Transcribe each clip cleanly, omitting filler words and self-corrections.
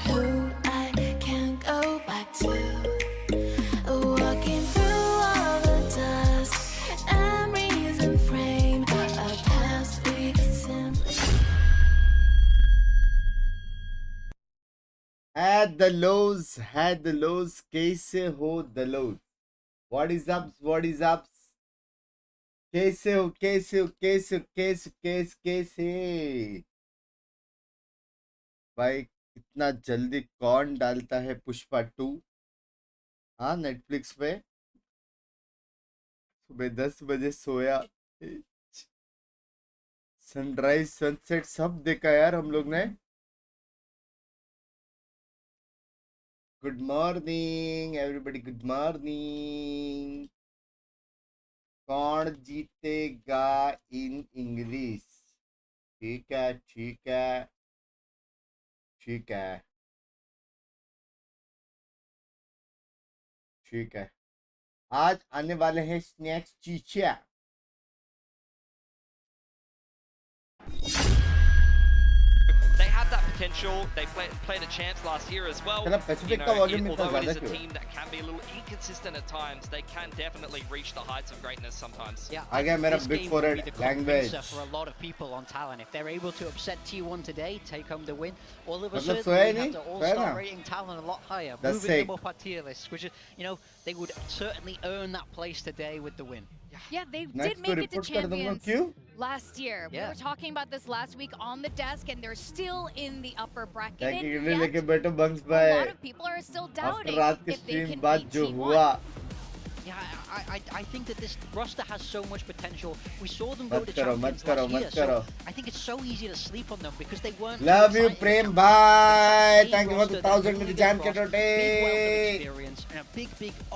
who I can't go back to. Walking through all the dust, memories and frame a past we simply. Had the lows, कैसे हो the lows? What is up? कैसे हो? भाई इतना जल्दी कौन डालता है पुष्पा 2? हाँ, नेटफ्लिक्स पे सुबह 10 बजे सोया, सनराइज सनसेट सब देखा यार हम लोग ने। Good morning everybody, good morning. कौन जीतेगा इन इंग्लिश? ठीक है आज आने वाले हैं snacks चीचिया। They have that potential. They played a champs last year as well. Pacific का volume इतना although it ज़्यादा is a क्यों? team that can be a little inconsistent at times, they can definitely reach the heights of greatness sometimes. Yeah, आ गया मेरा this big game forehead will be the language. convincer for a lot of people on Talon. If they're able to upset T1 today, take home the win, all of a मतलब sudden soya we he have नहीं? to all soya start ना? rating Talon a lot higher, That's moving them sick. up our tier list, which is, you know, they would certainly earn that place today with the win. Yeah, they Next did make it to report कर दूंगा champions क्यों? last year. We Yeah. were talking about this last week on the desk, and they're still in the upper bracket. टैकी And गिरने yet, लेके बैठो बंक्स a भाई। lot of people are still after doubting रात की if they stream can बाद beat जो T1. हुआ, Yeah, I think that this roster has so much potential. We saw them go मत to करो champions मत last करो। year, so I think it's so easy to sleep on them because they weren't. Love you exciting Prem champions. भाई, But that thank you for roster, the they 1000 really with the did jam cross ketote. big wealth of experience and a big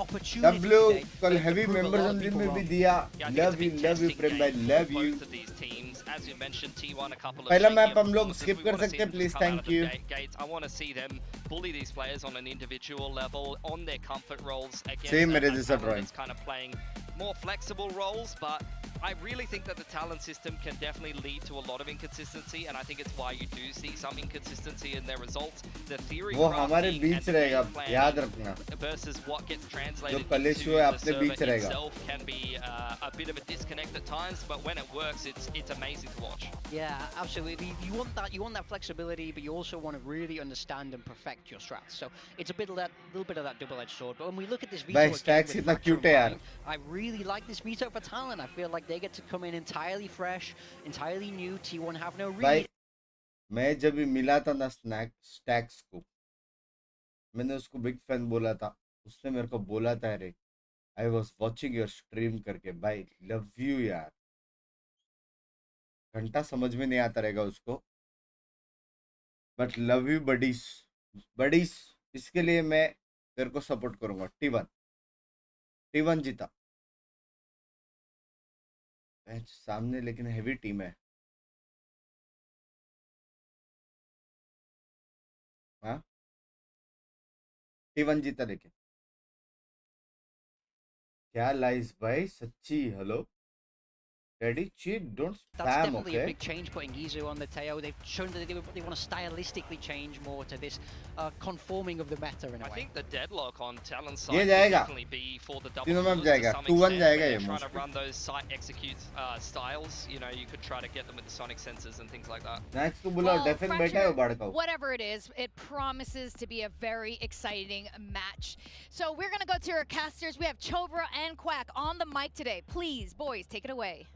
opportunity W today कल to heavy prove a members lot of only people में भी wrong. दिया। Yeah, I think it's a Love big you testing प्रेम भाई, game for love you। both of these teams. As you mentioned, T1 a couple of पहला shaky map हम लोग performances. skip We कर wanna see सकते हैं, them please, come out thank of the you। gates. I want to see them bully these players on an individual level, on their comfort roles against Same a मेरे जैसा talent drawing। that's kind of playing more flexible roles, but I really think that the talent system can definitely lead to a lot of inconsistency, and I think it's why you do see some inconsistency in their results. The theory वो हमारे crafting beach and रहेगा, game planning याद रखना। versus what gets translated जो कलेश into हुए the अपने server बीच रहेगा। itself can be a bit of a disconnect at times, but when it works, it's amazing to watch. Yeah, absolutely. You want that flexibility, but you also want to really understand and perfect your strats. So it's a little bit of that double-edged sword. But when we look at this veto भाई again stacks with इतना Fracture cute है यार। and Bind, I really like this veto for Talon. I feel like they get to come in entirely fresh, entirely new. T1 have no भाई read. मैं जब भी मिला था ना स्टैक्स को, मैंने उसको बिग फैन बोला था। उसने मेरे को बोला था, अरे I was watching your stream करके, भाई लव यू यार। घंटा समझ में नहीं आता रहेगा उसको, but love you buddies buddies. इसके लिए मैं तेरे को सपोर्ट करूंगा। टी1 जीता सामने, लेकिन हेवी टीम है। हाँ, टी1 जीता, लेकिन क्या लाइस भाई, सच्ची। Hello daddy, cheat don't That's spam, definitely a okay? big change putting Gizu on the Teo. They've shown that they want to stylistically change more to this conforming of the meta in a I way. think the deadlock on Talon's ये side could जाएगा। definitely be for the double तीनों map kills जाएगा, to some 2-1 extent, जाएगा where ये they're trying to mostly। run those site execute styles. You know, you could try to get them with the sonic sensors and things like that. Next को बुलाओ, Well, डेफिन बैठा है Fracture, वो बड़का। whatever it is, it promises to be a very exciting match. So we're going to go to our casters. We have Chobra and Quack on the mic today. Please, boys, take it away.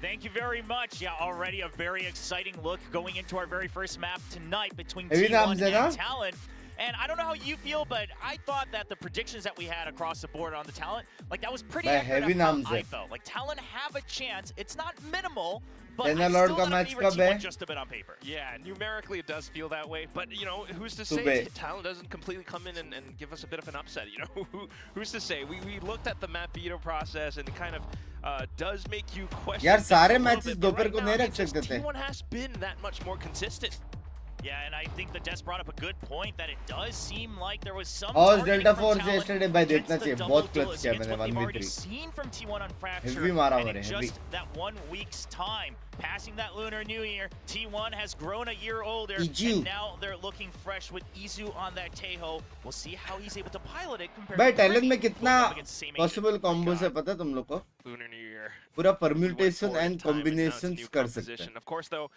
Thank you very much. Yeah, already a very exciting look going into our very first map tonight between Heavy T1 names है ना? and Talon. And I don't know how you feel, but I thought that the predictions that we had across the board on the Talon, like that was pretty भाई accurate heavy of how names I है। felt. Like Talon have a chance. It's not minimal, but I Tenor Lord still का gotta match favor कब है? T1 just a bit on paper. Yeah, numerically it does feel that way, but you know, who's to say सुबह। Talon doesn't completely come in and give us a bit of an upset, you know? Who's to say? We looked at the map veto process and it kind of does make you question यार things सारे a little matches bit, but दोपहर right को now, नहीं रख it's just सकते थे। T1 has been that much more consistent. Yeah, and I think the Des brought up a good point that it does seem like there was some और targeting Delta from Force Talon yesterday भाई against देखना the चाहिए double बहुत duel clutch किया against मैंने what we've already 1v3 seen from T1 on Fracture, heavy मारा and मैंने in heavy just that 1 week's time, passing that Lunar New Year, T1 has grown a year older, Izu. and now they're looking fresh with Izu on that Teho. We'll see how he's able to pilot it compared भाई to Talon Primi, में कितना going up against the same agent. Possible combos है पता है तुम लोग को Lunar New Year. पूरा You went permutation for it and time, and now it's a combinations new कर सकते हैं composition. Of course, though,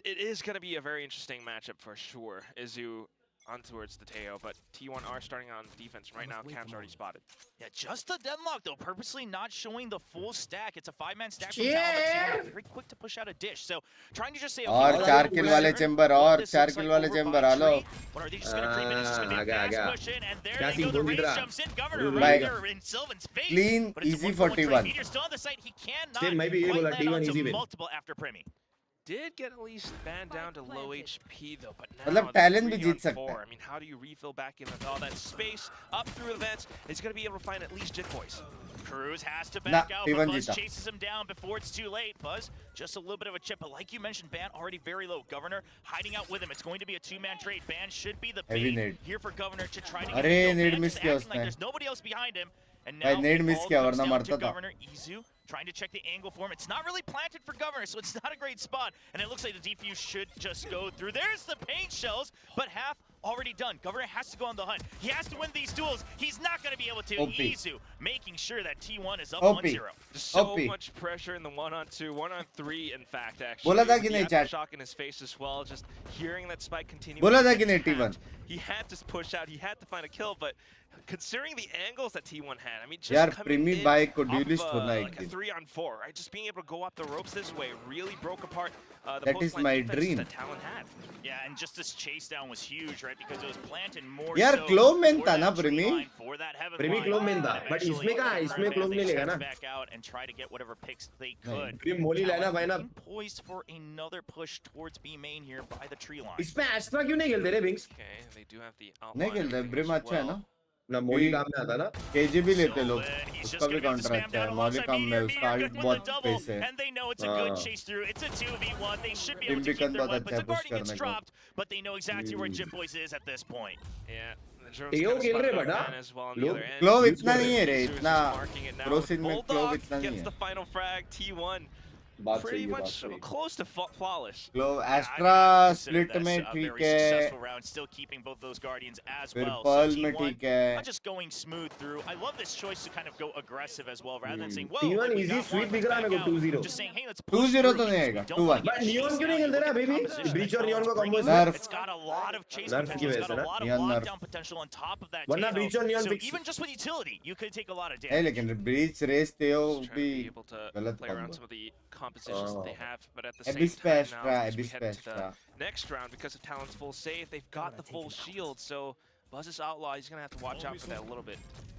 it is going to be a very interesting matchup for sure. Izu on towards the Teo, but T1 are starting on defense right now. Cam's already spotted. Yeah, just the deadlock though, purposely not showing the full stack. It's a 5-man stack from Talon, but T1 very quick to push out a dish. So trying to just say, और okay, 4 kill वाले chamber और 4 kill वाले chamber आ लो But are they just gonna creep in? It's just gonna be a fast push in, and there they go. The race jumps in. Governor Like, right there in Sylvan's face. clean, But it's a easy 1-for-1 trade. 41. Meteor's still on the site. He cannot Still maybe quite able to land T1 onto easy win. multiple after Primi. Did get at least banned down to low HP though, but now मतलब the Talon भी 3 जीत on सकता 4. है I mean, how do you refill back in with all that space up through the vents? He's going to be able to find at least Jit Boys. Cruz has to Nah, back out, but T1 Buzz जीता chases him down before it's too late. Buzz, just a little bit of a chip, but like you mentioned, Ban already very low. Governor hiding out with him. It's going to be a 2-man trade. Ban should be the Heavy bait nade. here for Governor to try to get अरे the kill. नेड Ban miss just किया acting like उसने there's nobody else behind him. And भाई now नेड it miss all किया comes वरना down मरता to था Governor. Izu trying to check the angle for him. It's not really planted for Governor, so it's not a great spot. And it looks like the defuse should just go through. There's the paint shells, but half already done. Governor has to go on the hunt. He has to win these duels. He's not going to be able to. OP. Izu making sure that T1 is up OP. 1-0. So OP. much pressure in the 1-on-2, 1-on-3 in fact actually. बोला था With कि the नहीं chat aftershock in his face as well, just hearing that spike continue. बोला था कि नहीं T1 He had to push out, he had to find a kill, but considering the angles that T1 had, I mean, just यार coming प्रीमी in bike को off dualist of, होना एक like a दिन 3-on-4, right? Just being able to go up the ropes this way really broke apart the That is post-line my defenses dream. that Talon had. Yeah, and just this chase down was huge, right? Because it was planted more यार so Clove main for था ना that tree प्रीमी line, for that heaven प्रीमी line. Clove main था, And but eventually, इसमें कहाँ? इसमें Urban Clove Band, नहीं they लेगा step ना? back out and try to get whatever picks they could. प्रीम मोली लाना भाई ना Talon poised for another push towards B main here by the tree line. इसमें एस्ट्रा क्यों नहीं खेलते रे Binks Okay, they do have the नहीं outline खेलते everything ब्रिम as अच्छा है well. ना ना मोली काम में आता ना केजी भी लेते लोग Sylvan, he's उसका just भी gonna have to counter spam अच्छा है down मॉली alongside कम में Meteor. उसका Meteor भी good with बहुत the double, पेस है and they know it's a good chase through. It's a 2v1. They should be able to Bimbicon keep their बहुत weapons. अच्छा The है push guardian gets करने को dropped, but they know exactly where Jit Boys is at this point. Yeah, the drones Teo kinda खेल रहे spotted बड़ा out man as well on the लोग other end. Clove use इतना कर नहीं रहे है रे Zeus is इतना marking it now. Pro scene में क्लोव Bulldog इतना नहीं gets the है final frag. T1 बात pretty सही है बात much सही close to flawless. Clove I Astra consider Split this में a ठीक very है successful round, still keeping both those guardians as फिर well. पर्ल So में T1 ठीक है not just going smooth through. I love this choice to kind of go aggressive as well, rather than saying, "Whoa, T1 like, we easy got sweep one, दिख रहा है let's मेरे को back out." 2-0 Just saying, "Hey, let's push 2-0 through तो नहीं because आएगा, we don't wanna 2-1 get but neon chased क्यों नहीं down." खेलते You ना look at the baby composition breach that और नियॉन को Talon's combo bringing. नर्फ It's got a lot of chase नर्फ की potential. It's वजह got से a ना lot of neon नर्फ lockdown potential on top of that वरना Tato. Breach और neon So fix even just with utility, you could take a lot of है damage. लेकिन breach race थे वो Just trying to भी be able to गलत play around combo some of the compositions that they have, but at the same Abyss पे time Astra now, as we Abyss head पे into the Astra next round, because of Talon's full save, they've got the full shield, so Buzz's outlaw, he's gonna have to watch out for that a little bit.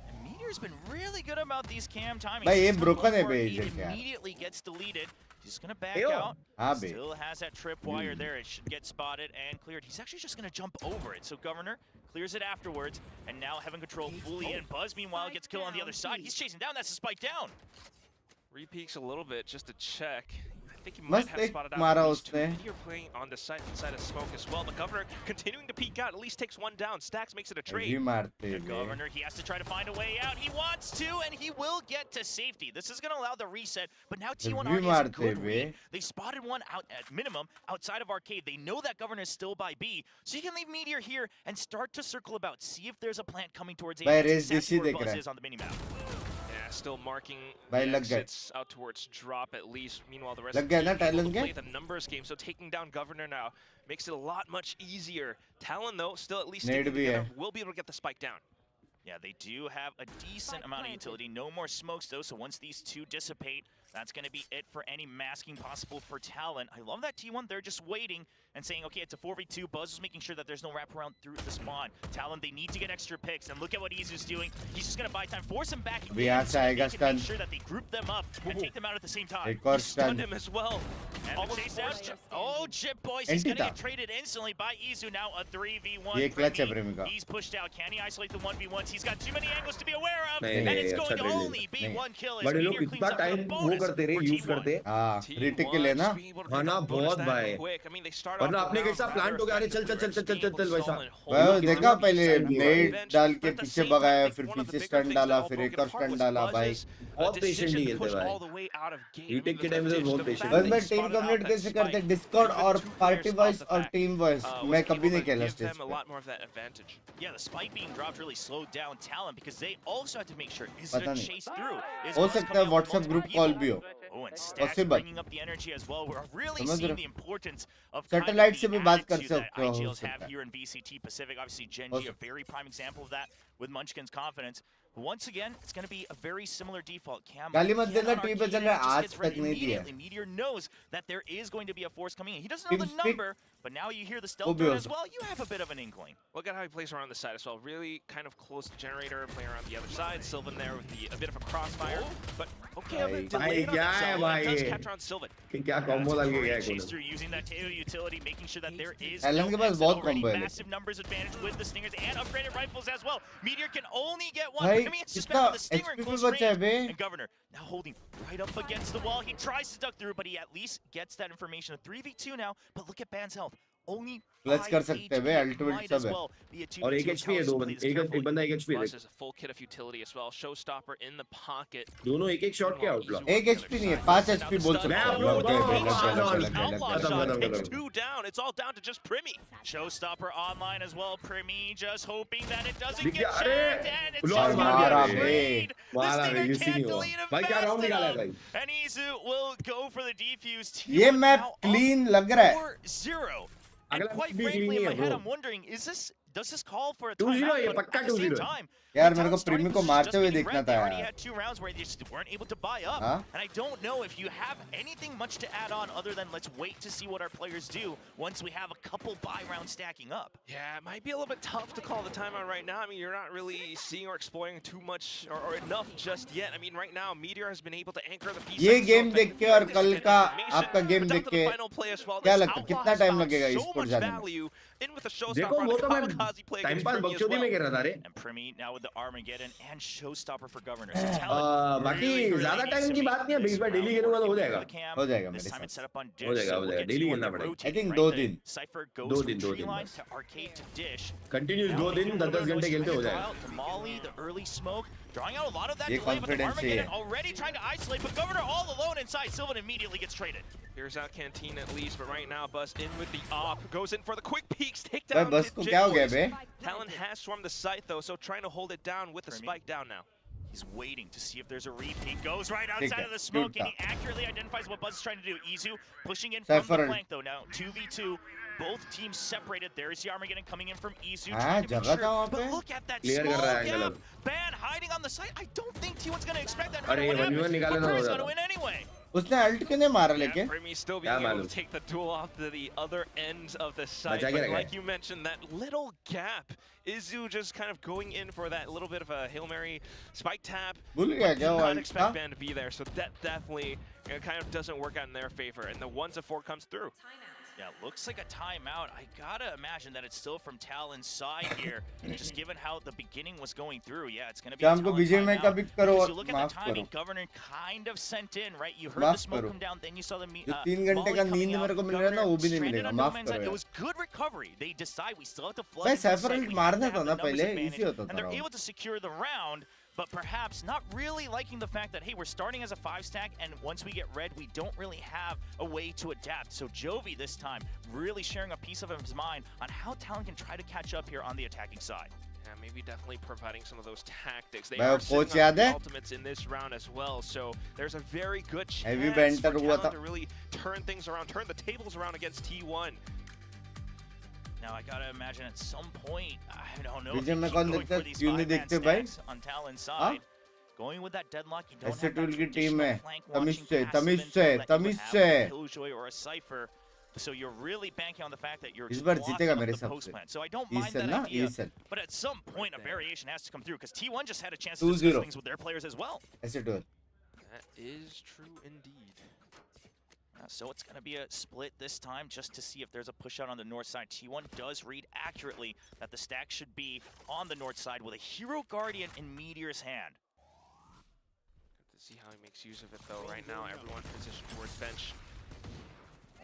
And Meteor's been really good about these cam timings. भाई ये He's gonna broken go है for it. Bay He ये क्या immediately gets deleted. He's gonna back Ew. out. हाँ बे Still has that tripwire there. It should get spotted and cleared. He's actually just gonna jump over it. So Governor clears it afterwards, and now Heaven Control fully in. Buzz meanwhile gets killed on the other side. He's chasing down. That's the spike down. Repeaks a little bit just to check. I think he might मस्त have एक spotted out मारा at least two. उसने You're playing on the side inside of smoke as well. The Governor continuing to peek out, at least takes one down. Stacks makes it a भी trade. मारते The हुए Governor, he has to try to find a way out. He wants to, and he will get to safety. This is going to allow the reset, but now T1 भी already has a मारते good हुए read. They spotted one out at minimum outside of Arcade. They know that Governor is still by B, so you can leave Meteor here and start to circle about, see if there's a plant coming towards A. भाई That's race exactly DC where देख Buzz रहा है is on the minimap. Yeah, still marking भाई the लग गए exits out towards drop at least. Meanwhile, the rest लग of गया the ना team able Talon to के play the numbers game, so taking down Governor now makes it a lot much easier. Talon though, still at least Nade sticking भी together, है will be able to get the spike down. Yeah, they do have a decent amount of utility. No more smokes, though, so once these two dissipate, that's going to be it for any masking possible for Talon. I love that T1. They're just waiting and saying, okay, it's a 4v2. Buzz is making sure that there's no wraparound through the spawn. Talon, they need to get extra picks, and look at what Izu's doing. He's just going to buy time, force him back अभी यहाँ again, से so that आएगा they can make stun sure that they group them up and take them out at the same time. एक और He stunned stun him as well. And the Almost chase out. forced Oh, Chip Boys, he's Anti going to था get traded instantly by Izu. Now a 3v1. ये clutch है Primi. प्रेमी का He's pushed out. Can he isolate the 1v1s? He's got too many angles to be aware of. नहीं, And नहीं, it's अच्छा going to trade only be नहीं। one kill as but ये लोग Meteor cleans इतना up for the time वो bonus करते रहे for यूज T1. करते हाँ क्रिटिकल है ना Being able to हाँ pick ना up the bonus बहुत that भाई quick. I mean, they start start वरना off अपने the के साथ round प्लांट हो गया, अरे चल चल चल चल चल चल चल वैसा भाई देखा पहले Side में नेट bench, डाल but के at the पीछे same भगाया time, I फिर think one of the पीछे bigger स्टन things डाला that फिर all एक broke और apart स्टन was डाला भाई Buzz's, बहुत decision patiently to खेलते push भाई। all the way out of game. Retake He के was time में तो ditched. बहुत The patient fact बस that मैं he team spotted out community that कैसे करते spike डिस्कॉर्ड within और 2 party players voice off the और fact, टीम वॉइस was मैं कभी able नहीं to खेला give स्टेज them a पे lot more of that advantage. Yeah, the spike being dropped really slowed down Talon because they also had to make sure, is it पता a नहीं chase through? Is हो Buzz सकता है coming out with WhatsApp multiple group call people? भी हो Oh, and Stacks Possible. bringing up the energy as well. We're really समझ seeing रहे the importance of Satellite kind से of भी the बात कर attitude that सकते हो, हो IGLs सकता have है। here in VCT Pacific. Obviously, हो Gen.G, a सकता very prime example of that with Munchkin's confidence. Once again, it's going to be a very similar default. Cam गाली मत again देना, on टीवी पे Arcade, चल रहा है, and it just आज gets तक read नहीं दिया। immediately. Meteor knows that there is going to be a force coming in. He doesn't know the TeamSpeak number, but now you hear the वो stealth भी drone हो as well. You have a bit of an inkling. Look at how he plays around the side as well. Really kind of close to generator, playing around the other side. Sylvan there with a bit of a crossfire. But okay, a bit भाई delayed on क्या that है side. भाई It does ये? catch on Sylvan. कि क्या That's combo a डाल के गया great है chase कोने through, using that Tato utility, making sure that there is Talon no के पास exit बहुत already. combo है Massive numbers advantage with the Stingers and upgraded rifles as well. Meteor can only get one. भाई I mean, it's just कितना the Stinger in HP पे close बचा है range. Bay And Governor now holding right up against the wall. He tries to duck through, but he at least gets that information. A 3v2 now, but look at Ban's health. Only Clutch 5 कर सकते हैं बे, HP. ultimate Might सब as है। well be a 2v2. और 1 HP है, Talon दो play this एक carefully. बंदा 1 HP है Buzz has a full kit of utility as well. Showstopper in the pocket. दोनों एक शॉट के आउटलॉक एक HP नहीं है 5 HP बोल सकते मैं हैं आप लोग लग गए बहुत लग गए लग गए लग गए Outlaw लग shot गए takes गए 2 down. It's all down to just Primi. Showstopper online as well. Primi just hoping that it doesn't दिख get गया, अरे! checked, and it's Ular just मारा gonna bay. get sprayed. The मारा बे, Stinger किसी can't नहीं हुआ। delete him भाई क्या fast राउंड निकाला है enough. भाई? And Izu will go for the defuse. ये T1 map now up clean लग रहा है 4-0. And अगला quite भी frankly, clean in he my है, head, bro. I'm wondering, does this call for a 2-0 timeout? है, But पक्का at the same 2-0 है। time, यार the मेरे को Talon's starting प्रीमी को position मारते just हुए getting देखना red. था They already यार had 2 rounds where they just weren't able to buy up. हाँ? And I don't know if you have anything much to add on other than let's wait to see what our players do once we have a couple buy rounds stacking up. Yeah, it might be a little bit tough to call the timeout right now. I mean, you're not really seeing or exploring too much or enough just yet. I mean, right now, Meteor has been able to anchor the piece. ये game देख के और कल का आपका game देख के क्या लगता है कितना टाइम लगेगा Esports जाने में देखो वो तो मैं टाइम पास बकचोदी में गिर रहा था रे And Primi now with the Armageddon and Showstopper for Governor. So Talon बाकी really ज्यादा needs टाइम to की make बात नहीं है this 20 बार डेली round खेलूंगा तो हो work. जाएगा हो जाएगा This मेरे time it's साथ set up on Dish. हो जाएगा, so हो we'll जाएगा, get daily T1 खेलना to पड़ेगा। rotate I think right 2 there. दिन Cypher दो goes दिन, from दो tree दिन line बस। to arcade to Dish. Continuous 2 दिन 10 घंटे खेलते हो जाएगा The Molly, the early smoke, drawing out a lot of that ये delay, but the confidence Armageddon चाहिए। already trying to isolate, but Governor all alone inside. Sylvan immediately gets traded. Here's out Canteen at least, but right now, Buzz in with the op. Goes in for the quick peeks, take भाई down बस को क्या हो गया बे Talon has swarmed the site though, so trying to hold it down with the Primi. spike down now. He's waiting to see if there's a repeat. Goes right ठीक outside है, of the smoke, टूटता। and he accurately identifies what Buzz is trying to do. Izu pushing in from Cypher the and- flank, though. Now 2v2, both teams separated. There's the Armageddon coming in from Izu, हाँ, trying to make जगह था sure. वहाँ But पे। look at that Clear small कर रहा है gap. angle Ban hiding on the site. I don't think T1's going to expect that. No अरे matter what ये 1v1 happens, निकाले but ना हो Primi's जाता। going to win anyway. उसने अल्ट क्यों नहीं मारा Yeah, लेकिन Primi still क्या being able मालूम? to take the duel off to the other ends of the site. बचा के But रखा like है। you mentioned, that little gap, Izu just kind of going in for that little bit of a Hail Mary spike tap. भूल गया Did क्या वो not alt expect था Ban to be there, so that definitely kind of doesn't work out in their favor. And the 1-4 comes through. Yeah, looks like a timeout. I gotta imagine that it's still from Talon's side here, just given how the beginning was going through. Yeah, it's gonna be a शाम को Talon बीजे में timeout. कभी करो Because और you look at माफ the timing, करो Governor kind of sent in, right? You heard माफ the smoke करो। come down, then you saw the जो 3 घंटे Molly का coming नींद out. मेरे को मिल रहा है ना वो भी नहीं Stranded मिलेगा on no माफ man's करो land. It यार was good recovery. They decide we still have to flood भाई into the Cypher site. Ult We मारना have था the ना numbers पहले advantage, इजी होता and था they're round able to secure the round. But perhaps not really liking the fact that, hey, we're starting as a 5-stack, and once we get red, we don't really have a way to adapt. So Jovi this time really sharing a piece of his mind on how Talon can try to catch up here on the attacking side. Yeah, maybe definitely providing some of those tactics. They भाई are वो coach sitting on याद the है ultimates in this round as well, so there's a very good chance Heavy for banter हुआ Talon था to really turn things around, turn the tables around against T1. Now I gotta imagine at some point, I don't know, if बीजे they में keep कौन going देखता for है these क्यों नहीं 5-man देखते भाई stacks on Talon's side. Going with that deadlock, you don't ऐसे have that टूल की टीम traditional है flank तमीज watching से passive तमीज infill से that you would तमीज have से with a Killjoy or a Cypher. So you're really banking on the fact that you're इस just बार blocking जीतेगा up मेरे the हिसाब post से plan. So I don't mind ईसल that ना idea. ईसल But at some point, a variation has to come through because T1 just had a chance to 2-0 discuss things with their players as well. ऐसे tool That is true indeed. So it's going to be a split this time just to see if there's a push out on the north side. T1 does read accurately that the stack should be on the north side with a Hero Guardian in Meteor's hand. Good to see how he makes use of it though. Right now, everyone positioned towards bench.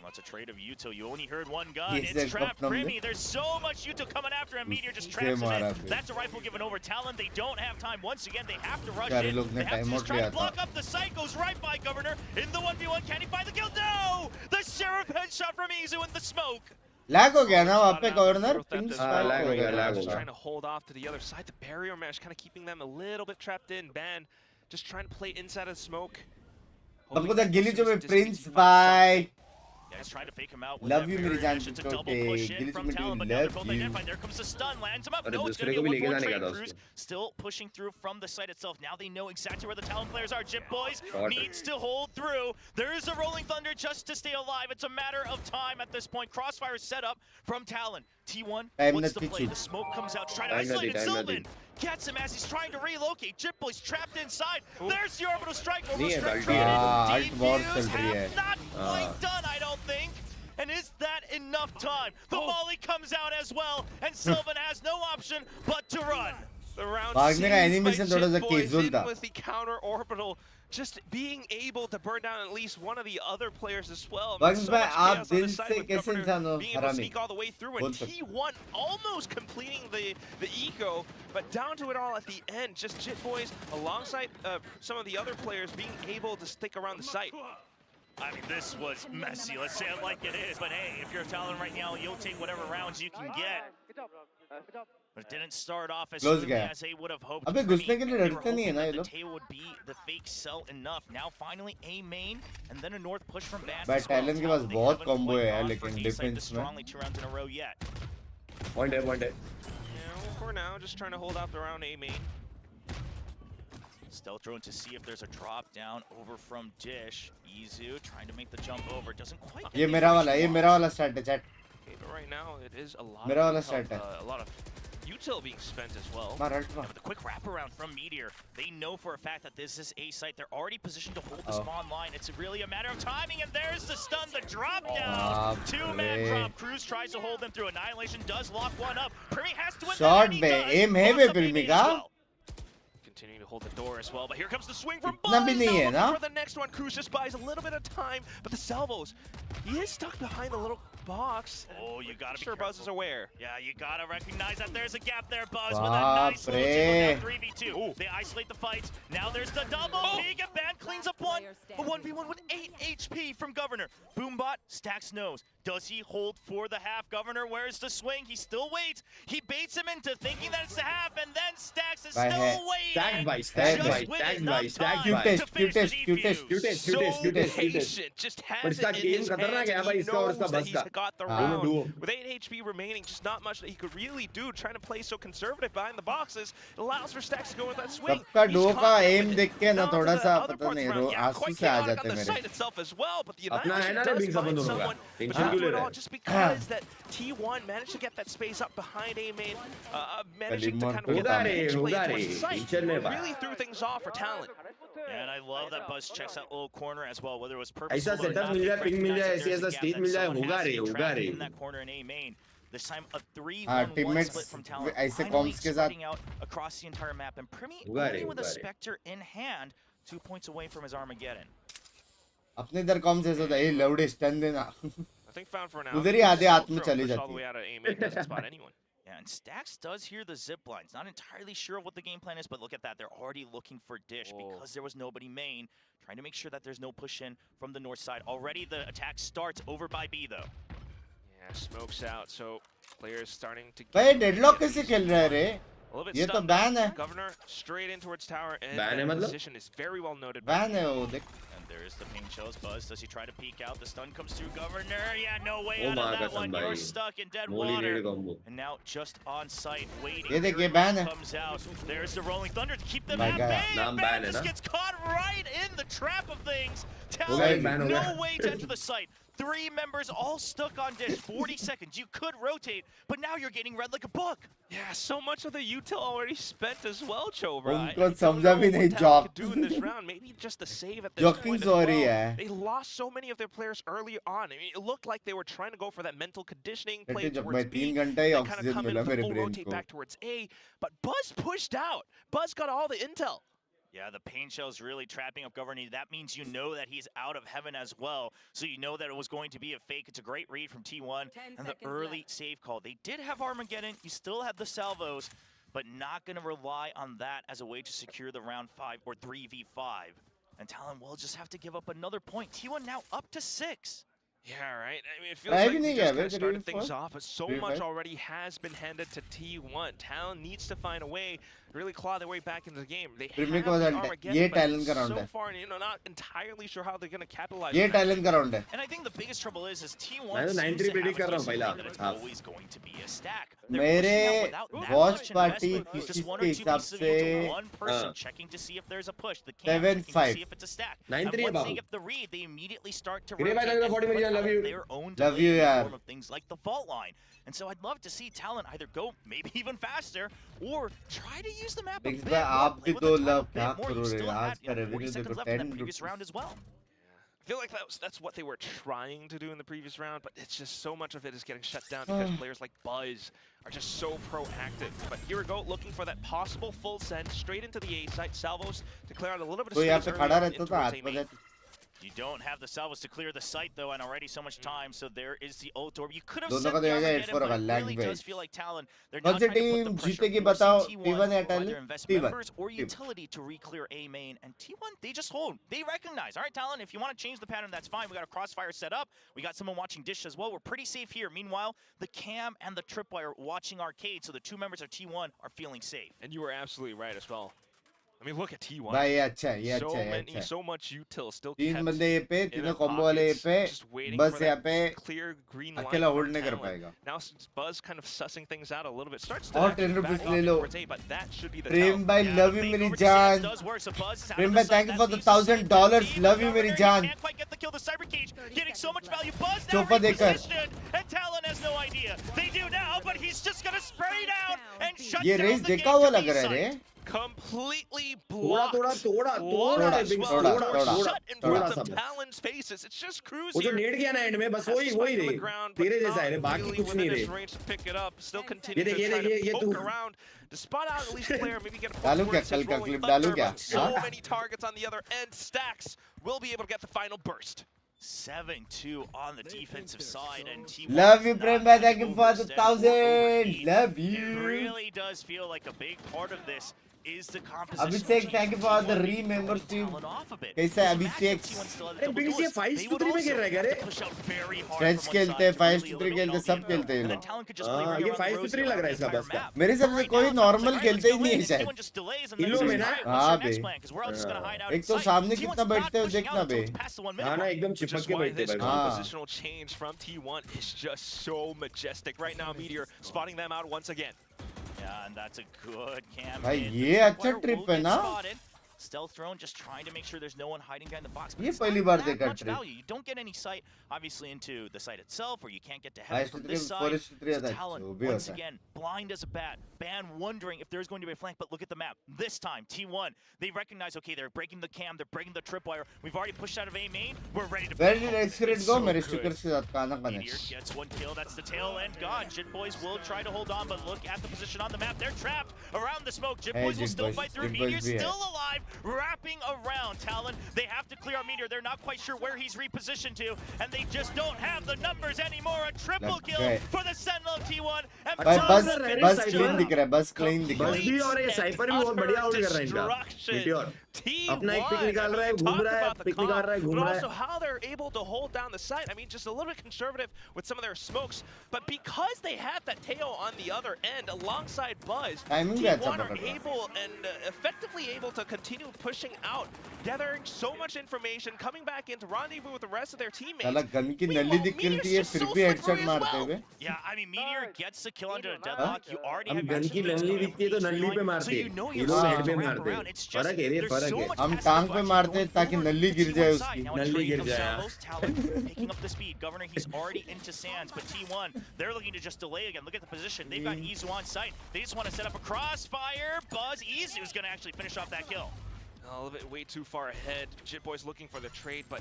Well, That's a trade of Yuto. You only heard one gun. Yes, It's trapped kaptan Primi. There's so much Yuto coming after him. Meteor just traps him in. That's a rifle given over. Talon, they don't have time. Once again, they have to rush in. They have to just try to block up the site. Goes right by Governor. In the 1v1, can he find the kill? No! The Sheriff headshot from Izu in the smoke. Lag हो गया ना वहाँ पे governor पिंक्स lag हो गया, lag हो Just गया. trying to hold off to the other side. The barrier mesh kind of keeping them a little bit trapped in. Ban just trying to play inside of the smoke. हमको तो गिली जो में prince by Yeah, he's trying to fake him out with Love that you, barrier मेरी जान mesh. It's a को double के push in गिली from में Talon, but now they're both love you identified. There comes the stun, lands him up. अरे No, it's दूसरे going to को be भी a लेके 1-4 जाने का trade. था Cruz उसको. still pushing through from the site itself. Now they know exactly where the Talon players are. Jip boys Shot. needs to hold through. There is a rolling thunder just to stay alive. It's a matter of time at this point. Crossfire is set up from Talon. T1, what's the play? The smoke comes out, trying to isolate it. Sylvan gets him as he's trying to relocate. Jip boys trapped inside. There's the orbital strike. Orbital नहीं है, strike गलती है. defuse war चल रही है. have not quite done, I don't think. And is that enough time? The Molly comes out as well, and Sylvan has no option but to run. The round भागने का seized by animation थोड़ा सा Jit Boys casual in था. with the counter orbital, just being able to burn down at least one of the other players as well. I mean, Bugs so भाई much आप chaos on दिल this side से with कैसे Governor इंसान हो being able to हरामी sneak all the way through, बोल and सकते T1 almost completing the eco, but down to it all at the end. Just Jit Boys alongside some of the other players being able to stick around the site. I mean, this was messy. Let's say it like it is. But hey, if you're Talon right now, you'll take whatever rounds you can get. But it didn't start off as Close smoothly गया. as they would have hoped. अबे Primi, घुसने के लिए they were डरते नहीं है hoping ना ये that the लोग. tail would be the fake cell enough. Now finally a main and then a north push from Band. भाई as well. Talon के पास They बहुत haven't combo quite है यार, gone लेकिन for A side defense this में. strongly 2 rounds in a row yet. One day, one day. For now, just trying to hold out the round A main. Stealth drone to see if there's a drop down over from Dish. Izu trying to make the jump over. Doesn't quite get ये the मेरा information वाला start है chat. Okay, but right now it is a lot मेरा वाला of start है. a lot of util being spent as well. मार ultra. Yeah, with a quick wraparound from Meteor, they know for a fact that this is A site. They're already positioned to hold the spawn line. It's really a matter of timing, and there's the stun, the drop down. Two-man drop. Cruz tries to hold them through. Annihilation does lock one up. Primi has to win Shot that, and he बे does. aim है Close बे up A Primi main का. as well. Continuing to hold the door as well, but here comes the swing from इतना Buzz. भी नहीं है Now ना. looking for the next one. Cruz just buys a little bit of time, but the salvos, he is stuck behind the little box. Oh, you gotta be sure careful. Buzz is aware. Yeah, you gotta recognize that there's a gap there, Buzz, with a nice little Baap tickle down 3v2. They isolate the fights. Now there's the double peek, and Band cleans up one. A 1v1 with 8 HP from Governor. Boombot stacks nose. Does he hold for the half? Governor, where's the swing? He still waits. He baits him into thinking that it's the half, and then Stacks is By still head. waiting. Stacked by, Just stacked by, with stacked enough by, stacked time by. to finish the Cutest, cutest, defuse. So cutest. patient, just But has इसका it in game his खतरनाक hands, है and भाई, he इसका और knows उसका that बस he's का. got the हाँ. round. Duo. With 8 HP remaining, just not much that he could really do. Trying to play so conservative behind the boxes, it allows for Stacks to go with that swing. सबका He's duo का confident aim with देख के ना down to थोड़ा the सा other पता parts नहीं around. Yeah, आंसू quite से आ chaotic जाते on the मेरे. site itself as well, but the अपना है Annihilation ना रे does Binks अपन find दोनों का. someone. But टेंशन down क्यों to ले it रहा all, है? just because that T1 managed to get that space up behind A main, managing to kind of get होगा that रे, pitch play होगा towards रे. the site, टेंशन नहीं really threw things off for Talon. And I love that Buzz checks that little corner as well, whether it was ऐसा purposeful or setup not. Mill They जाए, ping मिल recognize जाए, that ऐसी there's a ऐसा gap stage that मिल जाए, someone होगा has to रे, be होगा trapped रे. in that corner in A main. This time a 3-1-1 teammates split from Talon. ऐसे Finally comms के साथ spreading out across the entire map, and Primi होगा रे, only with a होगा रे. Spectre in hand, 2 points away from his Armageddon. अपने इधर com से ऐसा था ये लौड़े स्टन देना. I think found for now. उधर ही आधे हाथ में Stealth drone चली pushed all जाती the way है. out of A main, doesn't spot anyone. Yeah, and Stax does hear the zip lines. Not entirely sure what the game plan is, but look at that. They're already looking for Dish because there was nobody main. Trying to make sure that there's no push in from the north side. Already the attack starts over by B though. Yeah, smokes out, so players starting to भाई deadlock कैसे खेल रहा है रे? a little bit ये तो stunned. Ban है. Governor straight in towards tower, and Ban है that मतलब? position is very well noted. by ban है वो देख. And there's the ping shows Buzz. Does he try to peek out? The stun comes through Governor. Yeah, no way Oh out my of that God, one. You're somebody. stuck in dead Molly water. Red combo. And now just on site, waiting. ये देख, ये Fury ban है. comes out. There's the rolling thunder to keep them My at God. bay. नाम And ban Ban है just ना? gets caught right in the trap of things. हो गया, Talon, ban हो no गया. way to enter the site. 3 members all stuck on Dish. 40 seconds. You could rotate, but now you're getting read like a book. Yeah, so much of the util already spent as well, Chobra. उनको I don't समझा know भी what नहीं Talon job. could do in this round. Maybe just a save at this Joking point as sorry well. है. They lost so many of their players early on. I mean, it looked like they were trying to go for that mental conditioning, play बेटे जब towards मैं B, 3 घंटा ही then kind of oxygen come in मिला with a मेरे full brain rotate को. back towards A. But Buzz pushed out. Buzz got all the intel. Yeah, the pain shell's really trapping up Governor. That means you know that he's out of heaven as well. So you know that it was going to be a fake. It's a great read from T1 and the early save call. They did have Armageddon. You still have the salvos, but not going to rely on that as a way to secure the round 5 or 3v5. And Talon will just have to give up another point. T1 now up to 6. Yeah, right. I mean, it feels like we just kind of started things off, but so much already has been handed to T1. Talon needs to find a way to really claw their way back into the game. They have the Armageddon, but so far, not entirely sure how they're going to capitalize on that. And I think the biggest trouble is T1 मैं तो 93 predict कर रहा हूँ पहला. that it's always going to be a stack. मेरे watch party just one or के two हिसाब pieces of से to one person checking to see if there's a push. The cam checking to 7-5. see if it's a stack. 9-3 And once Babu. they get the read, they immediately start to Great, rotate bye, and 40 put million, love out you. their own Love delay you, in the yaar. form of things like the vault line. And so I'd love to see Talon either go maybe even faster or try to use the map a Binks bit भाई more, आप play भी with तो the time a love bit क्या more. You करो रे still आज had, का 40 revenue seconds देखो left in that 10 previous round as well. I feel like that's what they were trying to do in the previous round, but it's just so much of it is getting shut down because players like Buzz are just so proactive. But here we go, looking for that possible full send straight into the A site. Salvos to clear out a little bit of तो यहाँ space पे खड़ा early रहता in था towards हाथ A main. बजाते You don't have the salvos to clear the site though, and already so much time. So there is the ult orb. You could have दोनों sent का the देगा Armageddon, 8-4 but का it lag really पे does feel like Talon. They're now कौन सी trying to put team the pressure, जीतेगी forcing बताओ T1 T1 या to Talon either invest T1 members or utility to re-clear A main, and T1 they just hold. They recognize. All right, Talon, if you want to change the pattern, that's fine. We got a crossfire set up. We got someone watching Dish as well. We're pretty safe here. Meanwhile, the Cam and the Tripwire watching Arcade, so the two members of T1 are feeling safe. And you were absolutely right as well. I mean, look at T1. भाई ये अच्छा है ये So अच्छा है ये many, अच्छा है so much util still तीन kept बंदे ये पे in तीनों their कॉम्बो वाले ये pockets, पे just waiting बस for यहाँ that पे clear green light अकेला from होल्ड नहीं कर Talon. पाएगा Now since Buzz kind of sussing things out a little bit, starts to और actually 10 back rupees off ले लो towards A, but that should be the Prem tell. भाई Yeah, love the you fake मेरी over to CS जान does work, so Buzz is out Prem of भाई the thank site. you for That the leaves us $1,000 with love you Governor. मेरी He जान can't quite get the kill. The cyber cage getting so much value. Buzz now चौपा देकर repositioned, and Talon has no idea. They do now, but he's just gonna spray down and shut ये down race the देखा हुआ gate to लग B रहा है रे site. Completely थोड़ा blocked. थोड़ा Blocked Binks, as well. थोड़ा Shut in थोड़ा front सा of बस. Talon's faces. It's just cruise वो जो here. नेट किया ना एंड में बस Has वही to वही spike on रे the ground, but तेरे not जैसा है रे बाकी really कुछ within नहीं his रे range to pick it up. Still continue देख, to ये try देख, ये to तू. poke around to spot out at least a player, maybe get a डालूं push क्या where कल it's का rolling क्लिप डालूं thunder, क्या but so many targets on the other end. Stacks will be able to get the final burst. 7-2 on the defensive side, and T1 love you not प्रेम भाई gonna thank you for the overstep or 1,000 overheat. love It you really does feel like a big part of this is the composition. Abhishek, thank you for the re-membership. कैसा है अभिषेक? अरे Binks ये 5-3 में खेल रहा है क्या रे? फ्रेंच खेलते हैं 5-3 खेलते सब खेलते हैं ये लोग ये 5-3 लग रहा है इसका बस का. मेरे हिसाब से कोई नॉर्मल खेलते ही नहीं है शायद इलो में ना? हाँ बे एक तो सामने कितना बैठते हो देखना बे हाँ ना एकदम Which चिपक is के why बैठते this हैं भाई. compositional change from T1 is just so majestic. Right now, Meteor spotting them out once again. Yeah, and that's a good cam. भाई hit. ये The अच्छा player ट्रिप will है get ना spotted. Stealth drone, just trying to make sure there's no one hiding behind the box. But ये it's पहली not bar that देखा much trip value. You don't get any sight, obviously, into the site itself, or you can't get to high heaven from this side. Forest tree So आता है Talon, जो भी once होता है again, blind as a bat. Ban wondering if there's going to be a flank, but look at the map. This time, T1, they recognize, okay, they're breaking the cam, they're breaking the tripwire. We've already pushed out of A main. We're ready to very push. Excrete It's go so मेरे good. Sticker के साथ काना कने Meteor gets one kill. That's the tail end gone. Jit Boys will try to hold on, but look at the position on the map. They're trapped around the smoke. Jit Hey, Boys will Jit still Boys. fight through. Jit Boys Meteor's भी है. still alive, wrapping around Talon. They have to clear on Meteor. They're not quite sure where he's repositioned to, and they just don't have the numbers anymore. A triple kill Okay. for the Sentinel T1. And भाई Buzz बस finishes बस the clean job. दिख रहा है बस clean दिख रहा बस है भी और ये साइफर भी बहुत बढ़िया आउट कर रहा है इनका. Meteor अपना एक पिक निकाल रहा है, घूम रहा है, पिक निकाल रहा है, घूम but रहा also है. how they're able to hold down the site. I mean, just a little bit conservative with some of their smokes, but because they have that Teo on the other end alongside Buzz, Timing भी अच्छा T1 are पकड़ रहा है. able and effectively able to continue pushing out, gathering so much information, coming back into rendezvous with the rest of their teammates. साला gun की नली Meanwhile, दिखती Meteor's है just फिर so भी slippery हेडशॉट as मारते well. हुए Yeah, I mean, Meteor gets the kill under a deadlock. You already हम have गन की mentioned नली दिखती है तो नल्ली पे so मारते you हैं. know ये you're लोग हाँ. हेड पे wrap मारते around. हैं. It's just फर्क है रे there's फर्क so है. much हम passive टांग पे aggression मारते going ताकि forward नल्ली to गिर T1 जाए side. उसकी. Now a नल्ली trade गिर of जाए. salvos. Talon picking up the speed. Governor, he's already into sands, but T1, they're looking to just delay again. Look at the position. They've got Izu on site. They just want to set up a crossfire. Buzz, Izu's going to actually finish off that kill. A little bit way too far ahead. Jit Boys looking for the trade, but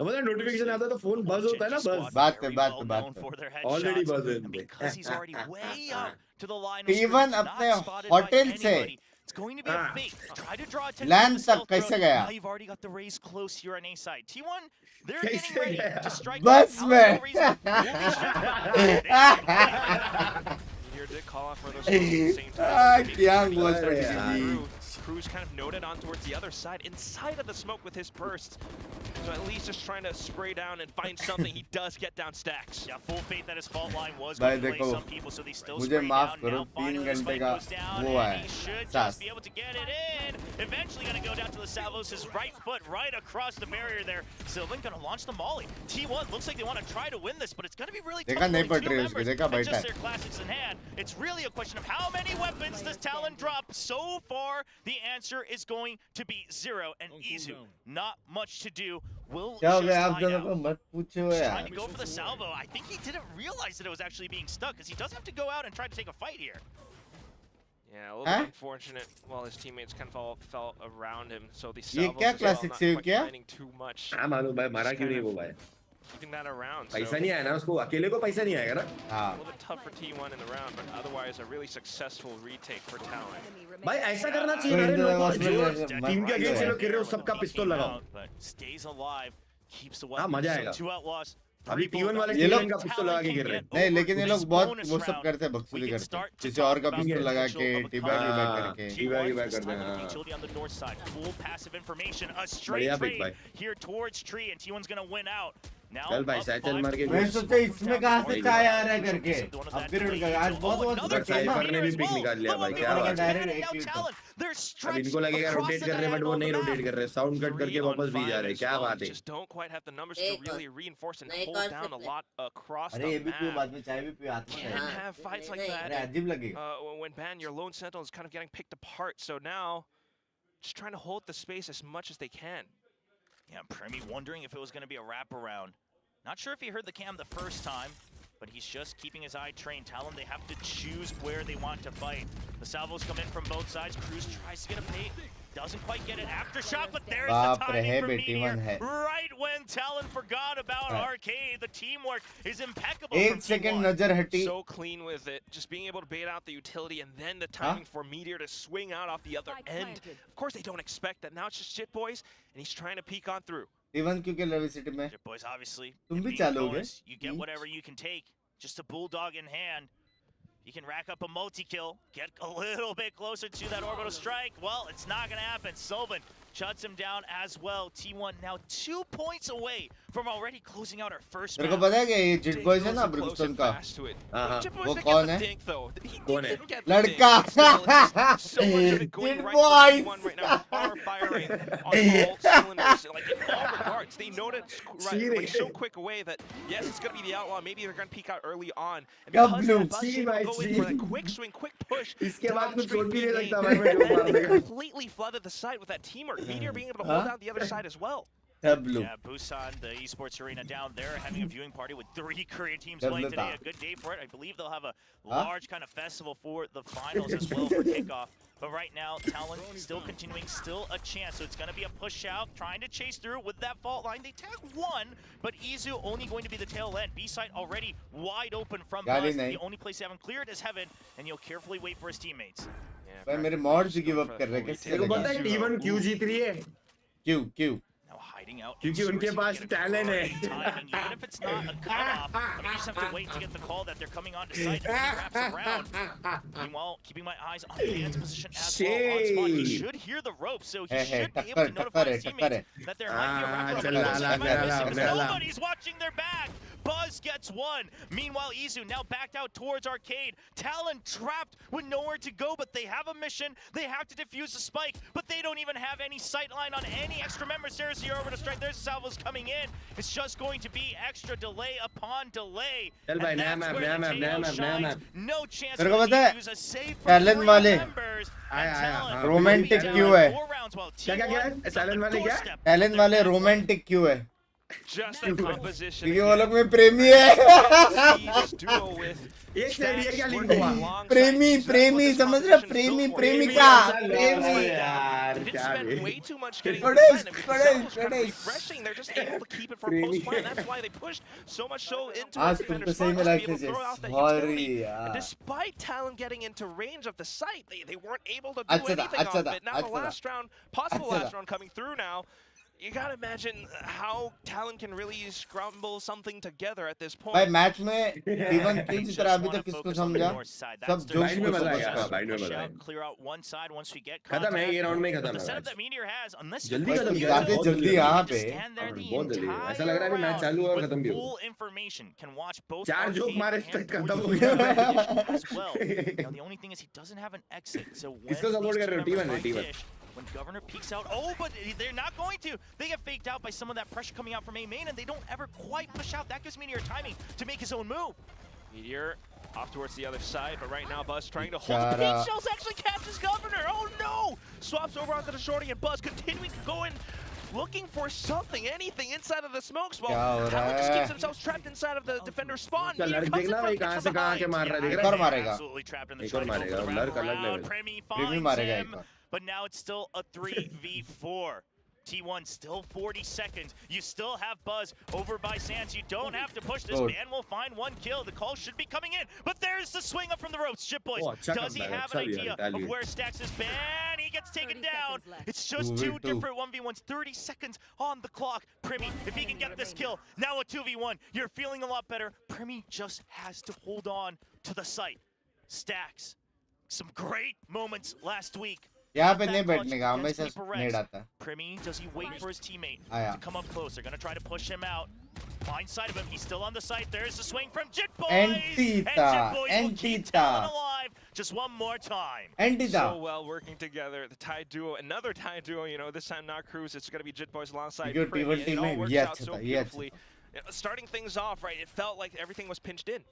मतलब notification आता है तो phone बज होता है ना, बज बात है। for their Already headshots. buzzing. And because he's already way up to the line of T1 scrimmage, अपने not spotted by hotel से anybody. It's going to be a fake. Try to draw attention LAN to the stealth तक कैसे road. गया? Now you've already got the Rays close here on A side. T1, they're कैसे getting ready गया? to strike. बस out. में। No reason. We'll be strict about it. Meteor did call out for those at the same time. क्या Being बोल started रहे to हैं? see through. Cruz kind of noted on towards the other side, inside of the smoke with his burst. So at least just trying to spray down and find something. He does get down stacks. Yeah, full faith that his fault line was भाई going to देखो, delay some people, so they still मुझे spray माफ down. करो, Now 3 finally the घंटे spike का goes down, वो and है, he should सास। just be able to get it in. Eventually going to go down to the Salvos, his right foot right across the barrier there. Sylvan going to launch the molly. T1 looks like they want to try to win this, but it's going to be really tough. देखा नहीं Only पड़ 2 रही है उसकी, members देखा and बैठा just है। their classics in hand. It's really a question of how many weapons does Talon drop. So far, the answer is going to be 0, and Izu, not much to do. Will क्या हो just गया आप lie दोनों down. को मत पूछो Just यार। trying to go for the salvo. I think he didn't realize that it was actually being stuck, because he does have to go out and try to take a fight here. Yeah, a little bit unfortunate. Well, his teammates kind of fell around him, so the ये salvos क्या as well, classic not save quite किया? finding too much. हाँ मालूम भाई मारा क्यों नहीं वो भाई Keeping that around. पैसा So नहीं आया ना उसको अकेले को पैसा नहीं आएगा ना a हाँ little bit tough for T1 in the round, but otherwise a really successful retake for Talon. भाई ऐसा करना चाहिए तो ना रे इन दोनों लोगों को को जो उसमें टीम के मत अगेंस्ट करो लोग खेल रहे हो सबका पिस्तौल लगाओ But stays alive, keeps the हाँ weapon. मजा So आएगा 2 outlaws. अभी T1 वाले ये लोग TLN का पिस्तौल लगा के गिर रहे हैं नहीं लेकिन ये लोग बहुत वो सब करते हैं, बकचोदी करते हैं, किसी और का पिस्तौल लगा के टीबैग करके। करते हैं, हाँ। Utility on the north side, full passive information, a straight बढ़िया pick trade भाई। here towards Tree, and T1's gonna win out. Now चल भाई up सैचल 5 मार के मैं सोचा इसमें कहाँ से चाय आ रहा है करके, अपग्रेड कर आज बहुत another साइफर ने भी as पिक well. निकाल लिया Look भाई at क्या the बात है डायरेक्ट advantage एक now, लीड Talon. They're अब stretched इनको लगेगा across रोटेट the कर रहे हैं बट वो diagonal नहीं of the रोटेट map. कर रहे साउंड कट करके 3 on वापस भी 5 जा रहे as क्या well. बात है Just don't quite have the numbers to really reinforce and नए hold down a concept lot across अरे ये the भी पियो map. बाद में चाय भी पियो आत्मा Can है। have fights like नहीं, that. अरे अजीब लगेगा। When Ban, your lone sentinel is kind of getting picked apart, so now just trying to hold the space as much as they can. Yeah, Premi wondering if it was going to be a wraparound. Not sure if he heard the cam the first time, but he's just keeping his eye trained. Talon, they have to choose where they want to fight. The salvos come in from both sides. Cruz tries to get a bait. Doesn't quite get it. Aftershock, but there's the बाप रे timing है from बेटी Meteor. One है। Right when Talon forgot about हाँ। Arcade. The teamwork is impeccable एक from second T1. नजर हटी। So clean with it, just being able to bait out the utility and then the timing for Meteor to swing out off the other end. Of course they don't expect that. Now it's just shit boys, and he's trying to peek on through. T1 क्यों के level city में? Your boys, obviously, तुम it भी being a चालोगे? bonus, you get whatever you can take. Just a bulldog in hand. You can rack up a multi-kill, get a little bit closer to that orbital strike. Well, it's not going to happen. Sylvan shuts him down as well. T1 now 2 points away from already closing out our first तेरे को round. पता है क्या ये जिट boys है ना Close Brixton and का? fast to it. हाँ Chip वो Boys didn't कौन get है? the dink, though. He कौन है? didn't get the लड़का। dink. Still, it's so much of it going Jitt right for boys। T1 right now. Power firing on all cylinders. Like in all regards, they noted like so quick away that yes, it's gonna be the outlaw. Maybe they're gonna peek out early on. And because of that, Buzz able to go in for that quick swing, quick push. इसके बाद down कुछ straight सोच भी नहीं mid सकता lane, भाई मैं जो and मार they देगा completely flooded the site with that teamwork. Meteor being able to hold down the other side as well. Tableau। Yeah, Busan, the esports arena down there, having a viewing party with 3 Korean teams Tableau playing today. था। A good day for it. I believe they'll have a large kind of festival for the finals as well for kickoff. But right now, Talon still continuing, still a chance. So it's going to be a push out, trying to chase through with that fault line. They tag 1, but Izu only going to be the tail end. B site already wide open from Buzz. The only place they haven't cleared is Heaven, and he'll carefully wait for his teammates. भाई मेरे mods give up कर रहे हैं कैसे? तेरे को पता है T1 क्यों जीत रही है क्यों? Now hiding out. क्योंकि उनके पास Talon है Timing, even if it's not a cutoff, you just have to wait to get the call that they're coming onto site and he wraps around. Meanwhile, keeping my eyes on Dan's position as well. On spot, he should hear the ropes, so he should be able to notify his teammates that there might be a wrap-around. Nobody's watching their back. Buzz gets 1. Meanwhile, Izu now backed out towards Arcade. Talon trapped with nowhere to go, but they have a mission. They have to defuse the spike, but they don't even have any sightline on any extra members. There's the orbital strike. There's the salvos coming in. It's just going to be extra delay upon delay. चल भाई नया map नया map No chance तेरे को for पता है? the use a save for Talon 3 वाले। members. आया, हाँ। Romantic क्यों है? क्या क्या क्या है Talon वाले क्या टैलेंट वाले रोमांटिक क्यों है? Just that composition. क्योंकि वो लोग में प्रेमी है एक साइड ये क्या लिंक हुआ प्रेमी समझ रहे प्रेमिका यार क्या way too much getting refreshing. They're just able to keep it for post play, and that's why they pushed so much so into आज it. तुमको सही में लगता है सॉरी यार Despite Talon getting into range of the site, they weren't able to do anything off it. Now the last round, possible last round coming through now. You gotta imagine how Talon can really scramble something together at this point. भाई match में even king की तरह अभी तक किसको समझा सब जोश बाइंड में मजा आएगा बाइंड में मजा आएगा Clear out one side once we get खत्म है ये राउंड में ही खत्म The है setup match that Meteor has, unless जल्दी you खत्म push किया जाते बहुत जल्दी यहाँ पे stand there the बहुत जल्दी ऐसा लग entire रहा है कि मैच चालू और round खत्म भी with हो full information, can watch both चार जोक arcade मारे and तक खत्म voice हो गया as well. Now the only thing is he doesn't have an exit, so when किसको support these कर रहे हो? two members T1 fight Dish, when Governor peeks out, oh, but they're not going to. They get faked out by some of that pressure coming out from A main, and they don't ever quite push out. That gives Meteor timing to make his own move. Meteor off towards the other side, but right now Buzz trying to hold. Pink Shells actually catches Governor. Oh no! Swaps over onto the shorty, and Buzz continuing to go in, looking for something, anything inside of the smokes. Well, Talon just keeps themselves trapped inside of the defender's spawn. Meteor comes in from behind. Absolutely trapped in the एक और triangle मारेगा for the lurk अलग wraparound. Level Premi प्रेमी finds मारेगा him, एक और but now it's still a 3v4. T1 still 40 seconds. You still have Buzz over by Sands. You don't have to push this. Good. Man will find one kill. The call should be coming in, but there's the swing up from the ropes. Ship Boys, Oh, अच्छा does he comeback, have an अच्छा भी idea है, of where Stacks is banned? He gets taken 30 down. seconds left. It's just 2v2. two different 1v1s. 30 seconds on the clock. Premi, if he can get this kill, now a 2v1. You're feeling a lot better. Premi just has to hold on to the site. Stacks, some great moments last week. यहाँ पे नहीं बैठने का हमेशा नेड आता है Premi, does he wait for his teammate आया to come up closer? Gonna try to push him out. Blind side of him, he's still on the site. There's the swing from Jit Boys! Antita, And Jit Boys will keep Antita. Talon alive just one more time. एंटीटा So well working together, the Tide duo, another Tide duo. You know, this time not Cruz. It's gonna be Jit Boys alongside Your Premi, and T1 it all team works ये out अच्छा so था ये beautifully. अच्छा You know, starting things off right, it felt like everything was pinched in.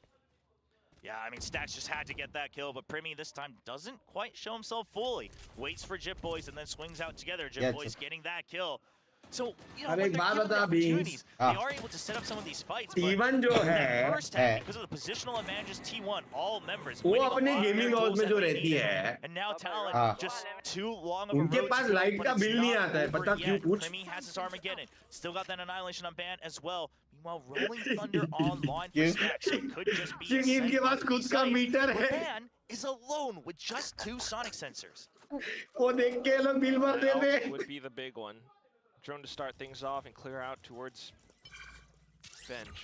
Yeah, I mean, Stacks just had to get that kill, but Premi this time doesn't quite show himself fully. Waits for Jit Boys and then swings out together. Jit Boys getting that kill. So, you know, अब when एक they're बात given the बता, opportunities, Binks. they are able to set up some of these fights. But T1 जो in that है first half, because of the positional advantages, T1, all members, वो winning a अपने lot of their gaming house tools में that जो they रहती needed. है And now Talon, हाँ just too long of a उनके road pass to go, light but का it's bill नहीं not आता है over पता क्यों yet. पूछ Premi has his Armageddon. Still got that Annihilation on ban as well. Meanwhile, Rolling Thunder online for Stacks, so it could just be a इनके send pass on खुद the का site. Metre है Ban is alone with just 2 sonic sensors. वो देख के लोग bill भर देते Ult would be the big one. Drone to start things off and clear out towards bench.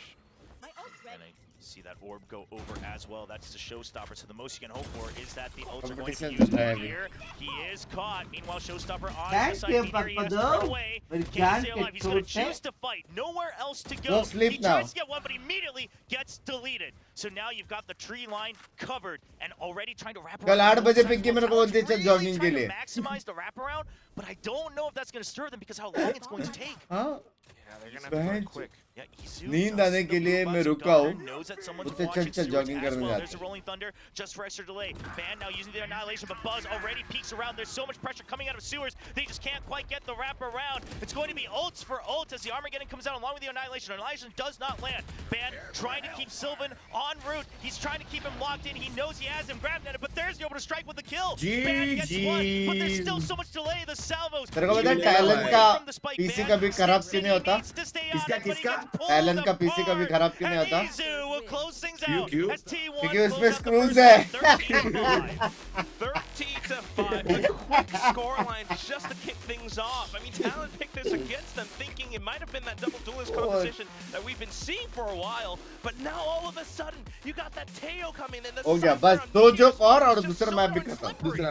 And I see that orb go over as well. That's the showstopper. So the most you can hope for is that the ults are going to be used here. He is caught. Meanwhile, showstopper on the side. Meteor, he has to run away. Can't stay alive. He's going to choose to fight. Nowhere else to go. He tries to get one, but immediately gets deleted. So now you've got the tree line covered and already trying to wrap around. कल 8 बजे पिंकी मेरे को बोलती चल jogging के लिए Maximize the wraparound, but I don't know if that's going to stir them because how long it's going to take. हाँ Yeah, they're gonna have to run quick. Yeah, Izu नींद does आने the के लिए move मैं up, so रुका हूँ Governor knows that someone's उससे watching चल Sewers जॉगिंग as करने well. जाते There's a rolling thunder just for extra delay. Ban now using the annihilation, but Buzz already peeks around. There's so much pressure coming out of Sewers. They just can't quite get the wrap around. It's going to be ults for ult as the Armageddon comes out along with the annihilation. Annihilation does not land. Ban trying to keep Sylvan en route. He's trying to keep him locked in. He knows he has him grabbed at it, but there's the able to strike with the kill. Ban gets one, but there's still so much delay. The salvos. तेरे को पता है talent का PC कभी खराब क्यों नहीं होता किसका टैलेंट का पीसी कभी खराब क्यों नहीं होता क्यों क्योंकि उसमें स्क्रूज है 30-5, a quick scoreline just to kick things off. I mean, Talon picked this against them, thinking it might have been that double duelist composition that we've been seeing for a while. But now all of a sudden, you got that Teo coming in. हो गया बस 2 joke और दूसरा map भी खत्म दूसरा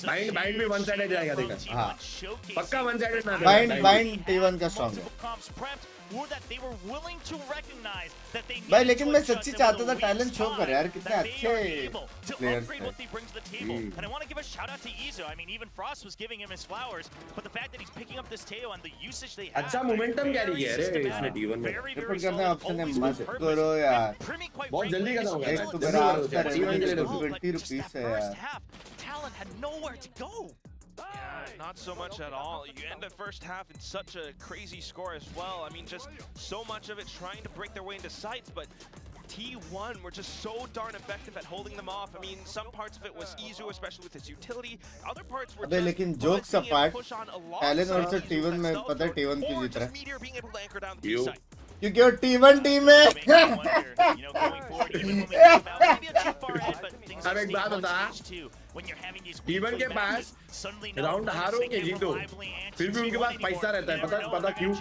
bind भी one sided जाएगा देखा हाँ पक्का one sided map bind T1 का स्ट्रांग है भाई लेकिन मैं सच्ची चाहता था टैलेंट शो करे यार कितने अच्छे प्लेयर्स थे And I want to give a shout out to Izo. I mean, even Frost was giving him his flowers, but the fact that he's picking up this Teo and the usage they have. अच्छा momentum carry किया रे इसने D1 में report करने option है मत करो यार बहुत जल्दी खत्म हो एक गया तो मेरा आपका रेवेन्यू 20 रुपीस है यार Talon had nowhere to go. Not so much at all. You end the first half in such a crazy score as well. I mean, just so much of it trying to break their way into sites, but T1 were just so darn effective at holding them off. I mean, some parts of it was Izu, especially with his utility. Other parts were अबे just लेकिन jokes apart, Talon also T1 में पता है T1 क्यों जीत रहा है? Meteor being able to anchor down the B site. क्योंकि वो T1 टीम है। अब एक बात बता, T1 के पास राउंड हारो के जीतो, फिर भी उनके पास पैसा रहता है, पता क्यों?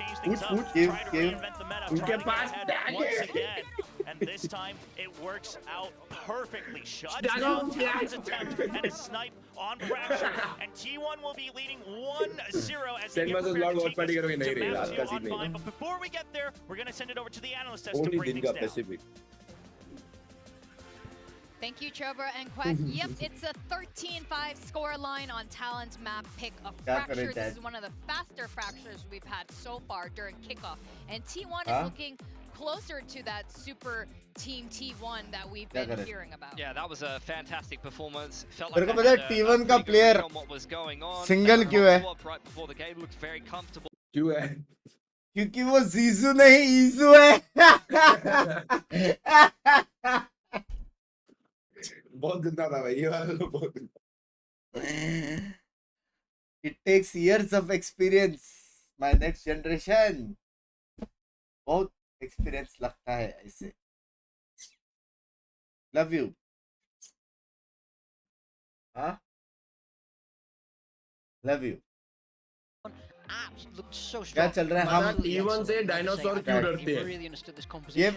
उनके पास टैग है। And this time it works out perfectly. Shut down Talon's attempt and a snipe on Fracture. And T1 will be leading 1-0 as they get prepared to take this to Matthew on 5. But before we get there, we're going to send it over to the analyst desk to break things down. Thank you, Chobra and Quack. Yep, it's a 13-5 score line on Talon's map pick of Fracture. This is one of the faster Fractures we've had so far during kickoff. And T1 is looking closer to that super team T1 that we've been hearing about. Yeah, that was a fantastic performance. Felt मेरे like को पता है T1 का player single क्यों है? Right before the game looked very comfortable. क्यों है? क्योंकि वो जीजू नहीं ईजू है। बहुत गंदा था भाई ये वाला तो बहुत गंदा। It takes years of experience. My next generation. बहुत experience लगता है ऐसे। Love you. हाँ? Love you. क्या चल रहा है? हम T1 से डायनासोर क्यों डरते हैं?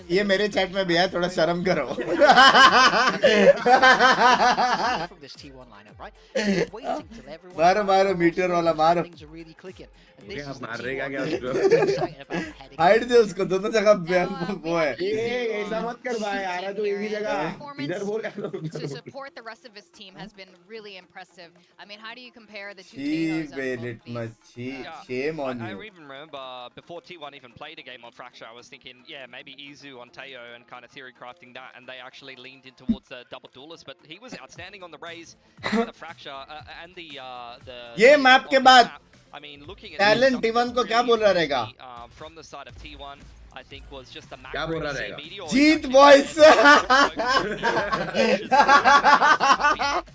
ये मेरे चैट में भी है, थोड़ा शर्म करो। मारो मीटर वाला मारो। आप मार रहे क्या उसको? हाइड दे उसको, दोनों जगह वो है। ऐसा मत कर भाई, आ रहा तो एक ही जगह। इधर बोल। To support the rest of his team has been really impressive. I mean, how do you compare the two Talos of both these? Shame on I you. even remember before T1 even played a game on Fracture, I was thinking, yeah, maybe Izu on Teo and kind of theory crafting that, and they actually leaned in towards the double duelist, but he was outstanding on the Raze and the Fracture and the ये map के बाद I mean, looking at Talon T1 को क्या बोल रहा रहेगा? From the side of T1, I think was just the क्या बोल रहा रहेगा? जीत boys.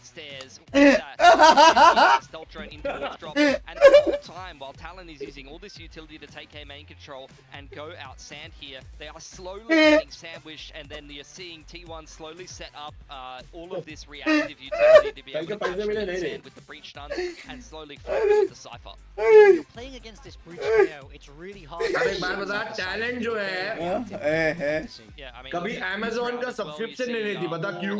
Stairs stealth drone in towards drop, and the whole time while Talon is using all this utility to take A main control and go out sand here, they are slowly getting sandwiched, and then you're seeing T1 slowly set up all of this reactive utility to be able to capture sand with the breach stun and slowly flank with the Cypher. You're playing against this breach trio, it's really hard. अब एक बात बता, talent जो है, कभी Amazon का subscription नहीं लेती, पता क्यों?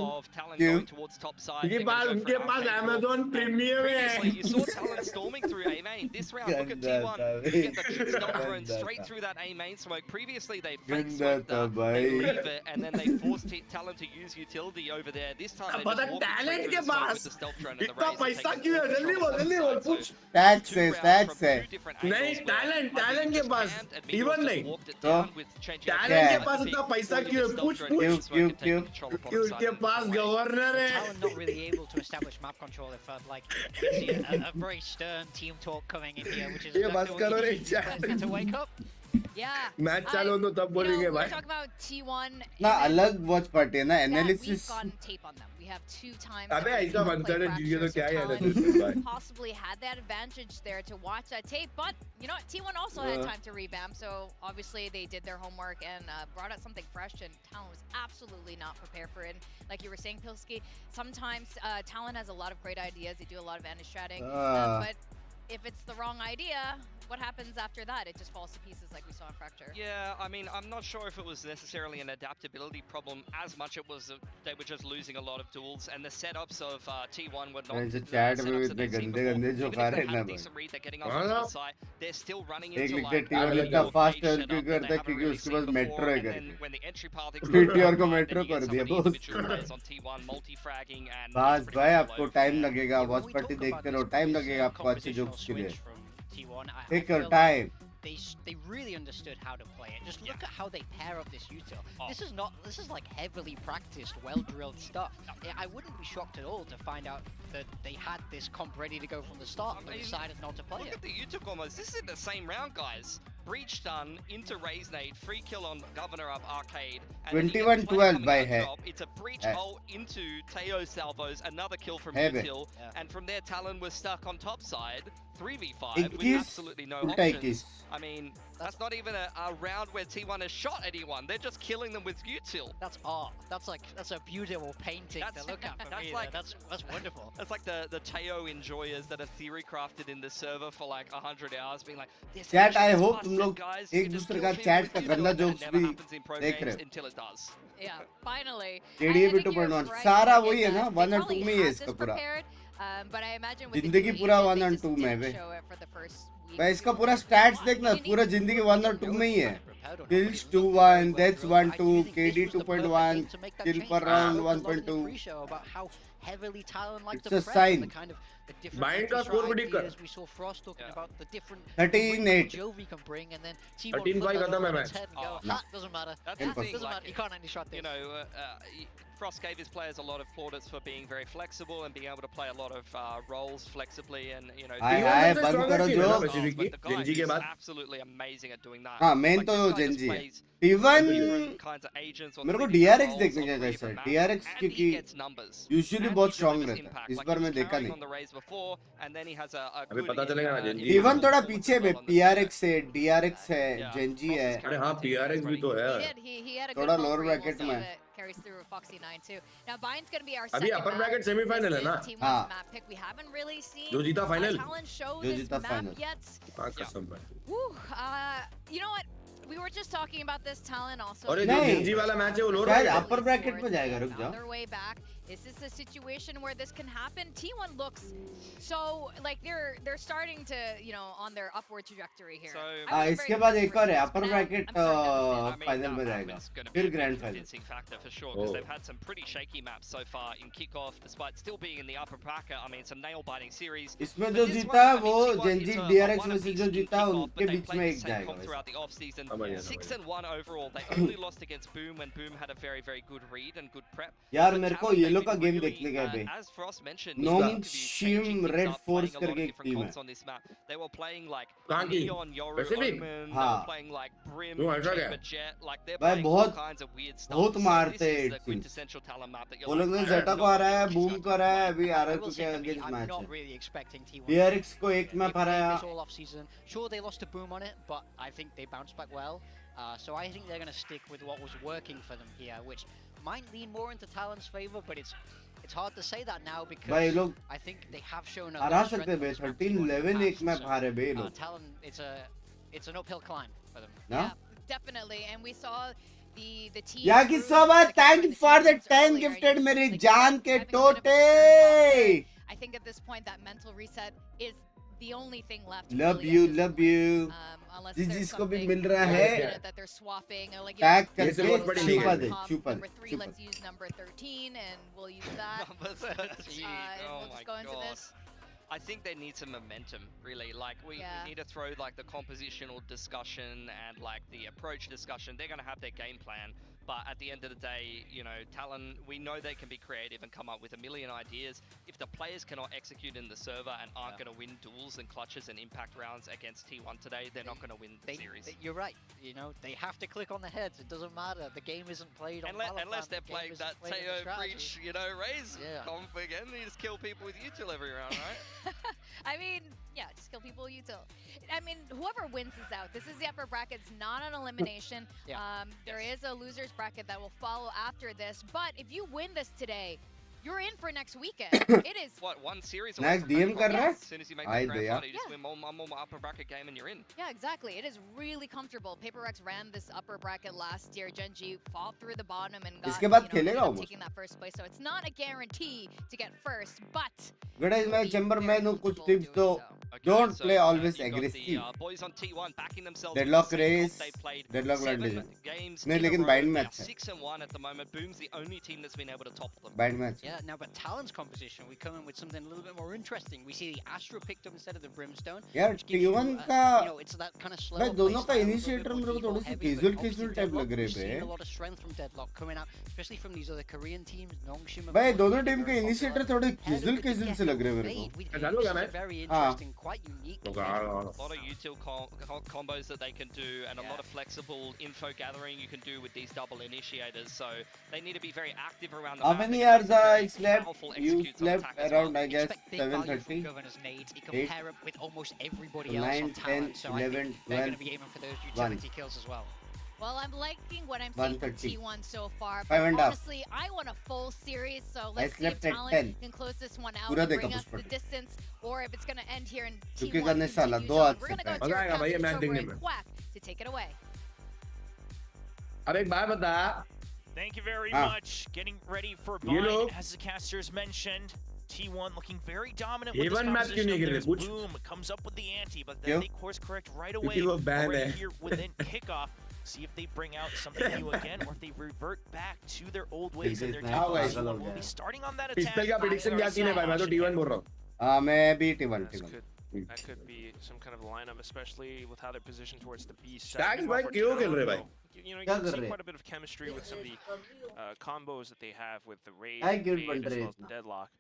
क्योंकि बात उनके पास Amazon प्रीमियम है। You saw Talon storming through A main. This round, look at T1. You get the stealth drone straight through that A main smoke. Previously, they fake smoked that, they leave it, and then they forced Talon to use utility over there. This time, they just walked straight through the smoke with the stealth drone and the इतना पैसा क्यों है? जल्दी बोल पूछ। Tax है। नहीं, talent के पास T1 नहीं। टैलेंट के पास इतना पैसा क्यों है? पूछ। क्यों उसके पास गवर्नर है? Talon not really able to establish map control if like we see a very stern team talk coming in here, which is ये बस करो रे exactly to wake up. Yeah. Match चालू हो तो तब बोलेंगे भाई। We talk about T1. ना अलग वॉच पार्टी है ना, analysis. We've gotten tape on them. We have 2 times. अबे ऐसा बनता है जीत तो क्या है Talon possibly had that advantage there to watch that tape, but you know what? T1 also had time to revamp, so obviously they did their homework and brought out something fresh, and Talon was absolutely not prepared for it. Like you were saying, Pilski, sometimes Talon has a lot of great ideas. They do a lot of anti-stratting, but if it's the wrong idea, what happens after that? It just falls to pieces like we saw in Fracture. Yeah, I mean, I'm not sure if it was necessarily an adaptability problem as much it was they were just losing a lot of duels, and the setups of T1 were not the chat setups में that they've seen before. Even if they have a decent read, they're getting onto the side, they're still running into like इतना fast है क्यों करता है क्योंकि उसके पास metro है करके when the entry path PTR को मेट्रो कर दिया boss on T1 multi-fragging and बस भाई आपको टाइम लगेगा, वॉच पार्टी देखते रहो, टाइम लगेगा आपको अच्छे जोक्स के लिए। Take your time. they really understood how to play it. Just look at how they pair up this util. This is like heavily practiced, well-drilled stuff. I wouldn't be shocked at all to find out that they had this comp ready to go from the start, but decided not to play it. Look at the util combos. This is in the same round, guys. Breach done into Raise Nade, free kill on Governor of Arcade. 21-12 by Hai. It's a breach ult into Teo salvos, another kill from util, and from there Talon was stuck on top side. 3v5 with absolutely no options. I mean, that's not even a round where T1 has shot anyone. They're just killing them with util. That's art. That's a beautiful painting to look at for me. Like, that's wonderful. That's like the Teo enjoyers that are theory crafted in the server for like 100 hours, being like, this chat, I hope तुम लोग एक दूसरे का chat का गंदा jokes भी देख रहे हो. Until it does. Yeah, finally. KDA भी 2.1 सारा वही है ना 1 और 2 में ही है इसका पूरा. But I imagine with जिंदगी पूरा 1 और 2 में है बे. भाई इसका पूरा stats देखना पूरा जिंदगी 1 और 2 में ही है. Kills 2-1, deaths 1-2, KD 2.1, kill per round 1.2. Heavily Talon like it's to a press sign. the kind of the different Bind का score भी कर. we saw Frost talking about the different 13-8. Jovi can bring, and then T1 13-5 खत्म है match. Doesn't matter. Doesn't matter. You can't only shot this. You know, Frost gave his players a lot of plaudits for being very flexible and being able to play a lot of roles flexibibly, and you know. I बंद करो जो. But the guy is absolutely amazing at doing that. हाँ main तो Gen.G है. T1 मेरे को DRX देखने का कैसा है. DRX क्योंकि usually बहुत strong रहता है. इस बार मैं देखा नहीं. अभी पता चलेगा ना Gen.G. T1 थोड़ा पीछे में PRX है, DRX है, Gen.G है. अरे हाँ PRX भी तो है. थोड़ा lower bracket में. Carries through with Foxy 9 too. Now Bind's gonna be our अभी second upper bracket map. semi-final है ना? हाँ. Map pick. We haven't really seen जो जीता final. Talon show जो this जीता map final. yet. हाँ कसम भाई. Woo, you know what? We were just talking about this Talon also. और ये जो Gen.G वाला मैच है वो lower शायद bracket. upper bracket में जाएगा रुक जाओ. On their way back. Is this a situation where this can happen? T1 looks so like they're starting to, you know, on their upward trajectory here. So इसके बाद एक और है upper bracket final में जाएगा. फिर grand final. Factor for sure, because they've had some pretty shaky maps so far in Kickoff, despite still being in the upper bracket. I mean, it's a nail-biting series. इसमें जो जीता वो Gen.G DRX में से जो जीता उनके बीच में एक जाएगा. Throughout the off-season, 6-1 overall. They only lost against Boom when Boom had a very, very good read and good prep. यार मेरे को ये लोग का गेम देखने का है. As Frost mentioned, Gnome Shim Red Force करके एक टीम है. on this map. They were playing like कहाँ की? Neon, Yoru, Pacific? Omen, they हाँ. were playing like Brim, वो ऐसा क्या? Jet, like they're भाई playing all बहुत kinds of weird stuff. बहुत So मारते this हैं is the teams. quintessential Talon map that you're वो लोग ने like, Zeta को हराया, Boom को हराया, अभी I RR will को say क्या for me, against I'm match not है. really expecting T1. DRX को एक मैप They played हराया. this all off season. Sure, they lost to Boom on it, but I think they bounced back well. So I think they're going to stick with what was working for them here, which might lean more into Talon's favor, but it's hard to say that now because भाई लोग I think they have shown a हरा सकते बे 13-11 एक map हारे बे लोग. Talon, it's an uphill climb for them. ना? Yeah, definitely. And we saw the team. याकी सोबत thank you for the 10 gifted मेरी जान के टोटे. I think at this point that mental reset is the only thing left. Love you, love you. Unless जिस there's जिसको भी something मिल रहा है that they're swapping or like tag ये से बहुत बड़ी करके लीग है. छुपा दे, छुपा number 3, छुपा. let's use number 13 and we'll use that. Number 13. And Oh we'll my just go into God. this. I think they need some momentum, really. Like, we need to throw, like, the compositional discussion and, like, the approach discussion. They're going to have their game plan. But at the end of the day, you know, Talon, we know they can be creative and come up with a million ideas. If the players cannot execute in the server and aren't going to win duels and clutches and impact rounds against T1 today, they're not going to win the series. You're right. You know, they have to click on the heads. It doesn't matter. The game isn't played on Unless they're playing that Teo Breach, you know, Raze comp again. You just kill people with util every round, right? I mean, yeah, just kill people util. I mean, whoever wins is out. This is the upper bracket. It's not an elimination. There is a loser's bracket that will follow after this. But if you win this today, you're in for next weekend. It is what, one series? Next DM कर रहा है? As soon as you make the grand final, you just win one more upper bracket game and you're in. Yeah, exactly. It is really comfortable. PaperX ran this upper bracket last year. Gen.G fought through the bottom and got इसके बाद खेलेगा ended up वो. taking that first place. So it's not a guarantee to get first, but Ganesh मैं chamber में हूँ कुछ tips दो. Don't play always aggressive. Boys on T1 backing themselves. Deadlock race, deadlock games. नहीं लेकिन bind match है. 6-1 at the moment. Boom's the only team that's been able to top them. Bind match. Yeah, Yeah, now but Talon's composition, we come in with something a little bit more interesting. We see the Astra picked up instead of the Brimstone. यार T1 का you know, it's that kind of slow. भाई दोनों का initiator मेरे को थोड़ी सी casual type लग रहे हैं a lot of strength from Deadlock coming out, especially from these other Korean teams. भाई दोनों टीम के इनिशिएटर थोड़े कैजुअल से लग रहे हैं मेरे को चालू होगा match very interesting, quite unique. A lot of util combos that they can do, and a lot of flexible info gathering you can do with these double initiators. So they need to be very active around the How map. many hours I slept? You slept around, I guess, 7:30. 8, with almost everybody else 9, on Talon, 10, so I 11, think they're going to 12, be aiming for those utility kills as well. Well, I'm liking what I'm seeing from 1:30. T1 so far. 5.5. But honestly, I want a full series, so let's see if slept at Talon 10. can close this one out पूरा and देखा bring us Pushpa the ने। distance, or if it's going to end here in चुके T1 करने साला continues 2 on. हाथ We're से going to go पैर। to मजा आएगा भाई ये मैच देखने में। Quack to take it away. अब एक बात बता Thank you very Ah. much. Getting ready for ये bind, लोग as the casters mentioned. T1 looking very dominant ये with this वन मैच क्यों composition. नहीं Of खेल रहे theirs. पूछ Boom comes up with the ante, but क्यों? then they course correct right away. क्योंकि वो बैन Already है here within kickoff. See if they bring out something new again, or if they revert back to their old ways and their हाँ भाई T1 will be starting on that pistol का attack. Prediction क्या scene है भाई मैं तो T1 बोल रहा हूँ हाँ मैं भी T1 That could be some kind of lineup, especially with how they're positioned towards the B side. Stacks Meanwhile, भाई for क्यों खेल Talon, रहे भाई though, you know, you क्या can कर see रहे? quite a bit of chemistry with some of the combos that they have with the Raid, Hi, the good Fade, as बंदरे well as the Deadlock.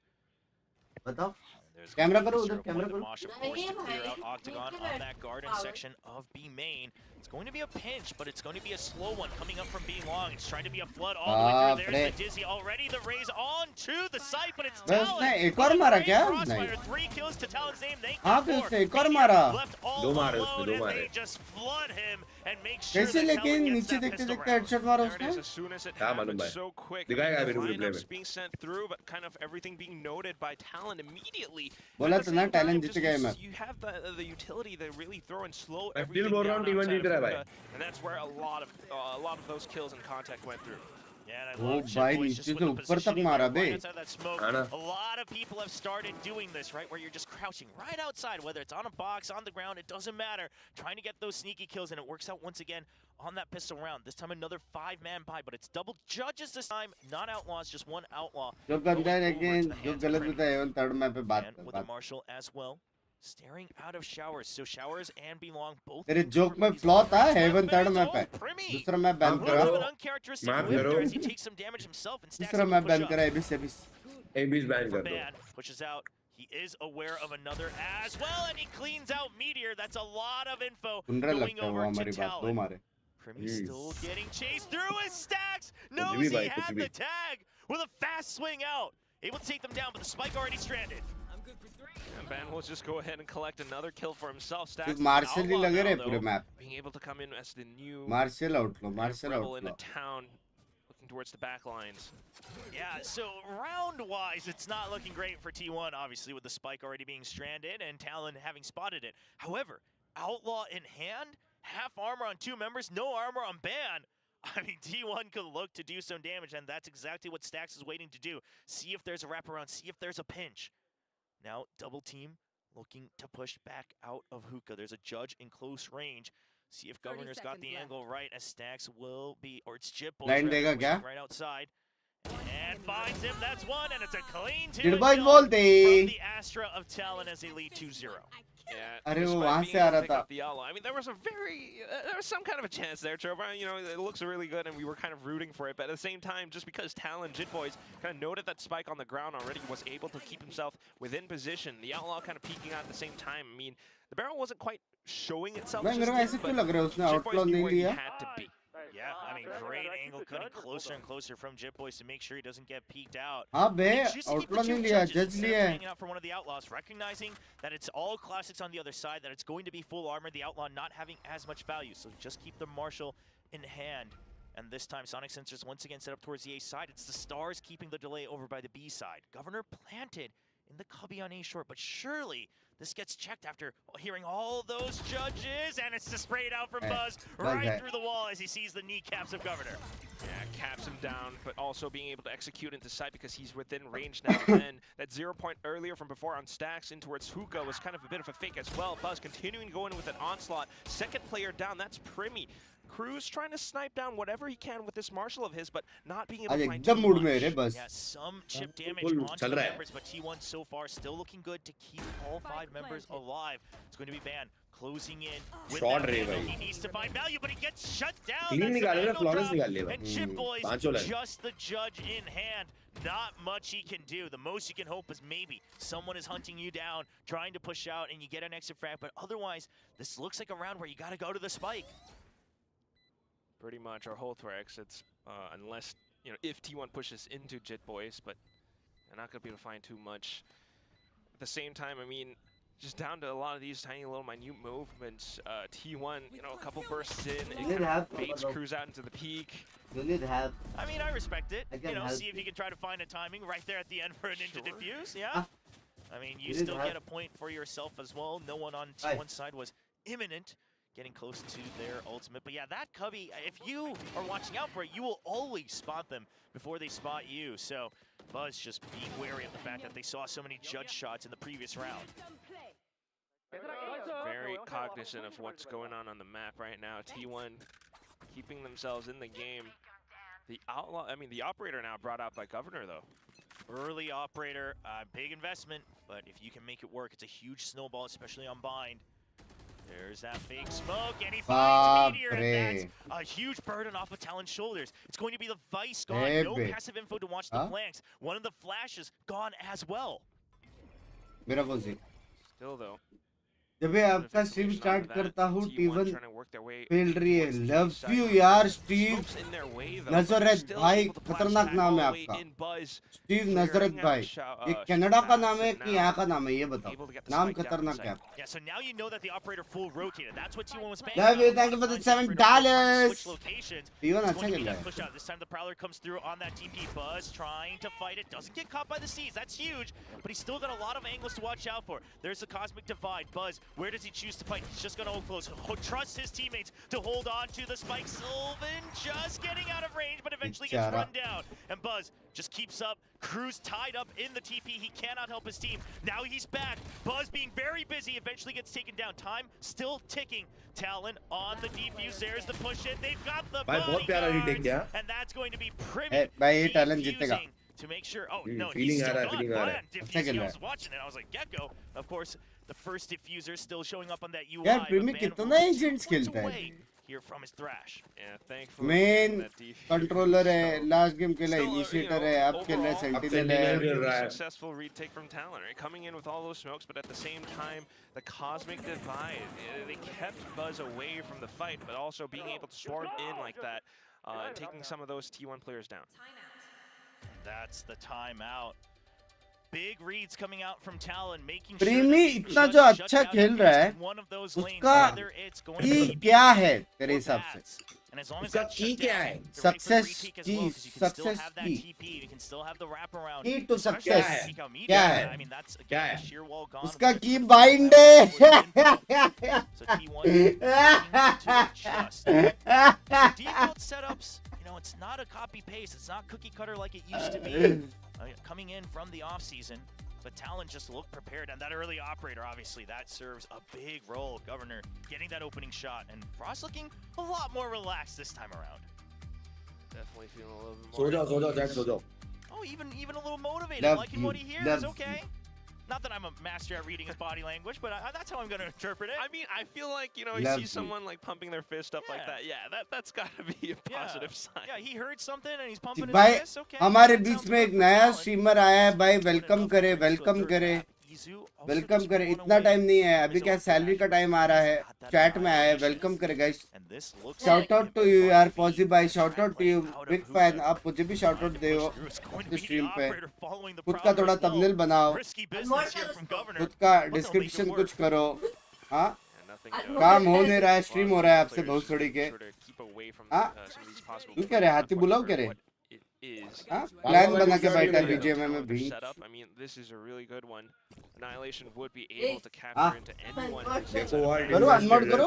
बताओ There's camera gonna be करो the उधर 0 camera point to करो Mosh, of course, to clear out Octagon on that garden section of B main. It's going to be a pinch, but it's going to be a slow one coming up from B long. It's trying to be a flood all the way through. There's the Dizzy already. The raise on to the site, but it's बस Talon. उसने एक और मारा क्या Crossfire, नहीं 3 kills to Talon's name. They हाँ get फिर 4. उसने एक और मारा Left all दो मारे उसने, alone, दो and मारे। they just flood him and make sure कैसे that लेकिन Talon gets नीचे that देखते pistol देखते round. हेडशॉट मारा There it is, उसने as soon as it हाँ, मालूम happened, भाई। so quick. दिखाएगा अभी रिप्ले में Lineups being sent through, but kind of everything being noted by Talon immediately. बोला At the तो ना same Talon time, जीत just गया you match you have the utility to really throw and slow मैं everything still बोल रहा down हूँ T1 outside जीत रहा है of भाई Huda, and that's where a lot of those kills and contact went through. Yeah, and I O love Chip भाई Boys नीचे just से with the ऊपर तक positioning मारा right bay outside that smoke. हाँ ना A lot of people have started doing this, right? Where you're just crouching right outside, whether it's on a box, on the ground, it doesn't matter. Trying to get those sneaky kills, and it works out once again on that pistol round. This time another 5-man buy, but it's double judges this time, not outlaws, just one outlaw. जो गंदा है लेकिन जो गलत होता है third map पे बात And कर with the बात Marshal as well, staring out of showers. So showers and belong both. तेरे जोक में फ्लॉ था हेवन थर्ड मैप पे दूसरा मैप बैन A little करा bit of an uncharacteristic माफ whip करो। there as he takes some damage himself and stacks दूसरा up map the ban push करा up. एबिस एबिस एक बीस बैन For कर दो ban, pushes out. He is aware of another as well, and he cleans out Meteor. That's a lot of info सुन रहा going लगता है वो over to हमारी बात दो Talon. मारे Primi Jeez. still getting chased through his stacks. भी Knows he भाई, had कुछ the भी। tag with a fast swing out. Able to take them down, but the spike already stranded. And Ben will just go ahead and collect another kill for himself. Stacks सिर्फ the marshal ही outlaw लगे रहे now, पूरे though, map being able to come in as the new marshal outlaw kind of marshal rebel in the outlaw town, looking towards the back lines. Yeah, so round-wise, it's not looking great for T1, obviously, with the spike already being stranded and Talon having spotted it. However, Outlaw in hand, half armor on 2 members, no armor on Ban. I mean, T1 could look to do some damage, and that's exactly what Stax is waiting to do. See if there's a wraparound, see if there's a pinch. Now, double team looking to push back out of Hookah. There's a judge in close range. See if Governor's got the angle right, as Stax will be, or it's Chip Boys Line rather, देगा क्या? waiting right outside. And finds him, that's one, and it's a clean 2 Did boys kill बोलते from the Astra of Talon as they lead 2-0. Yeah, अरे वो despite वहाँ being से able uh to रहा pick था up the outlaw. I mean, there was some kind of a chance there, Trevor. You know, it looks really good, and we were kind of rooting for it. But at the same time, just because Talon, Jit Boys kind of noted that spike on the ground already, was able to keep himself within position. The outlaw kind of peeking out at the same time. I mean, the barrel wasn't quite showing itself. भाई just मेरे को yet, ऐसे but क्यों लग रहा है उसने Jit Boys आउटलो knew नहीं where he लिया had to be. Yeah, I mean, great angle cutting closer and closer from Jit Boys to make sure he doesn't get peeked out. हाँ बे He chooses to keep the आउटलो 2 नहीं लिया judges जज instead of लिया है hanging out for one of the outlaws, recognizing that it's all classics on the other side, that it's going to be full armor, the outlaw not having as much value. So just keep the Marshal in hand. And this time, Sonic Sensors once again set up towards the A side. It's the Stars keeping the delay over by the B side. Governor planted in the cubby on A short, but surely this gets checked after hearing all those judges, and it's just sprayed out from Buzz right through the wall as he sees the kneecaps of Governor. Yeah, caps him down, but also being able to execute into sight because he's within range now. And that 0 point earlier from before on Stacks in towards Hookah was kind of a bit of a fake as well. Buzz continuing to go in with an onslaught. Second player down, that's Primi. Cruz trying to snipe down whatever he can with this Marshall of his, but not being able आज to find एकदम too mood में much. है रे बस. Yeah, some chip damage Full onto चल the रहा है. members, but T1 so far still looking good to keep all 5 members alive. It's going to be banned. Closing in with Shot that रे handle. भाई. He needs to find value, but he gets shut down. Clean That's निकाल the लिया, angle flawless drop. निकाल लिया भाई. And Chip Boys, पांचों line. just the judge in hand. Not much he can do. The most you can hope is maybe someone is hunting you down, trying to push out, and you get an exit frag. But otherwise, this looks like a round where you got to go to the spike. Pretty much our whole three exits, unless, you know, if T1 pushes into Jit Boys, but they're not going to be able to find too much. At the same time, I mean, just down to a lot of these tiny little minute movements, T1, you know, a couple bursts in, it kind of baits Cruz out into the peak. I mean, I respect it. I You can know, help see if you can try to find a timing right there at the end for a ninja Sure. diffuse. Yeah. Ah. I mean, you It is still hard. get a point for yourself as well. No one on Aye. T1 side was imminent, getting close to their ultimate. But yeah, that Cubby, if you are watching out for it, you will always spot them before they spot you. So Buzz just being wary of the fact that they saw so many judge shots in the previous round. Very cognizant of what's going on the map right now. T1 keeping themselves in the game. The outlaw, I mean, the operator now brought out by Governor, though. Early operator, big investment, but if you can make it work, it's a huge snowball, especially on bind. There's that fake smoke, and he finds Meteor, and that's a huge burden off of Talon's shoulders. It's going to be the Vice gone, no Baby. passive info to watch the Huh? flanks. One of the flashes gone as well. मेरा phone से Still, though. जब मैं आपका stream start करता हूँ T1 trying to work their way fail रही है. towards the love east you side. यार Steve. Smokes in their way, though. नजरत Still भाई, able to flash खतरनाक back नाम है all the way आपका. in. Buzz स्टीव नजरत भाई. ये कनाडा का नाम है कि यहाँ का नाम है ये बताओ. able to get the नाम spike down खतरनाक inside. है आपका. Yeah, so now you know that the operator full rotated. That's what T1 was paying. Love you, about. thank you for the Sometimes $7. operator will try to switch locations. T1 It's अच्छा going to खेल be रहा that है. push out. This time the Prowler comes through on that TP. Buzz trying to fight it. Doesn't get caught by the seas. That's huge. But he's still got a lot of angles to watch out for. There's the Cosmic Divide. Buzz, where does he choose to fight? He's just going to hold close. Trusts his teammates to hold on to the spike. Sylvan just getting out of range, but eventually gets run down. And Buzz just keeps up. Cruz tied up in the TP. He cannot help his team. Now he's back. Buzz being very busy. Eventually gets taken down. Time still ticking. Talon on the defuse. There's the push in. They've got the भाई बहुत प्यारा hitting bodyguards. किया. And that's going to be A, Privy भाई ये Talon जीतेगा. defusing to make sure. Oh, no, feeling he's uh still रहा है, gone. feeling आ रहा है. Brian अच्छा defusing. खेल I रहा was watching it. I was like, Gecko. Of course, the first diffuser still showing up on that UI. यार but प्रीमी Van कितना Horn agents 2 points खेलता है. away here from his thrash. Yeah, thankfully. Main that defuse, controller है. so- last game के लिए Still, initiator you है. know, अब खेल रहा है overall, सेंटिनल Sentinel है. है. Very Right. successful retake from Talon, right? Coming in with all those smokes, but at the same time, the Cosmic Divide, they kept Buzz away from the fight, but also being able to swarm in like that, and taking some of those T1 players down. That's the timeout. Big reads coming out from Talon, making प्रीमी sure that इतना they जो shut अच्छा down खेल रहा है, one of those lanes, उसका whether it's going की to be क्या है Beats तेरे or हिसाब से? Bats. And as long as उसका that's की shut क्या down, है? they're ready for the Success retake as की, well, 'cause you can still success have that की. TP, you can still have the wraparound. की to Especially success. if you take out Meteor, क्या है? I mean, that's क्या again, है? sheer wall gone. उसका with की the- bind है. So T1 needing to adjust. Default setups, you know, it's not a copy paste. It's not cookie cutter like it used to be. Coming in from the off season, but Talon just looked prepared, and that early operator, obviously, that serves a big role. Governor getting that opening shot, and Frost looking a lot more relaxed this time around. Definitely feeling a little bit so more. जाओ Jack, सो जाओ. Oh, even a little motivated, Love liking you, what he hears. love Okay. Not that I'm a master at reading his body language, but that's how I'm going to interpret it. I mean, I feel like, you know, you Love see you. someone like pumping their fist up like Yeah. that. Yeah, that's got to be a positive sign. Yeah, he heard something and he's pumping his भाई fist. Okay. हमारे that बीच sounds में good एक for नया Talon. Streamer आया है भाई. But welcome enough करे, to the वेलकम third करे, map. Izu also welcome just करे. blown इतना away टाइम नहीं है अभी. his क्या own सैलरी का flash. टाइम आ रहा है. Got that चैट में आया है. annihilation. वेलकम करे guys. And this looks shout like out it to might you यार. be पॉजी भाई a shout out to you. out of big fan. Husa. आप मुझे भी शाउट आउट दो It's going to be stream the पे. operator following the खुद का Prowler थोड़ा as well. थंबनेल बनाओ. Risky business here from Governor. खुद का But they'll make it description work. कुछ करो. हाँ And nothing to- काम हो नहीं रहा है. स्ट्रीम हो रहा है आपसे Players बहुत should थोड़ी के. sort of keep away from, हाँ? some of these possible तू क्या रे हाथी बुलाओ क्या रे? what it is. हाँ प्लान बना के बैठा है Talon बीजेएमआई में भी. Setup. I mean, this is a really good one. Annihilation would be able to capture into anyone. करो अनमोड करो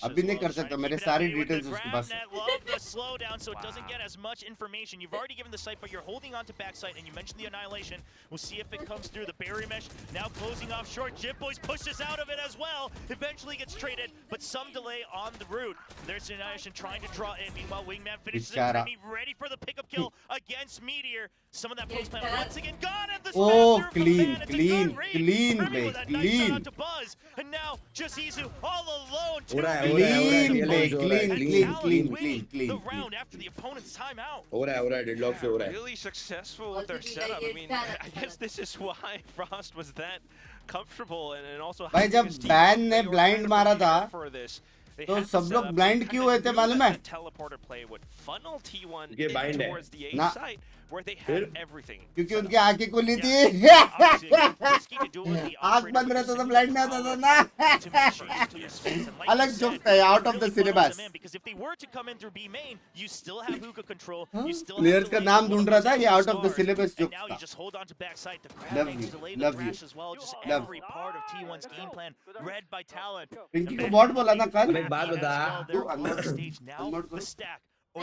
अभी नहीं कर सकता मेरे सारी डिटेल्स उसके पास है Love the slowdown so it doesn't get as much information. You've already given the site, but you're holding on to backside, and you mentioned the Annihilation. We'll see if it comes through. The barrier mesh now closing off short. Jibboys pushes out of it as well. Eventually gets traded, but some delay on the route. There's the Annihilation trying to draw in. Meanwhile, Wingman finishes it. Ready for the pickup kill against Meteor. Some of that post plan once again gone, and the Oh, spam clean, through from the man. It's a clean, good read. clean, Premi babe, with a nice clean. shout out to Buzz, and now Decisive all alone. clean babe clean The round after the opponent's timeout. हो रहा है deadlock से हो रहा है Really successful with their setup. I mean, I guess this is why Frost was that comfortable and also भाई जब ban ने ब्लाइंड मारा था तो सब लोग ब्लाइंड क्यों हुए थे मालूम है teleporter play would funnel T1 ये bind है towards the A ना site where they had everything. क्योंकि उनकी आंखें खुली थी आंख बंद रहता तो ब्लाइंड नहीं आता था ना अलग जोक है out of the syllabus players का नाम ढूंढ रहा था ये out of the syllabus joke था लव यू लव पिंकी को बॉट बोला ना कल एक बात बता तू अनमोड को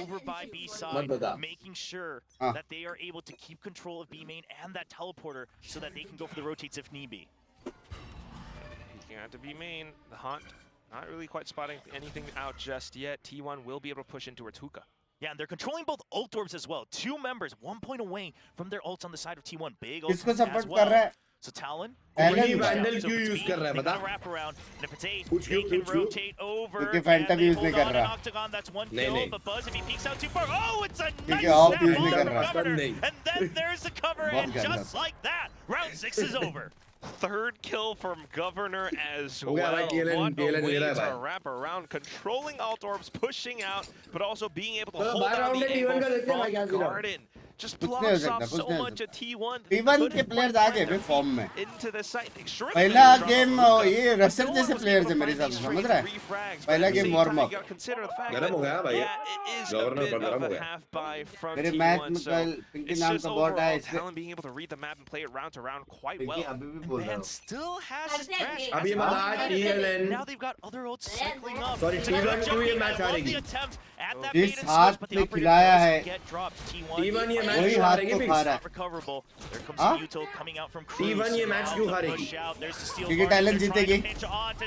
over by B side, making sure that they are able to keep control of B main and that teleporter so that they can go for the rotates if need be. Peeking out to B main, the Hunt not really quite spotting anything out just yet. T1 will be able to push in towards Hookah. Yeah, and they're controlling both ult orbs as well. Two members, 1 point away from their ults on the side of T1. Big ult किसको as support कर well. रहा है So Talon, वही vandal क्यों use कर रहा है बता wrap around, and if it's 8, पूछ they क्यों can rotate over. क्योंकि Phantom यूज नहीं कर रहा Octagon, that's one नहीं, kill, नहीं। but Buzz, if he peeks out too far, oh, it's a क्योंकि nice ऑफ snap यूज नहीं on कर the रहा governor, and then there's the cover, बहुत and गंदा just like that, round 6 is over. Third kill from Governor as हो गया भाई, well. TLN What a ले way रहा है to भाई। wrap around, controlling alt orbs, pushing out, but also being able to तो hold बाहर down round the है, T1 का angle देखते हैं भाई क्या from सीन है। Garden. Just कुछ नहीं हो blocks सकता, off कुछ so नहीं हो much at T1. T1 के प्लेयर्स आ गए भाई फॉर्म में Into the site. Extremely पहला strong गेम Hookah. ये रसर No one जैसे was प्लेयर्स able है to मेरे find हिसाब these से समझ straight रहा है three frags, but पहला at the game same warm time, up you gotta consider the fact गरम that हो गया भाई yeah, it is a governor bit पर of गरम हो a गया half buy from मेरे मैच T1, में so कल पिंकी it's नाम just का बॉट है overall इसलिए Talon being able to read the map and play it round to round quite Pinky well. अभी भी बोल रहा And हूँ still has his thrash. अब ये बता TLN Now they've got other ults cycling up. Sorry, T1 क्यों ये मैच हारेगी जिस हाथ में खिलाया है T1 ये मैच वही क्यों हाथ हारेगी को खा रहा है recoverable. There comes हाँ? Muto coming out from T1 ये मैच क्यों हारेगी क्योंकि टैलेंट जीतेगी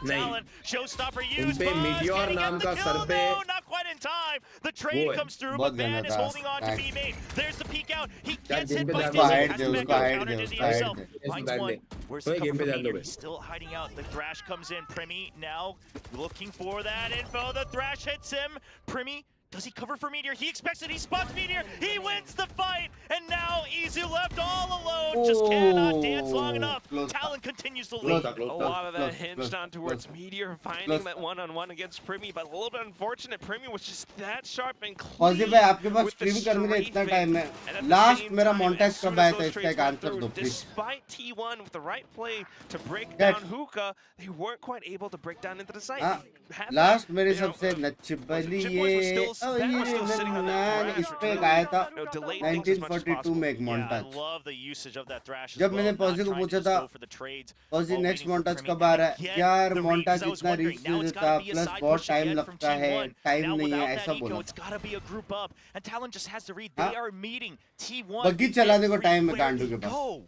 नहीं Showstopper उन used पे Buzz मीटियोर getting नाम up का the सर kill. पे No, not quite in time. The trade वो है। comes through, बहुत but Van गंदा is था holding on to tag. B main. There's the peek out. He क्या gets गेम hit पे by ध्यान Dizzy. दो हाइड Has दे to उसको back हाइड counter दे Dizzy उसको हाइड himself. दे Finds ban one. दे Where's तो the game cover पे for ध्यान दो Meteor? बस He's still hiding out. The Thrash comes in. Premi now looking for that info. The Thrash hits him. Premi, does he cover for Meteor? He expects it. He spots Meteor. He wins the fight. And now Izu left all alone. Just cannot dance long enough. Close. Talon continues to Close. lead. A lot of that Close, hinged close, on towards close. Meteor finding Close. that one-on-one against Premi, but a little bit unfortunate. Premi was just that sharp and फौजी clean भाई आपके पास with the stream करने का straight इतना fade. Time है And at the last same मेरा time, montage as soon कब as आया था those इसका trades एक went आंसर through, दो please Despite T1 with the right play to break That- down Hookah, they weren't quite able to break down into the site. हाँ They had last that, मेरे you know, सबसे नचिबली Chip ये Boys was still- ओ that ये was still sitting on that नन grab इस पे to एक आया था you know, delay things as much as 1942 possible. में एक Yeah, I montage love the usage of that Thrash as जब well, मैंने not फौजी को trying to पूछा just था go for the trades फौजी while next waiting for montage Premi. कब आ रहा And है get यार the read, montage 'cause I was इतना wondering, रिस्क now नहीं it's देता gotta be a plus side बहुत push टाइम again from लगता है T1. टाइम Now नहीं है without ऐसा that बोला eco, था it's gotta be a group up, and Talon just has to read. हाँ? They are meeting T1 बग्गी चलाने को टाइम है everywhere गांडू they के पास go.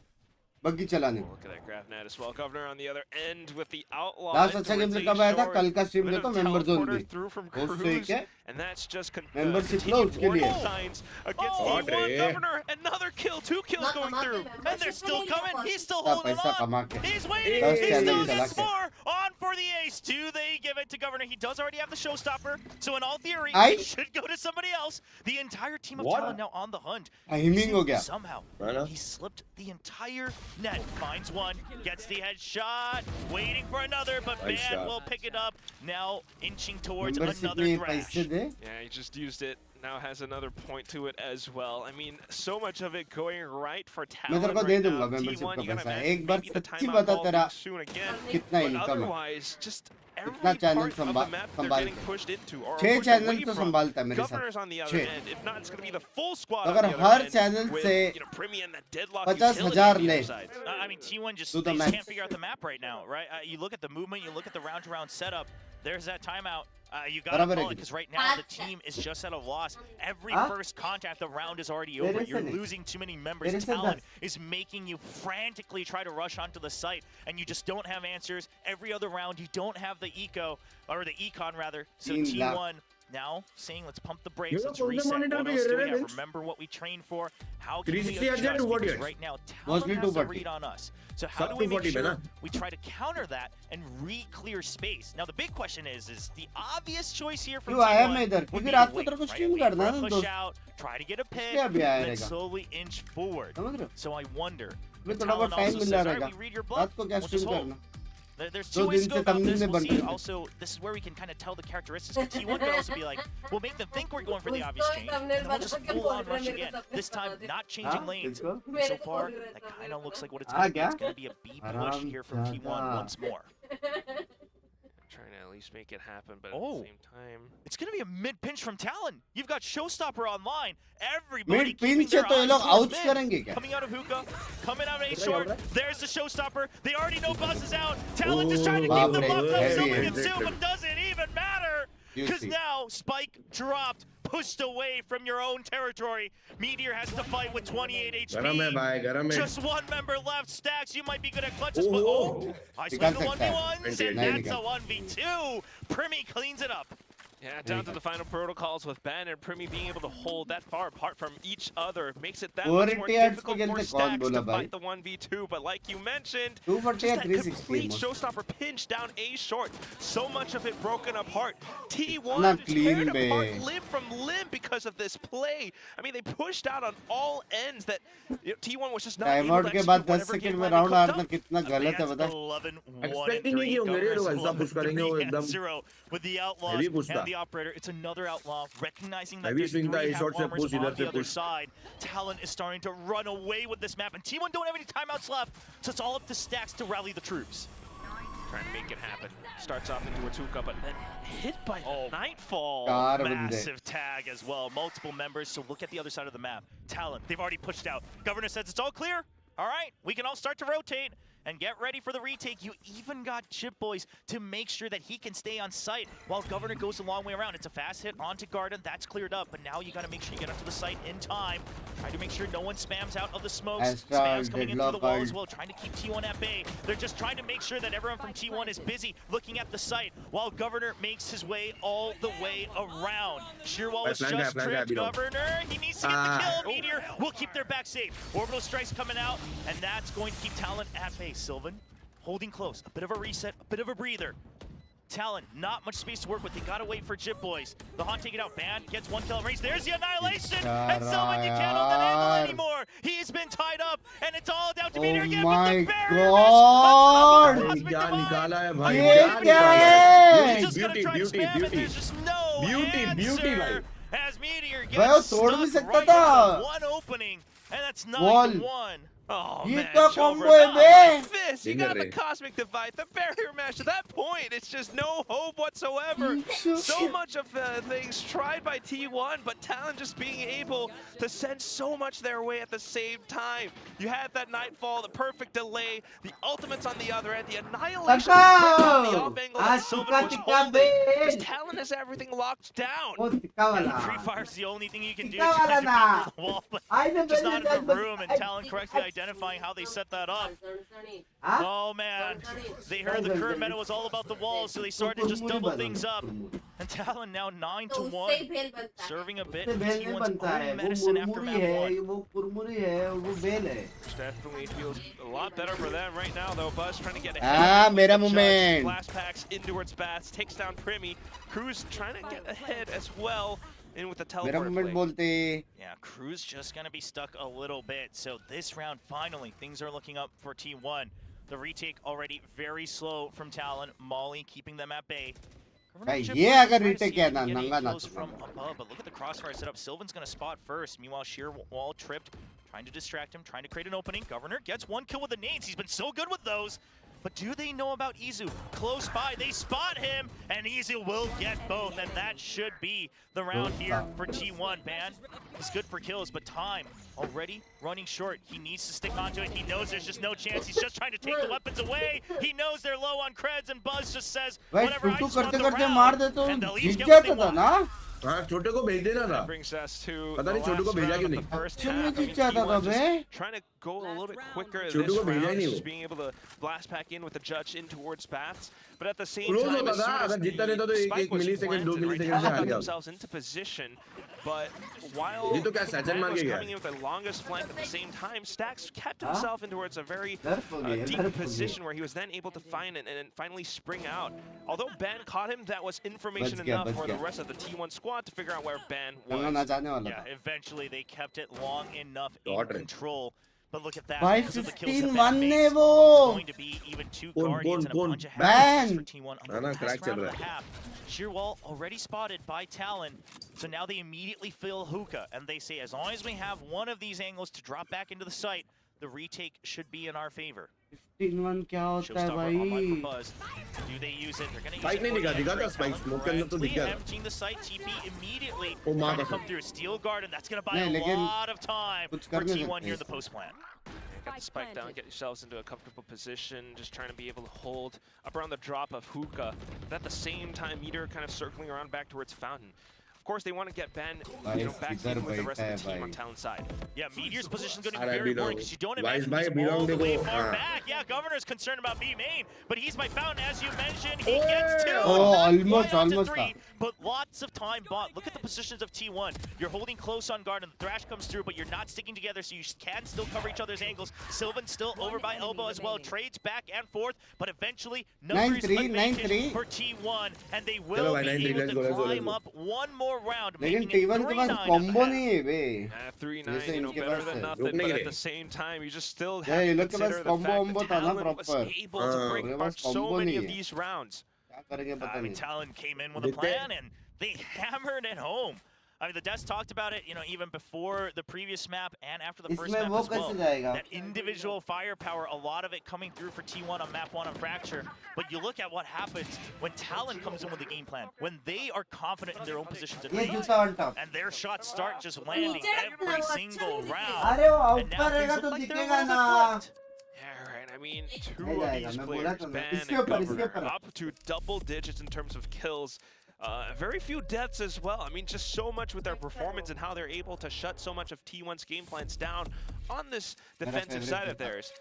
बग्गी चलाने को Look at that graph net as well. Governor on the other end with the outlaw. Last अच्छा game towards कब आया था A-Shore. कल का स्ट्रीम Bit देखो of मेंबर जोन teleporter भी through from उससे Cruz, क्या and that's just Membership low continued उसके लिए। warning signs against Oh, T1 Andre. Governor. Another kill, 2 kills going through. And they're still coming. He's still इतना holding पैसा on. कमा के He's waiting. दस He challenge still चला gets के more. On for the ace. Do they give it to Governor? He does already have the showstopper. So in all theory, I- it should go to somebody else. The entire team of What? Talon now on the hunt. Timing हो गया Somehow, I know. he slipped the entire net. Finds one. Gets the headshot. Waiting for another, but Nice man shot. will pick it up. Now inching towards membership another में Thrash. पैसे दे थे? Yeah, he just used it. Now has another point to it as well. I mean, so much of it going right for Talon मैं तेरे को right दे now. दूंगा membership T1, का you gotta पैसा. imagine एक बार maybe the सच्ची timeout बता ball तेरा being soon again. कितना But income है? otherwise, just every कितना channel part of the map they're संभाल getting के? pushed into or 6 pushed channel away तो from. संभालता है मेरे साथ. Governor's on the other 6. end. If not, it's gonna be the full squad अगर on the her other end channel with, से you know, Primi and the deadlock 50,000 utility on ले. the other side. I mean, T1 just Do they the just math. can't figure out the map right now, right? You look at the movement, you look at the round-to-round setup. There's that timeout. You got to बराबर call है it because right now the team is just at a loss. Every first contact, the round is already over. You're losing too many members. Talon is making you frantically try to rush onto the site, and you just don't have answers. Every other round, you don't have the eco, or the econ rather. So T1 now saying, let's pump the brakes, let's reset. What else do we have? Remember what we trained for. How can we adjust? Because right now, Talon has a read on us. So how do we make sure we try to counter that and re-clear space? Now the big question is the obvious choice here for T1 would be to wait, right? Push out, try to get a pick, and then slowly inch forward. So I wonder. Talon also says, all right, we read your bluff, we'll just hold. There's two ways to go about this. We'll see. Also, this is where we can kind of tell the characteristics. T1 could also be like, we'll make them think we're going for the obvious change, and then we'll just full on rush again. This time, not changing lanes. So far, that kind of looks like what it's going to be. It's going to be a B push here from T1 once more. Trying to at least make it happen, but at the same time, it's going to be a mid pinch from Talon. You've got Showstopper online. Everybody mid pinch है तो ये लोग ouch करेंगे क्या? Coming out of hookah, coming out of A short. There's the Showstopper. They already know Buzz is out. Talon just trying to keep the buck up. Silver and Silver doesn't even matter. Because now Spike dropped, pushed away from your own territory. Meteor has to fight with 28 HP. Just one member left. Stacks, you might be good at clutches, but isolated 1v1s, and that's a 1v2. Primi cleans it up. Yeah, down to the final protocols with Ben and Primi being able to hold that far apart from each other makes it that much more difficult for Stacks to fight the 1v2. But like you mentioned, just that complete Showstopper pinch down A short. So much of it broken apart. T1 teared apart limb from limb because of this play. I mean, they pushed out on all ends that T1 was just not able to execute whatever game plan they cooked up. 11-1 with the Outlaws and the Operator. It's another Outlaw recognizing that there's 3 half warmers on the other side. Talon is starting to run away with this map, and T1 don't have any timeouts left, so it's all up to Stacks to rally the troops. Trying to make it happen. Starts off into a Tuka, but then hit by Nightfall. Massive tag as well. Multiple members, so look at the other side of the map. Talon, they've already pushed out. Governor says it's all clear. All right, we can all start to rotate and get ready for the retake. You even got Chip Boys to make sure that he can stay on site while Governor goes a long way around. It's a fast hit onto Garden. That's cleared up, but now you got to make sure you get up to the site in time. Try to make sure no one spams out of the smokes. Spams coming in through the wall as well, trying to keep T1 at bay. They're just trying to make sure that everyone from T1 is busy looking at the site while Governor makes his way all the way around. Shearwall was just tripped. Governor, he needs to get the kill. Meteor will keep their back safe. Orbital strikes coming out, and that's going to keep Talon at bay. Sylvan holding close, a bit of a reset, a bit of a breather. Talon, not much space to work with. They gotta wait for Chip Boys. The Hunt take it out. Ban gets 1 kill range. There's the annihilation, and Sylvan, you can't hold that angle anymore. He's been tied up, and it's all down to Meteor again. But the barrier Beauty, beauty. There's just no answer. As Meteor भाई gets तोड़ भी stuck सकता right था into one opening, and that's Wall. 9-1. Oh ये man, क्या Chover, combo है बे This, you got the Cosmic Divide, the Barrier Mash. At that point, it's just no hope whatsoever. So much of the things tried by T1, but Talon just being able to send so much their way at the same time. You had that Nightfall, the perfect delay, the ultimates on the other end, the annihilation on the off angle that Sylvan was holding. Just Talon has everything locked down. Free Fire's the only thing you can do to try to beat the wall, but just not enough room, and Talon correctly identifying how they set that up. Oh man, they heard the current meta was all about the walls, so they started to just double things up. And Talon now 9-1, serving a bit of T1's own medicine after map 1. Definitely feels a lot better for them right now, though. Buzz trying to get ahead. मेरा moment. Blast packs in towards Bats, takes down Primi. Cruz trying to get ahead as well. In with the मेरा teleport moment play. बोलते Yeah, Cruz just gonna be stuck a little bit. So this round, finally, things are looking up for T1. The retake already very slow from Talon. Molly keeping them at bay. ये अगर retake किया ना, नंगा ना from above, but look at the crossfire setup. Sylvan's gonna spot first. Meanwhile, Sheer Wall tripped, trying to distract him, trying to create an opening. Governor gets one kill with the nades. He's been so good with those. But do they know about Izu? Close by, they spot him, and Izu will get both, and that should be the round here for T1, man. He's good for kills, but time already running short. He needs to stick onto it. He knows there's just no chance. He's just trying to take the weapons away. He knows they're low on creds, and Buzz just says, whatever, I just want the round. And they'll each get what they want. हाँ छोटे को भेज देना था पता नहीं छोटू को भेजा क्यों नहीं trying to go a little bit quicker this छोटू को भेजा ही round, नहीं just being able to blast back in with the judge in towards Baths, but at the same time, as soon as the spike was planted, right, Talon got themselves into position, but while ये तो क्या सचिन मार was के गया coming in with the longest flank at the same time, Stax kept himself in towards a very deep position where he was then able to find it and finally spring out. Although Ben caught him, that was information enough for the rest of the T1 squad to figure out where Ben was. Yeah, eventually they kept it long enough in control. But look at that. By Because of the 15 kills that one Ben makes, ne it's wo. going to be even 2 Guardians and a bunch of Ban. for T1 on the last round of the half. Sheerwall already spotted by Talon, so now they immediately fill hookah, and they say as long as we have one of these angles to drop back into the site, the retake should be in our favor. 15-1 क्या होता है भाई? Do they use it? They're gonna use Spike नहीं दिखा था Spike smoke के अंदर तो दिख गया emptying the site, TP immediately. मार Come through Steel Guard, and that's gonna buy a lot of time for T1 here in the post plant. Get the spike down, get yourselves into a comfortable position, just trying to be able to hold up around the drop of hookah, but at the same time, Meteor kind of circling around back towards Fountain. Of course, they want to get Ben, back in with the rest of the team on Talon's side. Yeah, Meteor's position is going to be very important because you don't imagine he's all the way far back. Yeah, Governor's concerned about B main, but he's my Fountain, as you mentioned. He gets 2. Almost. 3, but lots of time bought. Look at the positions of T1. You're holding close on guard, and the Thrash comes through, but you're not sticking together, so you can still cover each other's angles. Sylvan still over by elbow as well. Trades back and forth, but eventually numbers advantage for T1, and they will be able to climb up one more round, लेकिन making it T1 के पास 3-9 combo नहीं है बे. 3-9, better than nothing, but at the same time, you just still have ये to लोग के पास consider the combo fact that था ना Talon was proper. able to bring apart so combo many नहीं of है. these rounds. क्या करेंगे पता I mean, नहीं. Talon came in with a plan, and they hammered it home. I mean, the devs talked about it, even before the previous map and after the first इसमें map वो as well. कैसे जाएगा? That individual firepower, a lot of it coming through for T1 on map 1 on Fracture. But you look at what happens when Talon comes in with a game plan, when they are confident in their own positions and ये reads, जूता on top. and their shots start just landing every single round. अरे वो And now ऊपर things रहेगा look तो like they're a दिखेगा little ना. bit flipped. Yeah, right. I mean, two नहीं of जाएगा, these मैं बोला players, तो ना. Ben इसके and ऊपर, इसके Governor, ऊपर. up to double digits in terms of kills. Very few deaths as well. I mean, just so much with their performance and how they're able to shut so much of T1's game plans down on this defensive side of theirs.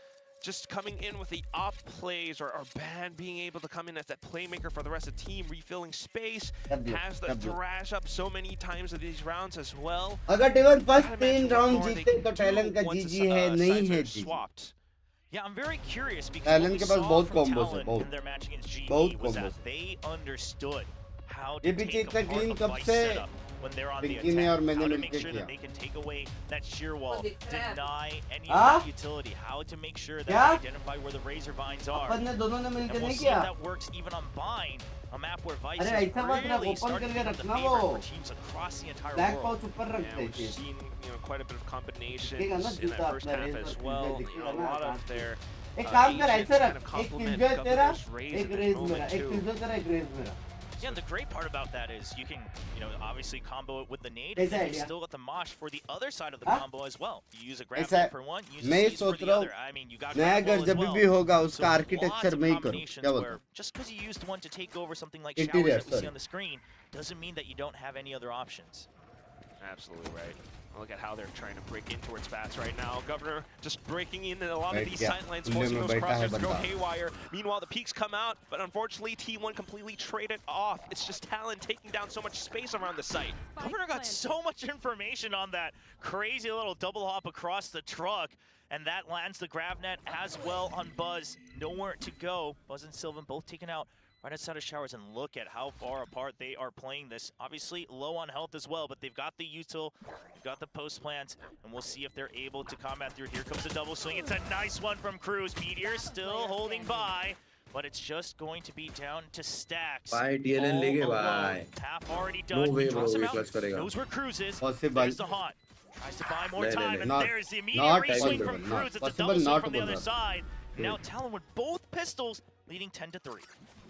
Just coming in with the op plays or Ben being able to come in as that playmaker for the rest of the team, refilling space, has the thrash up so many times of these rounds as well. अगर T1 first 3 round जीते तो Talon का GG है नहीं है GG. Yeah, I'm very curious because Talon what we के पास saw बहुत from combos Talon है, बहुत. in their match against GE बहुत was combos that they understood how ये to पीछे take इतना apart clean a कब vice से setup when they're on the Binky ने और attack, मैंने how to मिलके make sure किया. that they can take away that sheer wall, deny any हाँ? of that utility, how to make sure that क्या? they identify where the razor vines are. अपन ने दोनों ने And मिलके we'll नहीं see if किया. that works even on Bind, a map where Vice अरे is ऐसा बात रहा, really open starting to करके become the रखना favorite वो. for teams across the entire Black world. pouch ऊपर रख Yeah, दे we've चीज. seen quite a bit of combinations दिखेगा ना in जूता that first अपना half रेस as पर well. दिखेगा A ना lot आराम of से. their एक काम कर agents ऐसे kind रख. of एक complement किलजॉय तेरा, Governor's raise एक in this रेज मेरा. moment एक too. किलजॉय तेरा, एक रेज मेरा. Yeah, and the great part about that is you can, obviously combo it with the nade, ऐसा and है you क्या? still got the mosh for the other side of the हाँ? combo as well. You use a ऐसा grab है. for one, use मैं a seize for सोच the रहा other. हूँ I mean, you got मैं grab अगर as जब well. भी होगा So उसका lots आर्किटेक्चर of मैं ही करूँ. combinations क्या where बोलता? just because you used one to take over something like Interior, showers that we see sorry. on the screen doesn't mean that you don't have any other options. Absolutely right. Look at how they're trying to break in towards Bats right now. Governor just breaking in a lot of Right, these yeah. sidelines, Unne forcing mein those baitha hai crossers to go banda. haywire. Meanwhile, the peaks come out, but unfortunately, T1 completely traded off. It's just Talon taking down so much space around the site. Governor got so much information on that crazy little double hop across the truck, and that lands the grab net as well on Buzz. Nowhere to go. Buzz and Sylvan both taken out right outside of showers, and look at how far apart they are playing this. Obviously low on health as well, but they've got the util, they've got the post plants, and we'll see if they're able to combat through. Here comes the double swing. It's a nice one from Cruz. Meteor still holding by, but it's just going to be down to Stacks. Bye, TLN lege all bye. alone. Half already done. No way, He bro. draws him He out, clutch karega. knows where Cruz is. Possible. There's the haunt. Tries to buy more time, and Not- there's the immediate not re-swing possible, from not Cruz. It's a possible, double not from the other possible. side. Now Talon with both pistols leading 10-3.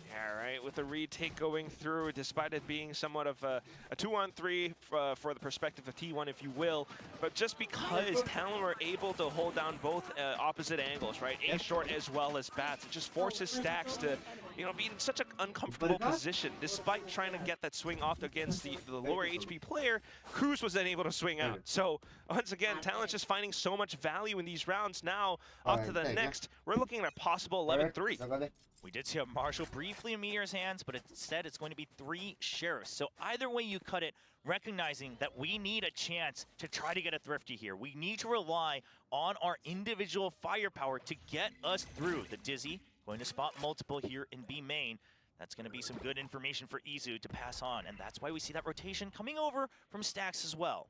Yeah, right, with the retake going through, despite it being somewhat of a 2-on-3 for the perspective of T1, if you will, but just because Talon were able to hold down both opposite angles, right, A short as well as bats, it just forces Stacks to, you know, be in such an uncomfortable position. Despite trying to get that swing off against the lower HP player, Cruz was then able to swing out. So, once again, Talon's just finding so much value in these rounds. Now, up to the next, we're looking at a possible 11-3. We did see a Marshall briefly in Meteor's hands, but instead it's going to be 3 Sheriffs. So either way you cut it, recognizing that we need a chance to try to get a Thrifty here. We need to rely on our individual firepower to get us through. The Dizzy going to spot multiple here in B main. That's going to be some good information for Izu to pass on, and that's why we see that rotation coming over from Stacks as well.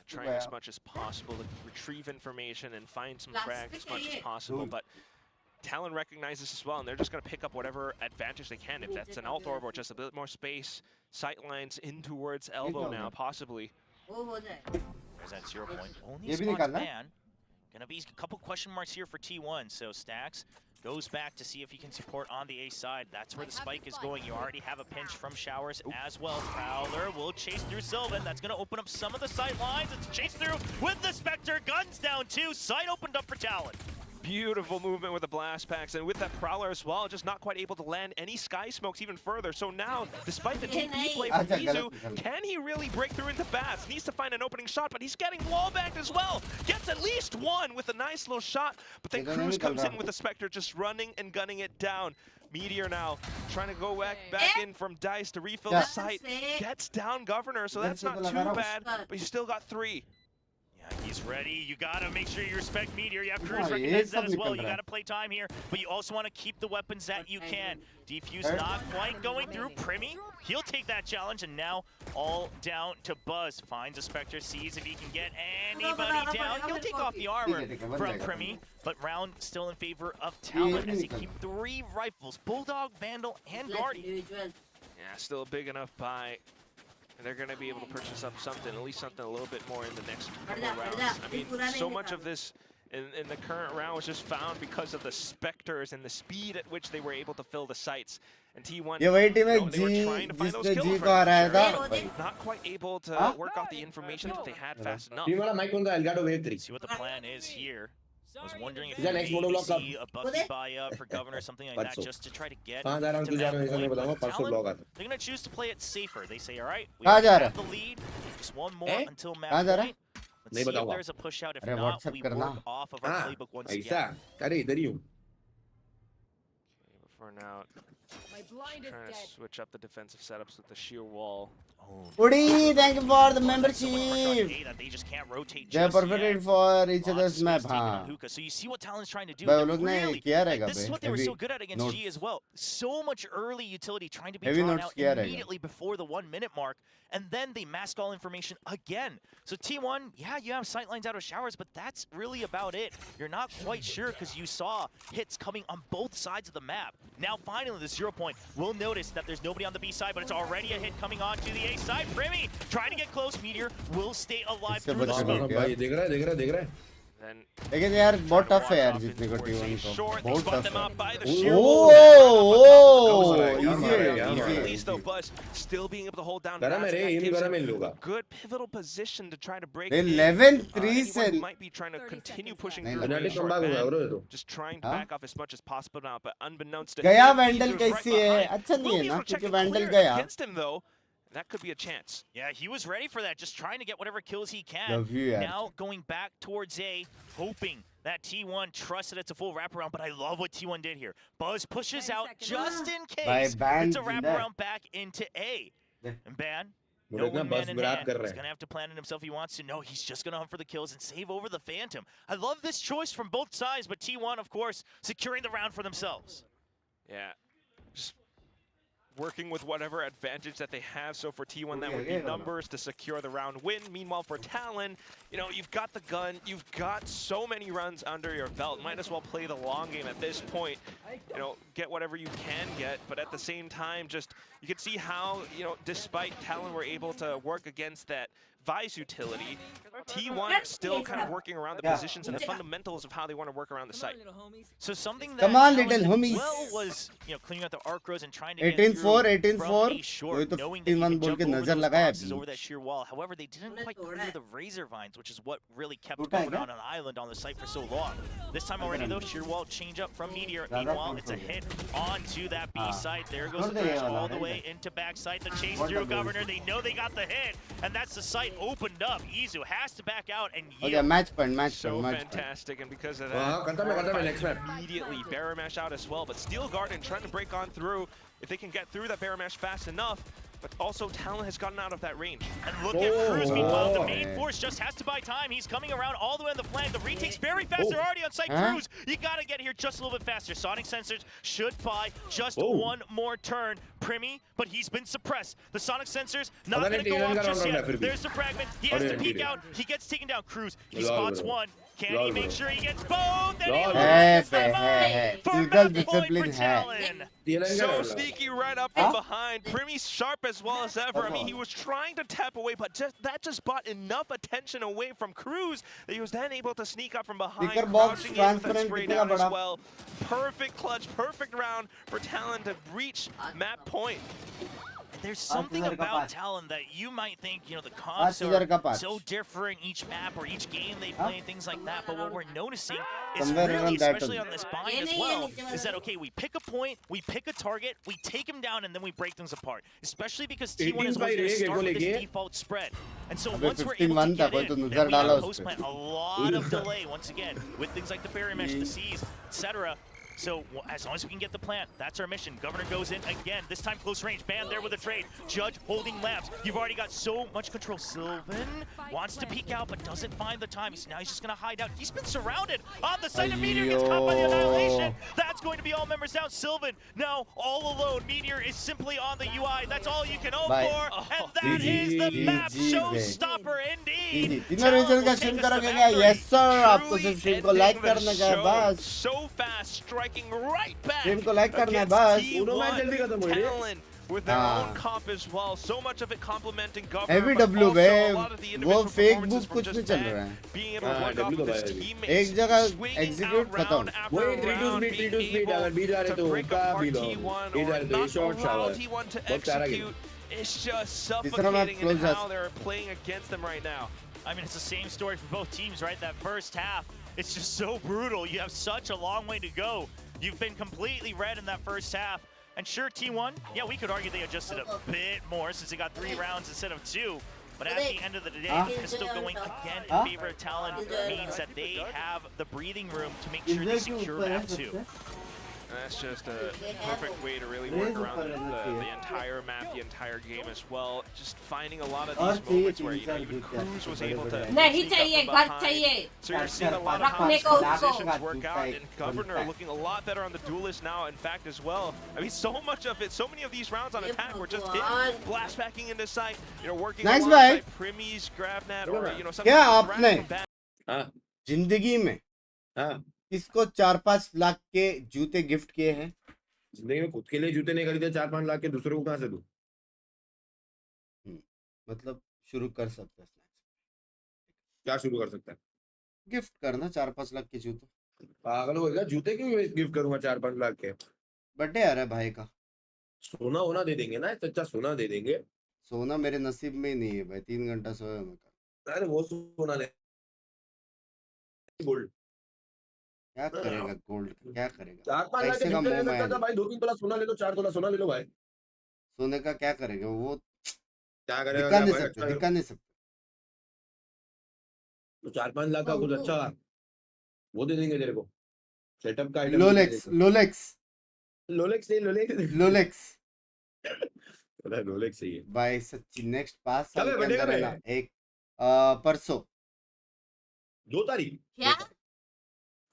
Trying as much as possible to retrieve information and find some frags as much as possible, but Talon recognizes as well, and they're just going to pick up whatever advantage they can. If that's an alt orb or just a bit more space, sight lines in towards elbow now, possibly. There's that 0 point. Only spots man. Gonna be a couple question marks here for T1. So Stacks goes back to see if he can support on the A side. That's where the spike is going. You already have a pinch from Showers as well. Fowler will chase through Sylvan. That's gonna open up some of the sight lines. It's chase through with the Spectre. Guns down too. Sight opened up for Talon. Beautiful movement with the blast packs, and with that Prowler as well, just not quite able to land any sky smokes even further. So now, despite the TP play from Izu, can he really break through into Bats? Needs to find an opening shot, but he's getting wallbanged as well. Gets at least one with a nice little shot, but then Cruz comes in with the Spectre, just running and gunning it down. Meteor now trying to go back in from Dice to refill the site. Gets down Governor, so that's not too bad, but he's still got 3. He's ready. You gotta make sure you respect Meteor. You have Cruz recognize that as well. You gotta play time here, but you also want to keep the weapons that you can. Defuse not quite going through. Primmy, he'll take that challenge, and now all down to Buzz. Finds a Spectre, sees if he can get anybody down. He'll take off the armor from Primmy, but round still in favor of Talon as he keep 3 rifles, Bulldog, Vandal, and Guardian. Yeah, still a big enough buy. And they're going to be able to purchase up something, at least something a little bit more in the next couple of rounds. I mean, so much of this in the current round was just found because of the Spectres and the speed at which they were able to fill the sites. And T1, ये वही team है they were trying to find those kill G को आ रहा था but not quite able to work out the information that they had fast enough. Team वाला mic कौन सा Elgato Wave 3. See what the plan is here. I was wondering if Is that next Mono Block Club? see a Bucky buy-up for Governor, something like that, just to try to get कहाँ जा रहा हूँ to तू जा that रहा है मैं point. बताऊंगा But परसों Talon, ब्लॉग आता they're going to choose to play it safer. They say, all right, we कहाँ जा have रहा the lead, just one more Eh? until कहाँ map जा रहा point. Let's नहीं see if बताऊंगा there's a push out. If अरे not, WhatsApp we करना work off of our हाँ playbook once ऐसा again. अरे इधर ही हूँ For now, trying to switch up the defensive setups with the sheer wall. Udi, thank you for the So much membership. pressure on A that they just can't rotate They are just perfect yet. for each Lots of other's space map, taken on हाँ. Hookah. So you see what Talon's trying to do. भाई वो They're लोग ने really, किया रहेगा this is bay, what they were heavy so good at against notes. G as well. So much early utility trying to be Heavy drawn notes out किया रहेगा. immediately before the 1 minute mark. And then they mask all information again. So T1, yeah, you have sightlines out of Showers, but that's really about it. You're not quite sure because you saw hits coming on both sides of the map. Now finally the 0 point. We'll notice that there's nobody on the B side, but it's already a hit coming onto the A side. Primmy trying to get close. Meteor will stay alive इससे through the बच smoke. गया. भाई देख रहा है Then लेकिन यार बहुत टफ है यार off जीतने in को towards T1 A को short. They बहुत spot टफ them है. out by the Oh, sheer easy है, yeah, easy At है. least though, Buzz still being able to hold down. करा Bats, मेरे that एम gives करा him मैं इन लोगों का good pivotal position to try to break. 11-3 से Anyone might be trying to continue pushing नहीं, through नहीं, A पेनाल्टी short कम हो गया man, ब्रो ये तो just trying to हाँ? back off as much as possible now, but unbeknownst to गया him, vandal Meteor's right कैसी है behind. अच्छा नहीं Will है be ना able to check क्योंकि the वैंडल clear गया against him though. That could be a chance. Yeah, he was ready for that, just trying to get whatever kills he can. Love you, yaar. Now going back towards A, hoping that T1 trusts that it's a full wraparound, but I love what T1 did here. Buzz pushes out just in case Ban it's a जिंदा है. wraparound back into A. And Ban, no मुझे इतना one man बस in Virat hand. कर रहा He's है going to have to plan it himself. He wants to know he's just going to hunt for the kills and save over the Phantom. I love this choice from both sides, but T1, of course, securing the round for themselves. Yeah, just working with whatever advantage that they have. So for T1, that would be numbers to secure the round win. Meanwhile, for Talon, you know, you've got the gun, you've got so many runs under your belt. Might as well play the long game at this point. You know, get whatever you can get, but at the same time, just you can see how, you know, despite Talon were able to work against that Vice utility, T1 still kind of working around the positions and the fundamentals of how they want to work around the site. So something that Come on, Talon little did homies. well was, you know, cleaning out the arc rows and trying to 18-4, get through 18-4. from a short, वही तो knowing that you 15-1 can बोल jump के over नजर those लगाया boxes over that beach. sheer wall. However, they didn't quite clear the razor vines, which is what really kept टूटा है going क्या? on an island on the site for so long. This time already though, sheer wall change up from Meteor. Meanwhile, it's a hit onto that B site. There goes the flash all the way into backside. The chase through Governor. They know they got the hit, and that's the site opened up. Izu has to back out and Okay, yield. match point. So Match point. fantastic, and because of that, next map. immediately Baramash out as well. But Steel Garden trying to break on through. If they can get through that Baramash fast enough, but also Talon has gotten out of that range. And look at Cruz, meanwhile, the main force just has to buy time. He's coming around all the way on the flank. The retake's very fast. They're already on site. Cruz, you gotta get here just a little bit faster. Sonic Sensors should buy just one more turn. Primi, but he's been suppressed. The Sonic Sensors not gonna go off just yet. There's the fragment. He has to peek out. He gets taken down. Cruz, he spots one. Can he make sure he gets both? Then he loses the fight for match point for Talon. So sneaky right up from behind. Primi sharp as well as ever. I mean, he was trying to tap away, but that just brought enough attention away from Cruz that he was then able to sneak up from behind, Sticker box crouching in with a transparent spray कितने down का as बड़ा? well. Perfect clutch, perfect round for Talon to reach map point. There's something about Talon that you might think, you know, the comps 8,000 का are पाँच. so different each map or each game they play and things like that, but what we're noticing is Somewhere really, around that especially only. on this bind as well, is that, okay, we pick a point, we pick a target, we take them down, and then we break things apart. Especially because T1 is always going to start with this default spread. And so once we're able to get in, then we have a post-plant, a lot of delay, once again, with things like the barrier mesh, the C's, etc. So as long as we can get the plant, that's our mission. Governor goes in again, this time close range. Bam, there with a trade. Judge holding lamps. You've already got so much control. Sylvan wants to peek out, but doesn't find the time. Now he's just going to hide out. He's been surrounded on the side of Meteor. Gets caught by the Annihilation. That's going to be all members down. Sylvan now all alone. Meteor is simply on the UI. That's all you can hope for. And that is the map showstopper indeed. तीनों reason का stream करोगे क्या? Yes sir. आपको सिर्फ stream को like करने का है बस. So fast, striking right back. Stream को लाइक करना है बस. Talon with their own comp as well. So much of it complementing Governor. Heavy but W also bay. a lot of the वो individual fake performances book from कुछ just नहीं चल Ben रहा है. being able to work off with his teammates. एक जगह Swinging execute out round खत्म. after वही 3 to round, speed, 3 to being speed. अगर B जा रहे able तो to break का apart B low. T1 A जा or रहे तो not short allow shower. T1 to बहुत प्यारा execute. It's just तीसरा match suffocating in close how they're playing against them right now. I mean, it's the same story for both teams, right? That first half, it's just so brutal. You have such a long way to go. You've been completely red in that first half. And sure, T1, yeah, we could argue they adjusted a bit more since they got 3 rounds instead of 2. But at the end of the day, pistol going again in favor of Talon means that they have the breathing room to make sure they secure map 2. And that's just a perfect way to really work around the entire map, the entire game as well. Just finding a lot of these moments where, you know, even Cruz was able to नहीं sneak up चाहिए from घर behind. चाहिए So you're seeing a lot of how रखने these को उसको positions work out, and Governor looking a lot better on the duelist now, in fact, as well. I mean, so much of it, so many of these rounds on attack were just hit, blast backing into sight, you know, working Nice alongside Primi's grabnet, or, you know, something क्या like आपने from back. हाँ जिंदगी में हाँ किसको 4-5 लाख के जूते gift किए हैं? जिंदगी में खुद के लिए जूते नहीं खरीदे 4-5 लाख के, दूसरों को कहाँ से दूं? मतलब शुरू कर सकते हैं. क्या शुरू कर सकता है? गिफ्ट करना 4-5 लाख के जूते. पागल हो गया, जूते क्यों गिफ्ट करूंगा 4-5 लाख के? बर्थडे आ रहा है भाई का. सोना होना दे देंगे ना, सच्चा सोना दे देंगे. सोना मेरे नसीब में ही नहीं है भाई. 3 घंटा सोया मैं. अरे वो सोना नहीं, गोल्ड. क्या करेगा गोल्ड? क्या करेगा? 4-5 लाख के पैसे का जूते मोह ले माया सकता था भाई. 2-3 तोला सोना ले लो, 4 तोला सोना ले लो भाई. सोने का क्या करेगा वो? क्या करेगा? दिखा नहीं क्या सकते. दिखा नहीं सकते. तो 4-5 लाख का कुछ अच्छा वो दे देंगे तेरे को. सेटअप का आइटम. लोलेक्स लोलेक्स लोलेक्स नहीं, लोलेक्स लोलेक्स पता है, लोलेक्स ही है भाई. सच्ची नेक्स्ट 5 साल कब है के बर्थडे? अंदर है कब ना. है? एक परसों 2 तारीख. क्या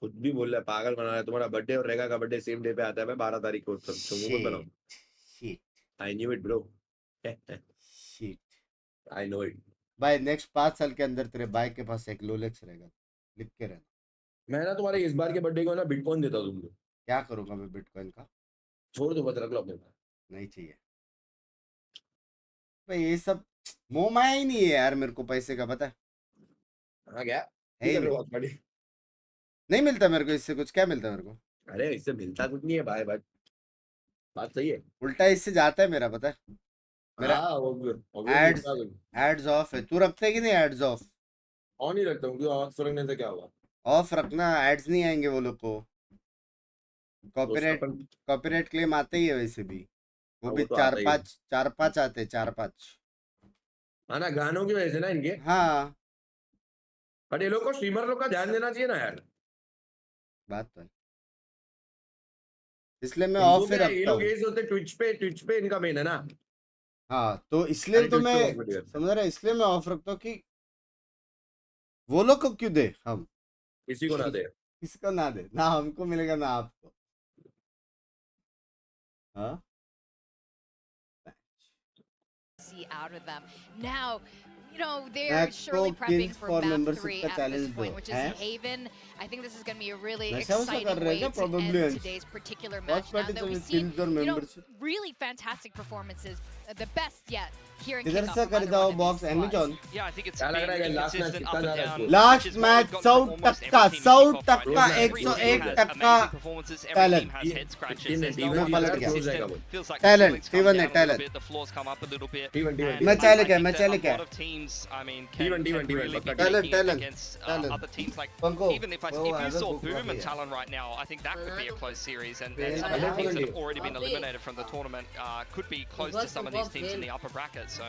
खुद भी बोल रहा है, पागल बना रहा है. तुम्हारा बर्थडे और रेगा का बर्थडे सेम डे पे आता है भाई, 12 तारीख को. सब मत बनाओ. Shit. I knew it, bro. Shit. I know it. भाई नेक्स्ट 5 साल के अंदर तेरे भाई के पास एक रोलेक्स रहेगा, लिख के रहना। मैं ना तुम्हारे इस बार के बर्थडे को ना बिटकॉइन देता हूँ तुमको। क्या करूंगा मैं बिटकॉइन का? छोड़ दो, बस रख लो अपने पास। नहीं चाहिए भाई, ये सब मोह माया ही नहीं है यार मेरे को पैसे का, पता है? हाँ क्या? है ही नहीं मिलता मेरे को इससे कुछ। क्या मिलता है मेरे को? अरे इससे मिलता कुछ नहीं है भाई, बात सही है। उल्टा इससे जाता है मेरा, पता है? मेरा एड्स ऑफ है। तू रखता है कि नहीं एड्स ऑफ? ऑन ही रखता हूँ, क्यों ऑफ रखने से क्या होगा? ऑफ रखना, एड्स नहीं आएंगे वो लोग को। कॉपीराइट क्लेम आते ही है वैसे भी, वो भी तो 4-5 आते हैं, 4-5। हाँ ना, गानों की वजह से ना इनके। हाँ बट ये लोग को स्ट्रीमर लोग का ध्यान देना चाहिए ना यार। बात तो है, इसलिए मैं ऑफ ही ये रखता लोग हूँ। ये सोचते ट्विच पे इनका मेन है ना। हाँ तो इसलिए तो मैं समझ रहा, इसलिए मैं ऑफ रखता हूँ कि वो लोग को क्यों दे, हम किसी को ना दे। किसको ना दे, ना हमको मिलेगा ना आपको। हाँ See out of them. Now, you know, they're surely prepping for map 3 at this point, which is Haven. I think this is going to be a really exciting way to end today's particular match. Now that we've seen, you know, really fantastic performances, the best yet here in किधर से कर दाओ बॉक्स एमी जॉन? Yeah, I think it's क्या लग रहा है been लास्ट मैच consistent कितना up and जा रहा down. है? Last match 100%, 101% Talon. Talent, T1 है, Talent. The floors come up a little bit. T1. मैं चले क्या, मैं चले A क्या? lot of teams, I mean, T1, can really be Talent, taking it Talent, against Talent. other teams. Like पंको, even if वो you आधा saw book Boom वाली and है। Talon right now, I think that could be a close series, and Yeah, some of the yeah, teams that yeah. have already been eliminated from the tournament could be close to some of these teams in the upper bracket. So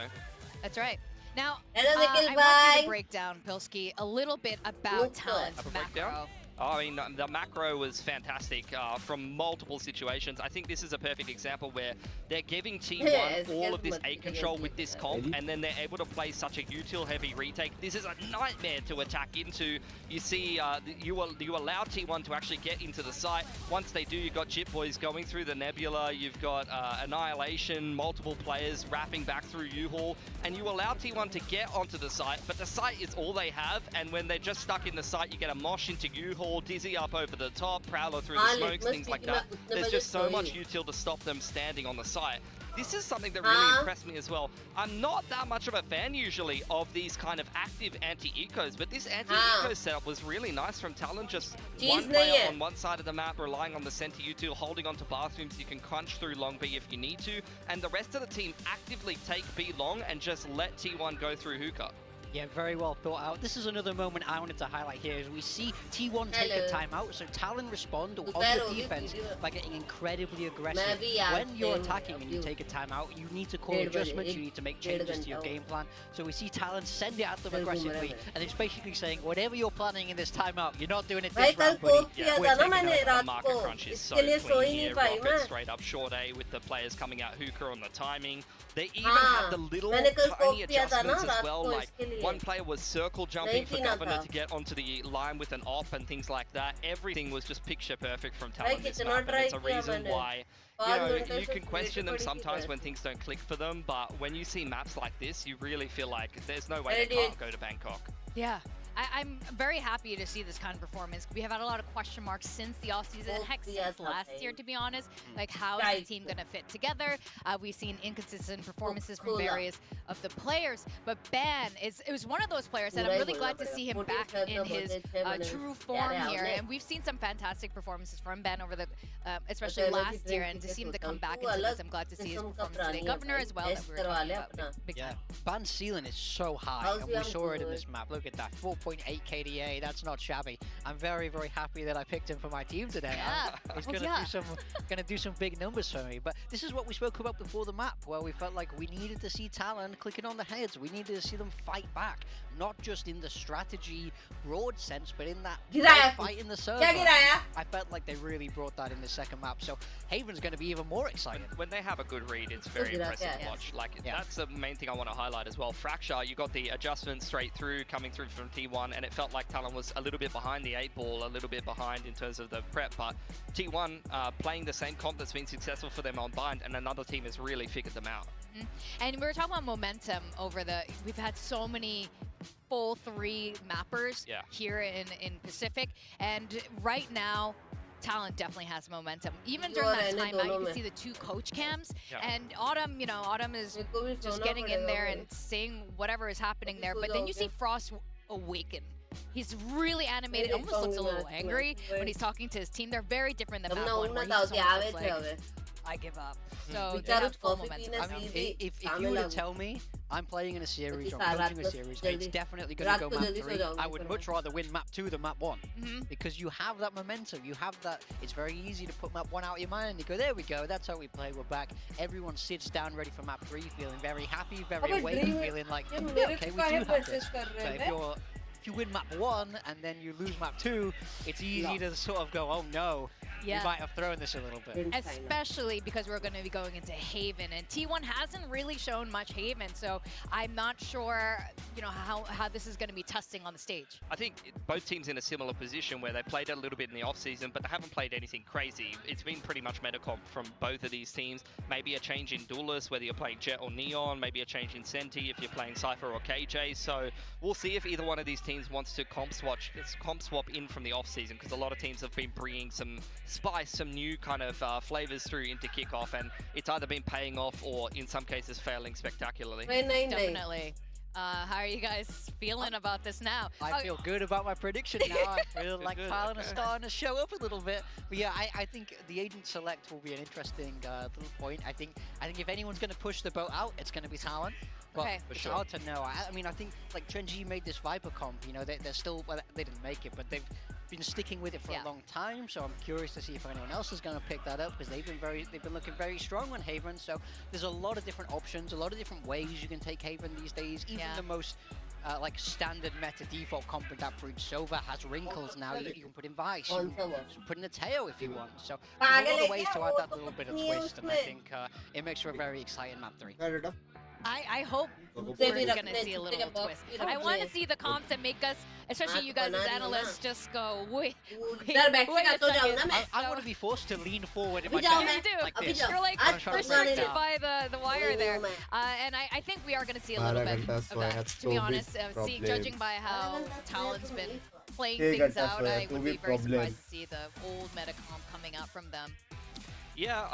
That's right. Now, Hello, I Nikhil, want you bye. to break down, Pilski, a little bit about Talon's Have a breakdown? macro. I mean, the macro was fantastic from multiple situations. I think this is a perfect example where they're giving T1 all of this A control with this comp, and then they're able to play such a util-heavy retake. This is a nightmare to attack into. You see, you allow T1 to actually get into the site. Once they do, you've got Jit Boys going through the Nebula. You've got Annihilation, multiple players wrapping back through U-Haul, and you allow T1 to get onto the site, but the site is all they have, and when they're just stuck in the site, you get a mosh into U-Haul, Dizzy up over the top, Prowler through the smokes, things like that. There's just so much util to stop them standing on the site. This is something that really impressed me as well. I'm not that much of a fan usually of these kind of active anti-ecos, but this anti-eco setup was really nice from Talon. Just one player on one side of the map relying on the center util, holding onto bathrooms. You can crunch through long B if you need to, and the rest of the team actively take B long and just let T1 go through hookah. Yeah, very well thought out. This is another moment I wanted to highlight here as we see T1 take a timeout, so Talon respond on the defense by getting incredibly aggressive. When you're attacking and you take a timeout, you need to call adjustments, you need to make changes to your game plan. So we see Talon send it at them aggressively, and it's basically saying, whatever you're planning in this timeout, you're not doing it this round, buddy. Yeah, we're taking the market crunch is so clean here. Rocket straight up short A with the players coming out hookah on the timing. They even had the little tiny adjustments as well, like one player was circle jumping for Governor to get onto the line with an op and things like that. Everything was just picture perfect from Talon this map, and it's a reason why, you know, you can question them sometimes when things don't click for them, but when you see maps like this, you really feel like there's no way they can't go to Bangkok. Yeah. I'm very happy to see this kind of performance. We have had a lot of question marks since the offseason, heck, since last year, to be honest. Like, how is the team going to fit together? We've seen inconsistent performances from various of the players, but Ban it was one of those players that I'm really glad to see him back in his true form here. And we've seen some fantastic performances from Ban over the, especially last year, and to see him to come back into this, I'm glad to see his performance today. Governor as well, that we were talking about big time. Ban's ceiling is so high, and we saw it in this map. Look at that, 4.8 KDA, that's not shabby. I'm very, very happy that I picked him for my team today. He's gonna do some big numbers for me. But this is what we spoke about before the map, where we felt like we needed to see Talon clicking on the heads. We needed to see them fight back, not just in the strategy broad sense, but in that fight in the server. I felt like they really brought that in the second map. So Haven's going to be even more excited. When they have a good read, it's very impressive to watch. Like, that's the main thing I want to highlight as well. Fracture, you got the adjustments straight through, coming through from T1. T1, and it felt like Talon was a little bit behind the 8-ball, a little bit behind in terms of the prep, but T1 playing the same comp that's been successful for them on Bind, and another team has really figured them out. And we were talking about momentum over we've had so many full 3 mappers here in Pacific, and right now, Talon definitely has momentum. Even during that timeout, you can see the 2 coach cams, and Autumn, you know, Autumn is just getting in there and saying whatever is happening there, but then you see Frost awaken. He's really animated, almost looks a little angry when he's talking to his team. They're very different than map 1, where he's just almost like, I give up. So they have full momentum. I mean, if you were to tell me I'm playing in a series or I'm coaching a series, it's definitely going to go map 3. I would much rather win map 2 than map 1. Because you have that momentum, you have that, it's very easy to put map 1 out of your mind and you go, there we go, that's how we play, we're back. Everyone sits down ready for map 3, feeling very happy, very awake, feeling like, yeah, okay, we do have this. But if you win map 1 and then you lose map 2, it's easy to sort of go, oh no, you might have thrown this a little bit. Especially because we're going to be going into Haven, and T1 hasn't really shown much Haven, so I'm not sure, you know, how this is going to be testing on the stage. I think both teams in a similar position where they played a little bit in the off-season, but they haven't played anything crazy. It's been pretty much meta comp from both of these teams. Maybe a change in duelists, whether you're playing Jet or Neon, maybe a change in Senti if you're playing Cypher or KJ, so we'll see if either one of these teams wants to comp swap in from the off-season, because a lot of teams have been bringing some spice, some new kind of flavors through into Kickoff, and it's either been paying off or in some cases failing spectacularly. Definitely. How are you guys feeling about this now? I feel good about my prediction now. I feel like Talon is starting to show up a little bit. But yeah, I think the agent select will be an interesting little point. I think if anyone's going to push the boat out, it's going to be Talon. But it's hard to know. I mean, I think like Gen.G made this Viper comp. You know, they're still, well, they didn't make it, but they've been sticking with it for a long time. So I'm curious to see if anyone else is going to pick that up, because they've been looking very strong on Haven. So there's a lot of different options, a lot of different ways you can take Haven these days. Even the most like standard meta default comp with that Bridge Sova has wrinkles now. You can put in Vice, you can put in a Tail if you want. So there's a lot of ways to add that little bit of twist, and I think it makes for a very exciting map 3. I hope we're going to see a little twist. I want to see the comps that make us, especially you guys as analysts, just go, wait a second. I want to be forced to lean forward in my chair. You do. Like this. You're like restricted by the wire there. And I think we are going to see a little bit of that, to be honest. Judging by how Talon's been playing things out, I would be very surprised to see the old meta comp coming out from them. Yeah,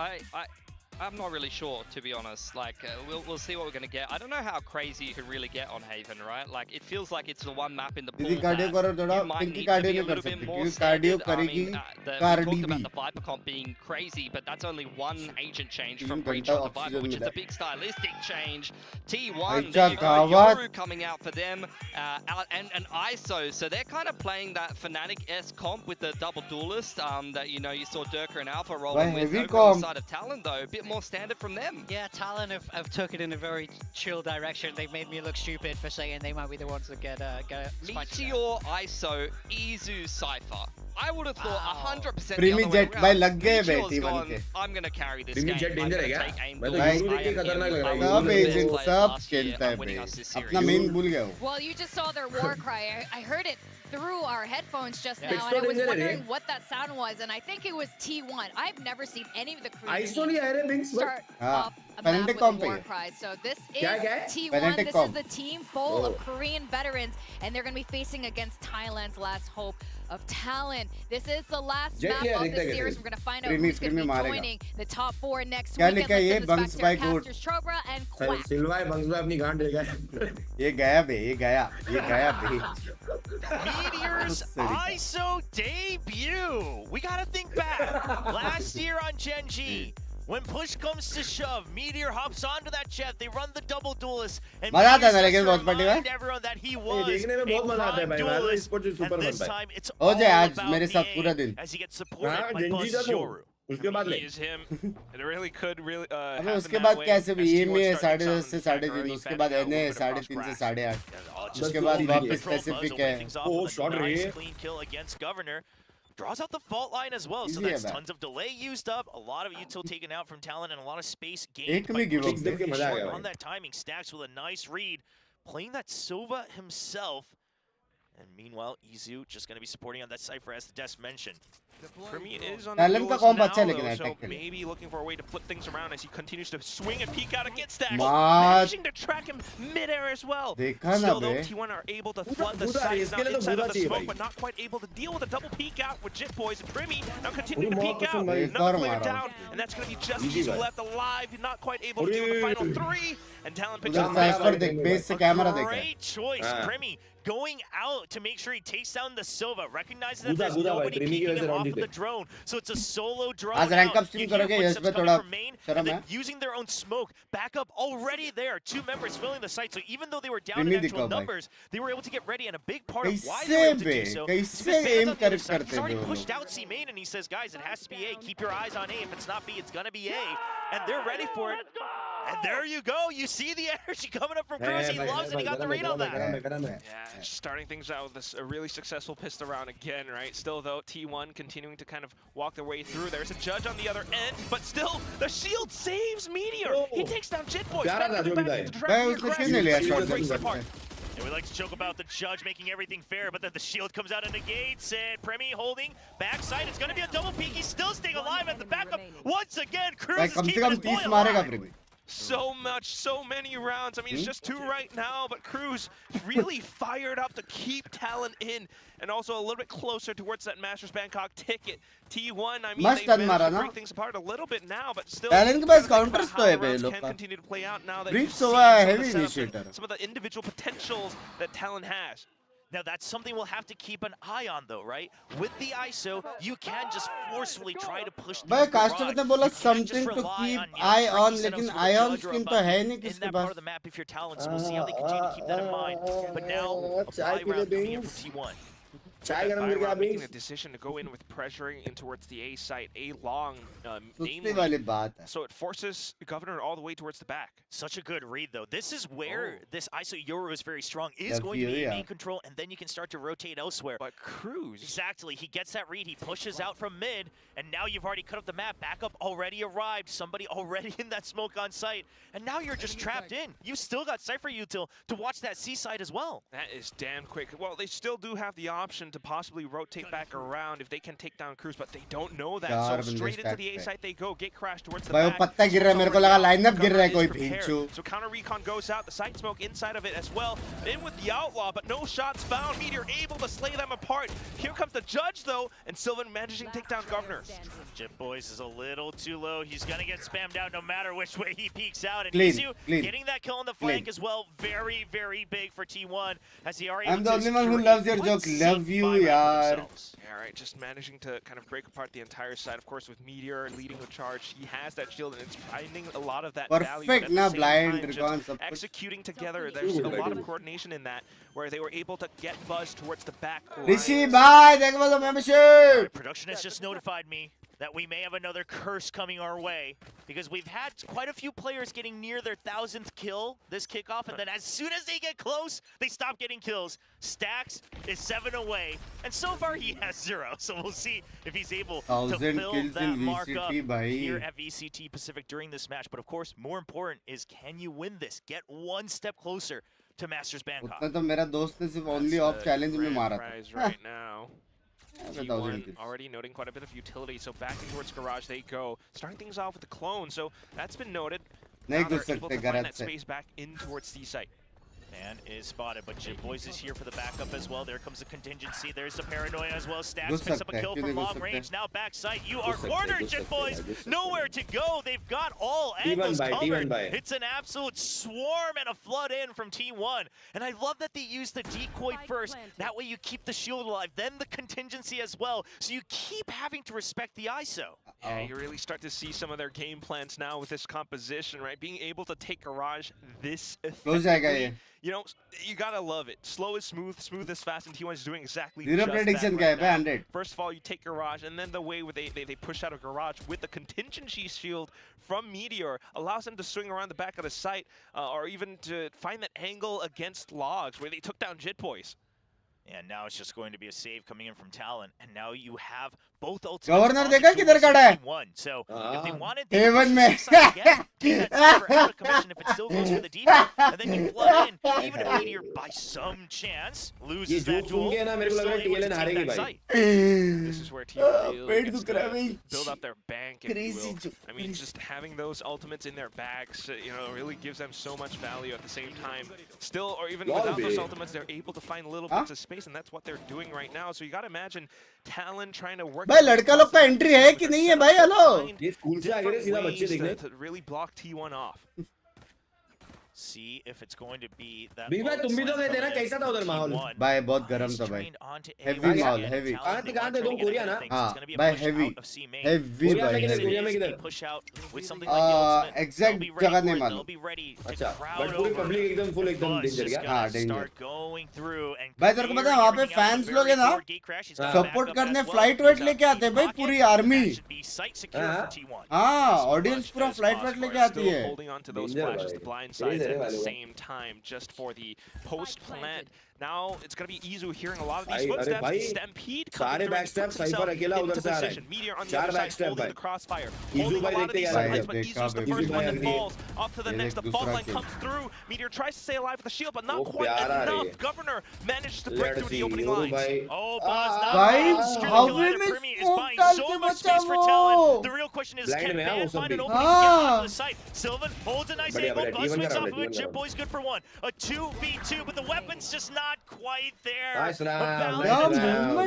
I'm not really sure, to be honest. Like, we'll see what we're going to get. I don't know how crazy you can really get on Haven, right? Like, it feels like it's the one map in the pool that you might need to be a little bit more standard. I mean, we talked about the Viper comp being crazy, but that's only one agent change from Breach on the Viper, which is a big stylistic change. T1, there you go, Yoru coming out for them, and ISO. So they're kind of playing that Fnatic-esque comp with the double duelist that, you know, you saw Durka and Alpha rolling with. Over on the side of Talon, though, a bit more standard from them. Yeah, Talon have took it in a very chill direction. They've made me look stupid for saying they might be the ones that get Meteor, ISO, Izu, Cypher. I would have thought 100% Primi Jet भाई लग गए बे T1 के. I'm gonna carry this Primi game. Jet danger है क्या? मैं तो भाई सब एजेंट सब खेलता है बे. अपना मेन भूल गया हूँ. Well, you just saw their war cry. I heard it through our headphones just now, and I was wondering what that sound was, and I think it was T1. I've never seen any of the crew start off a map with war cries. So this is T1. This is the team full of Korean veterans, and they're going to be facing against Thailand's last hope of Talon. This is the last map of the series. We're going to find out who's going to be joining the top 4 next weekend. Let's send this back to Casters, Chobra, and Quack. ये गया बे, ये गया बे. Meteor's ISO debut. We gotta think back. Last year on Gen.G, when push comes to shove, Meteor hops onto that jet. They run the double duelist, and remind everyone that he was a prime duelist. And this time, it's all about the aim as he gets supported by Buzz Yoru. उसके बाद ले It really could really अबे उसके बाद कैसे भी ये में 10:30 से 3:30 उसके बाद एने 3:30 से 8:30 उसके बाद वापस स्पेसिफिक है. Oh, shot nice clean kill against Governor. Draws out the fault line as well, so that's tons of delay used up, a lot of util taken out from Talon, and a lot of space gained. On that timing, Stacks with a nice read, playing that Sova himself. And meanwhile, Izu just going to be supporting on that Cypher as the Des mentioned. Primi is on Talon the का comp now, अच्छा है लेकिन though, attack so के लिए. maybe looking for a way to flip things around as he continues to swing and peek out against Stacks. Mat. Managing to track him mid-air as well. देखा ना Still though, bay. T1 are able to flood the site now inside of the smoke, but not quite able to deal with a double peek out with Jit Boys and Primi now continuing to peek out. Another player down, and that's going to be just Izu left alive. Not quite able to deal with the final three, and Talon picks up the great choice. Primi going out to make sure he takes down the Silva, recognizes that there's nobody peeking him off of the drone, so it's a solo drone आज rank up out. stream You hear करोगे footsteps यश पे coming थोड़ा from main, शर्म and है. then using their own smoke, backup already there, 2 members filling the site, so even though they were down Primi in actual दिखाओ भाई. numbers, they were able to get ready, and a big part of why they कैसे were able to bay do so कैसे is aim on the other correct side. करते He's already हैं pushed out C main, and he says, guys, it has to be A, keep your eyes on A, if it's not B, it's gonna be A, and they're ready for it. And there you go. You see the energy coming up from Cruz. He loves it. He got the read on that. Yeah, starting things out with this, a really successful pistol round again, right? Still, though, T1 continuing to kind of walk their way through. There's a judge on the other end, but still, the shield saves Meteor. He takes down Jit Boys. And we like to joke about the judge making everything fair, but then the shield comes out and negates it. Premi holding backside. It's going to be a double peek. He's still staying alive at the backup. Once again, Cruz is keeping his boy alive. So many rounds. I mean, it's just 2 right now, but Cruz really fired up to keep Talon in, and also a little bit closer towards that Masters Bangkok ticket. T1, I mean, they managed to break things apart a little bit now, but still, Talon के पास counters तो है बे लोग can का. continue to play out now that Breach you've seen हुआ है some of heavy the setups initiator. and some of the individual potentials that Talon has. Now that's something we'll have to keep an eye on though, right? With the ISO, you can just forcefully try to push भाई caster ने बोला something to keep eye on, लेकिन ion skin तो है नहीं किसके in that pass. part of the map if you're Talon, so we'll see how they continue to keep that in mind. But now, a buy round coming in from T1. Making a decision to go in with pressuring in towards the A site, A long, सुस्ती वाली बात है. so it forces the Governor all the way towards the back. Such a good read though. This is where this ISO Yoru is very strong, is going to be main control, and then you can start to rotate elsewhere. But Cruz, exactly, he gets that read, he pushes out from mid, and now you've already cut up the map. Backup already arrived, somebody already in that smoke on site, and now you're just trapped in. You still got Cypher Util to watch that C side as well. that is damn quick. Well, they still do have the option to possibly rotate back around if they can take down Cruz, but they don't know that. So straight into the A site they go, get crashed towards the back. पत्ता गिर रहा है, मेरे को लगा lineup गिर रहा है कोई भिंचू. So counter recon goes out, the site smoke inside of it as well. In with the outlaw, but no shots found. Meteor able to slay them apart. Here comes the judge though, and Sylvan managing to take down Governor. Jit Boys is a little too low. He's gonna get spammed out no matter which way he peeks out. And Clean. getting that kill on the flank as well, very, very big for T1 as he already. I'm the only one who loves your joke. Love you, yaar. All right, just managing to kind of break apart the entire side. Of course, with Meteor leading the charge, he has that shield, and it's finding a lot of that value. Perfect, na blind recon. Executing together, there's a lot of coordination in that, where they were able to get Buzz towards the back line. Rishi, bye. Thank you for the membership. Production has just notified me that we may have another curse coming our way, because we've had quite a few players getting near their 1000th kill this kickoff, and then as soon as they get close, they stop getting kills. Stacks is 7 away, and so far he has 0, so we'll see if he's able to fill that mark up here at VCT Pacific during this match. But of course, more important is, can you win this? Get one step closer to Masters Bangkok. उतना तो मेरा दोस्त ने सिर्फ only off challenge में मारा था. Right now. T1 already noting quite a bit of utility, so backing towards garage they go, starting things off with the clone, so that's been noted. नहीं Now they're घुस able सकते to find garage that से. space back in towards C site. Man is spotted, but Jit Boys is here for the backup as well. There comes the contingency. There's the paranoia as well. Stacks picks up a kill from long range. Now backside, you are cornered, Jit Boys. Nowhere to go. They've got all angles covered. It's an absolute swarm and a flood in from T1. And I love that they use the decoy first. That way you keep the shield alive. Then the contingency as well. So you keep having to respect the ISO. Yeah, you really start to see some of their game plans now with this composition, right? Being able to take garage this effectively. You know, you gotta love it. Slow is smooth, smooth is fast, and T1 is doing exactly Zero just prediction that right guy, now. First of all, you take garage, and then the way they push out of garage with the contingency shield from Meteor allows them to swing around the back of the site, or even to find that angle against logs where they took down Jit Boys. And now it's just going to be a save coming in from Talon, and now you have both ultimates. Governor देखा किधर खड़ा है? So if they wanted, Heaven में. take that Cypher out of commission if it still goes for the default, and then you flood in, even if Meteor by some chance loses that duel, you're still able to take that site. This is where team really gets to भाई. build up their bank, if you Crazy will. I mean, just having those ultimates in their bags, you know, really gives them so much value at the same time. Still, or even without those ultimates, they're able to find little bits of space, and that's what they're doing right now. So you got to imagine Talon trying to work. भाई लड़का लोग का entry है कि नहीं है भाई? Hello. ये स्कूल से आ गए सीधा बच्चे देखने. To really block T1 off. See if it's going to be that. बीच में तुम भी तो गए थे ना, कैसा था उधर माहौल? भाई बहुत गरम था भाई. Heavy माहौल, heavy. कहाँ थे तुम? कोरिया ना? हाँ भाई heavy कोरिया में भाई. कोरिया में किधर? Exact जगह नहीं मालूम. अच्छा, बट पूरी पब्लिक एकदम फुल एकदम डेंजर क्या? हाँ डेंजर. भाई तेरे को पता है वहाँ पे फैंस लोग हैं ना, सपोर्ट करने फ्लाइट वेट लेके आते हैं भाई, पूरी आर्मी. हाँ ऑडियंस पूरा फ्लाइट वेट लेके आती है. Holding on to those flashes, the blind sides at the same time, just for the post plant. Now it's gonna be easy hearing a lot of these footsteps. Stampede coming through and puts himself into position. Meteor on the other side holding the crossfire, holding a lot of these sides, but Izu's the first one that falls. Off to the next, the fault line comes through. Meteor tries to stay alive with the shield, but not quite enough. Governor managed to break through the opening lines. Oh, Buzz, how we miss is buying so much space for Talon. The real question is, can Van find an opening to get onto the site? Sylvan holds a nice angle. Buzz swings off of it. Chip Boy's good for one. A 2v2, but the weapon's just not quite there. Nice round.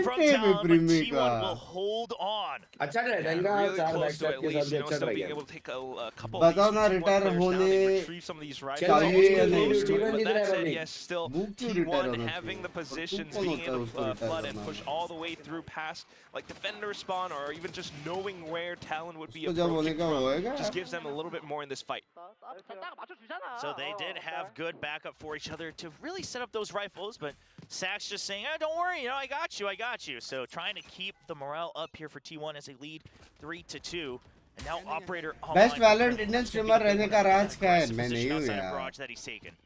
From Talon, but T1 will hold on. अच्छा trade Yeah, इनका really 4 close to backstep at के least, साथ you know, अच्छा still try being किया. able to take a couple बताओ of ना retire होने retrieve some of these rides. चलो, Almost ये getting नहीं, close to it, T1 but Jeet that रहा है said, भाई. yes, still वो क्यों रिटायर T1 होना having the चाहिए? positions, कौन being होता है able उसको to रिटायर flood and करना? push all the way through past like defender spawn, or even just knowing where Talon would be उसको जब होने approaching का from, होएगा. just gives them a little bit more in this fight. So they did have good backup for each other to really set up those rifles, but Sax just saying, oh, don't worry, you know, I got you. So trying to keep the morale up here for T1 as they lead 3-2. And now Operator Best Valorant Indian streamer रहने का राज क्या है? मैं नहीं हूँ outside of यार. garage that he's taken.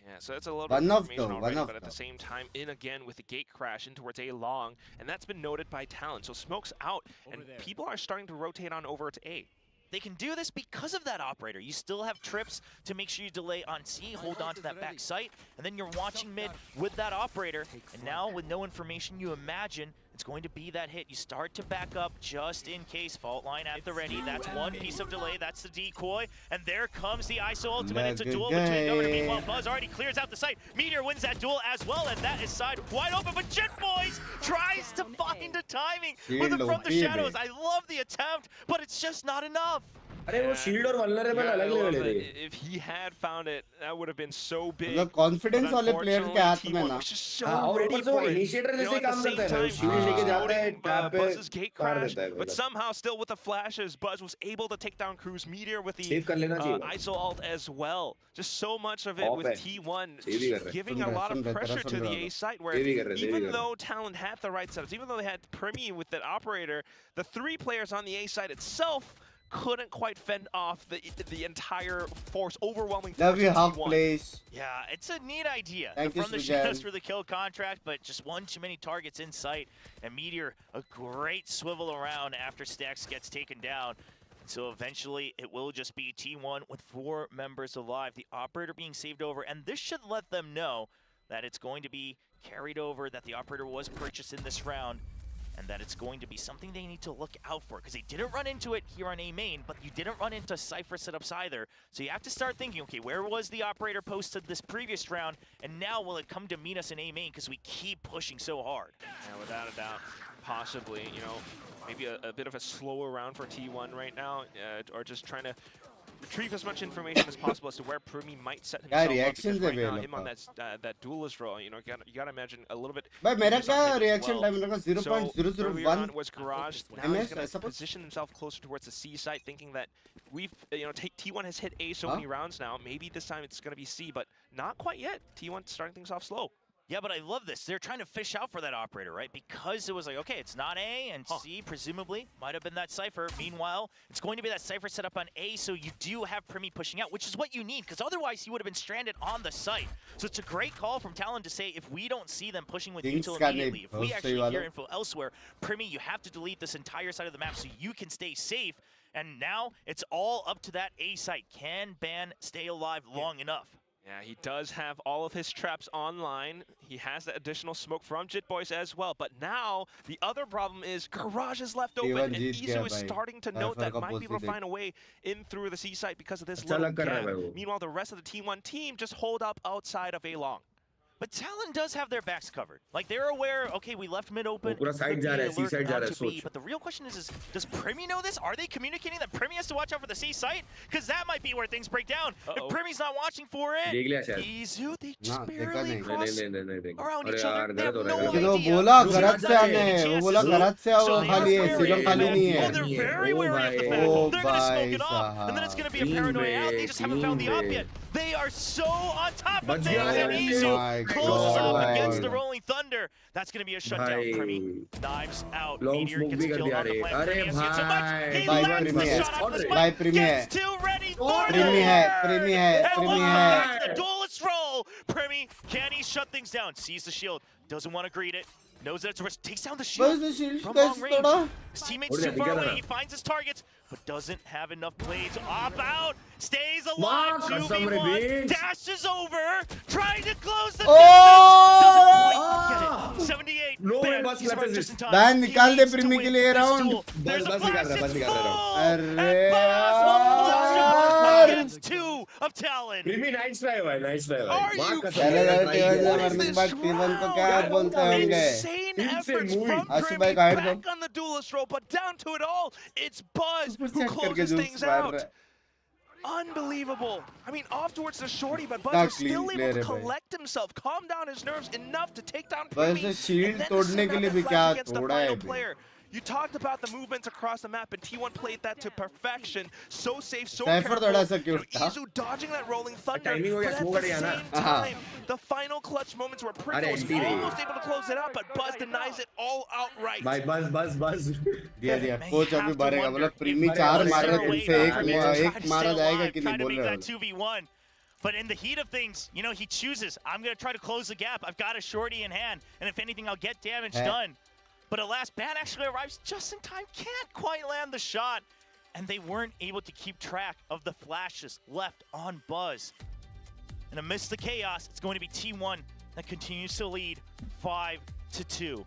Yeah, so it's a little One bit of of information them, already, one of but at the them. same time, in again with the gate crash in towards A long, and that's been noted by Talon. So smoke's out, and people are starting to rotate on over to A. They can do this because of that operator. You still have trips to make sure you delay on C, hold on to that back site, and then you're watching mid with that operator. And now with no information, you imagine it's going to be that hit. You start to back up just in case. Fault line at the ready. That's one piece of delay. That's the decoy. And there comes the ISO ultimate. It's a duel between Governor. Meanwhile, Buzz already clears out the site. Meteor wins that duel as well, and that is side wide open. But Jet Boys tries to find a timing with it from the shadows. I love the attempt, but it's just not enough. अरे वो shield और vulnerable अलग level है. If he had found it, that would have been so big. मतलब confidence वाले player के हाथ में ना. हाँ और ऊपर से वो इनिशिएटर जैसे काम करता है ना, शील्ड लेके जाता है, टैप पे मार देता है. But somehow, still with the flashes, Buzz was able to take down Cruz. Meteor with the save कर लेना चाहिए. ISO ult as well. Just so much of it with T1 giving a lot of pressure to the A site, where even though Talon had the right setups, even though they had Primi with that operator, the 3 players on the A site itself couldn't quite fend off the entire force, overwhelming force. Love you, of Hawk, T1. please. Yeah, it's a neat idea. Thank you, From the shadows for the kill contract, but just one too many targets in sight. And Meteor, a great swivel around after Stax gets taken down. So eventually, it will just be T1 with 4 members alive. The operator being saved over, and this should let them know that it's going to be carried over, that the operator was purchased in this round, and that it's going to be something they need to look out for, because they didn't run into it here on A main, but you didn't run into Cypher setups either. So you have to start thinking, okay, where was the operator posted this previous round, and now will it come to meet us in A main, because we keep pushing so hard. Yeah, without a doubt, possibly, you know, maybe a bit of a slower round for T1 right now, or just trying to retrieve as much information as possible as to where Primi might set himself up, because right now, him on that duelist role, you know, you gotta imagine a little bit. भाई मेरा क्या reaction time मेरा So 0.001 was garage. Now he's gonna position himself closer towards the C site, thinking that we've, you know, T1 has hit A so many rounds now. Maybe this time it's gonna be C, but not quite yet. T1 starting things off slow. Yeah, but I love this. They're trying to fish out for that operator, right? Because it was like, okay, it's not A, and C, presumably, might have been that Cypher. Meanwhile, it's going to be that Cypher set up on A, so you do have Primi pushing out, which is what you need, because otherwise you would have been stranded on the site. So it's a great call from Talon to say, if we don't see them pushing with Util immediately, if we actually hear info elsewhere, Primi, you have to delete this entire side of the map so you can stay safe. And now it's all up to that A site. Can Ban stay alive long enough? Yeah, he does have all of his traps online. He has the additional smoke from Jit Boys as well. But now, the other problem is Garage is left open, and Izu is starting to note that might be able to find a way in through the C site because of this little gap. Meanwhile, the rest of the T1 team just hold up outside of A long. But Talon does have their backs covered. Like, they're aware, okay, we left mid open. But the real question is does Primi know this? Are they communicating that Primi has to watch out for the C site? Because that might be where things break down. If Primi's not watching for it, Izu, they just barely cross around each other. They have no idea. They're very wary of the fact. They're going to smoke it off, and then it's going to be a paranoia out. They just haven't found the op yet. They are so on top of things, and Izu closes up against the Rolling Thunder. That's going to be a shutdown. Primi, knives out. Meteor gets killed on the plant. Primi has hit so much. He lands the shot off the spike. Gets too ready for it. And the duelist roll. Primi, can he shut things down? Sees the shield. Doesn't want to greet it. Knows that it's a risk. Takes down the shield from long range. His teammate's too far away. He finds his targets, but doesn't have enough blades. Off out. Stays alive. 2v1. Dashes over. Trying to close the distance. Doesn't quite get it. 78. He's right just in time. Ban nikal de Primi ke liye round. There's a flash. It's full. Against 2 of Talon. Primi nice try bhai, nice try bhai. Are you insane efforts from Primi back on the duelist roll, but down to it all, it's Buzz who closes things out. Unbelievable. I mean, off towards the shorty, but Buzz is still able to collect himself, calm down his nerves enough to take down Primi, and then to survive the flash against the final player. You talked about the movements across the map, and T1 played that to perfection. So safe, so careful. Izu dodging that rolling thunder, but at the same time, the final clutch moments where Primi was almost able to close it out, but Buzz denies it all outright. Bye, Buzz. दिया coach अभी मारेगा बोला प्रीमी 4 मार रहा है तुमसे एक मारा जाएगा कि नहीं बोल रहा है 2v1. But in the heat of things, you know, he chooses, I'm going to try to close the gap. I've got a shorty in hand, and if anything, I'll get damage done. But alas, Ban actually arrives just in time, can't quite land the shot. And they weren't able to keep track of the flashes left on Buzz. And amidst the chaos, it's going to be T1 that continues to lead 5-2.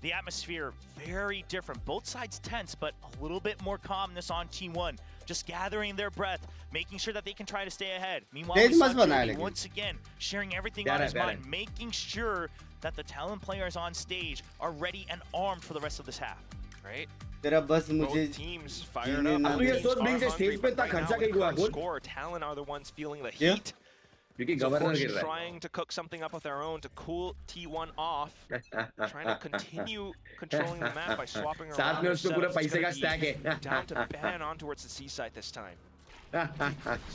The atmosphere, very different. Both sides tense, but a little bit more calmness on T1. Just gathering their breath, making sure that they can try to stay ahead. Meanwhile, once again, sharing everything on his mind, making sure that the Talon players on stage are ready and armed for the rest of this half. Right? Both teams fired up. Right now, score. Talon are the ones feeling the heat. So trying to cook something up of their own to cool T1 off. Trying to continue controlling the map by swapping around. Down to Ban on towards the C side this time. So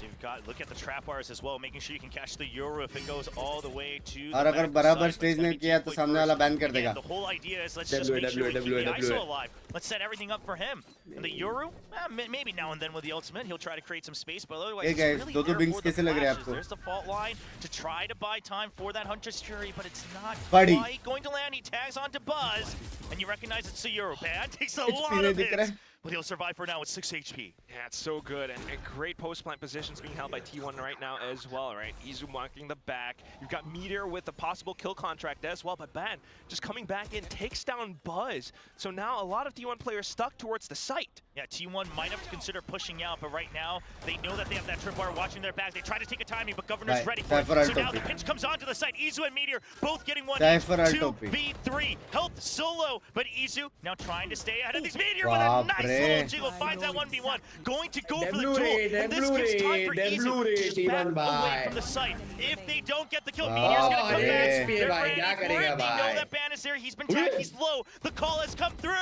you've got, look at the trap wires as well, making sure you can catch the Euro if it goes all the way to the अगर बराबर stage ने किया तो सामने वाला ban कर देगा. The whole idea is let's just make sure we keep the ISO alive. Let's set everything up for him. And the Euro, maybe now and then with the ultimate, he'll try to create some space, but otherwise hey guys, it's really दो Binks कैसे लग रहे हैं आपको? There's the fault line to try to buy time for that Huntress Fury, but it's not Buddy. quite going to land. He tags onto Buzz, and you recognize it's the Euro. Ban takes a lot of hits, but he'll survive for now with 6 HP. Yeah, it's so good, and great post-plant positions being held by T1 right now as well, right? Izu marking the back. You've got Meteor with a possible kill contract as well, but Ban just coming back in, takes down Buzz. So now a lot of T1 players stuck towards the site. Yeah, T1 might have to consider pushing out, but right now, they know that they have that tripwire watching their back. They try to take a timing, but Governor's ready for it. So now the pinch comes onto the site. Izu and Meteor both getting 2v3. Health solo, but Izu now trying to stay ahead of these Meteor with a nice little jiggle, finds that 1v1. Going to go for the duel. And this gives time for Izu to just back away from the site. If they don't get the kill, Meteor's going to come back. They're ready for it. They know that Ban is there. He's been tagged. He's low. The call has come through.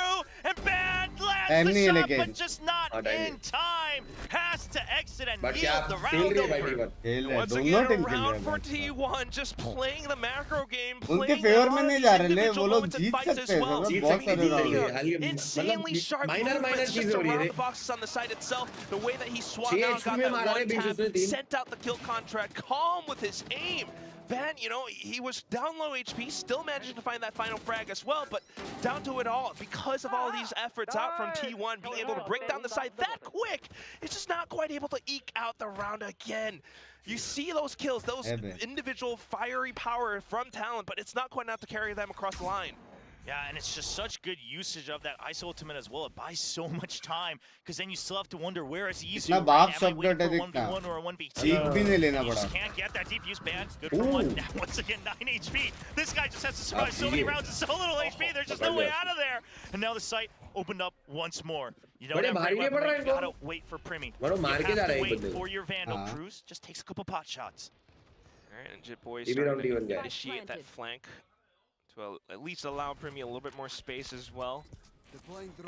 And Ban lands the shot, but just not in time. Has to exit and yield the round over. Once again, a round for T1, just playing the macro game, playing favour में नहीं जा रहे वो लोग जीत सकते हैं बहुत सारे round insanely sharp movements just around the boxes on the side itself. The way that he swapped out, got that one tap, sent out the kill contract, calm with his aim. Ban, you know, he was down low HP, still managing to find that final frag as well, but down to it all, because of all these efforts out from T1, being able to break down the side that quick, it's just not quite able to eke out the round again. You see those kills, those individual fiery power from Talon, but it's not quite enough to carry them across the line. Yeah, and it's just such good usage of that ice ultimate as well. It buys so much time, because then you still have to wonder where is Izu. Am I waiting for a 1v1 or a 1v2? You just can't get that deep use ban. Good for one. Now, once again, 9 HP. This guy just has to survive so many rounds and so little HP. There's just no way out of there. And now the site opened up once more. You don't have great weaponry. You gotta wait for Primi. You have to wait for your Vandal. Cruz just takes a couple pot shots. All right, and Jit Boy starting to initiate that flank to at least allow Primi a little bit more space as well.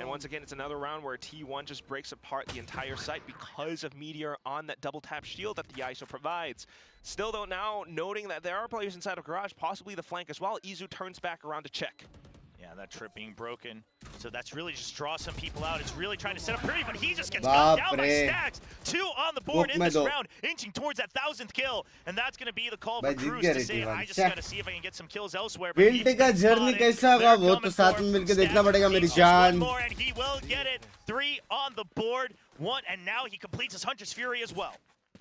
And once again, it's another round where T1 just breaks apart the entire site because of Meteor on that double tap shield that the ISO provides. Still though, now noting that there are players inside of Garage, possibly the flank as well, Izu turns back around to check. Yeah, that trip being broken. So that's really just draw some people out. It's really trying to set up Primi, but he just gets gunned down by Stacks. 2 on the board in this round, inching towards that 1,000th kill. And that's going to be the call for Cruz to say, I just got to see if I can get some kills elsewhere. Build का journey कैसा होगा वो तो साथ में मिलकर देखना पड़ेगा मेरी जान. And he will get it. 3 on the board. 1, and now he completes his Hunter's Fury as well.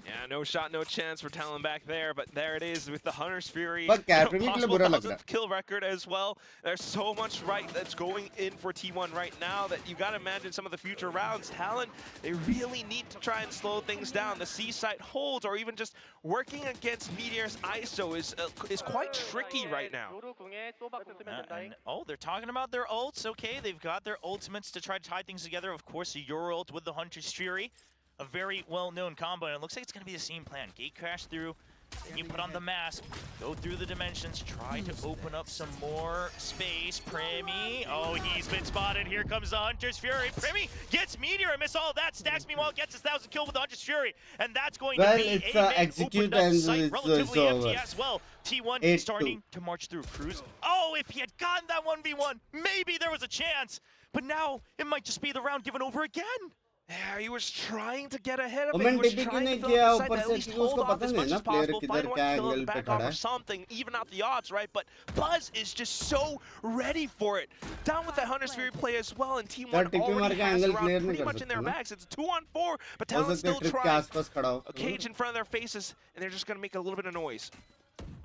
Yeah, no shot, no chance for Talon back there, but there it is with the Hunter's Fury. But Possible 1,000th kill record as well. There's so much right that's going in for T1 right now that you got to imagine some of the future rounds. Talon, they really need to try and slow things down. The C site holds, or even just working against Meteor's ISO is quite tricky right now. Oh, they're talking about their ults. Okay, they've got their ultimates to try to tie things together. Of course, your ult with the Hunter's Fury. A very well-known combo, and it looks like it's going to be the same plan. Gate crash through, then you put on the mask, go through the dimensions, try to open up some more space. Primi, oh, he's been spotted. Here comes the Hunter's Fury. Primi gets Meteor and miss all of that. Stacks, meanwhile, gets his 1,000 kill with the Hunter's Fury, and that's going to be a execute and site, relatively empty over. as well. T1 starting to march through. Cruz, oh, if he had gotten that 1v1, maybe there was a chance, but now it might just be the round given over again. Yeah, he was trying to get ahead of it. He was trying to किया fill up the side, at least hold off as much as possible, find one kill in the back off or something, even out the odds, right? But Buzz is just so ready for it. Down with that Hunter's Fury play as well, and Team 1 already has the round pretty much in their bags. It's 2-on-4, but Talon's still trying. A cage in front of their faces, and they're just going to make a little bit of noise.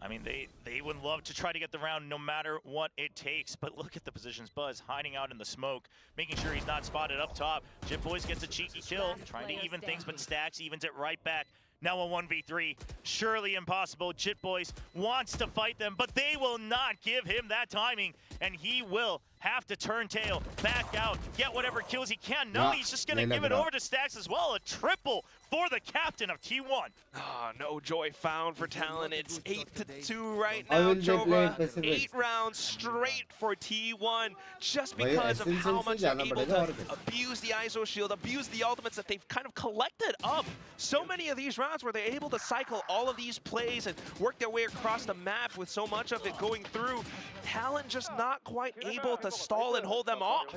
I mean, they would love to try to get the round no matter what it takes, but look at the positions. Buzz hiding out in the smoke, making sure he's not spotted up top. Jit Boys gets a cheeky kill, trying to even things, but Stacks evens it right back. Now a 1v3, surely impossible. Jit Boys wants to fight them, but they will not give him that timing, and he will have to turn tail, back out, get whatever kills he can. No, he's just going to give it over to Stacks as well. A triple for the captain of T1. Oh, no joy found for Talon. It's 8-2 right now, Jova. 8 rounds straight for T1, just because of how much they're able to abuse the ISO shield, abuse the ultimates that they've kind of collected up. So many of these rounds where they're able to cycle all of these plays and work their way across the map with so much of it going through. Talon just not quite able to stall and hold them off.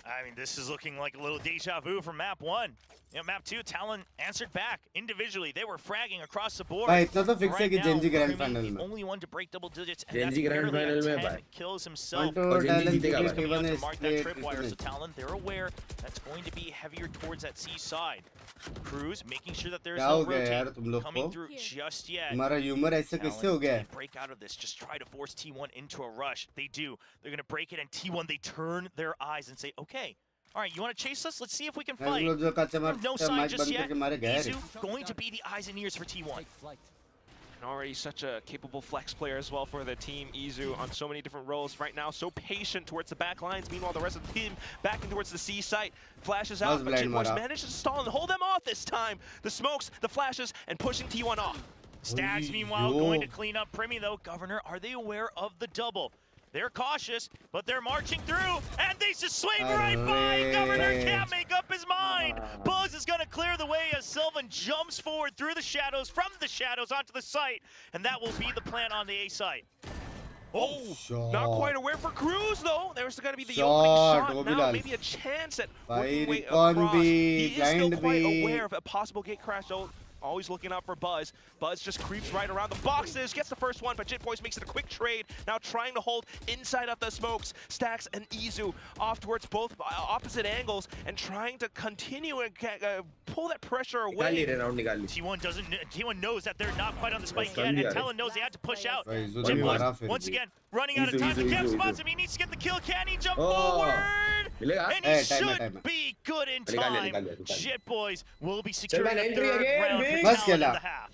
I mean, this is looking like a little deja vu from map 1. You know, map 2, Talon answered back individually. They were fragging across the board. Right now, Gen.G Grand Final the only one to break double digits, and that's barely 10 kills himself. To mark that tripwire, so Talon, they're aware that's going to be heavier towards that C side. Cruz making sure that there's no rotate coming through just yet. Talon, break out of this, just try to force T1 into a rush. They do. They're going to break it, and T1, they turn their eyes and say, okay, all right, you want to chase us? Let's see if we can fight. No sign just yet. Izu going to be the eyes and ears for T1. and already such a capable flex player as well for the team. Izu on so many different roles right now, so patient towards the back lines. Meanwhile, the rest of the team backing towards the C site. Flashes out, but GENG manages to stall and hold them off this time. The smokes, the flashes, and pushing T1 off. Stags, meanwhile, going to clean up Primi, though. Governor, are they aware of the double? They're cautious, but they're marching through, and they just swing right by. Governor can't make up his mind. Buzz is going to clear the way as Sylvan jumps forward through the shadows, from the shadows onto the site, and that will be the plan on the A site. Oh, not quite aware for Cruz, though. There's going to be the opening shot now, maybe a chance at working way across. He is still quite aware of a possible gate crash, though. Always looking out for Buzz. Buzz just creeps right around the boxes, gets the first one, but Jit Boys makes it a quick trade. Now trying to hold inside of the smokes. Stax and Izu off towards both opposite angles and trying to continue and pull that pressure away. T1 knows that they're not quite on the spike yet, and Talon knows they had to push out. Jit Boys, once again, running out of time. The Kev spots him. He needs to get the kill. Can he jump forward? And he should be good in time. Jit Boys will be securing the third round for Talon in the half.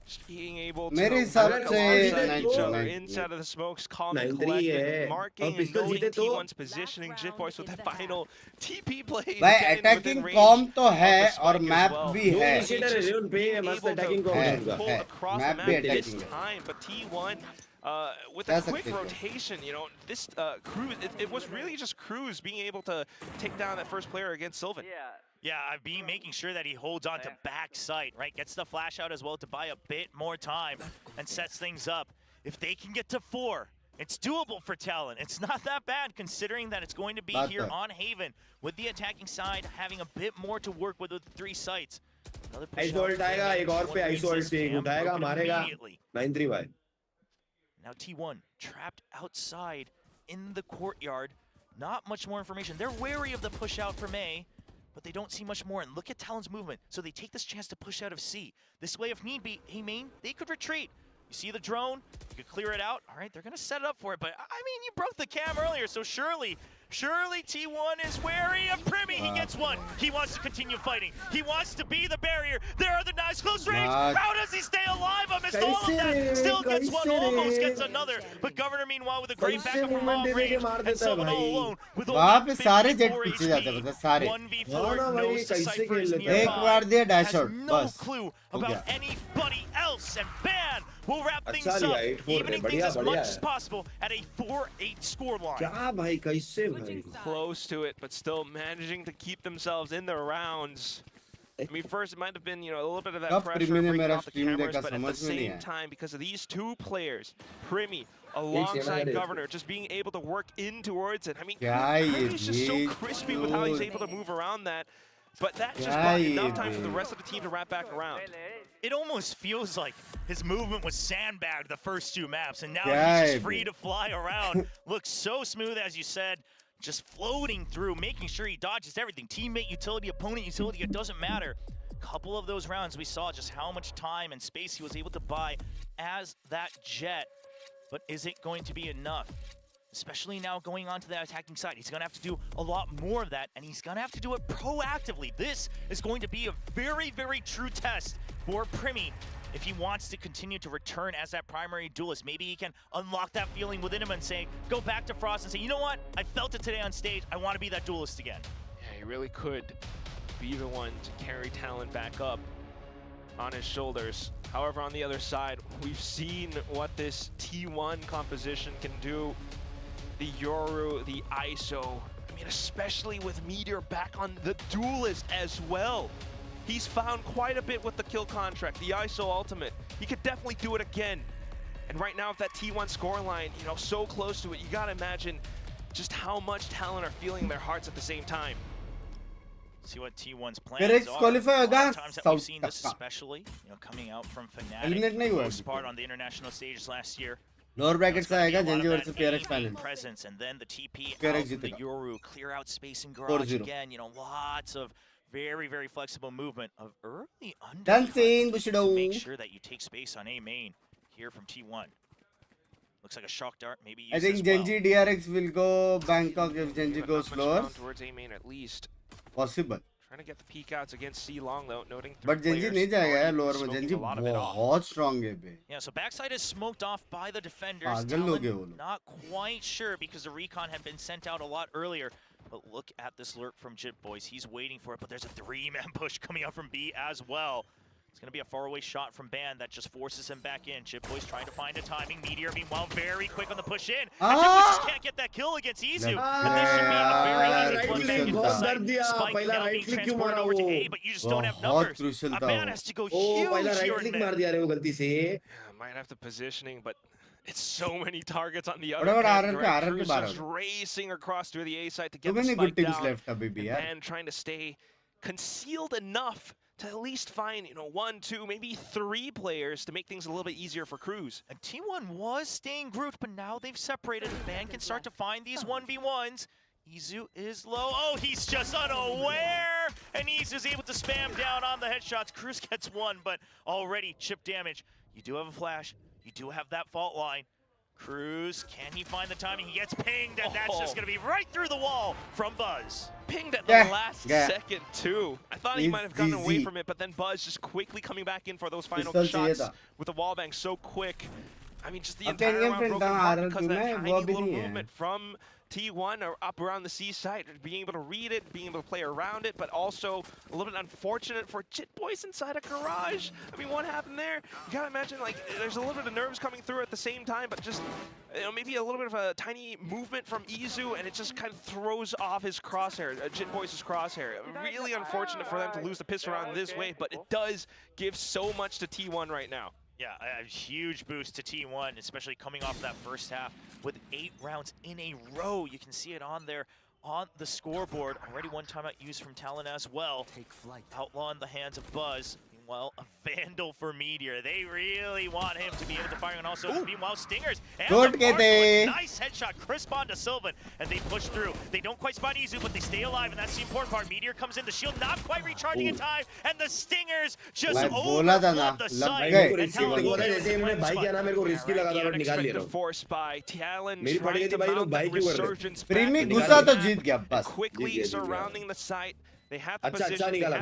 Just being able to मेरे inside of the smokes, calm and collected, marking and noting T1's positioning. Jit Boys with that final TP play. भाई attacking com तो है और map भी है map भी attacking है but T1 with a quick rotation, you know, this Cruz, it was really just Cruz being able to take down that first player against Sylvan. Yeah, making sure that he holds on to back sight, right? Gets the flash out as well to buy a bit more time and sets things up. If they can get to 4, it's doable for Talon. It's not that bad considering that it's going to be here on Haven with the attacking side having a bit more to work with 3 sites. Another push immediately. Now T1 trapped outside in the courtyard. Not much more information. They're wary of the push out for May, but they don't see much more. And look at Talon's movement. So they take this chance to push out of C. This way, if need be, hey main, they could retreat. You see the drone, you could clear it out. All right, they're gonna set it up for it, but I mean, you broke the cam earlier, so surely T1 is wary of Primi. He gets one. He wants to continue fighting. He wants to be the barrier. There are the knives, close range. How does he stay alive? I missed all of that. Still gets one, almost gets another. But Governor, meanwhile, with a great backup from long range, and Sylvan all alone with only 54 HP. 1v4, no Decisive nearby. Has no clue about anybody else, and Ban will wrap things up, evening things as much as possible at a 4-8 scoreline. Close to it, but still managing to keep themselves in the rounds. I mean, first it might have been, you know, a little bit of that pressure bringing off the cameras, but at the same time, because of these 2 players, Primi alongside Governor, just being able to work in towards it. I mean, Primi's just so crispy with how he's able to move around that. But that just bought enough time for the rest of the team to wrap back around. It almost feels like his movement was sandbagged the first 2 maps, and now he's just free to fly around. Looks so smooth, as you said, just floating through, making sure he dodges everything. Teammate utility, opponent utility, it doesn't matter. Couple of those rounds, we saw just how much time and space he was able to buy as that Jet. But is it going to be enough? Especially now going on to that attacking side. He's going to have to do a lot more of that, and he's going to have to do it proactively. This is going to be a very, very true test for Primi if he wants to continue to return as that primary duelist. Maybe he can unlock that feeling within him and say, go back to Frost and say, you know what? I felt it today on stage. I want to be that duelist again. Yeah, he really could be the one to carry Talon back up on his shoulders. However, on the other side, we've seen what this T1 composition can do. The Yoru, the ISO, I mean, especially with Meteor back on the duelist as well. He's found quite a bit with the kill contract, the ISO ultimate. He could definitely do it again. And right now with that T1 scoreline, you know, so close to it, you gotta imagine just how much Talon are feeling their hearts at the same time. See what T1's plans are. A lot of times that we've seen this, especially, you know, coming out from Fnatic, most part on the international stages last year. Lower bracket से आएगा Gen.G versus DRX final. Presence and then the TP out from the Yoru, clear out space and garage again. You know, lots of very, very flexible movement of early under to make sure that you take space on A main here from T1. Looks like a shock dart, maybe. I think Gen.G DRX will go Bangkok if Gen.G goes slower. Towards A main at least. Possible. Trying to get the peek outs against C Long though, noting But Gen.G नहीं जाएगा यार lower में. Gen.G बहुत strong है बे. Yeah, so backside is smoked off by the defenders. पागल लोग हैं वो लोग. Not quite sure because the recon had been sent out a lot earlier. But look at this lurk from Jit Boys. He's waiting for it, but there's a 3-man push coming out from B as well. It's going to be a faraway shot from Ban that just forces him back in. Chip Boys trying to find a timing. Meteor, meanwhile, very quick on the push in. And Chip Boys just can't get that kill against Izu. And this should be a very easy one back into the site. Spike now being transported over to A, but you just don't have numbers. Ban has to go huge here in mid. Might have the positioning, but it's so many targets on the other Whatever end. RR Cruz के just racing across through the A side to get Too the many spike good teams down. left अभी भी यार. And trying to stay concealed enough to at least find, 1, 2, maybe 3 players to make things a little bit easier for Cruz. And T1 was staying grouped, but now they've separated. Ban can start to find these 1v1s. Izu is low. Oh, he's just unaware! And Izu's able to spam down on the headshots. Cruz gets one, but already chip damage. You do have a flash. You do have that fault line. Cruz, can he find the timing? He gets pinged, and that's just going to be right through the wall from Buzz. Pinged at the last second, too. I thought he might have gotten away from it, but then Buzz just quickly coming back in for those final shots with the wallbang so quick. I mean, just the entire round broken apart because of that tiny little movement from T1 or up around the C side, being able to read it, being able to play around it, but also a little bit unfortunate for Jit Boys inside a garage. I mean, what happened there? You gotta imagine, like, there's a little bit of nerves coming through at the same time, but just, maybe a little bit of a tiny movement from Izu, and it just kind of throws off his crosshair, Jit Boys' crosshair. Really unfortunate for them to lose the pistol round this way, but it does give so much to T1 right now. Yeah, a huge boost to T1, especially coming off that first half with 8 rounds in a row. You can see it on there on the scoreboard. Already one timeout used from Talon as well. Outlaw in the hands of Buzz. Meanwhile, a Vandal for Meteor. They really want him to be able to fire, and also meanwhile Stingers. And nice headshot, crisp onto Sylvan, and they push through. They don't quite spot Izu, but they stay alive, and that's the important part. Meteor comes in, the shield not quite recharging in time, and the Stingers just overflood the site. Forced by Talon trying to mount that resurgence back, quickly surrounding the site. They have the position, they have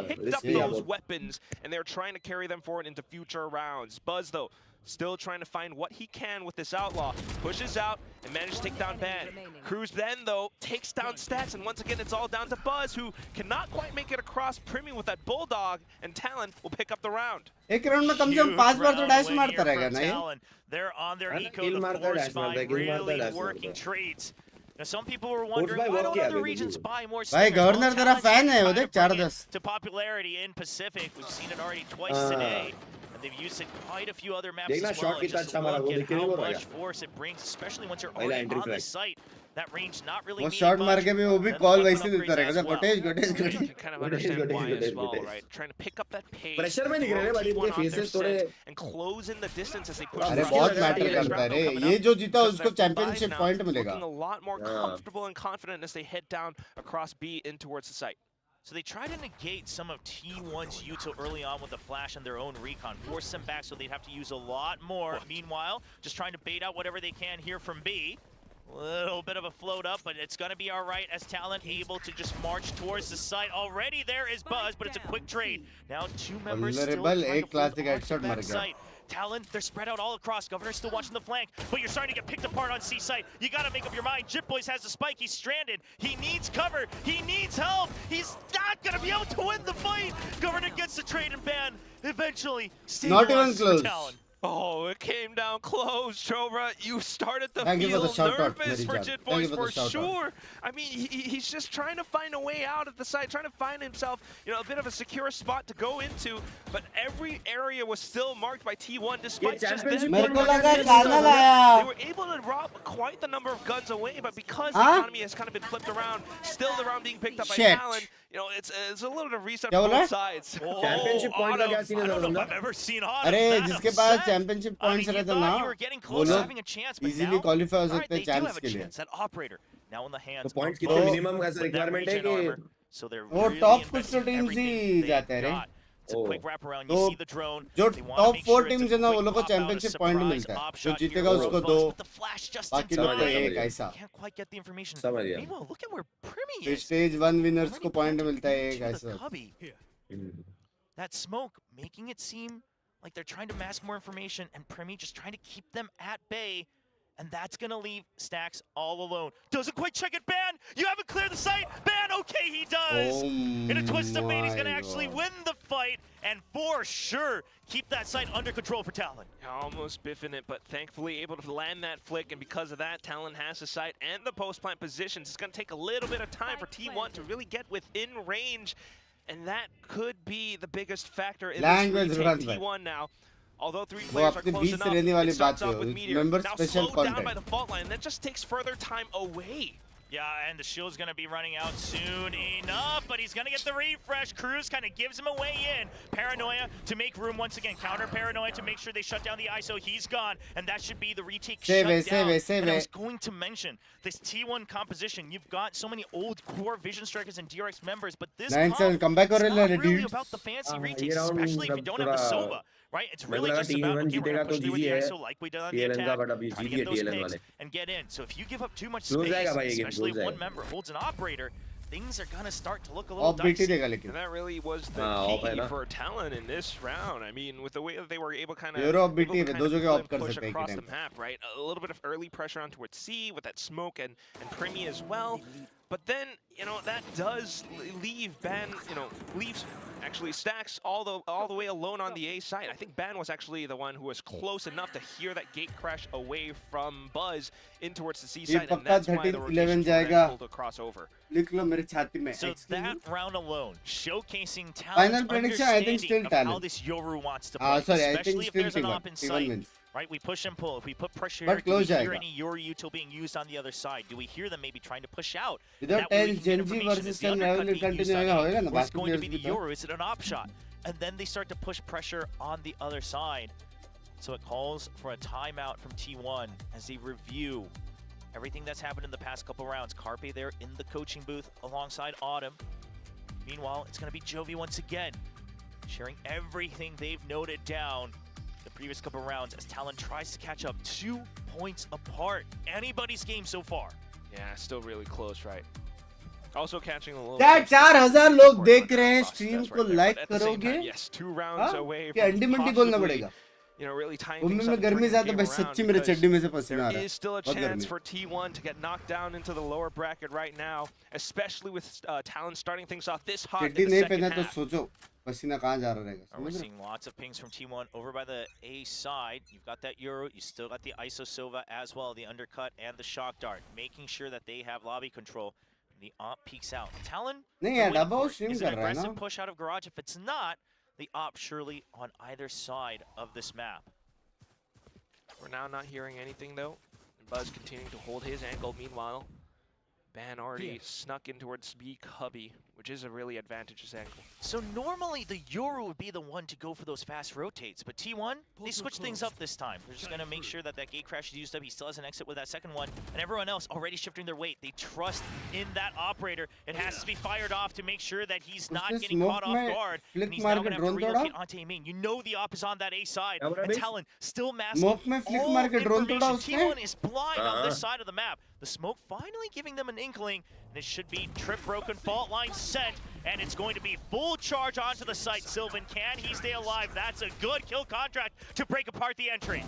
picked up those weapons, and they're trying to carry them forward into future rounds. Buzz, though, still trying to find what he can with this Outlaw. Pushes out and manages to take down Ban. Cruz then, though, takes down Stacks, and once again, it's all down to Buzz, who cannot quite make it across Primi with that Bulldog, and Talon will pick up the round. एक round में कम से कम 5 बार तो dash मारता रहेगा ना ये. They're on their eco, the force by really working trades. Now, some people were wondering why don't other regions buy more भाई governor तेरा फैन है वो देख 4-10 to popularity in Pacific. We've seen it already twice today, and they've used it quite a few other maps as well. Just look at how much force it brings, especially once you're already on the site. That range not really वो shot मार के भी वो भी call वैसे देता रहेगा cottage Kind of understand why as well, right? Trying to pick up that pace. Pressure में निकल रहे भाई इनके फेसेस थोड़े and close in the distance as they push. अरे बहुत मैटर करता है रे ये जो जीता उसको चैंपियनशिप पॉइंट मिलेगा. Looking a lot more comfortable and confident as they head down across B in towards the site. So they try to negate some of T1's util early on with the flash and their own recon, force them back so they'd have to use a lot more. Meanwhile, just trying to bait out whatever they can here from B. Little bit of a float up, but it's going to be all right as Talon able to just march towards the site. Already there is Buzz, but it's a quick trade. Now 2 members still trying to classic hold headshot that site. Talon, they're spread out all across. Governor's still watching the flank, but you're starting to get picked apart on C site. You got to make up your mind. Jit Boys has the spike. He's stranded. He needs cover. He needs help. He's not going to be able to win the fight. Governor gets the trade and ban. Eventually, not even close. Talon. Oh, it came down close, Chobra. You started to feel nervous for Jit Boys for sure. I mean, he's just trying to find a way out at the site, trying to find himself, a bit of a secure spot to go into. But every area was still marked by T1, despite just them. They were able to rob quite the number of guns away, but because the economy has kind of been flipped around, still the round being picked up by Talon. It's a little bit of reset from both sides. Championship point का क्या scene है I've never seen Autumn. अरे जिसके पास championship points रहते ना वो लोग easily qualify हो सकते हैं चैंप्स के लिए. तो पॉइंट्स कितने मिनिमम ऐसा रिक्वायरमेंट है कि So they're वो टॉप कुछ तो टीम्स ही जाते हैं रे. It's a quick wraparound. You तो see the drone. जो They wanna top make 4 sure it's a teams है ना वो quick लोग को pop out, a championship point surprise मिलता है op जो shot जीतेगा here उसको for 2 Buzz, but the flash just in बाकी लोग time. को 1 ऐसा Can't quite get the information. समझ गया। Meanwhile, look at where Primmy फिर is. स्टेज 1 विनर्स को Already पॉइंट planted मिलता है 1 into the ऐसा cubby. That smoke making it seem like they're trying to mask more information, and Primmy just trying to keep them at bay. And that's gonna leave Stacks all alone. Doesn't quite check it, Ban! You haven't cleared the site! Ban, okay, he does! In a twist of fate, he's gonna actually win the fight, and for sure, keep that site under control for Talon. Almost biffing it, but thankfully able to land that flick, and because of that, Talon has the site and the post-plant positions. It's gonna take a little bit of time for T1 to really get within range, and that could be the biggest factor in this retake. T1 now. Although 3 players are close enough, it starts off with Meteor. Now slowed down by the fault line, and that just takes further time away. Yeah, and the shield's gonna be running out soon enough, but he's gonna get the refresh. Cruz kind of gives him a way in. Paranoia to make room once again. Counter Paranoia to make sure they shut down the ISO. He's gone, and that should be the retake shutdown. And I was going to mention this T1 composition. You've got so many old core Vision Strikers and DRX members, but this comp, it's not really about the fancy retakes, especially if you don't have a Sova. Right? It's really just about, okay, we're gonna push through with the ISO like we did on the attack, try to get those picks and get in. So if you give up too much space, especially if one member holds an operator, things are gonna start to look a little dicey. And that really was the key for Talon in this round. I mean, with the way that they were able kind of push across the map, right? A little bit of early pressure on towards C with that smoke and Primmy as well. But then, you know, that does leave Ban, you know, leaves actually Stacks all the way alone on the A side. I think Ban was actually the one who was close enough to hear that gate crash away from Buzz in towards the C side, and that's why the rotation pulled across over. So that round alone, showcasing Talon's understanding of how this Yoru wants to play, especially if there's an op in sight. Right, we push and pull. If we put pressure here, do we hear any Yoru util being used on the other side? Do we hear them maybe trying to push out? That way we can get information. Is the undercut being used on A? Or is it going to be the Yoru? Is it an op shot? And then they start to push pressure on the other side. So it calls for a timeout from T1 as they review everything that's happened in the past couple rounds. Carpe there in the coaching booth alongside Autumn. Meanwhile, it's going to be Jovi once again, sharing everything they've noted down the previous couple rounds as Talon tries to catch up 2 points apart. Anybody's game so far. Yeah, still really close, right? Also catching a little. क्या 4000 लोग देख रहे हैं stream को like करोगे? Yes, 2 rounds away क्या अंडी-मंडी बोलना पड़ेगा? You know, really tying things up में गर्मी ज़्यादा बस सच्ची मेरे चड्डी में से पसीना आ रहा है. There is still a chance for T1 to get knocked down into the lower bracket right now, especially with Talon starting things off this hot in the second half. तो सोचो पसीना कहाँ जा रहा रहेगा? We're seeing lots of pings from T1 over by the A side. You've got that Euro, you still got the ISO Sova as well, the undercut and the shock dart, making sure that they have lobby control. The op peeks out. Talon, is an aggressive push out of garage. If it's not, the op surely on either side of this map. We're now not hearing anything though. Buzz continuing to hold his angle. Meanwhile, Ban already snuck in towards B cubby, which is a really advantageous angle. So normally the Yoru would be the one to go for those fast rotates, but T1, they switch things up this time. They're just going to make sure that that gate crash is used up. He still has an exit with that second one, and everyone else already shifting their weight. They trust in that operator. It has to be fired off to make sure that he's not getting caught off guard, and he's now going to have to relocate onto main. You know the op is on that A side, and Talon still masking all information. T1 is blind on this side of the map. The smoke finally giving them an inkling, and it should be trip broken, fault line set, and it's going to be full charge onto the site. Sylvan, can he stay alive? That's a good kill contract to break apart the entry.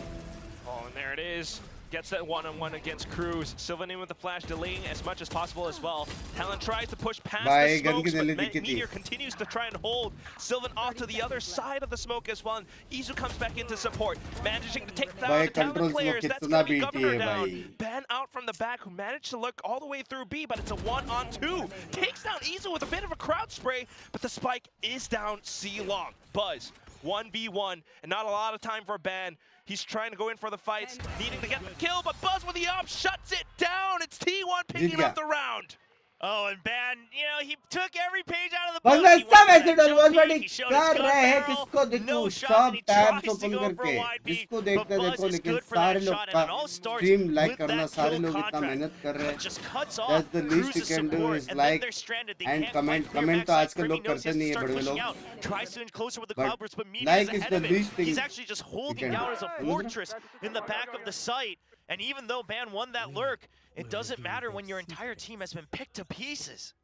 Oh, and there it is. Gets that one-on-one against Cruz. Sylvan in with the flash, delaying as much as possible as well. Talon tries to push past the smokes, but Meteor continues to try and hold Sylvan off to the other side of the smoke as well. And Izu comes back into support, managing to take down the Talon players. That's going to be Governor down. Ban out from the back, who managed to look all the way through B, but it's a 1-on-2. Takes down Izu with a bit of a crowd spray, but the spike is down C long. Buzz, 1v1, and not a lot of time for Ban. He's trying to go in for the fights, needing to get the kill, but Buzz with the op shuts it down. It's T1 picking up the round. Oh, and Ban, you know, he took every page out of the बस book. मैं He सब went for ऐसे that dull jump बस peek, बड़ी he showed his कर gun रहे हैं barrel, किसको देखो no shots, सब and he tabs tries to open go for a करके wide peek, जिसको but देखते Buzz देखो is लेकिन good for सारे that लोग shot, का and it all starts stream like with करना that सारे kill लोग इतना contract. मेहनत कर रहे हैं Just cuts off that's the least you Cruz's can do support, is and then like they're stranded. They and can't comment fight clear comment तो backside. आजकल Primi लोग knows he करते has to नहीं है start बड़े pushing लोग out, tries to inch closer with the but cloudburst, but Meteor like is is ahead the of it. least thing He's actually just holding can down do. as a fortress in the back of the site, and even though Ban won that lurk, it doesn't matter when your entire team has been picked to pieces.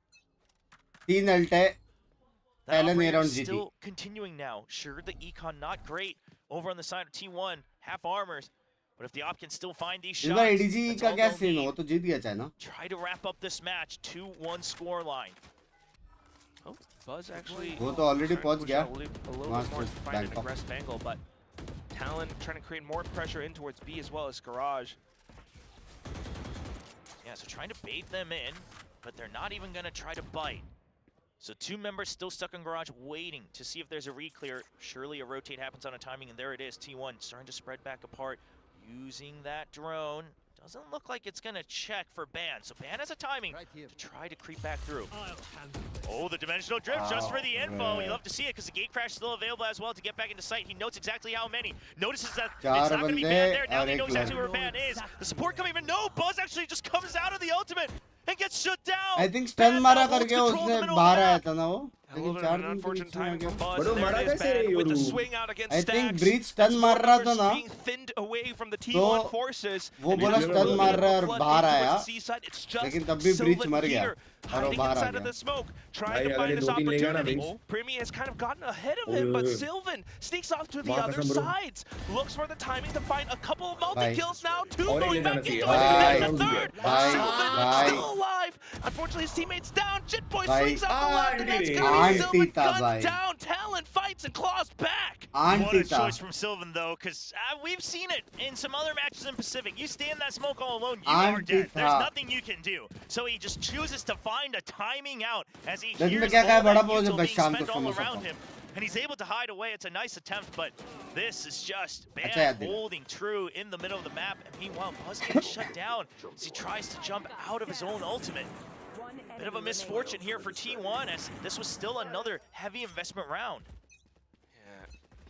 3 alt है That Talon operator around is GT. still continuing now. Sure, the econ not great over on the side of T1, half armors, but if the op can still find these इस बार shots, ADG that's का all क्या they'll scene हो need. तो जीत गया चाहे ना Try to wrap up this match, 2-1 score line. Oh, Buzz actually. वो तो ऑलरेडी पहुंच push गया out a little bit more to find an aggressive angle, but Talon trying to create more pressure in towards B as well as Garage. Yeah, so trying to bait them in, but they're not even gonna try to bite. So 2 members still stuck in Garage waiting to see if there's a re-clear. Surely a rotate happens on a timing, and there it is. T1 starting to spread back apart, using that drone. Doesn't look like it's gonna check for Ban. So Ban has a timing to try to creep back through. Oh, the dimensional drift just for the info. You love to see it because the gate crash is still available as well to get back into sight. He notes exactly how many. Notices that it's not gonna be Ban there. Now they know exactly where Ban is. The support coming even. No, Buzz actually just comes out of the ultimate and gets shut down. I think stun मारा करके उसने बाहर आया था ना वो A little लेकिन bit of 4 an दिन unfortunate बीच में आ timing गया from Buzz. But There Mara it is, कैसे Ban रही with the Yoru? swing out against I think Stacks. Breach As stun more मार रहा था numbers ना being thinned away from the तो T1 forces. वो and बोला just stun a मार little रहा है और flood बाहर in आया towards the seaside. It's just लेकिन तब भी Breach Sylvan मर गया here, और वो hiding बाहर आ inside of गया the smoke, trying भाई to अगर find ये this 2-3 लेगा ना opportunity. Binks Primi has kind of gotten ahead of ओए him, but ओए Sylvan sneaks off to the वहाँ other कसम bro sides. Looks for the timing to find a couple of भाई multi-kills now. 2 और एक ले going जाना back चाहिए into और it. एक ले There's जाना the चाहिए third. भाई Sylvan भाई still alive. Unfortunately, his teammate's down. Jitboy भाई swings out the left, and that's gonna be aunty Sylvan था guns भाई down. Talon fights and claws back. What aunty a था choice from Sylvan, though, because we've seen it in some other matches in Pacific. You stay in that smoke all alone, you are dead. There's nothing you can do. So he just chooses to find a timing out as he hears all that util being spent all around him. And he's able to hide away. It's a nice attempt, but this is just Ban holding true in the middle of the map. And meanwhile, Buzz getting shut down as he tries to jump out of his own ultimate. Bit of a misfortune here for T1 as this was still another heavy investment round.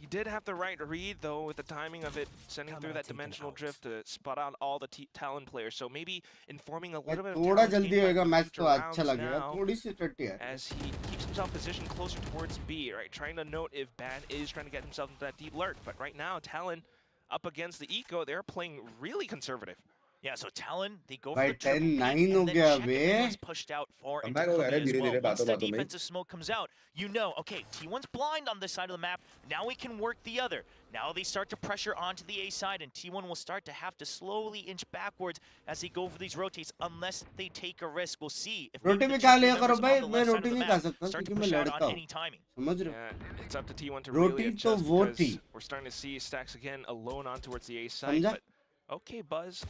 He did have the right read, though, with the timing of it, sending through that dimensional drift to spot out all the Talon players. So maybe informing a little bit of थोड़ा Talon's जल्दी game होएगा plan match future तो अच्छा rounds लगेगा now थोड़ी सी टट्टी है as he keeps himself positioned closer towards B, right? Trying to note if Ban is trying to get himself into that deep lurk. But right now, Talon up against the Eco, they're playing really conservative. Yeah, so Talon, they go for भाई the triple 10-9 peek, हो and then गया check बे everyone's pushed out far into Comeback हो गया cover रे as धीरे-धीरे well. Once बातों that बातों में defensive smoke comes out, you know, okay, T1's blind on this side of the map. Now we can work the other. Now they start to pressure onto the A side, and T1 will start to have to slowly inch backwards as they go for these rotates, unless they take a risk. We'll see if roti maybe भी the खा two लिया team करो members भाई on the मैं left side roti of the नहीं खा map सकता start to क्योंकि मैं push out लड़ता on हूँ any timing. समझ रहे हो Yeah, it's up to T1 to roti really तो adjust वो because थी we're starting to see Stacks again alone on towards the A side. समझा But okay, Buzz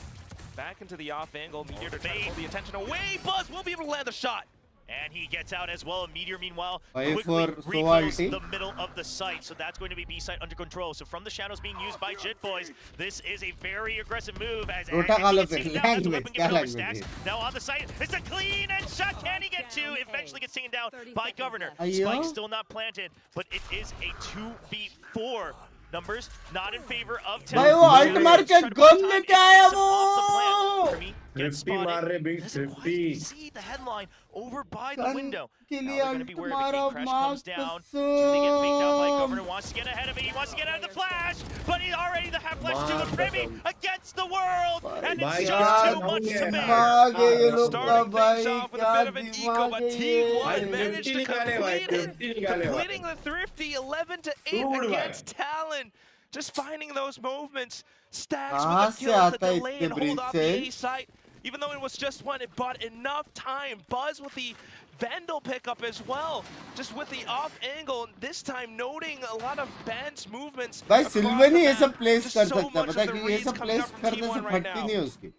back into the off angle. Meteor to try to pull the attention away. Buzz will be able to land the shot. And he gets out as well. Meteor, meanwhile, Wait quickly for refills Soalty. the middle of the site. So that's going to be B site under control. So from the shadows being used by Jit Boys, this is a very aggressive move. As Rota and Kalo you can see pe, now as the language, weapon kya gets over language Stacks. hai? Now on the site, it's a clean and shot. Can he get two? Eventually gets taken down by Governor. Ayyo. Spike still not planted, but it is a 2v4. Numbers not in favor of भाई वो Talon. Alt मार के gun लेके आया वो Thrifty मार रहे Binks Doesn't quite Thrifty see the headline over by the gun window. के Now लिए they're going to ult be where the मारा gate crash comes down. Do they get faked out by Governor? Wants to get ahead of it. He wants to get out of the flash, but he's already the half flash two with Primi against the world, and My it's God, just too much to bear. दिमाग है ये लोग का Starting भाई things off with a क्या bit of an eco, दिमाग but है T1 ये managed to निकाले भाई complete it. Thrifty निकाले भाई Completing the Thrifty 11-8 Dude, against Talon. Just finding those movements. Stacks कहाँ with the से kill to आता है delay इतने and hold breach off से? the A site. Even though it was just one, it bought enough time. Buzz with the Vandal pickup as well. Just with the off angle, this time noting a lot of Ban's movements. भाई across सिल्वन he the ये map. सब place Just कर so सकता है much पता है of the क्योंकि ये reads सब coming प्लेस up from करने से T1 right फटती now. नहीं है उसकी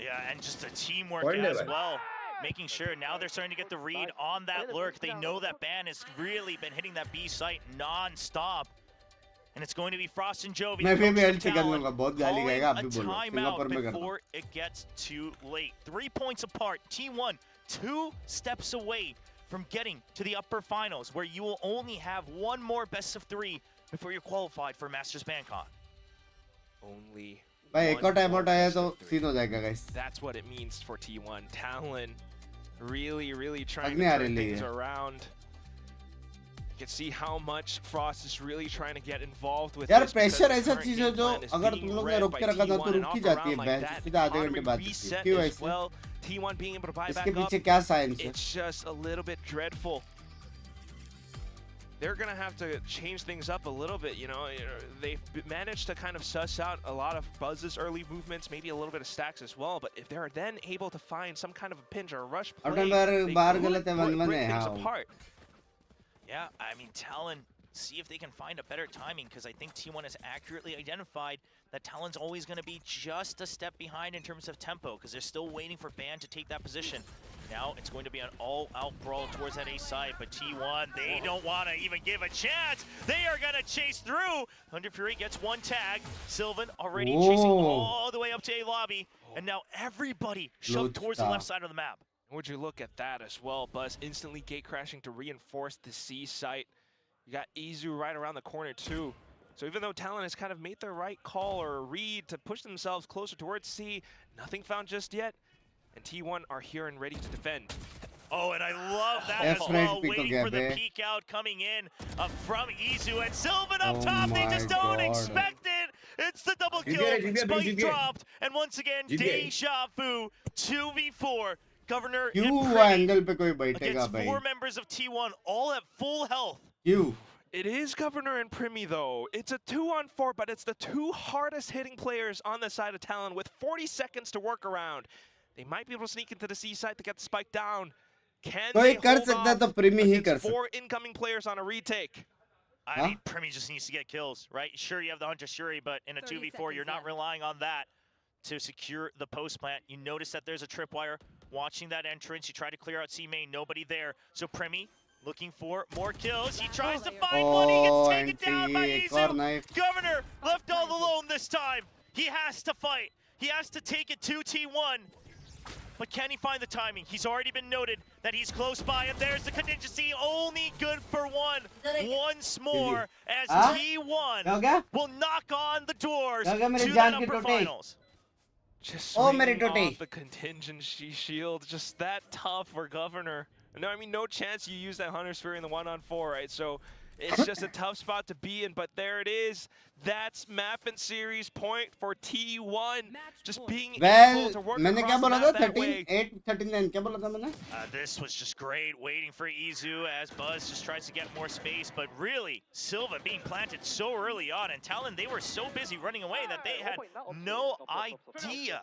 Yeah, and just the teamwork Point as it. well. Making sure now they're starting to get the read on that lurk. They know that Ban has really been hitting that B site non-stop. and it's going to be Frost and Jovi. मैं भी coach mail of से कर Talon, लूंगा बहुत गाली calling खाएगा आप a भी बोलो timeout सिंगापुर में करना before it gets too late. 3 points apart. T1 2 steps away from getting to the upper finals, where you will only have one more best of 3 before you're qualified for Masters Bangkok. Only भाई एक और time out आया तो three. Scene हो जाएगा guys That's what it means for T1. Talon really trying अग्नि to uh turn रही things है around. You can see how much Frost is really trying to get involved with यार this because pressure the ऐसा current चीज game है जो plan is अगर being तुम लोग ने read रोक by के रखा था T1 तो and रुक ही off जाती है around like मैच that. सीधा आधे घंटे Economy बाद reset क्यों as ऐसे well. T1 being able to buy इसके back up. पीछे क्या साइंस है It's just a little bit dreadful. They're going to have to change things up a little bit, you know. They've managed to kind of suss out a lot of Buzz's early movements, maybe a little bit of Stacks as well, but if they're then able to find some kind of a pinch or a rush play, they could break things apart. Yeah, I mean, Talon, see if they can find a better timing, because I think T1 has accurately identified that Talon's always going to be just a step behind in terms of tempo, because they're still waiting for Ban to take that position. Now it's going to be an all-out brawl towards that A side, but T1, they don't want to even give a chance. They are going to chase through. Thunder Fury gets one tag. Sylvan already chasing all the way up to A lobby, and now everybody shoved towards the left side of the map. Would you look at that as well? Buzz instantly gate crashing to reinforce the C site. You got Izu right around the corner too. So even though Talon has kind of made the right call or read to push themselves closer towards C, nothing found just yet. And T1 are here and ready to defend. Oh, and I love that as well, waiting for the peek out coming in from Izu, and Sylvan up top, they just don't expect it! It's the double kill, Spike dropped, and once again, Deja Vu, 2v4, Governor against 4 members of T1, all at full health. It is Governor and Primi though. It's a 2-on-4, but it's the 2 hardest hitting players on the side of Talon with 40 seconds to work around. They might be able to sneak into the C side to get the spike down. Can they hold off against 4 incoming players on a retake? I mean, Primi just needs to get kills, right? Sure, you have the Hunter Shuri, but in a 2v4, you're not relying on that to secure the post plant. You notice that there's a tripwire watching that entrance. You try to clear out C main, nobody there. So Primi looking for more kills. He tries to find one. He gets taken down by Izu. Governor left all alone this time. He has to fight. He has to take it to T1. But can he find the timing? He's already been noted that he's close by, and there's the contingency, only good for one. Once more, as T1 will knock on the doors to that upper finals. Just swinging off the contingency shield, just that tough for Governor. No, I mean, no chance you use that Hunter Sphere in the 1-on-4, right? So it's just a tough spot to be in, but there it is. That's map and series point for T1. Just being able to work across the map that way. 8-13 क्या बोला था मैंने? This was just great, waiting for Izu as Buzz just tries to get more space, but really, Silva being planted so early on, and Talon, they were so busy running away that they had no idea.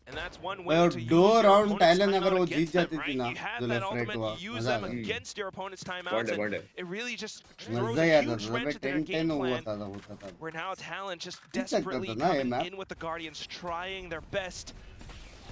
And that's one way to use your opponent's Talon timeout against them, right? You have that ultimate, you use them against your opponent's timeouts, and it really just throws a huge wrench into their game plan, where now Talon just desperately coming in with the Guardians, trying their best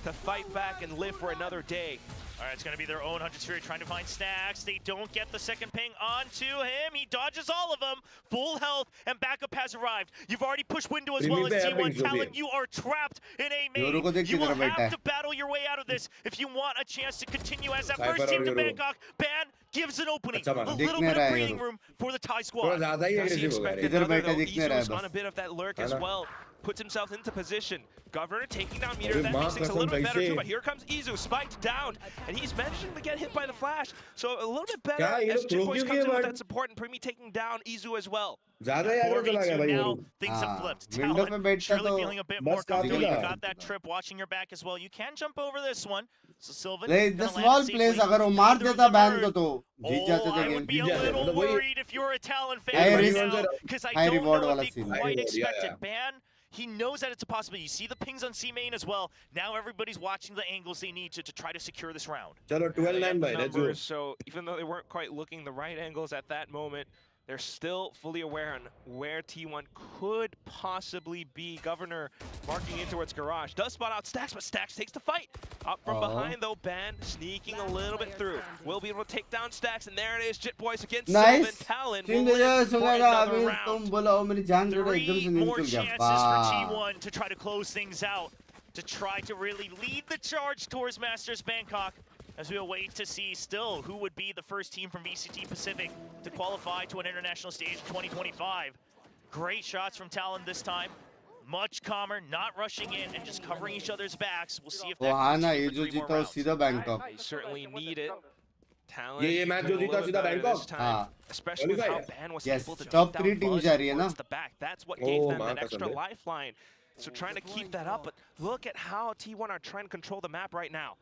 to fight back and live for another day. All right, it's going to be their own Hunter Sphere trying to find Stacks. They don't get the second ping onto him. He dodges all of them. Full health, and backup has arrived. You've already pushed window as well as T1. Talon, you are trapped in A main. You will have to battle your way out of this if you want a chance to continue as that first team to Bangkok. Ban gives an opening, a little bit of breathing room for the Thai squad. Izu's on a bit of that lurk as well. Puts himself into position. Governor taking down Meter, that makes things a little bit better too, but here comes Izu, spiked down, and he's managing to get hit by the flash, so a little bit better as Chickboys comes in with that support, and Primi taking down Izu as well. 4v2 now, things have flipped. Talon surely feeling a bit more comfortable. You got that trip watching your back as well. You can jump over this one. So Sylvan, the small plays, अगर वो मार देता ban को तो जीत जाते थे I would be a little worried if you're a Talon fan right now, because I don't know if they quite expected ban. He knows that it's a possibility. You see the pings on C main as well. Now everybody's watching the angles they need to try to secure this round. Chalo 12-9 bhai, let's go. So even though they weren't quite looking the right angles at that moment, they're still fully aware on where T1 could possibly be. Governor marking in towards Garage. Does spot out Stacks, but Stacks takes the fight. Up from behind though, Ben sneaking a little bit through. Will be able to take down Stacks, and there it is, Jit Boys against Sylvan. Talon will live for another round. 3 more chances for T1 to try to close things out, to try to really lead the charge towards Masters Bangkok, as we await to see still who would be the first team from VCT Pacific to qualify to an international stage in 2025. Great shots from Talon this time. Much calmer, not rushing in, and just covering each other's backs. We'll see if that continues for 3 more rounds. They certainly need it. Talon ये match जो जीता सीधा Bangkok especially with how Ben was able to top take 3 down teams Buzz जा रही है ना. towards the back. That's what gave them that extra lifeline. So trying to keep that up, but look at how T1 are trying to control the map right now.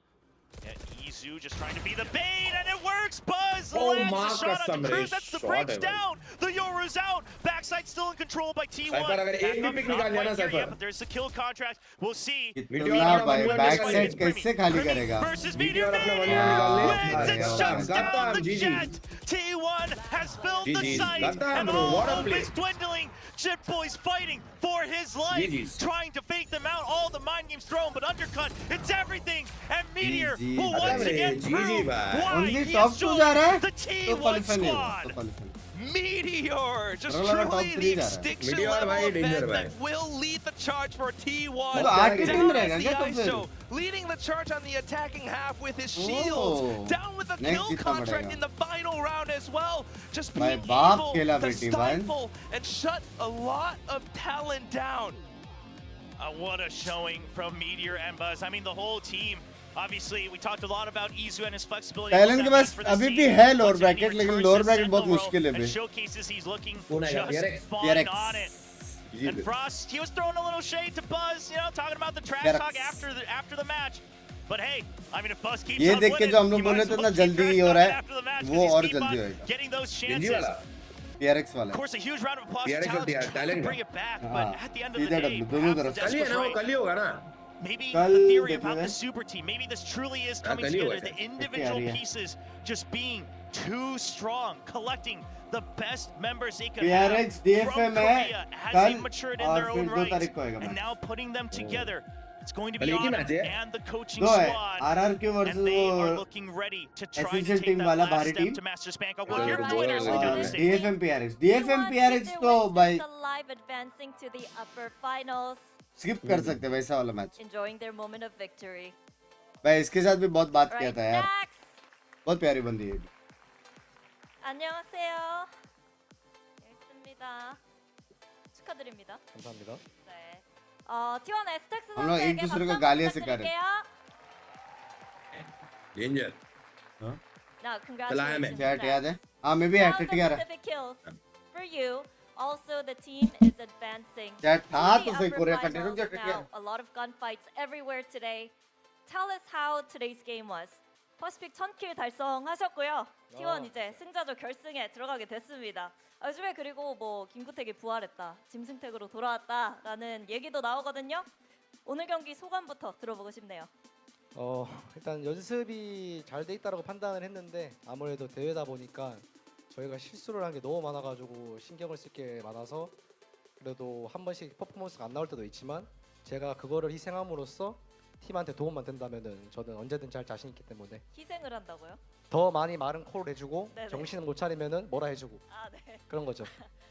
Yeah, Izu just trying to be the bait, and it works! Buzz lands a shot on the Cruz, that's the bridge down! The Yoru's out! Backside still in control by T1. Cypher अगर एक भी pick निकाल लिया ना Cypher. But there's the kill contract, we'll see. कितना भाई backside कैसे खाली करेगा? Versus Meteor wins and shuts down the Jet! T1 has filled the site, and all hope is dwindling. Jet Boys fighting for his life, trying to fake them out, all the mind games thrown, but undercut, it's everything! And Meteor, who once again proved why he has joined the T1 squad! Meteor, just truly the extinction level event that will lead the charge for T1. The leading the charge on the attacking half with his shields, down with a kill contract in the final round as well. Just being able to stifle and shut a lot of Talon down. What a showing from Meteor and Buzz. I mean, the whole team. Obviously, we talked a lot about Izu and his flexibility. Talon के पास अभी भी है lower bracket, लेकिन lower bracket बहुत मुश्किल है बे. Showcases he's looking just fun on it. And Frost, he was throwing a little shade to Buzz, you know, talking about the trash talk after the match. But hey, I mean, if Buzz keeps on winning, जो हम लोग बोले थे ना जल्दी ही हो रहा है, वो और जल्दी होएगा. Getting those chances. DRX वाला. Of course, a huge round of applause for Talon to bring it back, but at the end of the day, कल ही होगा ना. maybe the theory about the super team, maybe this truly is coming together, the individual pieces just being too strong, collecting the best members they could have from Korea as they matured in their own right, and now putting them together. It's going to be on and the coaching squad, and they are looking ready to try to take that last step to Masters Bangkok. Well, here's the winners later this DFM PRX. DFM PRX तो भाई alive advancing to the upper finals. skip कर सकते वैसा वाला match. Enjoying their moment of victory. भाई इसके साथ भी बहुत बात किया था यार. बहुत प्यारी बंदी है. 안녕하세요. 있습니다. 축하드립니다. 감사합니다. 네. T1 Stakes हम लोग एक दूसरे को गालियाँ सिखा रहे हैं. Danger. Now, congratulations. Chat याद है? हाँ मैं भी हैट्रिक किया रहा. For you. Also, the team is advancing. Chat था तो to सही the Korea upper continue finals क्या now. A lot of gunfights everywhere today. Tell us how today's game was. 퍼스픽 1000킬 달성하셨고요. T1 이제 승자조 결승에 들어가게 됐습니다. 요즘에 그리고 뭐 김구택이 부활했다, 짐승택으로 돌아왔다라는 얘기도 나오거든요. 오늘 경기 소감부터 들어보고 싶네요. 일단 연습이 잘 돼 있다라고 판단을 했는데 아무래도 대회다 보니까 저희가 실수를 한 게 너무 많아가지고 신경을 쓸 게 많아서 그래도 한 번씩 퍼포먼스가 안 나올 때도 있지만 제가 그거를 희생함으로써 팀한테 도움만 된다면은 저는 언제든 잘 자신 있기 때문에 희생을 한다고요? 더 많이 마른 콜을 해주고 네네. 정신을 못 차리면은 뭐라 해주고 네. 그런 거죠.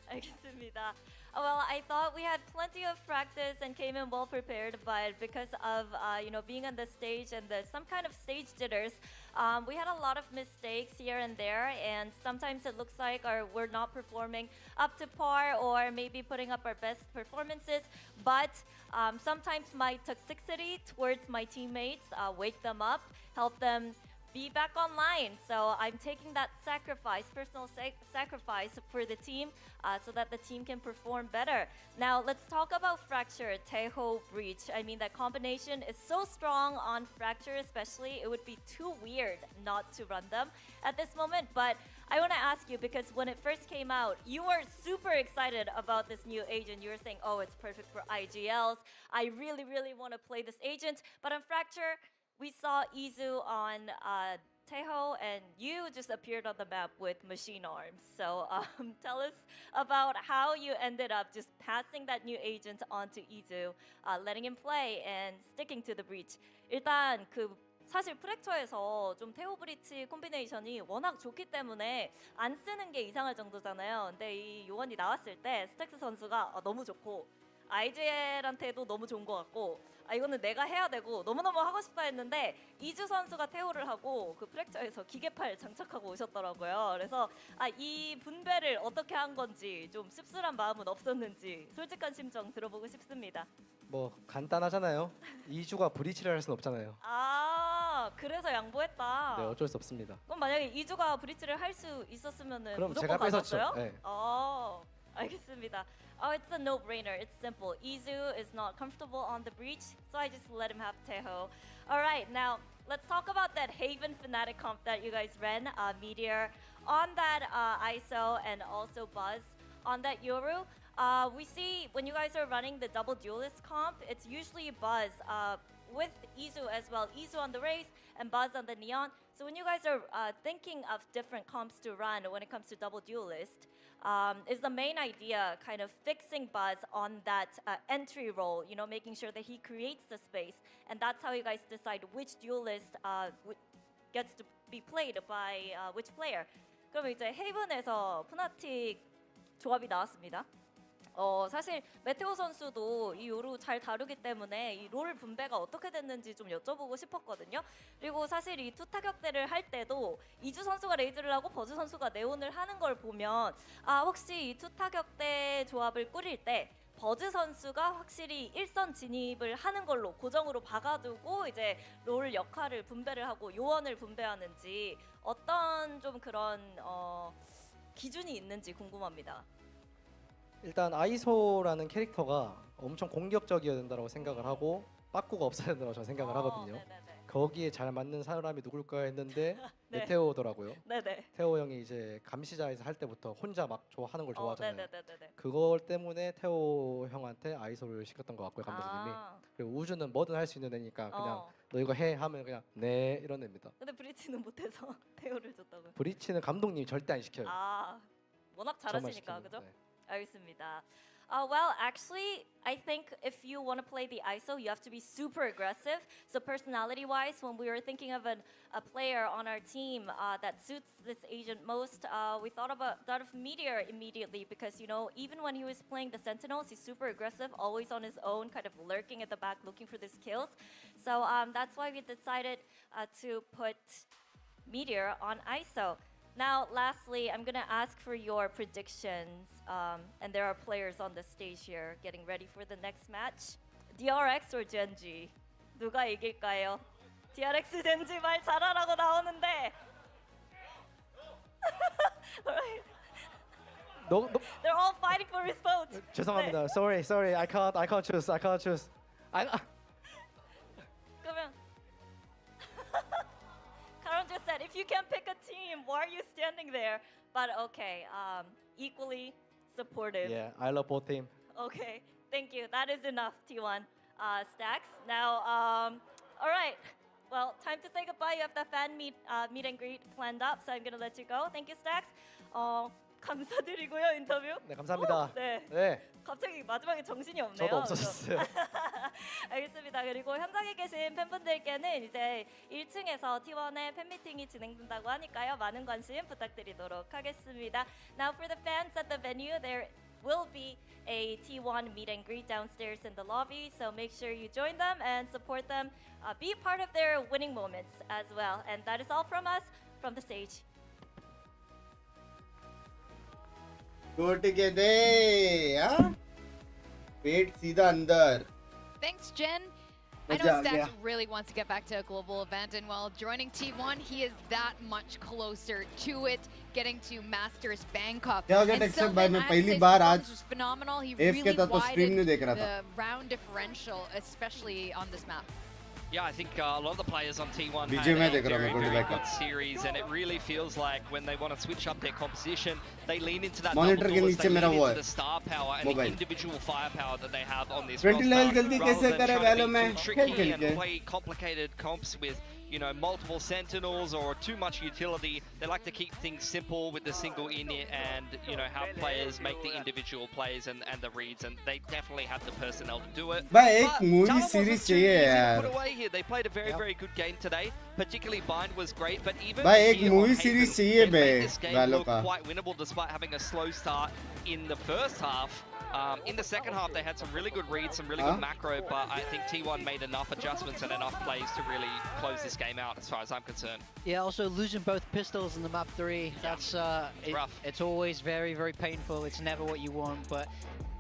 알겠습니다. Well, I thought we had plenty of practice and came in well prepared, but because of being on the stage and some kind of stage jitters, we had a lot of mistakes here and there, and sometimes it looks like we're not performing up to par or maybe putting up our best performances. But sometimes my toxicity towards my teammates wake them up, help them be back online. So I'm taking that personal sacrifice for the team so that the team can perform better. Now let's talk about Fracture, Taeho, Breach. I mean, that combination is so strong on Fracture especially. It would be too weird not to run them at this moment. But I want to ask you, because when it first came out, you were super excited about this new agent. You were saying, oh, it's perfect for IGLs. I really, really want to play this agent. But on Fracture, we saw Izu on Taeho, and you just appeared on the map with machine arms. So tell us about how you ended up just passing that new agent onto Izu, letting him play and sticking to the breach. 일단 사실 프랙처에서 좀 테오 브리치 콤비네이션이 워낙 좋기 때문에 안 쓰는 게 이상할 정도잖아요. 근데 이 요원이 나왔을 때 스택스 선수가 너무 좋고 IGL한테도 너무 좋은 것 같고 이거는 내가 해야 되고 너무너무 하고 싶다 했는데 이주 선수가 테오를 하고 그 프랙처에서 기계팔 장착하고 오셨더라고요. 그래서 이 분배를 어떻게 한 건지 좀 씁쓸한 마음은 없었는지 솔직한 심정 들어보고 싶습니다. 뭐 간단하잖아요. 이주가 브리치를 할 수는 없잖아요. 그래서 양보했다. 네, 어쩔 수 없습니다. 그럼 만약에 이주가 브리치를 할 수 있었으면은 그럼 무조건 제가 뺏었죠. 가졌어요? 네. 알겠습니다. It's a no-brainer. It's simple. Izu is not comfortable on the breach, so I just let him have Taeho. All right, now let's talk about that Haven Fnatic comp that you guys ran, Meteor, on that ISO and also Buzz on that Yoru. We see when you guys are running the double duelist comp, it's usually Buzz with Izu as well. Izu on the Raze and Buzz on the Neon. So when you guys are thinking of different comps to run when it comes to double duelist, is the main idea kind of fixing Buzz on that entry role, you know, making sure that he creates the space, and that's how you guys decide which duelist gets to be played by which player. 그럼 이제 헤이븐에서 푸나틱 조합이 나왔습니다. 사실 메테오 선수도 이 요루 잘 다루기 때문에 이 롤 분배가 어떻게 됐는지 좀 여쭤보고 싶었거든요. 그리고 사실 이 투 타격대를 할 때도 이주 선수가 레이즈를 하고 버즈 선수가 네온을 하는 걸 보면 혹시 이 투 타격대 조합을 꾸릴 때 버즈 선수가 확실히 일선 진입을 하는 걸로 고정으로 박아두고 이제 롤 역할을 분배를 하고 요원을 분배하는지 어떤 좀 그런 기준이 있는지 궁금합니다. 일단 아이소라는 캐릭터가 엄청 공격적이어야 된다고 생각을 하고 빠꾸가 없어야 된다고 저는 생각을 하거든요. 네네네. 거기에 잘 맞는 사람이 누굴까 했는데 네. 메테오더라고요. 네네. 테오 형이 이제 감시자에서 할 때부터 혼자 막 하는 걸 좋아하잖아요. 네네네네. 그걸 때문에 테오 형한테 아이소를 시켰던 것 같고요, 감독님이. 그리고 우주는 뭐든 할 수 있는 애니까 그냥 너 이거 해 하면 그냥 네 이런 애입니다. 근데 브리치는 못해서 테오를 줬다고요? 브리치는 감독님이 절대 안 시켜요. 워낙 저만 잘하시니까 시키는, 그죠? 네. 알겠습니다. Well, actually, I think if you want to play the ISO, you have to be super aggressive. So personality-wise, when we were thinking of a player on our team that suits this agent most, we thought of Meteor immediately because, you know, even when he was playing the Sentinels, he's super aggressive, always on his own, kind of lurking at the back, looking for these kills. So that's why we decided to put Meteor on ISO. Now, lastly, I'm gonna ask for your predictions, and there are players on the stage here getting ready for the next match. DRX or Gen.G? 누가 이길까요? DRX, Gen.G 말 잘하라고 나오는데. They're all fighting for his vote. 죄송합니다. Sorry. I can't choose. 그러면 Karan just said, if you can't pick a team, why are you standing there? But okay, equally supportive. Yeah, I love both team. Okay, thank you. That is enough, T1 Stacks. Now, all right. Well, time to say goodbye. You have the fan meet and greet planned up, so I'm gonna let you go. Thank you, Stacks. 감사드리고요, 인터뷰. 네, 감사합니다. 네. 갑자기 마지막에 정신이 없네요. 저도 없어졌어요. 알겠습니다. 그리고 현장에 계신 팬분들께는 이제 1층에서 T1의 팬미팅이 진행된다고 하니까요. 많은 관심 부탁드리도록 하겠습니다. Now for the fans at the venue, there will be a T1 meet and greet downstairs in the lobby, so make sure you join them and support them. Be part of their winning moments as well. And that is all from us from the stage. टूट के दे पेट सीधा अंदर. Thanks, Jen. I know Stacks really wants to get back to a global event, and while joining T1, he is that much closer to it, getting to Masters Bangkok. And so भाई मैं पहली बार आज was phenomenal. He AF के really तो stream नहीं देख रहा था. the round differential, especially on this map. Yeah, I think a lot of the players on T1 BJ had a देख रहा हूँ, very, मैं very Gold good Backup. series, and it really feels like when they want to switch up their composition, they lean into that Monitor double के duelist, नीचे they मेरा lean वो into है. the star power and Mobile. the individual firepower that they have on this 20 roster, level जल्दी rather कैसे than करे trying वैलो to में be too खेल tricky खेल and के. play complicated comps with you know, multiple sentinels or too much utility. They like to keep things simple with the single init and, you know, have players make the individual plays and the reads, and they definitely have the personnel to do it. भाई एक But movie Talon series wasn't too चाहिए easy to यार put away here. They played a very good game today. Particularly Bind was great, but even भाई एक here movie on series Haven, चाहिए they बे made this game वालों look का quite winnable despite having a slow start in the first half. In the second half, they had some really good reads, some really good macro, but I think T1 made enough adjustments and enough plays to really close this game out, as far as I'm concerned. Yeah, also losing both pistols in the map 3, that's rough. It's always very painful. It's never what you want, but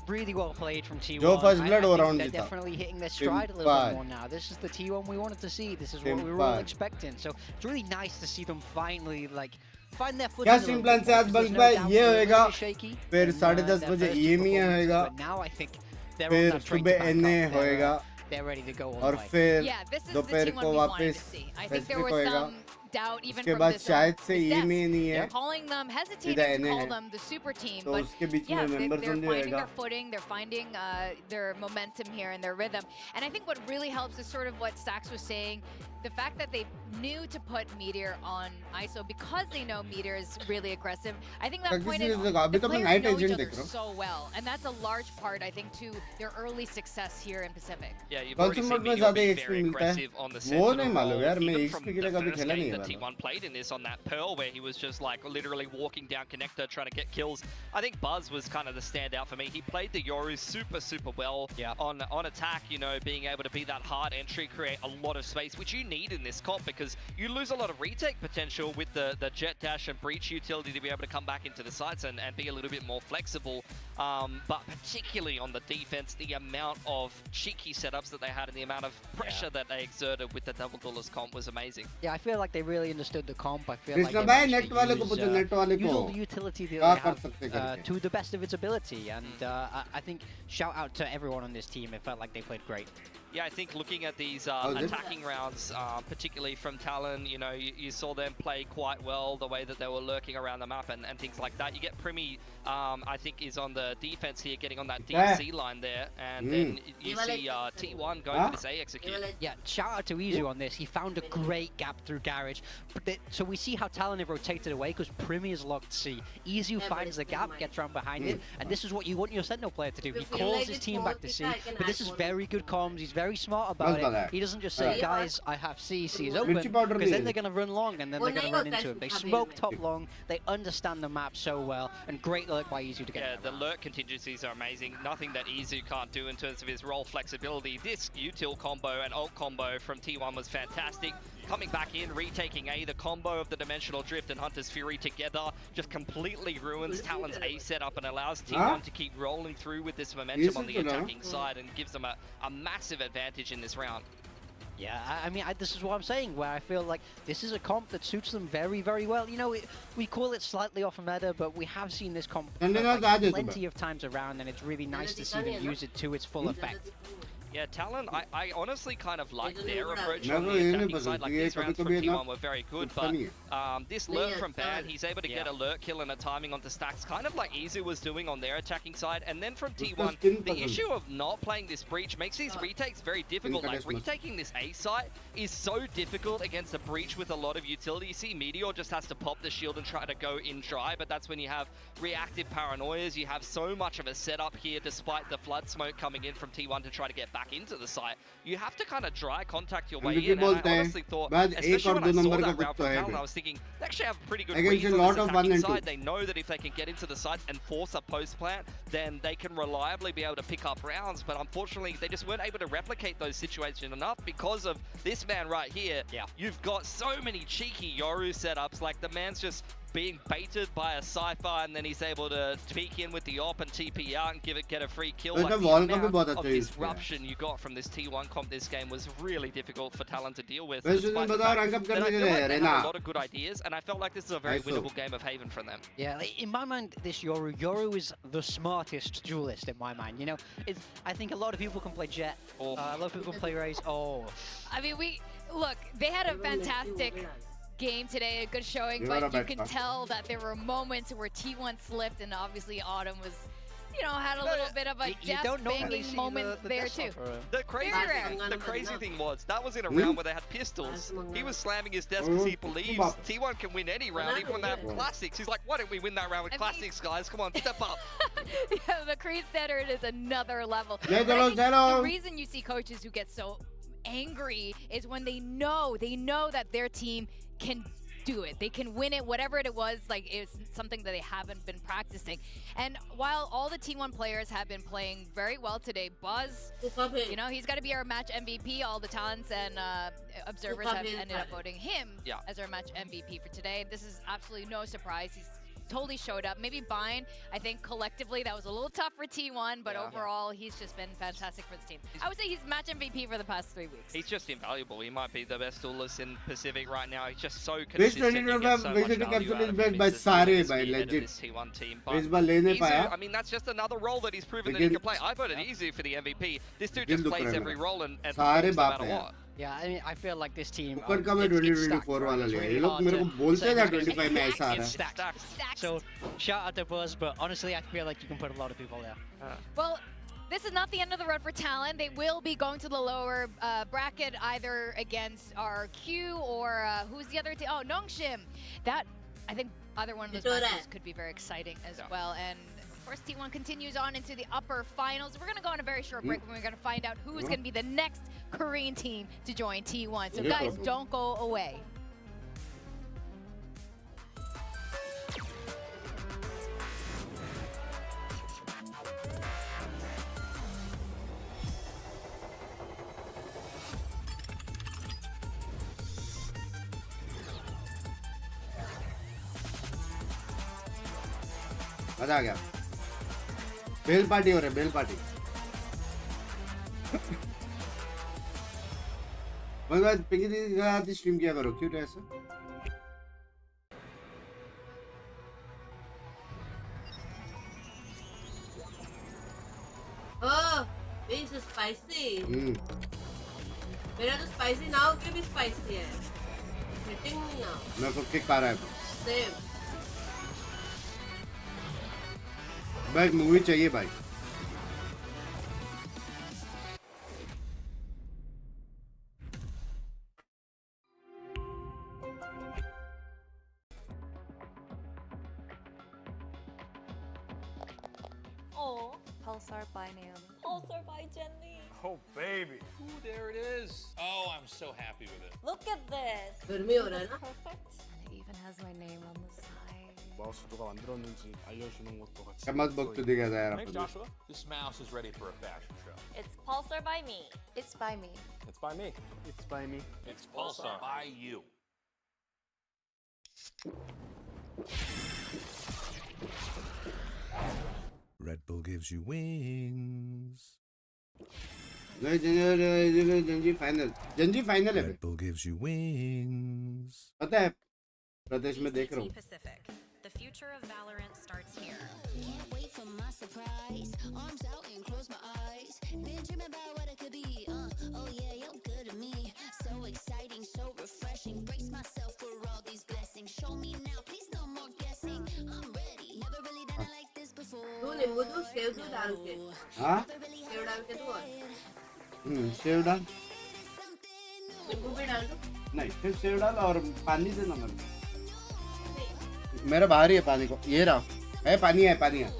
really well played from T1. जो first blood I हो think round they're जीता definitely hitting their stride a little bit more now. This is the T1 we wanted to see. This is what we were all expecting. So it's really nice to see them finally like find their footing. क्या stream plan से आज bunk भाई ये होएगा फिर 10:30 बजे EME होएगा फिर सुबह NA होएगा they're ready to go all और the way. फिर Yeah, this is the दोपहर T1 को we wanted to वापस see. I think there Pacific was होएगा some doubt even उसके from बाद this शायद से this EME desk. नहीं है They're calling them, hesitating सीधा to NA call है them the super team, तो but उसके बीच yeah, में मेंबर्स they're ओनली finding होएगा their footing, they're finding their momentum here and their rhythm. And I think what really helps is sort of what Stax was saying, the fact that they knew to put Meteor on ISO because they know Meteor is really aggressive. I think that pointed अभी the तो मैं players night know each agent other देख रहा हूँ so well, and that's a large part, I think, to their early success here in Pacific. Yeah, you've कौन already से seen mode में Meteor ज्यादा be XP very मिलता है aggressive on the वो sentinel नहीं मालूम role, यार मैं even XP from के लिए the कभी first खेला नहीं game है that वाला T1 played in this on that Pearl where he was just like literally walking down connector trying to get kills. I think Buzz was kind of the standout for me. He played the Yoru super well on attack, you know, being able to be that hard entry, create a lot of space, which you need in this comp because you lose a lot of retake potential with the jet dash and breach utility to be able to come back into the sites and be a little bit more flexible. But particularly on the defense, the amount of cheeky setups that they had and the amount of pressure that they exerted with the double dollars comp was amazing. Yeah, I feel like they really understood the comp. I feel Krishna like भाई they net वाले को पूछो net वाले use को all the utility that क्या they कर have सकते करके to the best of its ability, and I think shout out to everyone on this team. It felt like they played great. Yeah, I think looking at these attacking rounds, particularly from Talon, you know, you saw them play quite well, the way that they were lurking around the map and things like that. You get Primi, I think, is on the defense here, getting on that DC line there, and then you see T1 going for this A execute. Yeah, shout out to Izu on this. He found a great gap through garage. But so we see how Talon have rotated away because Primi is locked C. Izu finds the gap, gets around behind it, and this is what you want your Sentinel player to do. He calls his team back to C, but this is very good comms. He's very smart about it. He doesn't just say, guys, I have C, C is open, because then they're going to run long and then they're going to run into him. They smoke top long, they understand the map so well, and great lurk by Izu to get Yeah, the lurk contingencies are amazing. Nothing that Izu can't do in terms of his role flexibility. This util combo and ult combo from T1 was fantastic. Coming back in, retaking A, the combo of the Dimensional Drift and Hunter's Fury together just completely ruins Talon's A setup and allows T1 to keep rolling through with this momentum on the attacking side and gives them a massive advantage in this round. Yeah, I mean, this is what I'm saying, where I feel like this is a comp that suits them very well. You know, we call it slightly off a meta, but we have seen this comp plenty of times around, and it's really nice to see them use it to its full effect. Yeah, Talon, I honestly kind of like their approach on the attacking side. Like, these rounds from T1 were very good, but this lurk from Ban, he's able to get a lurk kill and a timing onto stacks, kind of like Izu was doing on their attacking side. And then from T1, the issue of not playing this breach makes these retakes very difficult. Like, retaking this A site is so difficult against a breach with a lot of utility. You see Meteor just has to pop the shield and try to go in dry, but that's when you have reactive paranoias. You have so much of a setup here, despite the flood smoke coming in from T1 to try to get back into the site. You have to kind of dry contact your way in, and I honestly thought, especially when I saw that round from Talon, I was thinking, they actually have a pretty good read on this attacking side. They know that if they can get into the site and force a post plant, then they can reliably be able to pick up rounds, but unfortunately, they just weren't able to replicate those situations enough because of this man right here. Yeah. You've got so many cheeky Yoru setups, like the man's just being baited by a Cypher, and then he's able to peek in with the op and TP out and get a free kill. Like, the amount of disruption you got from this T1 comp this game was really difficult for Talon to deal with. Despite the fact that I feel like they had a lot of good ideas, and I felt like this is a very winnable game of Haven from them. Yeah, in my mind, this Yoru is the smartest duelist in my mind. You know, I think a lot of people can play Jet, a lot of people play Raze. I mean, look, they had a fantastic game today, a good showing, but you can tell that there were moments where T1 slipped, and obviously Autumn was you know, had a little bit of a death banging moment there too. The crazy thing was that was in a round where they had pistols. He was slamming his desk because he believes T1 can win any round, even when they have classics. He's like, why don't we win that round with classics, guys? Come on, step up. Yeah, the Creed standard is another level. Hello. The reason you see coaches who get so angry is when they know that their team can do it. They can win it, whatever it was. Like, it's something that they haven't been practicing. And while all the T1 players have been playing very well today, Buzz, you know, he's got to be our match MVP. All the talents and observers have ended up voting him as our match MVP for today. This is absolutely no surprise. He's totally showed up. Maybe Bine, I think collectively that was a little tough for T1, but overall he's just been fantastic for the team. I would say he's match MVP for the past 3 weeks. He's just invaluable. He might be the best duelist in Pacific right now. He's just so consistent. He gets so much value out of him. This T1 team. But I mean, that's just another role that he's proven that he can play. I voted easy for the MVP. This dude just plays every role and performs no matter what. Yeah, I mean, I feel like this team. ऊपर का मैं 2024 वाला लिया ये लोग मेरे को बोलते हैं 25 में ऐसा आ रहा है. So shout out to Buzz, but honestly, I feel like you can put a lot of people there. Well, this is not the end of the road for Talon. They will be going to the lower bracket either against our Q or who's the other team? Oh, Nongshim. That, I think, either one of those matches could be very exciting as well. And of course, T1 continues on into the upper finals. We're going to go on a very short break and we're going to find out who's going to be the next Korean team to join T1. So guys, don't go away. मजा आ गया. Bell party हो रही है, bell party. मतलब पिंकी दीदी के साथ stream किया करो, क्यों ऐसा? Oh, this is spicy. मेरा तो spicy ना हो के भी spicy है. Hitting me now. मेरे को किक आ रहा है. Same. भाई मूवी चाहिए भाई. Oh, Pulsar by Naomi. Pulsar by Gen.G. Oh, baby. Ooh, there it is. Oh, I'm so happy with it. Look at this. गर्मी हो रहा है ना? Perfect. It even has my name on the side. 마우스 누가 만들었는지 알려주는 것도 같이. कमत बख्तु दिखा था यार. Hey Joshua, this mouse is ready for a fashion show. It's Pulsar by me. It's by me. It's by me. It's by me. It's Pulsar by you. Red Bull gives you wings. Gen.G final. Gen.G final है. Red Bull gives you wings. पता है प्रदेश में देख रहा हूँ. The future of Valorant starts here. Can't wait for my surprise. Arms out and close my eyes. Been dreaming about what it could be. Oh yeah, you're good to me. So exciting, so refreshing. Brace myself for all these blessings. Show me now, please no more guessing. I'm ready. Never really done it like this before. तू नींबू तू save तू डाल के. हाँ? Save डाल के तू और. सेव डाल. नींबू भी डाल दो. नहीं, फिर सेव डाल और पानी देना मेरे को. मेरा बाहर ही है पानी को. ये रहा है पानी है पानी है.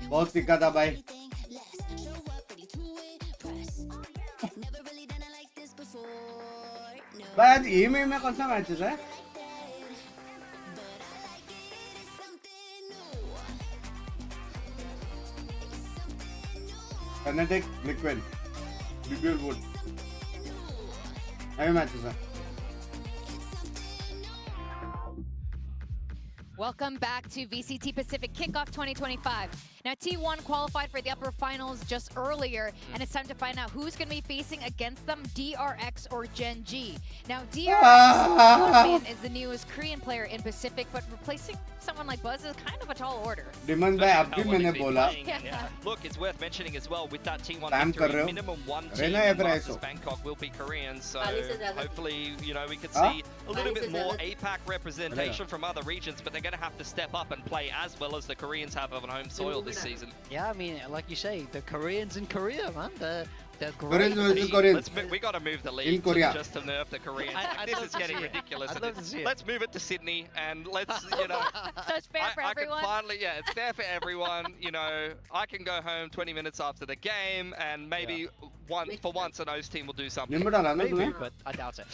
बहुत सिक्का था भाई. भाई आज ई में कौन सा मैचेस है? Kinetic, Liquid, BBL Wood. Heavy matches are. Welcome back to VCT Pacific Kickoff 2025. Now, T1 qualified for the upper finals just earlier, and it's time to find out who's going to be facing against them, DRX or Gen.G. Now, DRX is the newest Korean player in Pacific, but replacing someone like Buzz is kind of a tall order. Diman bhai, ab bhi maine bola. Look, it's worth mentioning as well with that T1 Spam victory, minimum one team in Masters Bangkok will be Korean, so hopefully, you know, we could see a little bit more APAC representation from other regions, but they're going to have to step up and play as well as the Koreans have on home soil this season. Yeah, I mean, like you say, the Koreans in Korea, man, they're great. Koreans versus Koreans. We got to move the league just to nerf the Koreans. This is getting ridiculous. Let's move it to Sydney and let's, you know. So it's fair for everyone. It's fair for everyone. You know, I can go home 20 minutes after the game and maybe for once an OS team will do something. Maybe, but I doubt it.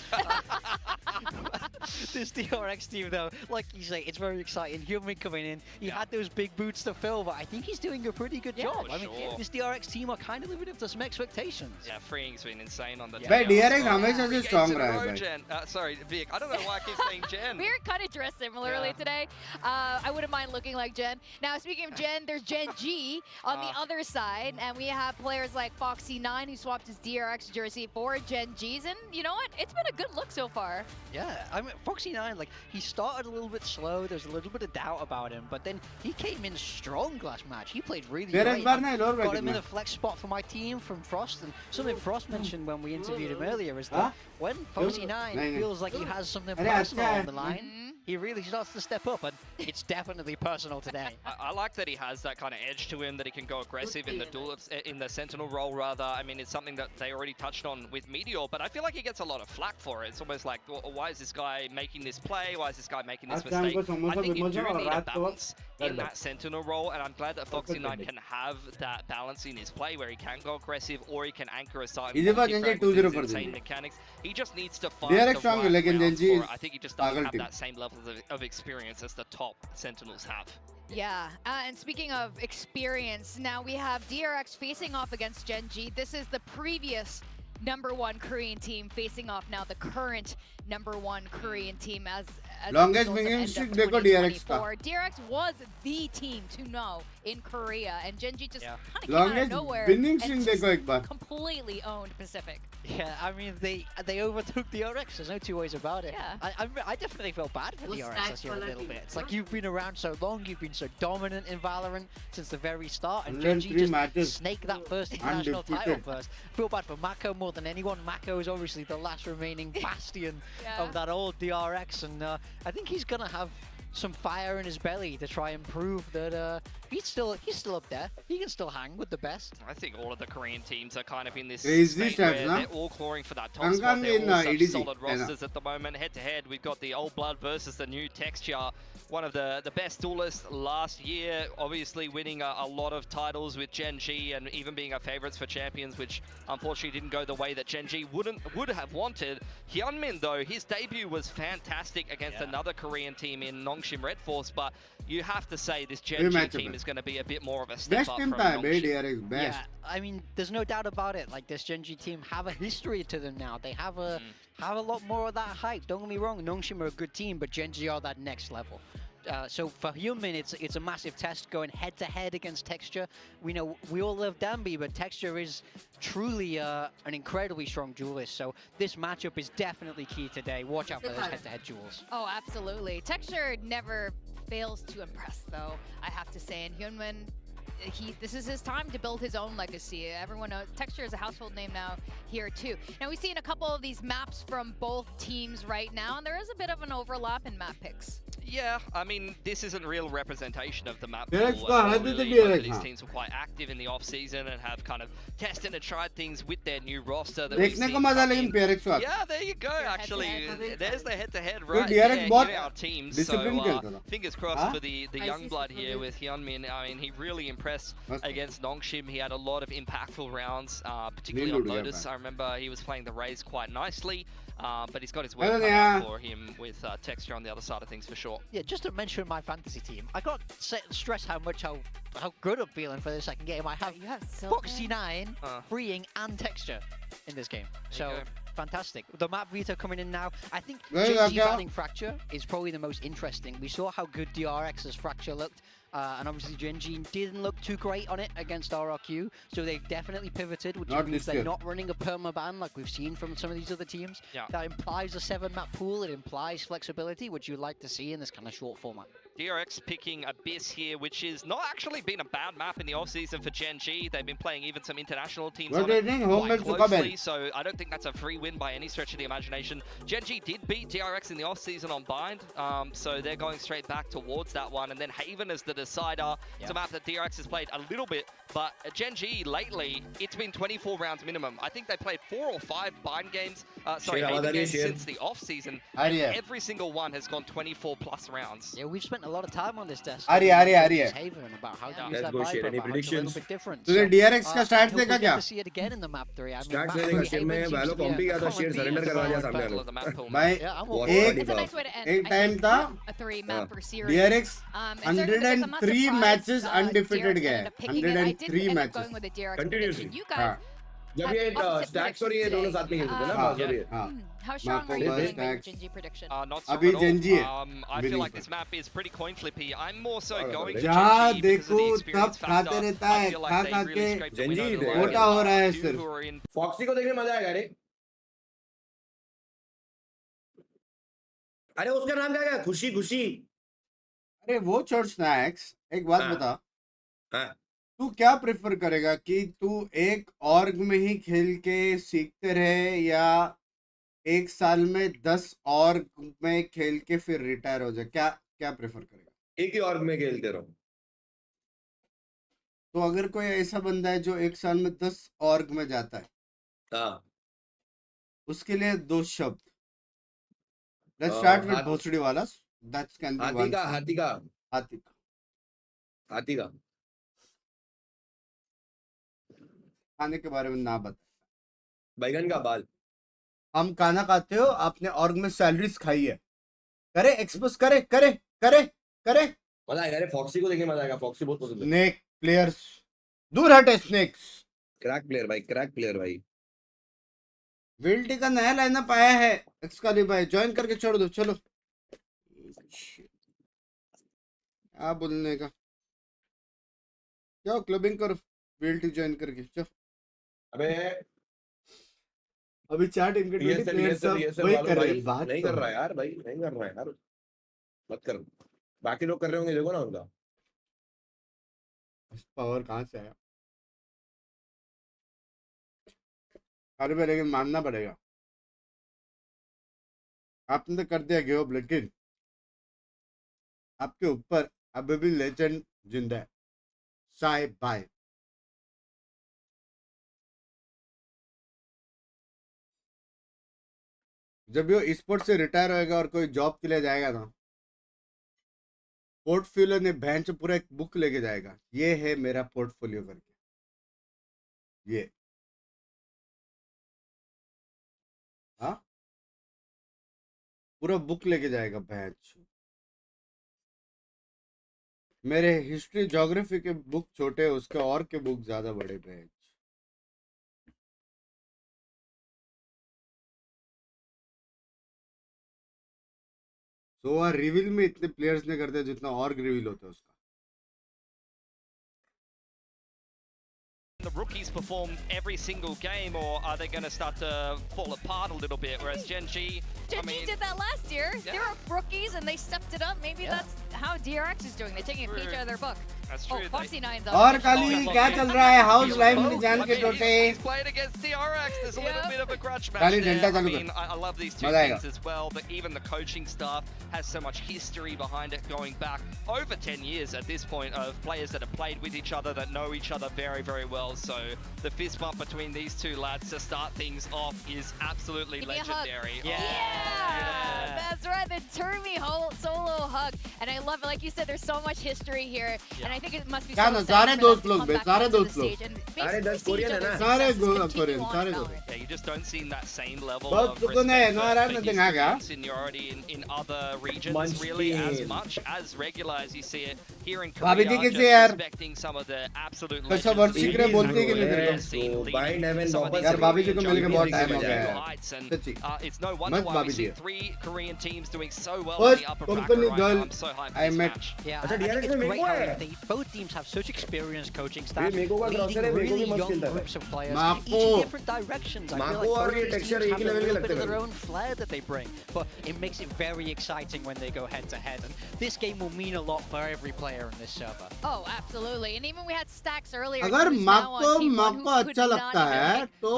This DRX team, though, like you say, it's very exciting. Hyunmin coming in, he had those big boots to fill, but I think he's doing a pretty good job. I mean, this DRX team are kind of living up to some expectations. Yeah, Freeing's been insane on the team. DRX hamesha se strong raha hai. Sorry, Vic, I don't know why I keep saying Gen. We're kind of dressed similarly today. I wouldn't mind looking like Gen. Now, speaking of Gen, there's Gen.G on the other side, and we have players like Foxy9 who swapped his DRX jersey for Gen.G's, and you know what? It's been a good look so far. Yeah, I mean, Foxy9, like, he started a little bit slow, there's a little bit of doubt about him, but then he came in strong last match. He played really great. Got him in a flex spot for my team from Frost, and something Frost mentioned when we interviewed him earlier is that when Foxy9 feels like he has something personal on the line, he really starts to step up, and it's definitely personal today. I like that he has that kind of edge to him, that he can go aggressive in the in the Sentinel role, rather. I mean, it's something that they already touched on with Meteor, but I feel like he gets a lot of flack for it. It's almost like, well, why is this guy making this play? Why is this guy making this mistake? I think you do need a balance in that Sentinel role, and I'm glad that Foxy9 can have that balance in his play where he can go aggressive or he can anchor a side with insane mechanics. He just needs to find the right rounds for it. I think he just doesn't have that same level of experience as the top Sentinels have. Yeah, and speaking of experience, now we have DRX facing off against Gen.G. This is the previous #1 Korean team facing off now the current #1 Korean team as longest winning streak dekho DRX ka. DRX was the team to know in Korea, and Gen.G just kind of came out of nowhere winning streak dekho ek baar. Completely owned Pacific. Yeah, I mean, they overtook DRX, there's no two ways about it. Yeah. I definitely felt bad for DRX this year a little bit. It's like, you've been around so long, you've been so dominant in Valorant since the very start, and Gen.G just snaked that first international title first. Feel bad for Mako more than anyone. Mako is obviously the last remaining bastion of that old DRX, and I think he's gonna have some fire in his belly to try and prove that he's still up there. He can still hang with the best. I think all of the Korean teams are kind of in this crazy state where they're all clawing for that top spot. They're all such solid rosters at the moment. Head to head, we've got the old blood versus the new texture. One of the best duelists last year, obviously winning a lot of titles with Gen.G and even being our favorites for champions, which unfortunately didn't go the way that Gen.G would have wanted. Hyunmin, though, his debut was fantastic against another Korean team in Nongshim Red Force, but you have to say this Gen.G team is going to be a bit more of a step up from Nongshim. Yeah, I mean, there's no doubt about it. Like, this Gen.G team have a history to them now. They have a lot more of that hype. Don't get me wrong, Nongshim are a good team, but Gen.G are that next level. So for Hyunmin, it's a massive test going head-to-head against Texture. We know we all love Danby, but Texture is truly an incredibly strong duelist. So this matchup is definitely key today. Watch out for those head-to-head duels. Oh, absolutely. Texture never fails to impress, though, I have to say. And Hyunmin, this is his time to build his own legacy. Everyone knows Texture is a household name now here too. Now we've seen a couple of these maps from both teams right now, and there is a bit of an overlap in map picks. Yeah, I mean, this isn't real representation of the map. These teams were quite active in the off-season and have kind of tested and tried things with their new roster. Yeah, there you go, actually. There's the head-to-head right there in our teams. So fingers crossed for the young blood here with Hyunmin. I mean, he really impressed against Nongshim. He had a lot of impactful rounds, particularly on Lotus. I remember he was playing the Raze quite nicely. But he's got his work cut out for him with Texture on the other side of things for sure. Yeah, just to mention my fantasy team, I got to stress how good I'm feeling for the second game. I have Foxy9, Freeing, and Texture in this game. So fantastic. The map veto coming in now. I think Yeah, Gen.G yeah. banning Fracture is probably the most interesting. We saw how good DRX's Fracture looked. And obviously Gen.G didn't look too great on it against RRQ, so they've definitely pivoted, which Not means this they're year. not running a permaban like we've seen from some of these other teams. Yeah. That implies a 7-map pool, it implies flexibility, which you'd like to see in this kind of short format. DRX picking Abyss here, which is not actually been a bad map in the off-season for Gen.G. They've been playing even some international teams What on do you it think? Home quite match to closely, come so I don't think that's a free win by any stretch of the imagination. Gen.G did beat DRX in the off-season on Bind, so they're going straight back towards that one. And then Haven as the decider. It's a map that DRX has played a little bit, but Gen.G lately, it's been 24 rounds minimum. I think they played 4 or 5 Bind games, Haven games since the off-season. And every single one has gone 24 plus rounds. Yeah, we've spent a lot of time on this desk. आ रही है Haven about how to use Let's that go vibe, share. Any about how it's a predictions? little bit different. तुझे DRX का I stats hope we देखा get क्या? to see it again in the map 3. I mean, Stats map नहीं 3 देखा, शेर में Haven seems वालों to be कॉम्पी a का था, common शेर theme surrender for करवा दिया our सामने battle वालों of the map pool. भाई Yeah, I'm What okay. a एक It's a nice way to end. एक I टाइम think, था a 3-mapper series. DRX And certainly because I'm not 103 surprised, matches DRX undefeated गया ended है up picking it. I did 103 end up matches going with the DRX Continuously. prediction. You guys जब had ये opposite stacks और ये predictions दोनों today. साथ में खेलते थे ना हाँ, बात हो रही है हाँ How strong are you Marco feeling with your Stacks. Gen.G prediction? Not strong अभी at all. Gen.G है I feel like this map is pretty coin flippy. I'm more so going to जहाँ Gen.G because of देखो the तब experience खाते factor. रहता I है feel खा like खा they के really scraped the win Gen.G over the देखो। line. मोटा हो रहा है Two सिर्फ who are in फॉक्सी को देखने मजा आएगा रे अरे उसका नाम क्या है खुशी खुशी अरे वो छोड़ स्नैक्स एक बात हाँ। बता हाँ तू क्या प्रेफर करेगा कि तू एक ऑर्ग में ही खेल के सीखते रहे या एक साल में 10 ऑर्ग में खेल के फिर रिटायर हो जाए क्या क्या प्रेफर करेगा एक ही ऑर्ग में खेलते रहो तो अगर कोई ऐसा बंदा है जो एक साल में 10 ऑर्ग में जाता है हाँ उसके लिए 2 शब्द लेट्स स्टार्ट विद हाथ- भोसड़ी वाला दैट्स कैन बी हाथी वन का हाथी का हाथी हाथी का खाने के बारे में ना बता बैगन का बाल हम खाना खाते हो आपने ऑर्ग में सैलरीज खाई है करे एक्सपोज करे करे करे करे मजा आएगा रे फॉक्सी को देखने मजा आएगा फॉक्सी बहुत पसंद है स्नेक प्लेयर्स दूर हटे स्नेक्स क्रैक प्लेयर भाई विल्टी का नया लाइनअप आया है एक्सकाली भाई ज्वाइन करके छोड़ दो चलो क्या बोलने का जाओ क्लबिंग करो विल्टी ज्वाइन करके चलो अबे अभी 4 टीम के 20 प्लेयर्स सब वही कर रहे हैं बात नहीं तो कर रहा है यार भाई नहीं कर रहा है यार मत कर बाकी लोग कर रहे होंगे देखो ना उनका पावर कहाँ से आया अरे भाई लेकिन मानना पड़ेगा आपने तो कर दिया गिव अप लेकिन आपके ऊपर अभी भी लेजेंड जिंदा है साई भाई जब ये स्पोर्ट्स से रिटायर होएगा और कोई जॉब के लिए जाएगा ना पोर्टफोलियो ने बेंच पूरा एक बुक लेके जाएगा ये है मेरा पोर्टफोलियो करके ये हाँ पूरा बुक लेके जाएगा बेंच मेरे हिस्ट्री ज्योग्राफी के बुक छोटे उसके और के बुक ज्यादा बड़े बेंच तो रिवील में इतने प्लेयर्स नहीं करते जितना और रिवील होता है उसका the rookies perform every single game, or are they going to start to fall apart a little bit? Whereas Gen.G, Gen.G did that last year. They were rookies and they stepped it up. Maybe that's how DRX is doing. They're taking a page out of their book. That's Oh, true. Foxy 9's और काली क्या चल रहा है house life में जान के टोटे He's played against DRX. There's a little bit of a grudge match Kali there. डंडा I चालू mean, कर I love these two मजा आएगा things as well, but even the coaching staff has so much history behind it, going back over 10 years at this point, of players that have played with each other, that know each other very, very well. So the fist bump between these two lads to start things off is absolutely Give me a hug. legendary. Yeah, that's right. The Chummi solo hug, and I love it. Like you said, there's so much history here, and I think it must be क्या so ना sad सारे for them दोस्त to लोग come बे back सारे onto the दोस्त लोग stage and सारे basically 10 see each Korean है other's ना सारे success कोरियन continue on सारे Valorant. Korean Yeah, you just don't see that same level बहुत of सुकून है respect नो for यार his नथिंग आ गया seniority in other regions, really as Munchkin. much as regular as you see it. here in भाभी जी Korea, कैसे यार? just respecting some of the absolute कैसा legends. वर्ष सीख रहे बोलते हैं कि नहीं तेरे को? यार भाभी जी को मिलने के बहुत टाइम हो गया है सच्ची It's no wonder मस्त why भाभी we ji see 3 Korean teams doing so well in first the upper company bracket right girl now. I'm so hyped for I this met match. Yeah, I think it's great how both teams have such experienced coaching staff, leading really young groups of players, each in different directions. I feel like both these teams have a little bit of their own flair that they bring, but it makes it very exciting when they go head to head. And this game will mean a lot for every player in this server. Oh, absolutely. And even we had Stacks earlier. अगर who's mark now को on team mark one, को who अच्छा could लगता not है pick तो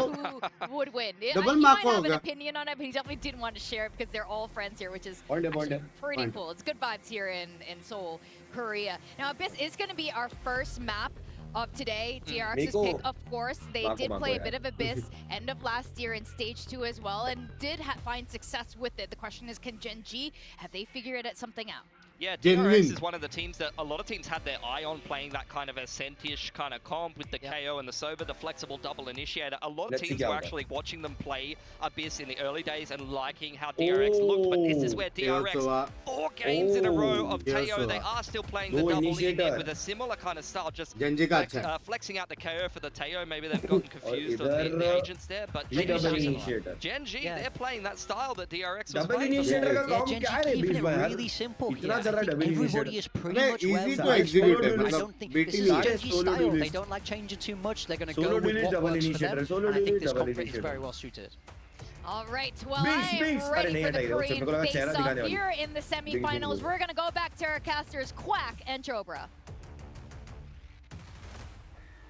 who would win. Double He mark might को have हो an गया opinion on it, but he definitely didn't want to share it because they're all friends here, which is Point. pretty cool. It's good vibes here in Seoul, Korea. Now, Abyss is going to be our first map of today. DRX's pick, of course. They did play a bit of Abyss end of last year in stage 2 as well, and did find success with it. The question is, can Gen.G, have they figured something out? Yeah, DRX is one of the teams that a lot of teams had their eye on, playing that kind of Ascent-ish kind of comp with the KO and the Sober, the flexible double initiator. A lot of teams were actually watching them play Abyss in the early days and liking how DRX looked, but this is where DRX, 4 games in a row of KO, they are still playing the double initiator with a similar kind of style, just flexing out the KO for the Teo. Maybe they've gotten confused with the agents there, but Gen.G, they're playing that style that DRX was playing before. Yeah, Gen.G keeping it really simple here. Everybody is pretty much easy well to execute it. I don't think this is Gen.G style. They don't like changing too much. They're going to go with what works for them. And I think this comp is very well suited. All right, well, I am ready for the Korean face-off here in the semifinals. We're going to go back to our casters, Quack and Chobra.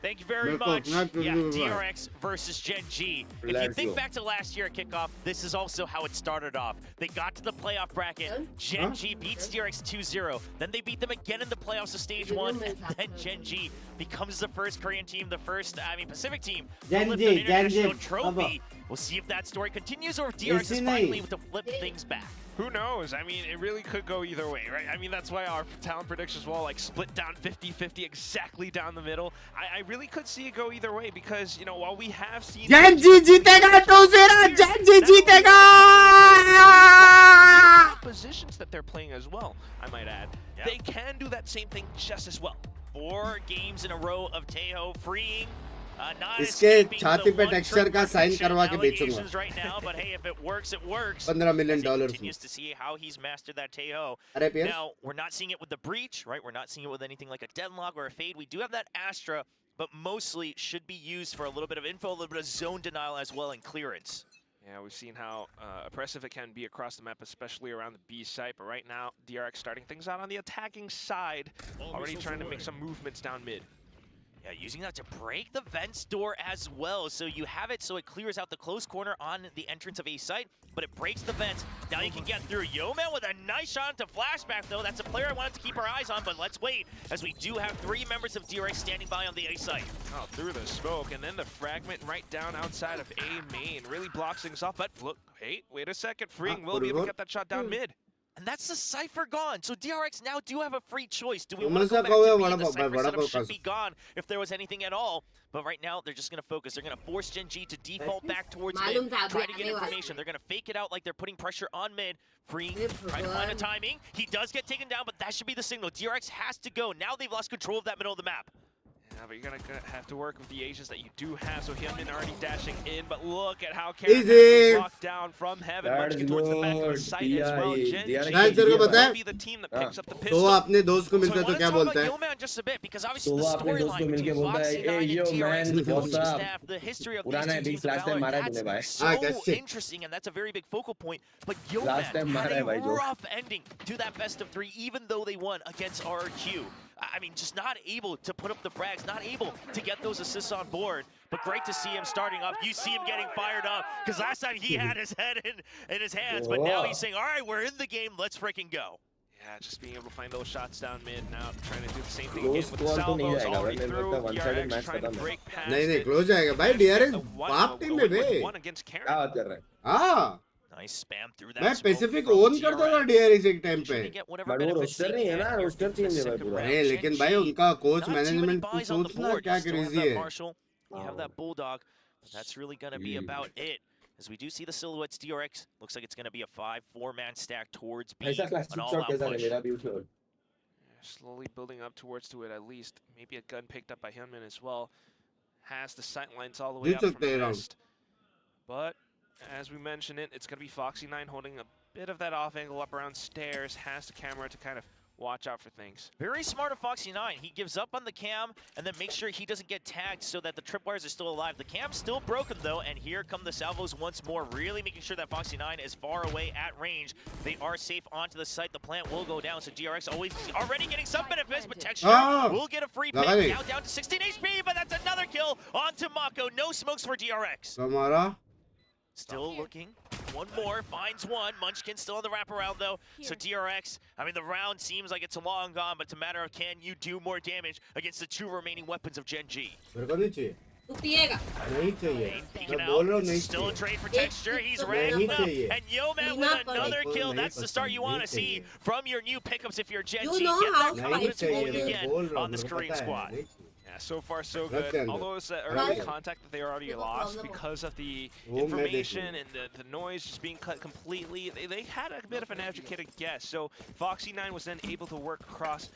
Thank you very much. Yeah, DRX versus Gen.G. If you think back to last year at Kickoff, this is also how it started off. They got to the playoff bracket. Gen.G beats DRX 2-0. Then they beat them again in the playoffs of stage 1. And then Gen.G becomes the first Korean team, the first, Pacific team to lift an international trophy. We'll see if that story continues or if DRX is finally able to flip things back. Who knows? I mean, it really could go either way, right? I mean, that's why our talent predictions will like split down 50-50 exactly down the middle. I really could see it go either way because, you know, while we have seen Gen.G जीतेगा 2-0 Gen.G जीतेगा positions that they're playing as well, I might add. They can do that same thing just as well. 4 games in a row of Teo freeing. इसके छाती पे texture का sign करवा के बेचूंगा $15 million to see how he's mastered that Teo. Now we're not seeing it with the breach, right? We're not seeing it with anything like a deadlock or a fade. We do have that Astra, but mostly should be used for a little bit of info, a little bit of zone denial as well and clearance. Yeah, we've seen how oppressive it can be across the map, especially around the B site. But right now, DRX starting things out on the attacking side, already trying to make some movements down mid. Yeah, using that to break the vents door as well. So you have it so it clears out the close corner on the entrance of A site, but it breaks the vents. Now you can get through. Yeoman with a nice shot to flashback though. That's a player I wanted to keep our eyes on, but let's wait as we do have 3 members of DRX standing by on the A site. Oh, through the smoke, and then the fragment right down outside of A main. Really blocks things off, but look, hey, wait a second. Freeing will be able to get that shot down mid. And that's the Cypher gone. So DRX now do have a free choice. Do we want to go back to being the Cypher setup should be gone if there was anything at all? But right now, they're just going to focus. They're going to force Gen.G to default back towards mid, try to get information. They're going to fake it out like they're putting pressure on mid. Freeing, trying to find a timing. He does get taken down, but that should be the signal. DRX has to go. Now they've lost control of that middle of the map. Yeah, but you're gonna have to work with the agents that you do have. So Hyunmin already dashing in, but look at how Karen is locked down from heaven, munching towards the back of the site as well. Gen.G will be the team that picks up the pistol. तो अपने दोस्त को मिलता है तो क्या बोलता है? Yeoman just a bit because obviously the storyline between Foxy9 and DRX, the coaching staff, the history of these two teams of Valorant, that's so interesting, and that's a very big focal point. But Yeoman had a rough ending to that best of 3, even though they won against RRQ. I mean, just not able to put up the frags, not able to get those assists on board. But great to see him starting up. You see him getting fired up because last time he had his head in his hands, but now he's saying, all right, we're in the game, let's freaking go. Yeah, just being able to find those shots down mid now, trying to do the same thing again with the salvos already through. DRX trying to break past. नहीं close जाएगा भाई. DRX बाप team में बे. One against Karen. क्या बात कर रहे हैं? हाँ. Nice spam through that. मैं Pacific own करता था DRX एक टाइम पे. बट वो रोस्टर नहीं है ना, रोस्टर चेंज है भाई पूरा. अरे लेकिन भाई उनका कोच मैनेजमेंट को सोचना क्या क्रेजी है. You have that bulldog. That's really gonna be about it. As we do see the silhouettes, DRX looks like it's going to be a 5-4 man stack towards B. An all-out push. Slowly building up towards to it at least. Maybe a gun picked up by Hyunmin as well. Has the sight lines all the way up from West. But as we mentioned it's going to be Foxy9 holding a bit of that off angle up around stairs. Has the camera to kind of watch out for things. Very smart of Foxy9. He gives up on the cam and then makes sure he doesn't get tagged so that the tripwires are still alive. The cam's still broken though, and here come the salvos once more, really making sure that Foxy9 is far away at range. They are safe onto the site. The plant will go down, so DRX already getting some benefits, but Texture will get a free pick. Now down to 16 HP, but that's another kill onto Mako. No smokes for DRX. Still looking. One more, finds one. Munchkin still on the wraparound though. So DRX, I mean, the round seems like it's long gone, but it's a matter of can you do more damage against the two remaining weapons of Gen.G. Still a trade for Texture. He's racking up. And Yeoman with another kill. That's the start you want to see from your new pickups if you're Gen.G. Get that confidence rolling again on this Korean squad. Yeah, so far so good. Although it's that early contact that they already lost because of the information and the noise just being cut completely, they had a bit of an educated guess. So Foxy9 was then able to work across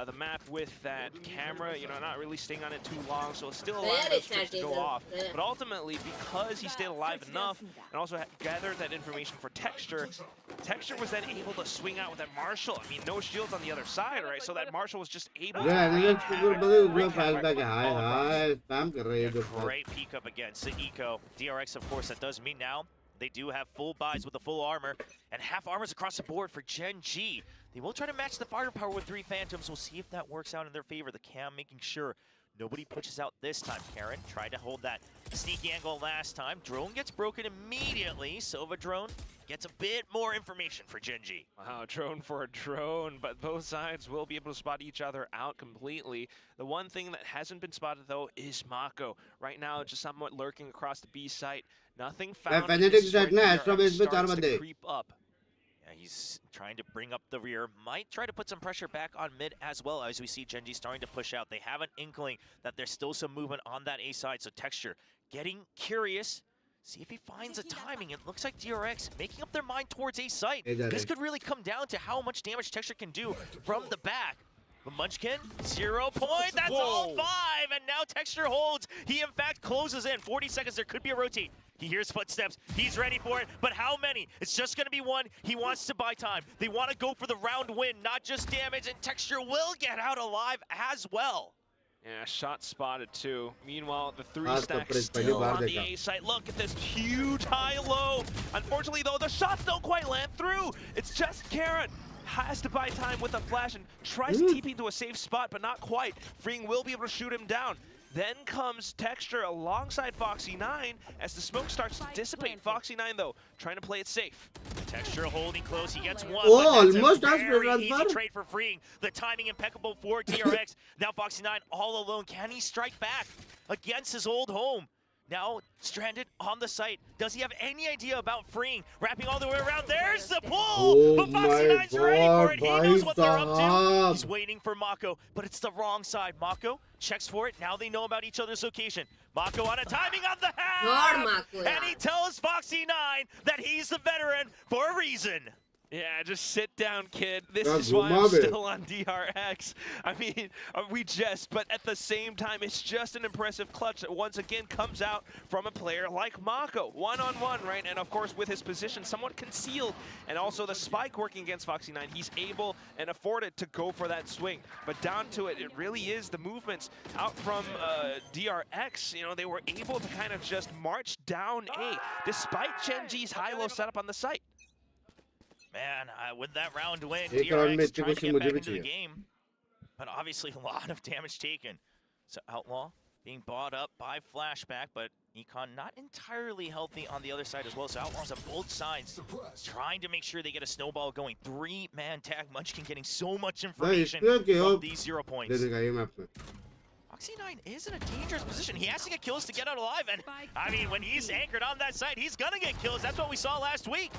the map with that camera, you know, not really staying on it too long, so still allowing those trips to go off. But ultimately, because he stayed alive enough and also gathered that information for Texture, Texture was then able to swing out with that Marshall. I mean, no shields on the other side, right? So that Marshall was just able to great peek up against the Eco. DRX, of course, that does mean now they do have full buys with the full armor and half armors across the board for Gen.G. They will try to match the firepower with 3 Phantoms. We'll see if that works out in their favor. The cam making sure nobody pushes out this time. Karen tried to hold that sneaky angle last time. Drone gets broken immediately. Silva drone gets a bit more information for Gen.G. Wow, drone for a drone, but both sides will be able to spot each other out completely. The one thing that hasn't been spotted though is Mako. Right now, just somewhat lurking across the B site. Nothing found. Starts to creep up. Yeah, he's trying to bring up the rear. Might try to put some pressure back on mid as well, as we see Gen.G starting to push out. They have an inkling that there's still some movement on that A side, so Texture getting curious. See if he finds a timing. It looks like DRX making up their mind towards A site. This could really come down to how much damage Texture can do from the back. But Munchkin, 0 point. That's all 5. And now Texture holds. He, in fact, closes in. 40 seconds. There could be a rotate. He hears footsteps. He's ready for it. But how many? It's just going to be one. He wants to buy time. They want to go for the round win, not just damage. And Texture will get out alive as well. Yeah, shot spotted too. Meanwhile, the 3 stacks still on the A site. Look at this huge high-low. Unfortunately, though, the shots don't quite land through. It's just Karen. Has to buy time with a flash and tries to TP to a safe spot, but not quite. Freeing will be able to shoot him down. Then comes Texture alongside Foxy9 as the smoke starts to dissipate. Foxy9, though, trying to play it safe. Texture holding close. He gets one. Oh, almost a very easy trade for Freeing. The timing impeccable for DRX. Now Foxy9 all alone. Can he strike back against his old home? Now stranded on the site. Does he have any idea about Freeing? Wrapping all the way around. There's the pull! Oh, but Foxy9's ready for it. He knows what they're up to. Sahab. He's waiting for Mako, but it's the wrong side. Mako checks for it. Now they know about each other's location. Mako on a timing on the half! And he tells Foxy9 that he's the veteran for a reason. Yeah, just sit down, kid. This is why I'm still on DRX. I mean, but at the same time, it's just an impressive clutch that once again comes out from a player like Mako. One-on-one, right? And of course, with his position somewhat concealed, and also the spike working against Foxy9, he's able and afforded to go for that swing. But down to it, it really is the movements out from DRX. You know, they were able to kind of just march down A, despite Gen.G's high-low setup on the site. Man, with that round win, DRX trying to get back into the game. But obviously a lot of damage taken. So Outlaw being bought up by Flashback, but Econ not entirely healthy on the other side as well. So Outlaws on both sides trying to make sure they get a snowball going. 3-man tag. Munchkin getting so much information from these 0 points. Foxy9 is in a dangerous position. He has to get kills to get out alive. And I mean, when he's anchored on that side, he's going to get kills. That's what we saw last week.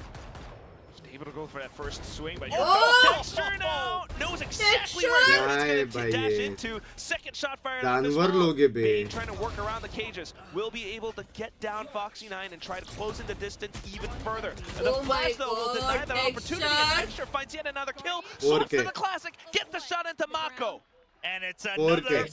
able to go for that first swing, but Oh! Texture now knows exactly where it's going to dash into. Second shot fired up as well. Bane trying to work around the cages. Will be able to get down Foxy9 and try to close in the distance even further. And the flash though will deny that opportunity, and Texture finds yet another kill. Swap to the classic, get the shot into Mako. And it's another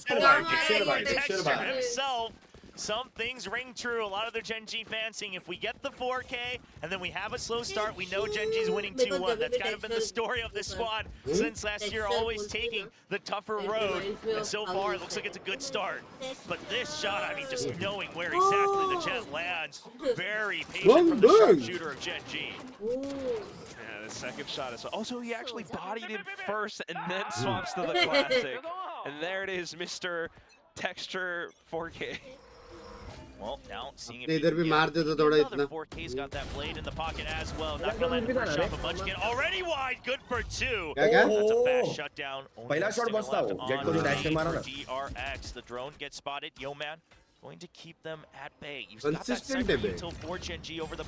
Texture himself. Some things ring true. A lot of the Gen.G fans saying if we get the 4K and then we have a slow start, we know Gen.G's winning 2-1. That's kind of been the story of this squad since last year, always taking the tougher road. And so far, it looks like it's a good start. But this shot, I mean, just knowing where exactly the jet lands, very patient from the sharpshooter of Gen.G. Yeah, the second shot is also he actually bodied him first and then swaps to the classic. And there it is, Mr. Texture 4K. Well, now seeing if another 4K's got that blade in the pocket as well. Not gonna let him first shot, but Munchkin already wide, good for 2. That's a fast shutdown. पहला shot बचता हो. Jet को जो dash में मारा ना. DRX, the drone gets spotted. Yo man, going to keep them at bay. You've got that second until 4 Gen.G over the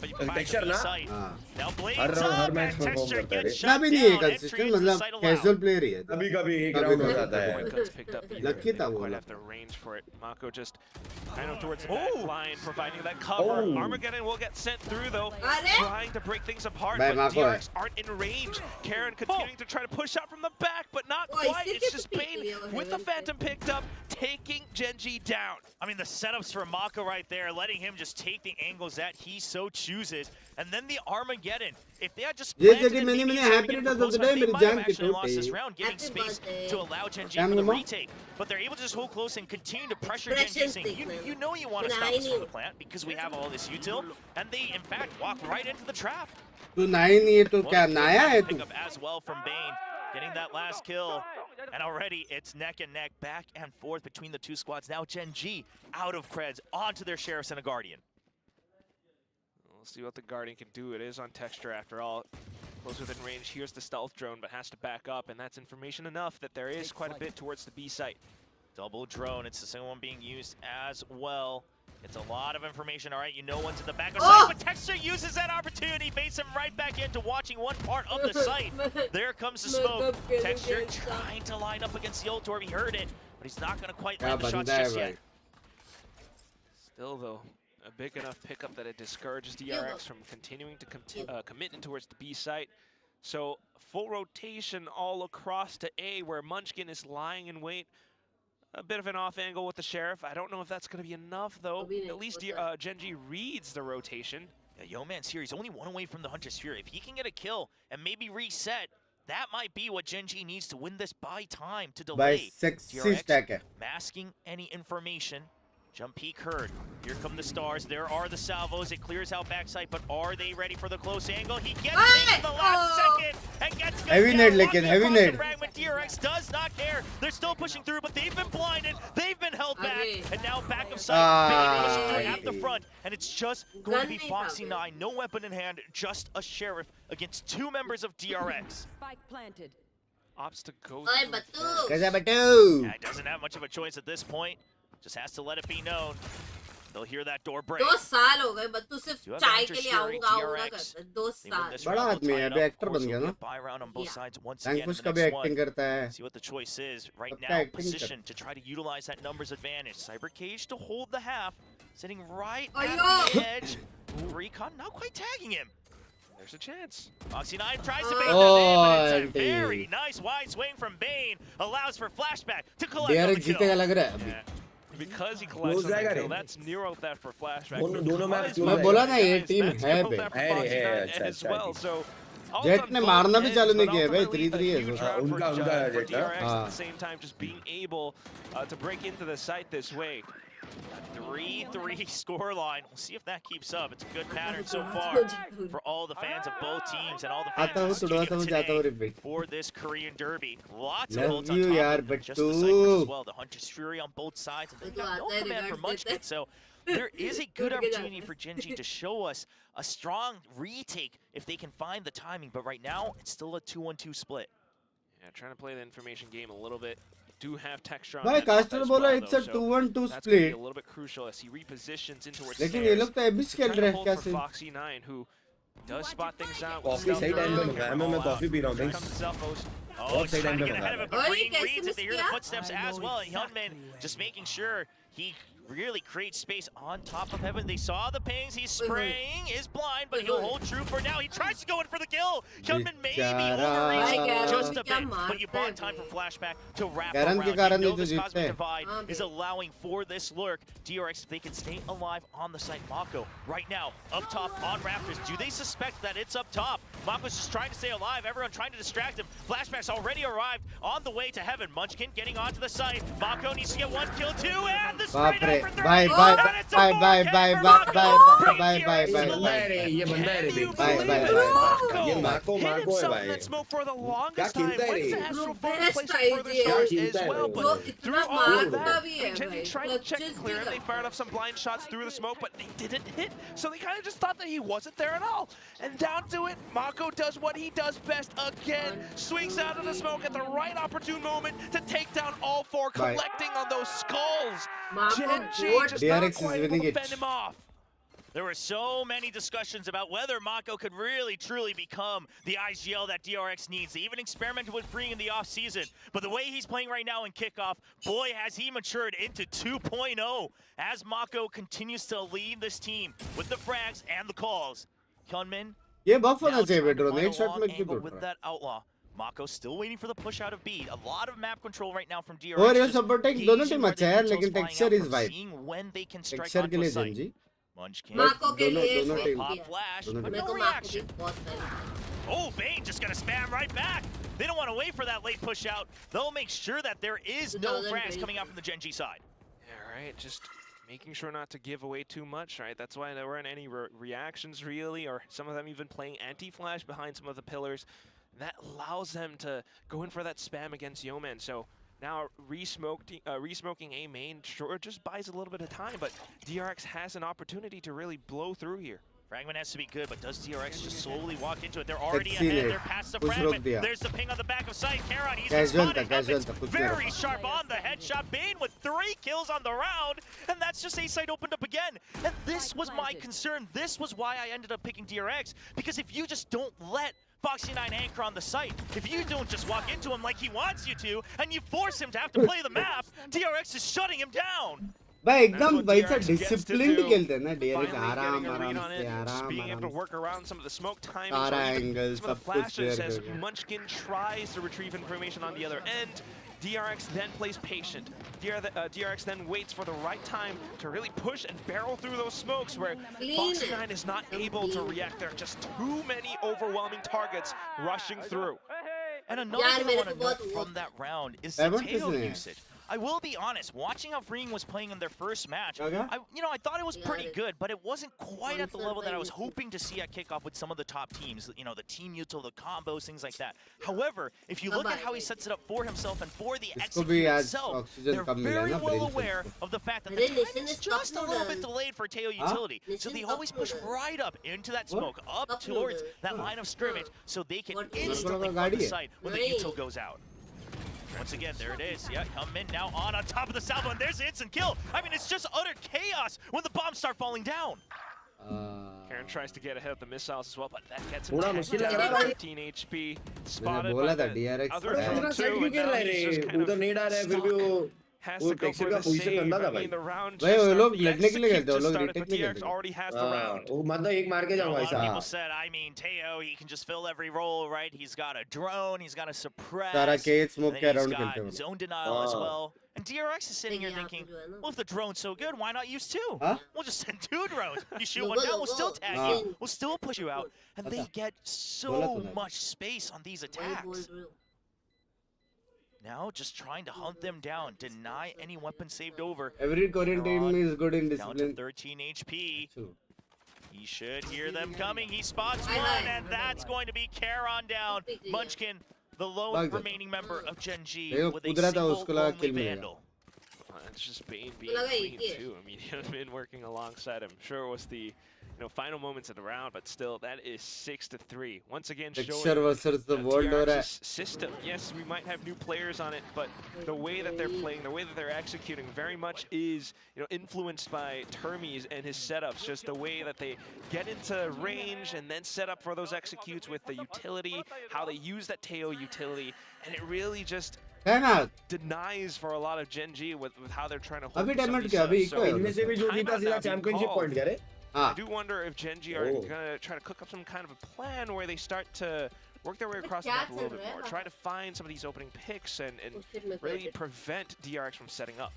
site. Now Blades up and Texture gets shut down. Consistent, मतलब casual player ही है. कभी-कभी एक round हो जाता है. Guns picked up. Lucky था वो. Quite have the range for it. Mako just kind of towards the back line, providing that cover. Armageddon will get sent through though, trying to break things apart, but DRX aren't in range. Karen continuing to try to push out from the back, but not quite. It's just Bane with the Phantom picked up, taking Gen.G down. I mean, the setups for Mako right there, letting him just take the angles that he so chooses. And then the Armageddon. If they had just planted it, maybe they might have actually lost this round, giving space to allow Gen.G for the retake. But they're able to just hold close and continue to pressure Gen.G, saying, you know you want to stop us from the plant because we have all this util. And they, in fact, walk right into the trap. तू 9 ये तो क्या नया है तू? As well from Bane, getting that last kill. And already it's neck and neck, back and forth between the two squads. Now Gen.G out of creds, onto their Sheriffs and a Guardian. We'll see what the Guardian can do. It is on Texture after all. Close within range. Here's the stealth drone, but has to back up, and that's information enough that there is quite a bit towards the B site. Double drone, it's the same one being used as well. It's a lot of information, all right? You know one's in the back of sight, but Texture uses that opportunity, baits him right back into watching one part of the site. There comes the smoke. Texture trying to line up against the ult orb. He heard it, but he's not going to quite land the shots just yet. Still, though, a big enough pickup that it discourages DRX from continuing to commit in towards the B site. So, full rotation all across to A, where Munchkin is lying in wait. A bit of an off angle with the Sheriff. I don't know if that's going to be enough, though. At least Gen.G reads the rotation. Yeah, Yo Man's here. He's only one away from the Hunter's Fury. If he can get a kill and maybe reset, that might be what Gen.G needs to win this by time to delay. DRX masking any information. Jump peek heard. Here come the stars. There are the salvos. It clears out backside, but are they ready for the close angle? He gets it in the last second and gets heavy nade, heavy nade. DRX does not care. They're still pushing through, but they've been blinded. They've been held back, and now back of sight. Bane pushing through at the front, and it's just going to be Foxy9. No weapon in hand, just a Sheriff against 2 members of DRX. Spike planted. Opts to go. Yeah, he doesn't have much of a choice at this point. Just has to let it be known. They'll hear that door break. 2 साल हो गए but तू सिर्फ चाय के लिए आऊंगा करता 2 साल. बड़ा आदमी है, अभी एक्टर बन गया ना. अंकुश का भी एक्टिंग करता है. See what the choice is right now. Position to try to utilize that numbers advantage. Cyber Cage to hold the half, sitting right at the edge. Recon not quite tagging him. There's a chance. Foxy9 tries to bait the name, but it's a very nice wide swing from Bane. Allows for flashback to collect on the kill. Yeah. Because he collects on the kill, that's Nero that for flashback. मैं बोला ना ये team है बे. As well, so jet ने मारना भी चालू नहीं किया भाई. 3-3 है. उनका jet at the same time just being able to break into the site this way. 3-3 scoreline. We'll see if that keeps up. It's a good pattern so far for all the fans of both teams and all the fans today for this Korean Derby. Lots of ults on top of it, just the Cyphers as well. The Hunter's Fury on both sides, and they've got no command for Munchkin. So there is a good opportunity for Gen.G to show us a strong retake if they can find the timing. But right now, it's still a 2-1-2 split. Yeah, trying to play the information game a little bit. Do have Texture on भाई caster बोला well, it's a 2-1-2 that's split. a little bit crucial as he repositions into towards लेकिन ये लोग तो एबिस खेल रहे हैं क्या से? Foxy9 who does spot things out. Coffee सही time पे मंगाया मैं coffee पी रहा हूँ Binks. Oh, he's trying to get ahead of it, but Green reads it. They hear the footsteps as well. And Hyunmin just making sure he really creates space on top of Heaven. They saw the pings. He's spraying, is blind, but he'll hold true for now. He tries to go in for the kill. Hyunmin maybe overreaching just a bit, but you bought time for flashback to wrap around. You know this Cosmic Divide is allowing for this lurk. DRX, they can stay alive on the site. Mako, right now, up top on Raptors. Do they suspect that it's up top? Mako's just trying to stay alive. Everyone trying to distract him. Flashback's already arrived on the way to Heaven. Munchkin getting onto the site. Mako needs to get 1 kill, 2, and the spray down for 3. Bye. ये बंदा है रे Binks. ये Mako है भाई. That smoke for the longest क्या time. खेलता है Went रे? to Astro further stars as well, but through all of that, Gen.G tried to check and clear him. They fired off some blind shots through the smoke, but they didn't hit. So they kind of just thought that he wasn't there at all. And down to it, Mako does what he does best again. Swings out of the smoke at the right opportune moment to take down all 4, collecting on those skulls. Gen.G just not quite able to fend him off. There were so many discussions about whether Mako could really, truly become the IGL that DRX needs. They even experimented with freeing in the off-season. But the way he's playing right now in Kickoff, boy, has he matured into 2.0 as Mako continues to lead this team with the frags and the calls. Hyunmin, now trying to find a long angle with that outlaw. Mako still waiting for the push out of B. A lot of map control right now from DRX. और ये supporting दोनों team अच्छा है लेकिन texture is vibe. Seeing when they can strike Texture के onto a लिए site. Gen.G. Munchkin. Mako के लिए दोनों टीम. Pop flash, दोनों but team. no reaction. Oh, Bane just gonna spam right back. They don't want to wait for that late push out. They'll make sure that there is no frags coming out from the Gen.G side. Yeah, right. Just making sure not to give away too much, right? That's why there weren't any reactions really, or some of them even playing anti-flash behind some of the pillars. That allows them to go in for that spam against Yeoman. So now resmoking A main sure just buys a little bit of time, but DRX has an opportunity to really blow through here. Fragment has to be good, but does DRX just slowly walk into it? They're already ahead. They're past the fragment. There's the ping on the back of sight. Karon, he's spotted. Very sharp on the headshot. Bane with 3 kills on the round, and that's just A site opened up again. And this was my concern. This was why I ended up picking DRX, because if you just don't let Foxy9 anchor on the site, if you don't just walk into him like he wants you to, and you force him to have to play the map, DRX is shutting him down. भाई एकदम वैसा disciplined खेलते हैं ना DRX आराम से being able to work around some of the smoke timing, सारा angle some of the flashes as Munchkin tries to retrieve information on the other end. DRX then plays patient. DRX then waits for the right time to really push and barrel through those smokes where Foxy9 is not able to react. There are just too many overwhelming targets rushing through. And another thing I want to note from that round is the tail usage. I will be honest, watching how Freeing was playing in their first match, I thought it was pretty good, but it wasn't quite at the level that I was hoping to see at Kickoff with some of the top teams, you know, the team util, the combos, things like that. However, if you look at how he sets it up for himself and for the execution itself, they're very well aware of the fact that the time is just a little bit delayed for Teo utility. So they always push right up into that smoke, up towards that line of scrimmage, so they can instantly flood the site when the util goes out. Once again, there it is. Yeah, Hyunmin now on top of the salvo, and there's the instant kill. I mean, it's just utter chaos when the bombs start falling down. Karon tries to get ahead of the missiles as well, but that gets him down 13 HP. Spotted by the other drone too, and now he's just kind of stuck. Has to go for the save. I mean, the round just started, but DRX already has the round. वो मतलब एक मार के जाऊंगा ऐसा. People said, I mean, Teo, he can just fill every role, right? He's got a drone, he's got a suppress, he's got zone denial as well. And DRX is sitting here thinking, well, if the drone's so good, why not use 2? We'll just send 2 drones. You shoot one down, we'll still tag you. We'll still push you out. And they get so much space on these attacks. Now just trying to hunt them down, deny any weapon saved over. Every Korean team is good in discipline. Down to 13 HP. He should hear them coming. He spots one, and that's going to be Karon down. Munchkin, the lone remaining member of Gen.G with a single only Vandal. It's just Bane being clean too. I mean, he has been working alongside him. Sure, it was the final moments of the round, but still, that is 6-3. Once again, Texture showing versus the world DRX's system. Yes, we might have new players on it, but the way that they're playing, the way that they're executing, very much is influenced by Termies and his setups. Just the way that they get into range and then set up for those executes with the utility, how they use that Teo utility, and it really just denies for a lot of Gen.G with how they're trying to hold I do wonder if Gen.G are going to try to cook up some kind of a plan where they start to work their way across the map a little bit more, try to find some of these opening picks and really prevent DRX from setting up.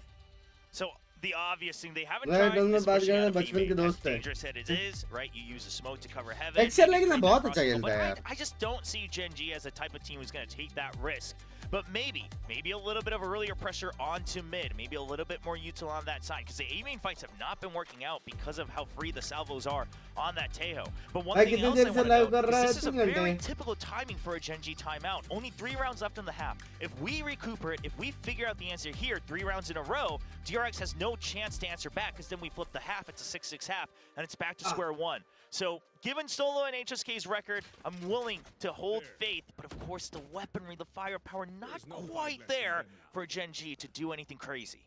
So the obvious thing they haven't tried is pushing out a B-main, as dangerous as it is, right? You use the smoke to cover heaven. I just don't see Gen.G as the type of team who's going to take that risk. But maybe a little bit of earlier pressure onto mid, maybe a little bit more util on that side, because the A-main fights have not been working out because of how free the salvos are on that Tejo. But one thing else I want to note is this is a very typical timing for a Gen.G timeout. Only 3 rounds left in the half. If we recuperate, if we figure out the answer here 3 rounds in a row, DRX has no chance to answer back, because then we flip the half, it's a 6-6 half, and it's back to square one. So, given Solo and HSK's record, I'm willing to hold faith, but of course the weaponry, the firepower, not quite there for Gen.G to do anything crazy.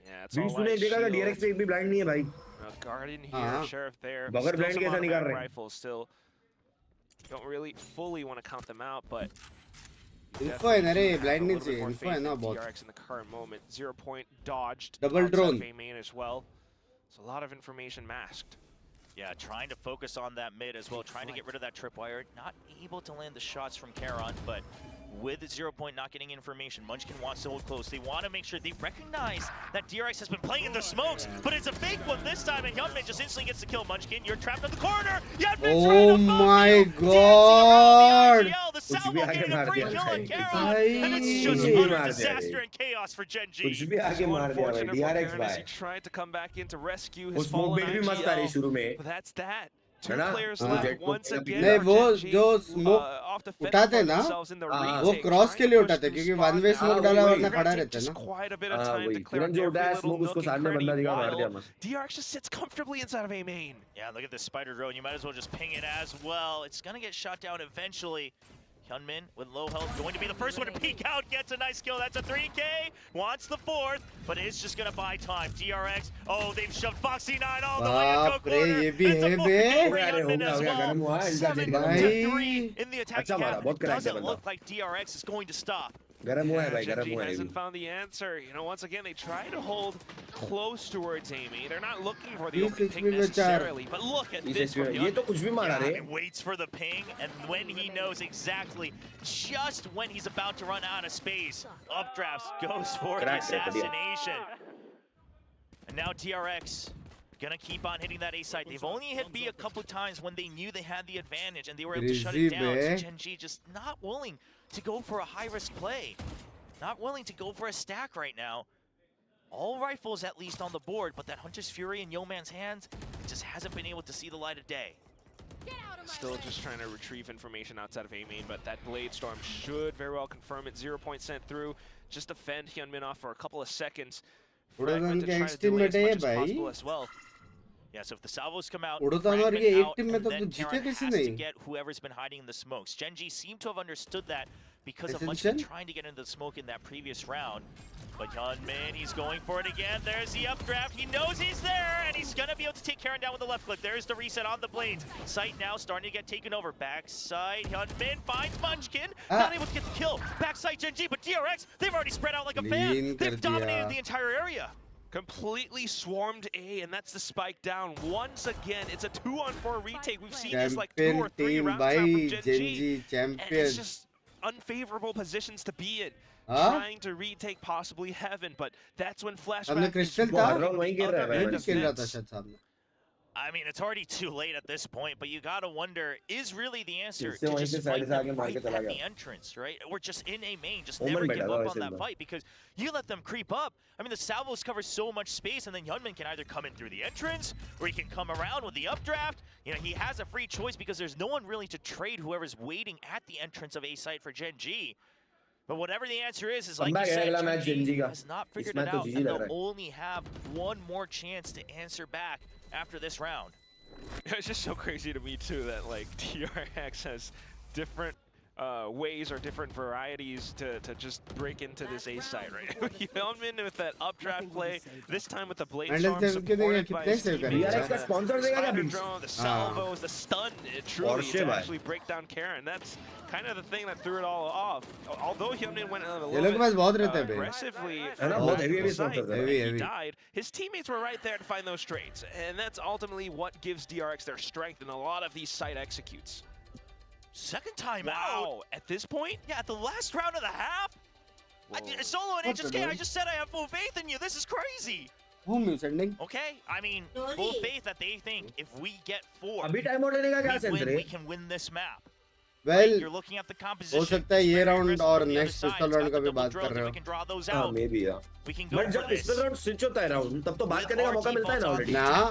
Yeah, it's all like DRX पे भी blind नहीं है भाई. Guardian here, Sheriff there. Still some automatic rifles, still don't really fully want to count them out, but info है ना रे, blind नहीं चाहिए, info है ना बहुत. DRX in the current moment, 0 point dodged. Double drone. Main as well. So a lot of information masked. Yeah, trying to focus on that mid as well, trying to get rid of that tripwire. Not able to land the shots from Charon, but with the 0 point not getting information, Munchkin wants to hold close. They want to make sure they recognize that DRX has been playing in the smokes, but it's a fake one this time, and Hyunmin just instantly gets to kill Munchkin. You're trapped in the corner. Oh my god! The salvo getting a free kill on Charon, and it's just utter disaster and chaos for Gen.G. Unfortunate for Charon as he tried to come back in to rescue his fallen IGL, but that's that. 2 players left once again. नहीं वो जो smoke उठाते ना वो cross के लिए उठाते क्योंकि वन वे स्मोक डाला वरना खड़ा रहता है ना तुरंत जो उठाया स्मोक उसको सामने बंदा दिखा मार दिया मस्त. DRX just sits comfortably inside of A main. Yeah, look at this spider drone. You might as well just ping it as well. It's gonna get shot down eventually. Hyunmin with low health going to be the first one to peek out, gets a nice kill. That's a 3K, wants the 4th, but it's just gonna buy time. DRX, oh, they've shoved Foxy9 all the way into a corner. It's a 4K for Hyunmin as well. 7-3 in the attacking half. It doesn't look like DRX is going to stop. Gen.G hasn't found the answer. Once again, they try to hold close towards Amy. They're not looking for the open pick necessarily, but look at this from Hyunmin. He waits for the ping, and when he knows exactly just when he's about to run out of space, updrafts, goes for the assassination. And now DRX gonna keep on hitting that A side. They've only hit B a couple times when they knew they had the advantage and they were able to shut it down. So Gen.G just not willing to go for a high-risk play. Not willing to go for a stack right now. All rifles at least on the board, but that Hunter's Fury in Yeoman's hands, it just hasn't been able to see the light of day. Still just trying to retrieve information outside of A main, but that Blade Storm should very well confirm it. 0 point sent through. Just defend Hyunmin off for a couple of seconds. Fragment to try to delay as much as possible as well. Yeah, so if the salvos come out, Fragment out, and then Charon has to get whoever's been hiding in the smokes. Gen.G seem to have understood that because of Munchkin trying to get into the smoke in that previous round. But Hyunmin, he's going for it again. There's the updraft. He knows he's there, and he's going to be able to take Charon down with the left click. There's the reset on the blades. Sight now starting to get taken over. Backside, Hyunmin finds Munchkin. Not able to get the kill. Backside Gen.G, but DRX, they've already spread out like a fan. They've dominated the entire area. Completely swarmed A, and that's the spike down. Once again, it's a 2-on-4 retake. We've seen this like 2 or 3 rounds now from Gen.G. And it's just unfavorable positions to be in. Trying to retake possibly heaven, but that's when flashback is I mean, it's already too late at this point, but you gotta wonder, is really the answer to just fight them right at the entrance, right? Or just in A main, just never give up on that fight, because you let them creep up. I mean, the salvos cover so much space, and then Hyunmin can either come in through the entrance, or he can come around with the updraft. He has a free choice because there's no one really to trade whoever's waiting at the entrance of A site for Gen.G. But whatever the answer is like you said, Gen.G has not figured it out, and they'll only have one more chance to answer back after this round. It's just so crazy to me too that like DRX has different ways or different varieties to just break into this A side right now. Yeoman with that updraft play, this time with the blade storm supported by his teammates. DRX का sponsor देगा क्या Spider Binks? drone, the salvos, the stun, truly to actually break down Karen. That's kind of the thing that threw it all off. Although Yeoman went a little bit aggressively, he died. His teammates were right there to find those trades, and that's ultimately what gives DRX their strength in a lot of these site executes. Second time out. At this point? Yeah, at the last round of the half? Solo and HSK, I just said I have full faith in you. This is crazy. Whom you sending? Okay, I mean, full faith that they think if we get 4, अभी time out लेने का क्या sense रे? we can win this map. Well, You're looking at the composition. हो सकता है ये round और next pistol round का भी बात कर रहे हो. We can draw those हाँ, out. maybe yeah. We can go But for जब this. pistol round switch होता है round, तब तो बात करने का मौका मिलता है ना already. ना.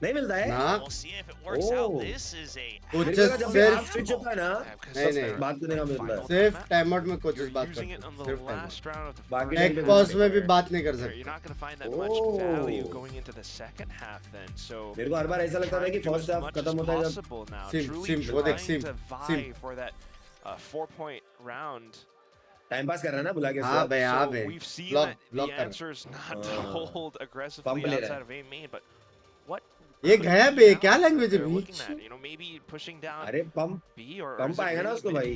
नहीं मिलता है? ना. We'll see if it works out. This is a Coaches जब सिर्फ switch होता है ना, नहीं बात करने का मिलता है. सिर्फ टाइम आउट में कोचेस बात करते हैं. सिर्फ टाइम आउट. बाकी एक पॉज में भी बात नहीं कर सकते. You're not going to find that much value going into the second half then. So मेरे को हर बार ऐसा लगता है कि first half खत्म होता है जब सिम वो देख SIM for that 4-point round. Time pass कर रहा है ना बुला के. हाँ बे हाँ बे. We've seen that the answers not to hold aggressively outside of A main, but what? ये गया बे क्या लैंग्वेज है बीच? You know, maybe pushing down. अरे पंप B or पंप आएगा ना उसको भाई.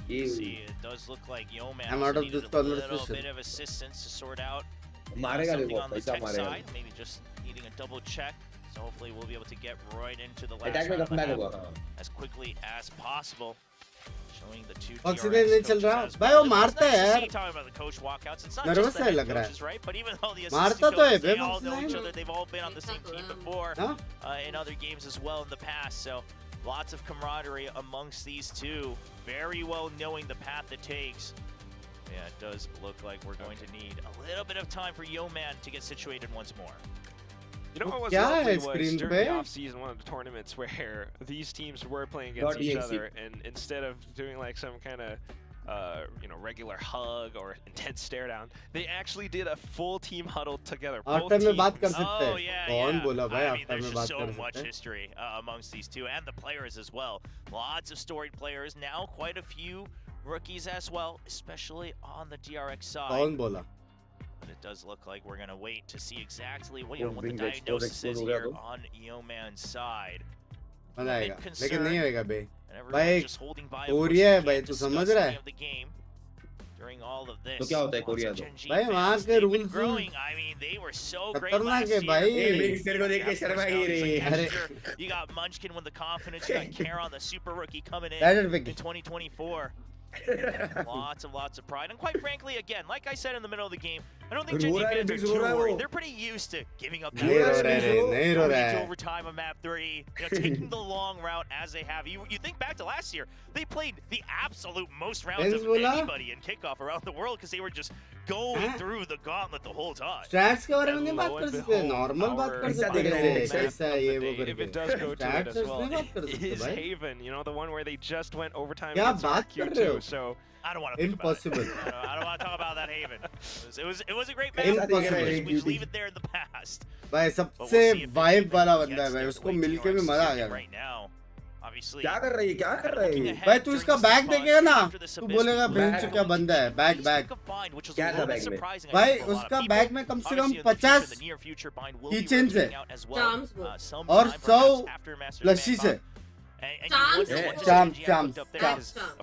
See, it does look like Yeoman I'm out of needed this a little conversation. bit of assistance to sort out मारेगा something देखो on the पैसा tech मारेगा. side. Maybe just needing a double check. So hopefully we'll be able to get right into the last Attack में round of come the back होगा. half as quickly as possible. Showing the two oxygen नहीं चल रहा. coaches as भाई well. वो मारता है It's nice to यार. see talking about the coach walkouts. It's not Nervous just the सा head लग रहा है. coaches, right? But even though the मारता assistant तो है coaches, बे they all know oxygen. each other. They've all been on the same team before in other games as well in the past. So lots of camaraderie amongst these two. Very well knowing the path it takes. Yeah, it does look like we're going to need a little bit of time for Yeoman to get situated once more. You know what was क्या lovely है was screen during पे? the off-season, one of the tournaments where these teams were playing against each other, and instead of doing like some kind of regular hug or intense stare down, they actually did a full team huddle together. After में बात कर सकते Oh हैं. yeah, कौन बोला yeah. भाई I mean, after there's में just बात so कर much सकते हैं? history amongst these two and the players as well. Lots of storied players now, quite a few rookies as well, especially on the DRX side. कौन बोला? But it does look like we're gonna wait to see exactly what, Oh, what the Binks diagnosis is explode here हो गया on Yeoman's side. मजा A आएगा. bit लेकिन concerned, नहीं होएगा बे. and everyone भाई just holding by कोरिया है can't भाई तू discuss समझ रहा any है? of the game during all of this. तो क्या होता है कोरिया तो? Gen.G भाई वहाँ fans, के they've been rules growing. I mean, they were so great खतरनाक last है year. भाई. ए बिग तेरे को देख के शर्मा ही रे. अरे You got Munchkin with the confidence. You got Karon, the super rookie, coming in That is big. in 2024. Lots of pride. And quite frankly, again, like I said in the middle of the game, I don't think Gen.G fans are too worried. They're pretty used to giving up नहीं रो रहा है नहीं रो going रहा into है. overtime on map 3, taking the long route as they have. You think back to last year, they played the absolute most rounds of anybody in Kickoff around the world because they were just going through the gauntlet the whole time. Stats के बारे में नहीं बात कर सकते. Normal बात कर सकते हैं. कैसा ये वो If it does करके. go to it stats as well, नहीं बात कर सकते is भाई. Haven, you know, the one where they just went overtime क्या against बात कर रहे हो? RQ2, so I don't want to think Impossible. about it. I don't want to talk about that Haven. It was a great match. Impossible. We just leave it there in the past. भाई सबसे vibe वाला बंदा है भाई. उसको मिलके भी मजा आ गया. Right now, obviously. क्या कर रही है क्या कर रही है? भाई तू इसका बैग देखेगा ना तू बोलेगा बेंच क्या बंदा है. बैग क्या था बैग में? भाई उसका बैग में कम से कम 50 कीचेन्स है और 100 प्लशीज है. Charms.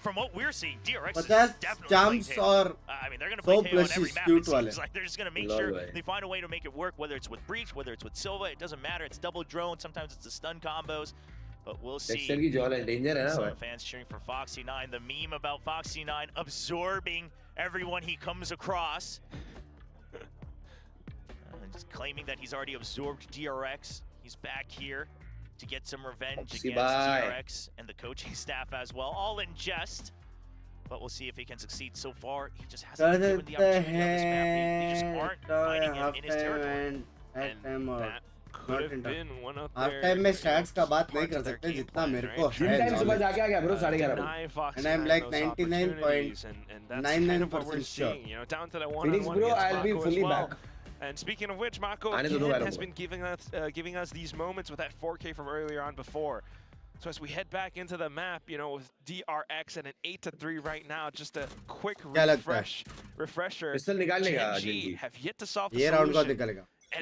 From what we're seeing, DRX 50 charms और I mean, they're going to 100 play KO on every plushies map. cute It seems वाले. like they're just going to make sure they find a way to make it work, whether it's with Breach, whether it's with Silva, it doesn't matter. It's double drone, sometimes it's the stun combos, but we'll see. Dexter की जॉल है danger है ना Some भाई. fans cheering for Foxy9, the meme about Foxy9 absorbing everyone he comes across. Just claiming that he's already absorbed DRX. He's back here to get some revenge Foxy against bye. DRX and the coaching staff as well, all in jest. But we'll see if he can succeed. So far, he just hasn't been given the opportunity on this map. They just aren't finding him in his territory. that could have been one of half their time में stats का बात नहीं कर सकते जितना मेरे को है. जिम टाइम सुबह जाके आ गया bro 11:30 And I'm like 99.99% sure. You know, down to that Phoenix bro, I'll be fully back. And speaking of which, Mako again has been giving us these moments with that 4K from earlier on before. So as we head back into the map, you know, with DRX at an 8-3 right now, just a quick refresher. Gen.G have yet to solve the solution.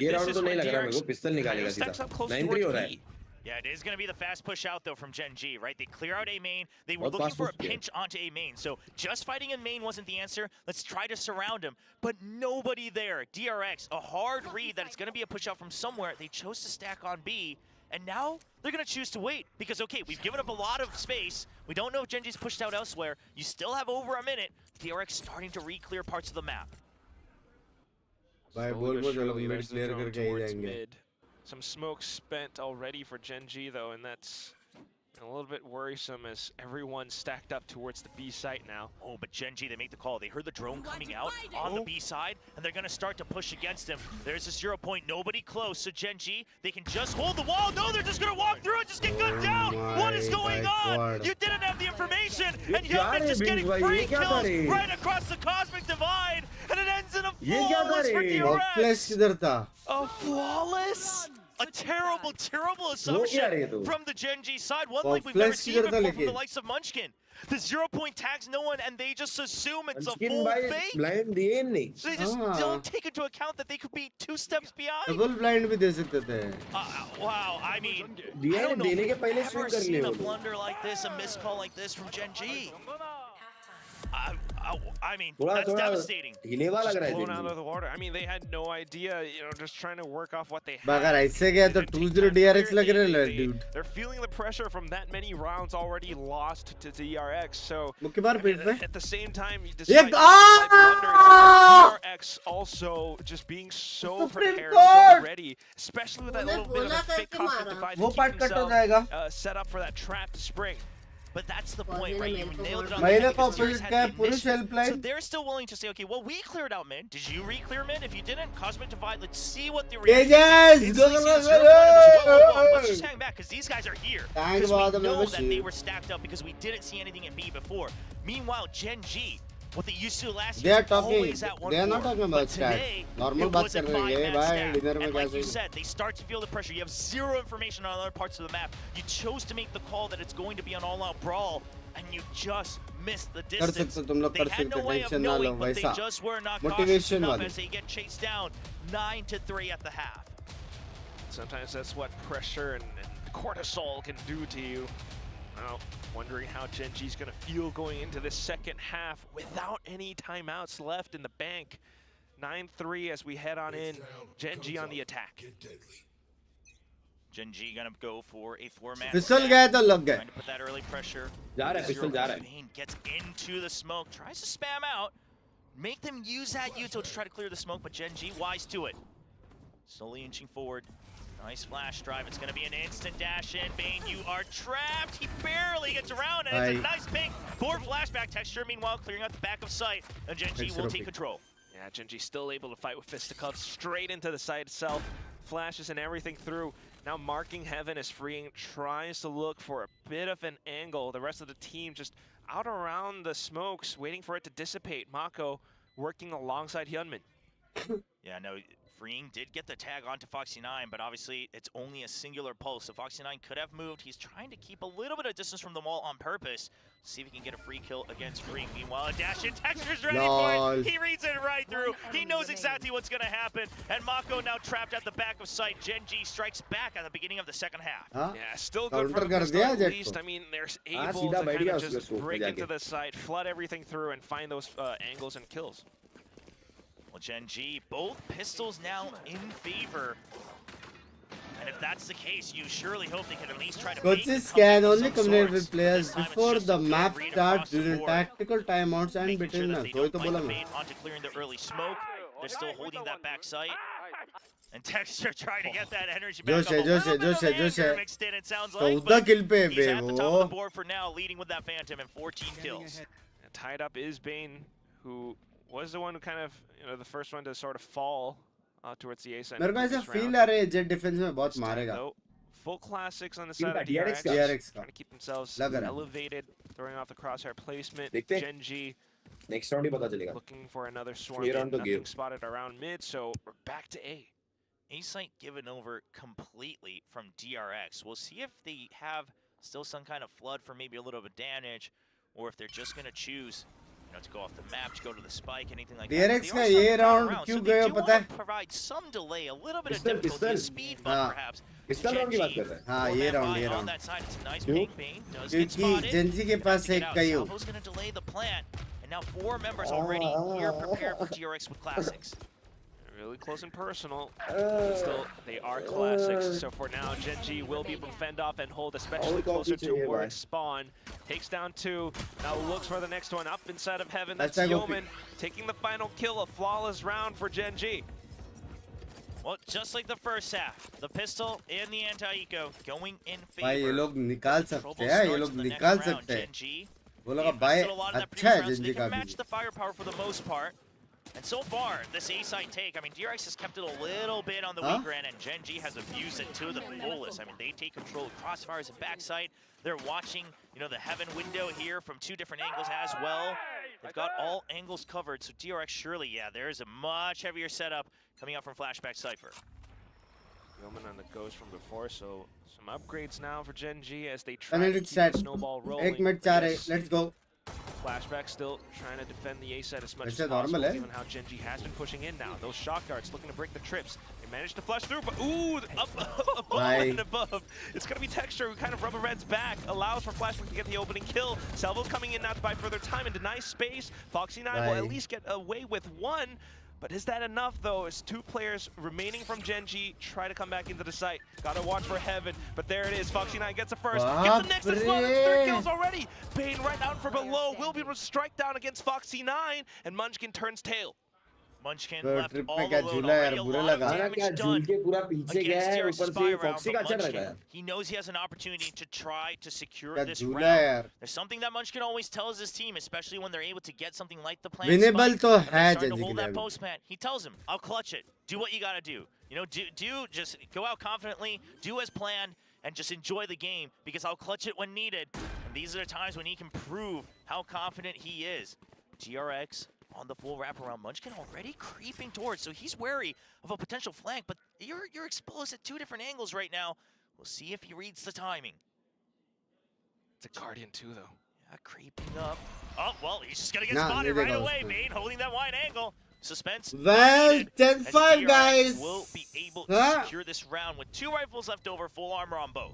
ये round तो नहीं लग रहा मेरे को pistol निकालेगा सीधा 9-3 हो रहा है. Yeah, it is going to be the fast push out, though, from Gen.G, right? They clear out A main. They were looking for a pinch onto A main. So just fighting in main wasn't the answer. Let's try to surround him. But nobody there. DRX, a hard read that it's going to be a push out from somewhere. They chose to stack on B. And now they're going to choose to wait. Because, okay, we've given up a lot of space. We don't know if Gen.G's pushed out elsewhere. You still have over a minute. DRX starting to re-clear parts of the map. Some smoke spent already for Gen.G though, and that's a little bit worrisome as everyone stacked up towards the B site now. Oh, but Gen.G, they make the call. They heard the drone coming out on the B side, and they're going to start to push against him. There's a 0 point, nobody close, so Gen.G, they can just hold the wall. No, they're just going to walk through and just get gunned down. What is going on? You didn't have the information, and Hyunmin just getting free kills right across the Cosmic Divide, and it ends in a flawless for DRX. A flawless? A terrible, terrible assumption from the Gen.G side. One like we've never seen before from the likes of Munchkin. The 0 point tags no one, and they just assume it's a full fake. So they just don't take into account that they could be 2 steps behind. Double blind भी दे सकते थे. Wow, I mean, I don't know if I've ever seen a blunder like this, a missed call like this from Gen.G. I mean, that's devastating. Just blown out of the water. I mean, they had no idea, you know, just trying to work off what they had. अगर ऐसे गया तो 2-0 DRX लग रहा है, dude. They're feeling the pressure from that many rounds already lost to DRX. So at the same time, despite DRX also just being so prepared, so ready, especially with that little bit of a fake Cosmic Divide to keep himself set up for that trapped spring. But that's the point, right? You nailed it on the head. So they're still willing to say, okay, well, we cleared out mid. Did you re-clear mid? If you didn't, Cosmic Divide, let's see what the reaction is. Let's just hang back, because these guys are here. Because we know that they were stacked up because we didn't see anything in B before. Meanwhile, Gen.G, what they used to last year, always at 1-4. They are not talking about stats. Normal बात कर रहे हैं भाई. Dinner में like you said, they start to feel the pressure. You have zero information on other parts of the map. You chose to make the call that it's going to be an all-out brawl, and you just missed the distance. They had no way of knowing, but they just were not cautious enough as they get chased down 9-3 at the half. Sometimes that's what pressure and cortisol can do to you. Well, wondering how Gen.G is going to feel going into this second half without any timeouts left in the bank. 9-3 as we head on in. Gen.G on the attack. Gen.G gonna go for a 4-man. Pistol गया तो लग गया. Trying to put that early pressure. जा रहा है pistol जा रहा है. Bane gets into the smoke, tries to spam out, make them use that util to try to clear the smoke, but Gen.G wise to it. Slowly inching forward. Nice flash drive. It's going to be an instant dash in. Bane, you are trapped. He barely gets around, and it's a nice ping for flashback texture. Meanwhile, clearing out the back of sight, and Gen.G will take control. Yeah, Gen.G still able to fight with fisticuffs straight into the site itself. Flashes and everything through. Now marking heaven is freeing. Tries to look for a bit of an angle. The rest of the team just out around the smokes, waiting for it to dissipate. Mako working alongside Hyunmin. Yeah, no. Freeing did get the tag onto Foxy9, but obviously it's only a singular pulse, so Foxy9 could have moved. He's trying to keep a little bit of distance from the wall on purpose. See if he can get a free kill against Freeing. Meanwhile, a dash in, Texture's ready for it. He reads it right through. He knows exactly what's going to happen. And Mako now trapped at the back of sight. Gen.G strikes back at the beginning of the second half. Yeah, still good for the start at least. I mean, they're able to kind of just break into the site, flood everything through, and find those angles and kills. Well, Gen.G, both pistols now in favor. And if that's the case, you surely hope they can at least try to Coaches can only communicate with players before the map starts during tactical timeouts and between us. They don't find the bait onto clearing the early smoke. They're still holding that back sight. And Texture trying to get that energy back up. Mixed in, it sounds like, but he's at the top of the board for now, leading with that Phantom and 14 kills. And tied up is Bane, who was the one who kind of, you know, the first one to sort of fall towards the A side. मेरे को ऐसा feel आ रहा है jet defence में बहुत मारेगा. Full classics on the side of DRX, trying to keep themselves elevated, throwing off the crosshair placement. Gen.G Next round ही पता चलेगा. Looking for another swarm. Clear on the Nothing game. spotted around mid, so we're back to A. A site given over completely from DRX. We'll see if they have still some kind of flood for maybe a little bit of damage, or if they're just going to choose, to go off the map, to go to the spike, anything like that. DRX का ये round क्यों गया पता है? Provide some delay, a little bit of difficulty, a speed bump perhaps. Pistol round की बात कर रहे हैं. हाँ ये round On that side, it's a nice ping. Bane does get spotted. क्योंकि Gen.G के पास एक कई हो. Salvo's going to delay the plant, and now 4 members already here prepared for DRX with classics. Really close and personal. But still, they are classics. So for now, Gen.G will be able to fend off and hold, especially closer towards spawn. Takes down 2. Now looks for the next one up inside of heaven. That's Yeoman taking the final kill. A flawless round for Gen.G. Well, just like the first half, the pistol and the anti-eco going in favor. भाई ये लोग निकाल सकते हैं. ये लोग निकाल सकते हैं. वो लोग भाई अच्छा है Gen.G का भी. Match the firepower for the most part. And so far, this A-side take, I mean, DRX has kept it a little bit on the weaker end, and Gen.G has abused it to the fullest. I mean, they take control of crossfires and backside. They're watching, the heaven window here from 2 different angles as well. They've got all angles covered, so DRX surely, there is a much heavier setup coming out from Flashback Cypher. Yeoman on the goes from before, so some upgrades now for Gen.G as they try to keep the snowball rolling. 1 minute 4 hai. Let's go. Flashback still trying to defend the A side as much as normal, possible, given how Gen.G has been pushing in now. Those shock darts looking to break the trips. They managed to flush through, but up above and above. It's going to be Texture who kind of rubber reds back, allows for Flashback to get the opening kill. Salvo's coming in now to buy further time and deny space. Foxy9 will at least get away with 1. But is that enough, though, as 2 players remaining from Gen.G try to come back into the site? Gotta watch for heaven, but there it is. Foxy9 gets a first, gets the next as well. That's 3 kills already. Bane right out for below, will be able to strike down against Foxy9, and Munchkin turns tail. Munchkin left all alone already. A lot of damage done against DRX. He knows he has an opportunity to try to secure this round. There's something that Munchkin always tells his team, especially when they're able to get something like the plant spike. तो है Starting to hold that post plant. He tells him, I'll clutch it. Do what you gotta do. Do just go out confidently, do as planned, and just enjoy the game, because I'll clutch it when needed. And these are the times when he can prove how confident he is. DRX on the full wraparound. Munchkin already creeping towards, so he's wary of a potential flank, but you're exposed at 2 different angles right now. We'll see if he reads the timing. It's a Guardian too, though. Yeah, creeping up. Oh, well, he's just gonna get spotted right away. Bane holding that wide angle. Suspense. Well, 10-5, guys. Will be able to secure this round with 2 rifles left over, full armor on both.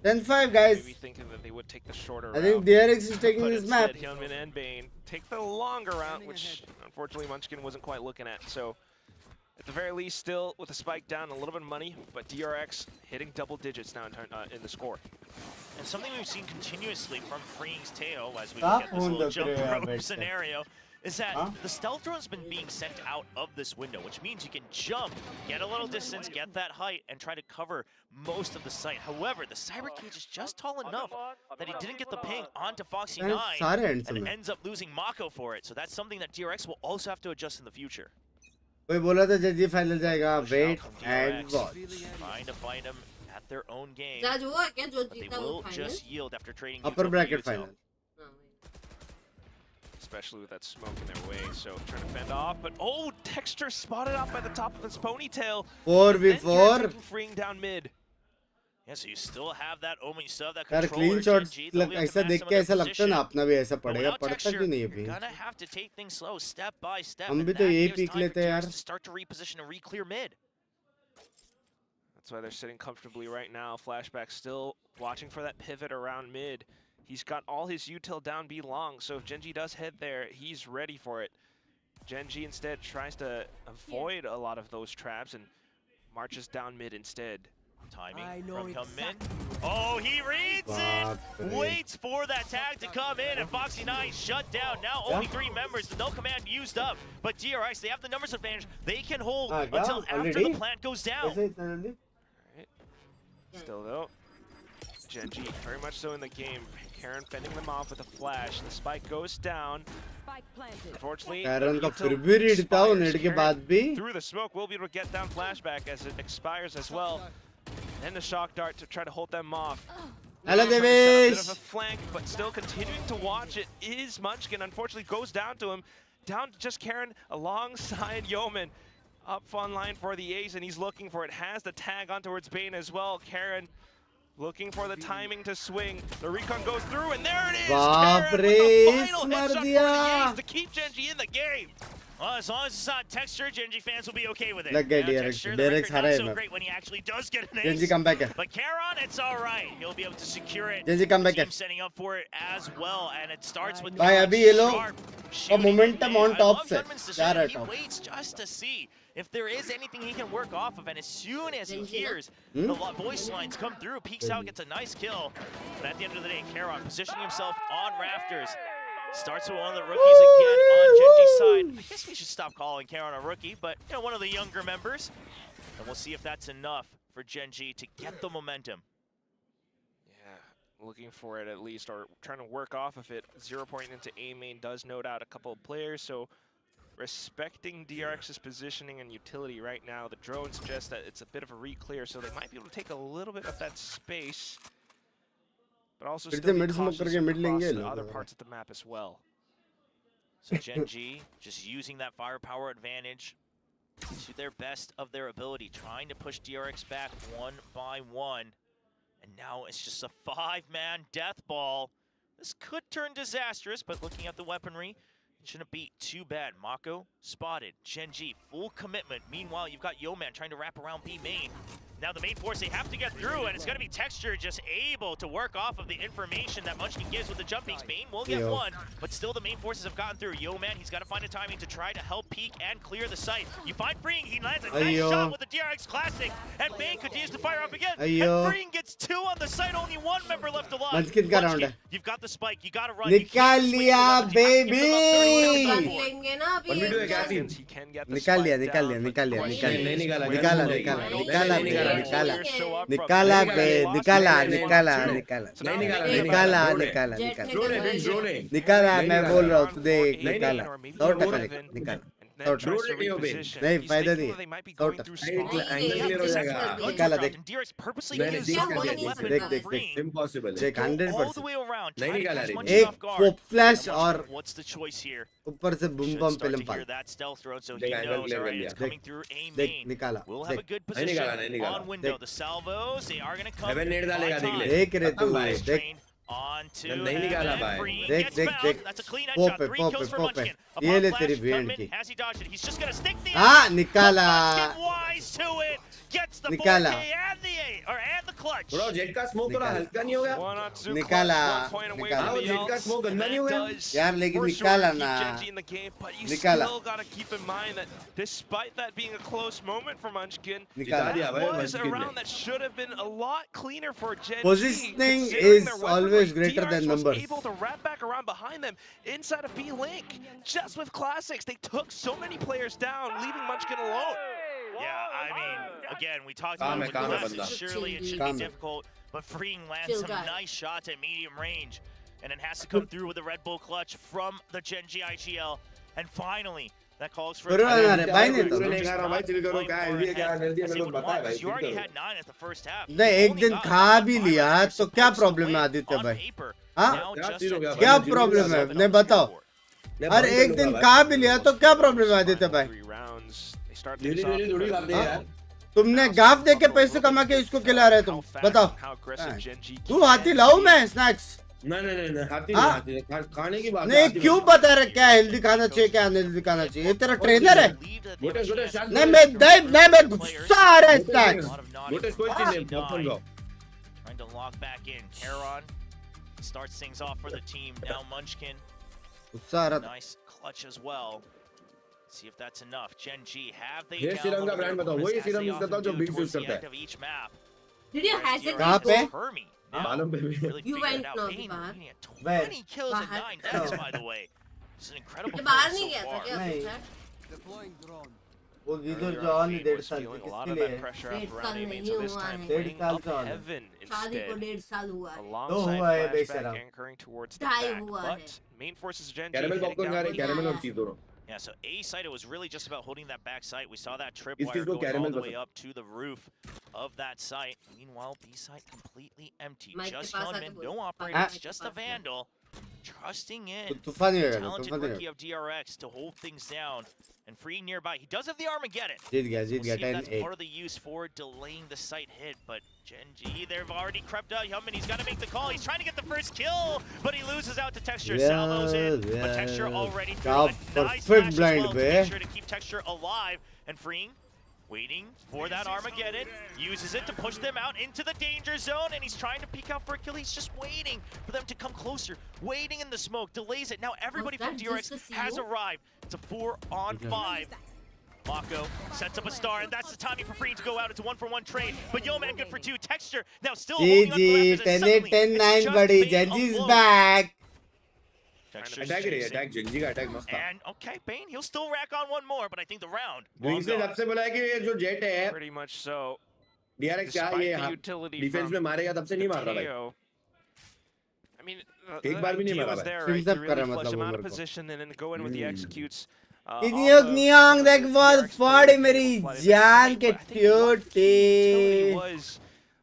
10-5, guys. Maybe thinking that they would take the shorter I think DRX is taking this map. Hyunmin and Bane take the longer route, which unfortunately Munchkin wasn't quite looking at. So at the very least, still with a spike down, a little bit of money, but DRX hitting double digits now in the score. And something we've seen continuously from Freeing's tail as we look at this little jump rope scenario is that the stealth drone's been being sent out of this window, which means you can jump, get a little distance, get that height, and try to cover most of the site. However, the cyber cage is just tall enough that he didn't get the ping onto Foxy9 and ends up losing Mako for it. So that's something that DRX will also have to adjust in the future. कोई बोला था Gen.G final जाएगा. Wait and watch. Trying to find him at their own game. Judge हुआ क्या जो They जीता वो will final? just yield after trading Upper bracket final. Especially with that smoke in their way, so trying to fend off, but Texture spotted out by the top of his ponytail. 4v4. Freeing down mid. Yeah, so you still have that omen, you still have that यार controller. clean shots ऐसा देख के ऐसा लगता है ना अपना भी ऐसा पड़ेगा पड़ता क्यों नहीं है भी Gonna have to take things slow, step by step. हम भी तो यही पीक लेते हैं यार. To start to reposition and re-clear mid. That's why they're sitting comfortably right now. Flashback still watching for that pivot around mid. He's got all his util down B long, so if Gen.G does head there, he's ready for it. Gen.G instead tries to avoid a lot of those traps and marches down mid instead. Timing from Min. Oh, he reads it! Waits for that tag to come in, and Foxy9 shut down. Now only 3 members, no command used up. But DRX, they have the numbers advantage. They can hold until after the plant goes down. Alright. Still though, Gen.G very much so in the game. Karen fending them off with a flash. The spike goes down. Unfortunately, Karen का फिर भी read था वो net के बाद भी. Through the smoke, we'll be able to get down Flashback as it expires as well. And the shock dart to try to hold them off. Hello, Bit Devesh. of a flank, but still continuing to watch it is Munchkin. Unfortunately, goes down to him. Down to just Karen alongside Yeoman. Up on line for the ace, and he's looking for it. Has the tag on towards Bane as well. Karen looking for the timing to swing. The recon goes through, and there it is! Karen with the final headshot for the ace to keep Gen.G in the game. Well, as long as it's not texture, Gen.G fans will be okay with it. Lug gaya DRX. DRX not hara so hai great when he actually does get an Gen.G ace. come back. But Karon, it's all right. He'll be able to secure it. Gen.G come back. Team setting up for it as well, and it starts with Bhai, abhi ye log sharp और shooting. momentum on I top love se. Gunman's decision. Kya He top? waits just to see if there is anything he can work off of, and as soon as he hears the voice lines come through, peeks out, gets a nice kill. But at the end of the day, Karon positioning himself on rafters. Starts with one of the rookies again on Gen.G's side. I guess we should stop calling Karon a rookie, but you know, one of the younger members. And we'll see if that's enough for Gen.G to get the momentum. Yeah, looking for it at least, or trying to work off of it. 0 point into A main does note out a couple of players, so respecting DRX's positioning and utility right now. The drone suggests that it's a bit of a re-clear, so they might be able to take a little bit of that space. But also still be cautious across the other parts of the map as well. So Gen.G just using that firepower advantage to their best of their ability, trying to push DRX back one by one. And now it's just a 5-man death ball. This could turn disastrous, but looking at the weaponry, it shouldn't be too bad. Mako spotted. Gen.G full commitment. Meanwhile, you've got Yeoman trying to wrap around B main. Now the main force, they have to get through, and it's going to be Texture just able to work off of the information that Munchkin gives with the jumping. Bane will get one, but still the main forces have gotten through. Yeoman, he's got to find a timing to try to help peek and clear the site. You find Freeing, he lands a nice shot with the DRX Classic, and Bane continues to fire up again. And Freeing gets 2 on the site, only 1 member left alive. Munchkin ka round hai. You've got the spike, you got to run. निकाल लिया baby. निकाल लिया निकाला बे निकाला मैं बोल रहा हूँ तू देख निकाला 100% निकाला नहीं फायदा नहीं निकाला देख देख देख 100% एक फ्लैश और ऊपर से बूम बम पे लंपा देख निकाला देख रे तू देख नहीं निकाला भाई देख देख देख पोपे ये ले तेरी भेड़ की हाँ निकाला निकाला ब्रो जेट का स्मोक थोड़ा हल्का नहीं हो गया निकाला निकाला जेट का स्मोक गंदा नहीं हो गया यार लेकिन निकाला ना निकाला despite that being a close moment for Munchkin, निकाला that was a round that should have been a lot cleaner for Gen.G. Positioning is always greater than numbers. Was able to wrap back around behind them inside of B-Link. Just with Classics, they took so many players down, leaving Munchkin alone. Yeah, I mean, again, we talked about it with Classics. Surely it should be difficult, but Freeing lands some nice shots at medium range. And it has to come through with the Red Bull clutch from the Gen.G IGL. And finally, that calls for a you already had 9 at the first half. नहीं एक दिन खा भी लिया तो क्या problem है आदित्य भाई हाँ क्या प्रॉब्लम है नहीं बताओ और एक दिन खा भी लिया तो क्या प्रॉब्लम है आदित्य भाई तुमने गाफ दे के पैसे कमा के इसको खिला रहे तुम बताओ तू हाथी लाऊं मैं स्नैक्स नहीं हाथी खाने की बात नहीं क्यों बता रहे क्या हेल्दी खाना चाहिए क्या अनहेल्दी खाना चाहिए तेरा ट्रेनर है नहीं मैं गुस्सा आ रहा है स्नैक्स कोई चीज नहीं trying to log back in. Karon starts things off for the team. Now Munchkin. Nice clutch as well. See if that's enough. Gen.G have they ये सीरम का ब्रांड बताओ वही सीरम यूज करता हूं जो बिंक्स यूज करता है Did you hesitate? कहां पे मालूम पे You went no बाहर 20 kills and 9 deaths by the way. This is an incredible बाहर नहीं गया था क्या deploying drone वो इधर जो ऑन 1.5 साल किसके लिए 1.5 साल नहीं हुआ है Heaven शादी को 1.5 साल हुआ है तो हुआ है बेचारा ढाई हुआ है main forces Gen.G caramel popcorn खा रहे कैरेमल और चीज दोनों Yeah, so A side, it was really just about holding that back sight. We saw that tripwire going all the way up to the roof of that site. Meanwhile, B site completely empty. Mike, Just ke paas Hyunmin, aake no bol. operators, Mike, just ke a paas Vandal. Trusting in तूफान ही the होगा talented तूफान ही rookie होगा of DRX to hold things down and free nearby. He does have the Armageddon. जीत गया We'll see if 10-8 that's part of the use for delaying the site hit, but Gen.G, they've already crept out. Hyunmin, he's got to make the call. He's trying to get the first kill, but he loses out to Texture. Salvo's in, but Texture already threw a nice flash as well to make sure to keep Texture alive. And Freeing, waiting for that Armageddon, uses it to push them out into the danger zone, and he's trying to peek out for a kill. He's just waiting for them to come closer, waiting in the smoke, delays it. Now everybody from DRX has arrived. It's a 4-on-5. Mako sets up a star, and that's the timing for Freeing to go out. It's a 1-for-1 trade, but Yo-Man good for 2. Texture now still holding on to the Raptors, and suddenly 10-8 10-9 buddy Gen.G's back. Attack Gen.G का attack मस्त था. And okay, Bane, he'll still rack on one more, but I think the round. Binks ने जब से बोला है कि ये जो jet है, Pretty much so. DRX क्या ये defense में मारेगा तब से नहीं मार रहा भाई. I mean, एक बार भी नहीं मारा was भाई. there, Swings right? up To करा really flush मतलब him वो out of मेरे को. position and then go in with the executes. Niang देख बहुत फाड़ी मेरी जान के टूटी. Was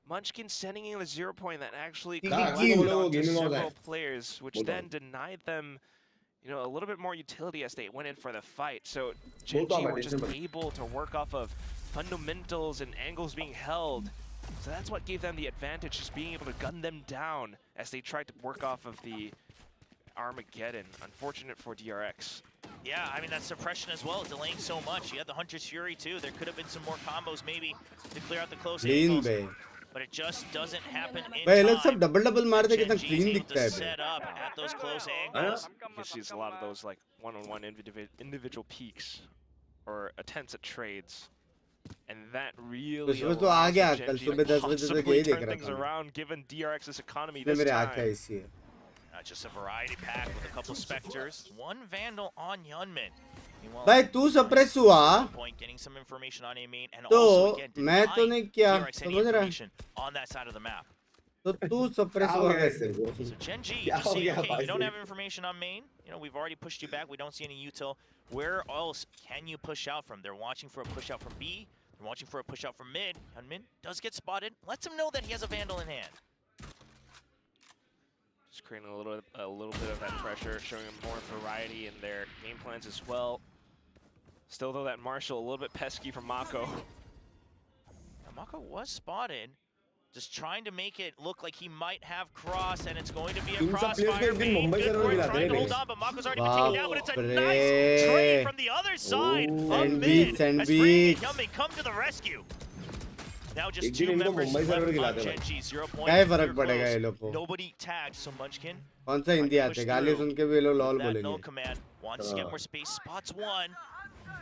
Munchkin sending in a 0 point that actually Gaming collapsed mode onto है. several players, which then denied them, you know, a little bit more utility as they went in for the fight. So Gen.G were just able to work off of fundamentals and angles being held. So that's what gave them the advantage, just being able to gun them down as they tried to work off of the Armageddon. Unfortunate for DRX. Yeah, I mean, that suppression as well, delaying so much. You had the Hunter's Fury too. There could have been some more combos maybe to clear out the close angles. But it just doesn't happen in भाई time. लोग सब double मारते कितना Gen.G clean able दिखता to है. set up at those close angles. You can see a lot of those like one-on-one individual peaks or attempts at trades. And that really सुबह तो आ गया कल Gen.G सुबह to 10 बजे तक possibly यही देख turn रहा things था. around given DRX's economy इसमें this मेरे आँखें time. ऐसी है. Just a variety pack with a couple specters. One Vandal on Hyunmin. भाई तू सप्रेस हुआ Point getting some information on A main and तो also again मैं तो नहीं किया DRX any समझ रहा है. information on that side of the map. तो तू सप्रेस हुआ कैसे? So Gen.G, you see, okay, you don't have information on main. You know, we've already pushed you back. We don't see any util. Where else can you push out from? They're watching for a push out from B. They're watching for a push out from mid. Hyunmin does get spotted. Lets him know that he has a Vandal in hand. Just creating a little bit of that pressure, showing them more variety in their game plans as well. Still though, that Marshall a little bit pesky from Mako. Now, Mako was spotted. Just trying to make it look like he might have cross, and it's going to be a crossfire. Trying to hold on, but Mako's already been taken down, but it's a nice trade from the other side of mid. As Freeing and Hyunmin come to the rescue. Now just two members left on Gen.G, 0 points. क्या फर्क पड़ेगा ये लोग को? Nobody tagged, so Munchkin. कौन सा हिंदी आते? गाली सुन के भी ये लोग लॉल बोलेंगे. Null command wants to get more space, spots one.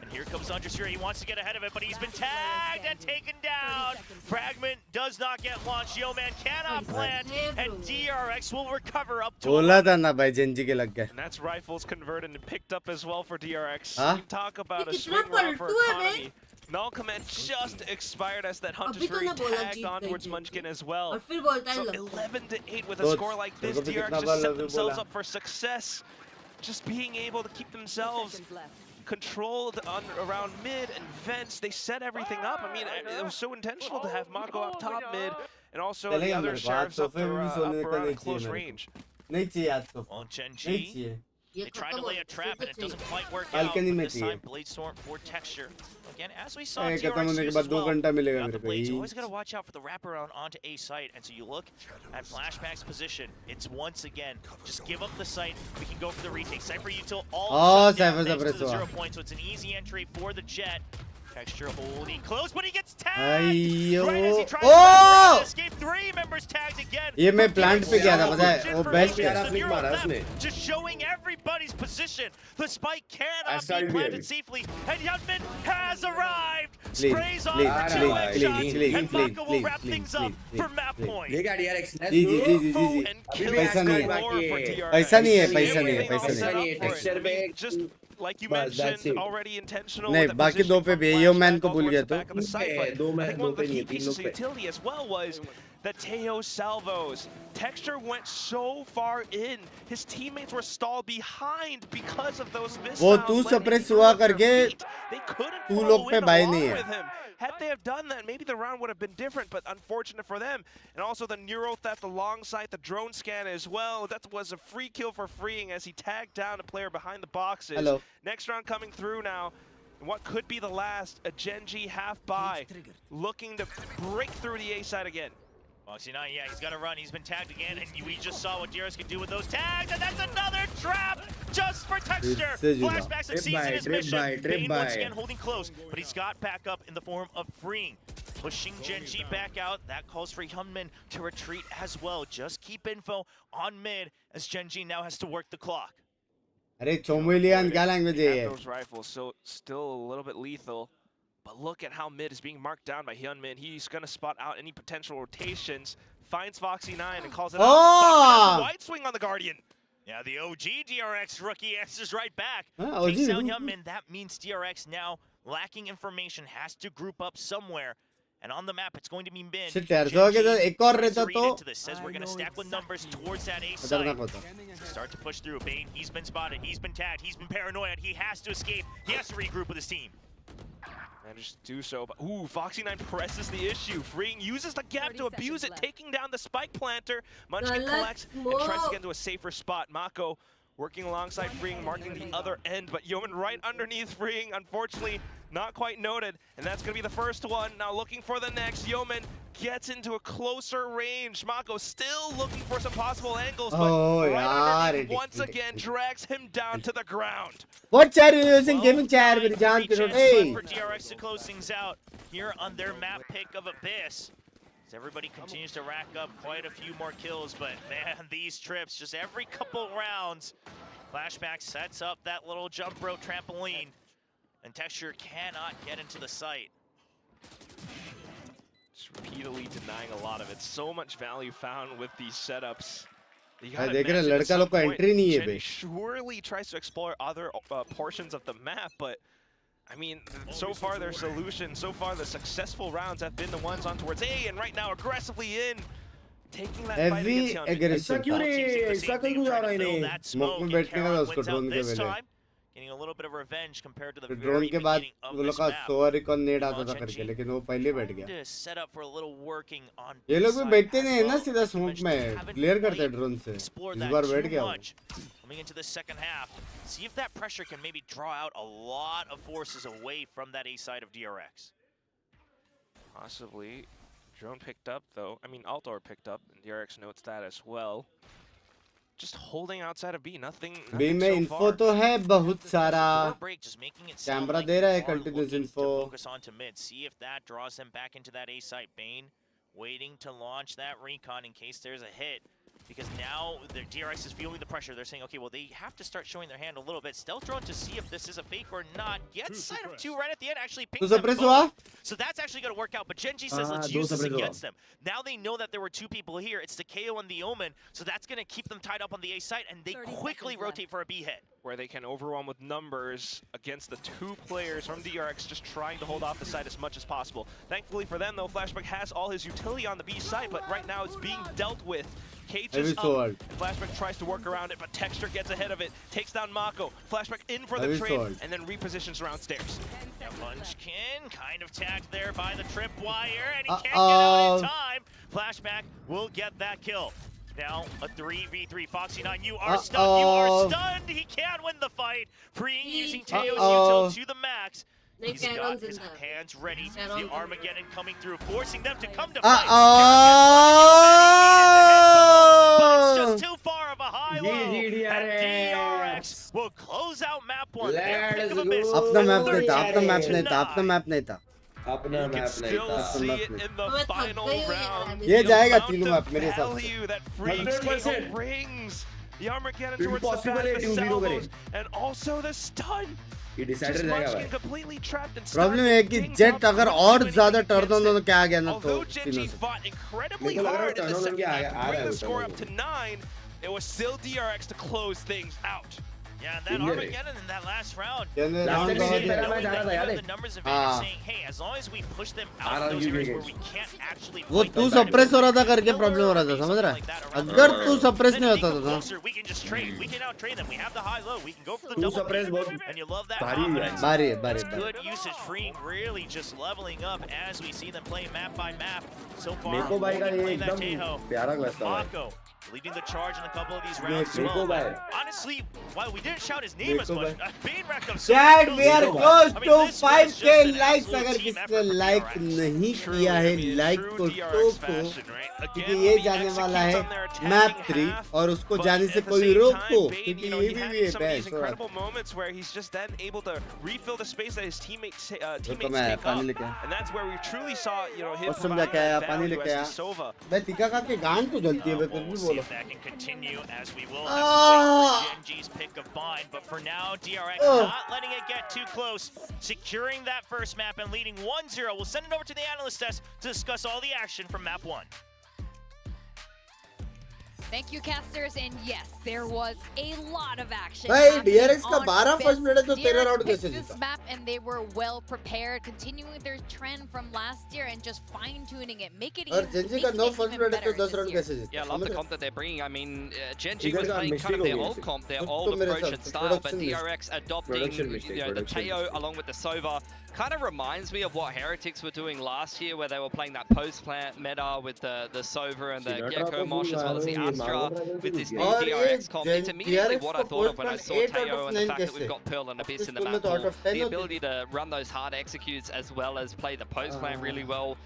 And here comes Hunter's Fury. He wants to get ahead of it, but he's been tagged and taken down. Fragment does not get launched. Yo-Man cannot plant, and DRX will recover up to बोला था ना भाई Gen.G के लग गए. And that's rifles converted and picked up as well for DRX. Huh? You talk about a swing round for economy. Null command just expired as that Hunter's Fury tagged on towards Munchkin as well. So 11-8 with a score like this, DRX just set themselves up for success. Just being able to keep themselves controlled around mid and vents. They set everything up. I mean, it was so intentional to have Mako up top mid and also the other sheriffs up around at close range. नहीं चाहिए आज तो. On Gen.G, नहीं चाहिए. they tried to lay a trap and it doesn't quite work out. Balcony में This time, चाहिए. Bladestorm for Texture. Again, as we saw खत्म होने के DRX बाद as 2 well. घंटा मिलेगा Now मेरे the को. Blades, you always got to watch out for the wraparound onto A site. And so you look at Flashback's position. It's once again, just give up the site. We can go for the retake. Cypher util all shut down thanks to the 0 point. So it's an easy entry for the Jet. Texture holding close, but he gets tagged. Right as he tries to escape, 3 members tagged again. ये मैं plant पे गया था पता है? वो best है. Just showing everybody's position. The spike cannot be planted safely, and Hyunmin has arrived. Sprays on for 2 headshots, and Mako will wrap things up for map point. जी. पैसा नहीं है. पैसा नहीं है. पैसा नहीं है. पैसा नहीं है. Just like you mentioned, already intentional. नहीं बाकी दो पे भी Yo-Man को भूल गया तो. I think one of the key pieces of utility as well was the Teo salvos. Texture went so far in, his teammates were stalled behind because of those missiles. वो तू suppress हुआ करके They couldn't तू follow लोग पे in भाई along नहीं है. with him. Had they have done that, maybe the round would have been different, but unfortunate for them. And also the Neuro Theft alongside the drone scan as well. That was a free kill for freeing as he tagged down a player behind the boxes. Hello. Next round coming through now. What could be the last, a Gen.G half buy, looking to break through the A side again. Foxy9, yeah, he's got to run. He's been tagged again, and we just saw what DRX can do with those tags, and that's another trap just for Texture. Flashback succeeds in his mission. Bane once again holding close, but he's got backup in the form of freeing. Pushing Gen.G back out. That calls for Hyunmin to retreat as well. Just keep info on mid as Gen.G now has to work the clock. अरे चोमुलियन क्या language है ये? Those rifles still a little bit lethal. But look at how mid is being marked down by Hyunmin. He's going to spot out any potential rotations. Finds Foxy9 and calls it out. White swing on the Guardian. Yeah, the OG DRX rookie answers right back. OG. Takes out Hyunmin. That means DRX now lacking information, has to group up somewhere. And on the map, it's going to be mid. Shit यार, so अगर एक और रहता तो says we're going to stack with numbers towards that A side. Start to push through. Bane, he's been spotted, he's been tagged, he's been paranoid. He has to escape. He has to regroup with his team. Manages to do so, but ooh, Foxy9 presses the issue. Freeing uses the gap to abuse it, taking down the spike planter. Munchkin collects and tries to get into a safer spot. Mako working alongside Freeing, marking the other end, but Yeoman right underneath Freeing, unfortunately not quite noted, and that's going to be the first one. Now looking for the next. Yeoman gets into a closer range. Mako still looking for some possible angles, but right underneath once again drags him down to the ground. What chat are you using? Gaming chat with John. Hey. For DRX to close things out here on their map pick of Abyss. As everybody continues to rack up quite a few more kills, but man, these trips just every couple rounds. Flashback sets up that little jump rope trampoline, and Texture cannot get into the site. Just repeatedly denying a lot of it. So much value found with these setups. देख रहे लड़का लोग का entry नहीं है बे. Surely tries to explore other portions of the map, but I mean, so far their solution, so far the successful rounds have been the ones on towards A, and right now aggressively in, taking that fight against Hyunmin. Getting a little bit of revenge compared to the drone के बाद वो लोग का Zoar एक और net आता था करके, लेकिन वो पहले बैठ गया. Set up for a little working on. ये लोग भी बैठते नहीं है ना सीधा स्मोक में, क्लियर करते हैं ड्रोन से. इस बार बैठ गया वो. Coming into the second half, see if that pressure can maybe draw out a lot of forces away from that A side of DRX. Possibly. Drone picked up though. I mean, Altor picked up, and DRX notes that as well. Just holding outside of B, nothing B में info तो है बहुत सारा. Camera दे रहा है continuous info. Focus on to mid, see if that draws them back into that A site. Bane waiting to launch that recon in case there's a hit. Because now the DRX is feeling the pressure. They're saying, okay, well, they have to start showing their hand a little bit. Stealth drone to see if this is a fake or not. Gets sight of two right at the end, actually pings them both. So that's actually going to work out. But Gen.G says, let's use this against them. Now they know that there were two people here. It's the KO and the Omen. So that's going to keep them tied up on the A site, and they quickly rotate for a B hit. Where they can overwhelm with numbers against the two players from DRX, just trying to hold off the site as much as possible. Thankfully for them, though, Flashback has all his utility on the B side, but right now it's being dealt with. Cage is up, and Flashback tries to work around it, but Texture gets ahead of it, takes down Mako. Flashback in for the trade, and then repositions around stairs. Yeah, Munchkin kind of tagged there by the tripwire, and he can't get out in time. Flashback will get that kill. Now a 3v3. Foxy9, you are stunned. You are stunned. He can't win the fight. Freeing using Teo's util to the max. He's got his hands ready. The Armageddon coming through, forcing them to come to fight. But it's just too far of a high low. And DRX will close out map one. Let's go. अपना map नहीं था, अपना map नहीं था, अपना map नहीं था. You can still see it in the final round. ये जाएगा तीनों मैप मेरे हिसाब से. That Freeing brings the Armageddon towards the back, the salvos, and also the stun. Just Munchkin completely trapped and stunned. Problem है कि jet अगर और ज्यादा टर्न ऑन तो क्या आ गया ना तो Although Gen.G fought incredibly hard in the second half to bring the score up to 9, it was still DRX to close things out. Yeah, and that Armageddon in that last round. Last time we did that match, the numbers advantage saying, hey, as long as we push them out of those areas where we can't actually वो तू suppress हो रहा था करके problem हो रहा था समझ रहा है अगर तू सप्रेस नहीं होता था we can just trade. We can out trade them. We have the high low. We can go for the double suppress peak, बहुत and you love that भारी confidence. Good usage, Freeing really just leveling up as we see them play map by map. So far, मेको भाई का ये एकदम प्यारा class था Mako leading the charge in a couple of these rounds as well. Honestly, while we didn't shout his name as much, Bane racked up so Chat, many we are kills. close I mean, to this was 5k just an likes absolute अगर team किसी effort ने for like DRX. नहीं True, किया है I mean, like true को DRX ठोको fashion, right? क्योंकि Again, ये he जाने वाला है executes on their attacking map 3 half, और उसको but जाने से at the कोई same रोको time, Bane, क्योंकि you know, ये he भी had है some of these बहस incredible moments where he's just then able to refill the space that his teammates तो मैं take पानी up, लेके and that's where we truly saw, you know, him और समझा provide क्या that पानी value लेके as आया the Sova. मैं टिका का के गांड तो जलती है मैं कुछ भी We'll see बोलो if that can continue as we will have to wait for Gen.G's pick of Bind, but for now, DRX not letting it get too close, securing that first map and leading 1-0. We'll send it over to the analyst desk to discuss all the action from map 1. Thank you, casters, and yes, there was a lot of action. भाई DRX का on 12 Binks. First minute है तो 13 DRX round picked कैसे this जीता map and they were well prepared, continuing their trend from last year and just fine-tuning it, make it और Gen.G का 9 first minute है तो 10 राउंड कैसे जीता Yeah, I love the comp that they're bringing. I mean, Gen.G इधर was का playing kind of mistake their हो old गई comp, their तो old मेरे approach साथ and style, but production DRX adopting Production mistake, you know, the production Teo mistake. along with the Sova. Kind of reminds me of what Heretics were doing last year, where they were playing that post-plant meta with the Sova and the Gecko Mosh as well as the Astra with this new DRX comp. It's immediately what I thought of when I saw Teo and the fact that we've got Pearl and Abyss in the map pool. The ability to run those hard executes as well as play the post-plant really well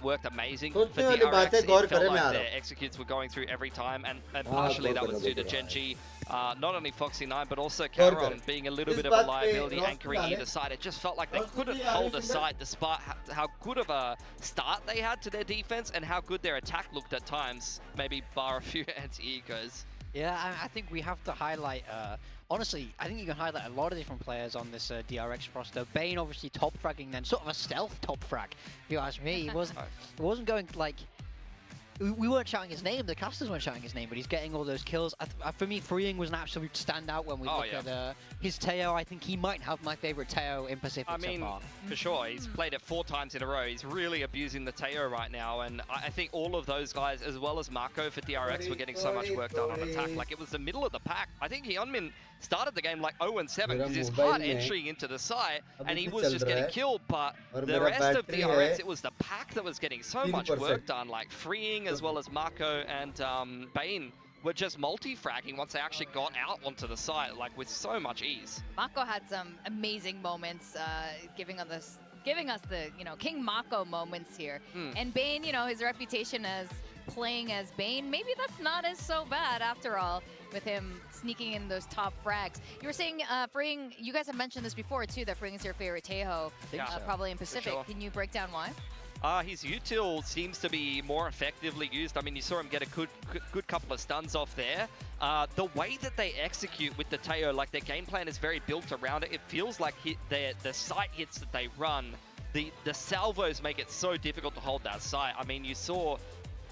worked amazing for DRX. It felt like their executes were going through every time, and partially that was due to Gen.G. Not only Foxy9, but also Caron being a little bit of a liability anchoring either side. It just felt like they couldn't hold a side despite how good of a start they had to their defense and how good their attack looked at times, maybe bar a few anti-ecos. Yeah, I think we have to highlight, honestly, I think you can highlight a lot of different players on this DRX roster. Bane obviously top fragging then, sort of a stealth top frag, if you ask me. It wasn't going like, we weren't shouting his name, the casters weren't shouting his name, but he's getting all those kills. For me, Freeing was an absolute standout when we look at his Teo. I think he might have my favorite Teo in Pacific so far. For sure, he's played it 4 times in a row. He's really abusing the Teo right now, and I think all of those guys, as well as Mako for DRX, were getting so much work done on attack. Like, it was the middle of the pack. I think Hyunmin started the game like 0-7 because he's hard entering into the site, and he was just getting killed, but the rest of DRX, it was the pack that was getting so much work done, like Freeing as well as Mako and Bane were just multi-fragging once they actually got out onto the site, like with so much ease. Mako had some amazing moments, giving us the, you know, King Mako moments here. And Bane, you know, his reputation as playing as Bane, maybe that's not as so bad after all, with him sneaking in those top frags. You were saying, Freeing, you guys have mentioned this before too, that Freeing is your favorite Teho, probably in Pacific. Sure. Can you break down why? His util seems to be more effectively used. I mean, you saw him get a good couple of stuns off there. The way that they execute with the Teo, like their game plan is very built around it. It feels like the site hits that they run, the salvos make it so difficult to hold that site. I mean, you saw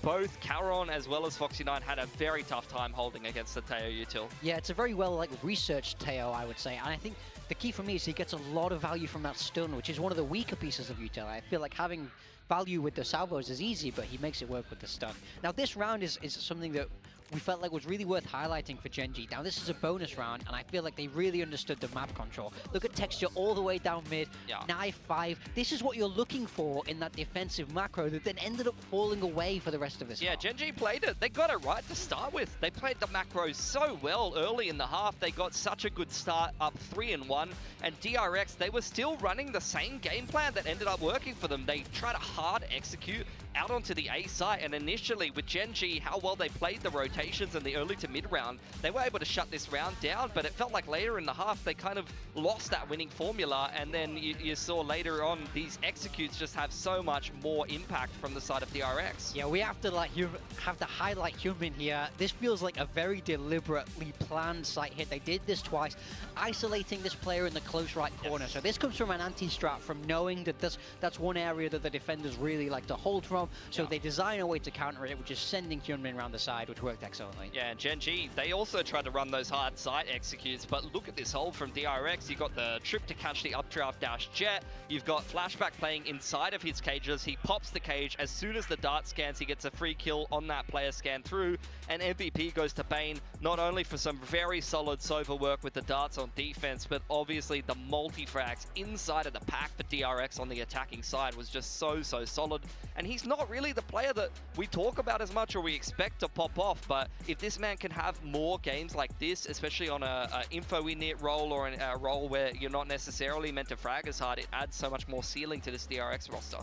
both Caron as well as Foxy9 had a very tough time holding against the Teo util. Yeah, it's a very well researched Teo, I would say, and I think the key for me is he gets a lot of value from that stun, which is one of the weaker pieces of util. I feel like having value with the salvos is easy, but he makes it work with the stun. Now this round is something that we felt like was really worth highlighting for Gen.G. Now this is a bonus round, and I feel like they really understood the map control. Look at texture all the way down mid, knife 5. This is what you're looking for in that defensive macro that then ended up falling away for the rest of this half. Gen.G played it. They got it right to start with. They played the macros so well early in the half. They got such a good start, up 3-1. And DRX, they were still running the same game plan that ended up working for them. They tried to hard execute out onto the A site, and initially with Gen.G, how well they played the rotations in the early to mid round, they were able to shut this round down, but it felt like later in the half they kind of lost that winning formula, and then you saw later on these executes just have so much more impact from the side of DRX. Yeah, we have to highlight Hyunmin here. This feels like a very deliberately planned site hit. They did this twice, isolating this player in the close right corner. So this comes from an anti-strat, from knowing that that's one area that the defenders really like to hold from. from. So they design a way to counter it, which is sending Hyunmin around the side, which worked excellently. Yeah, and Gen.G, they also tried to run those hard side executes, but look at this hold from DRX. You've got the trip to catch the updraft dash jet. You've got Flashback playing inside of his cages. He pops the cage. As soon as the dart scans, he gets a free kill on that player scan through. And MVP goes to Bane, not only for some very solid Sova work with the darts on defense, but obviously the multi-frags inside of the pack for DRX on the attacking side was just so solid. And he's not really the player that we talk about as much or we expect to pop off, but if this man can have more games like this, especially on a info init role or a role where you're not necessarily meant to frag as hard, it adds so much more ceiling to this DRX roster.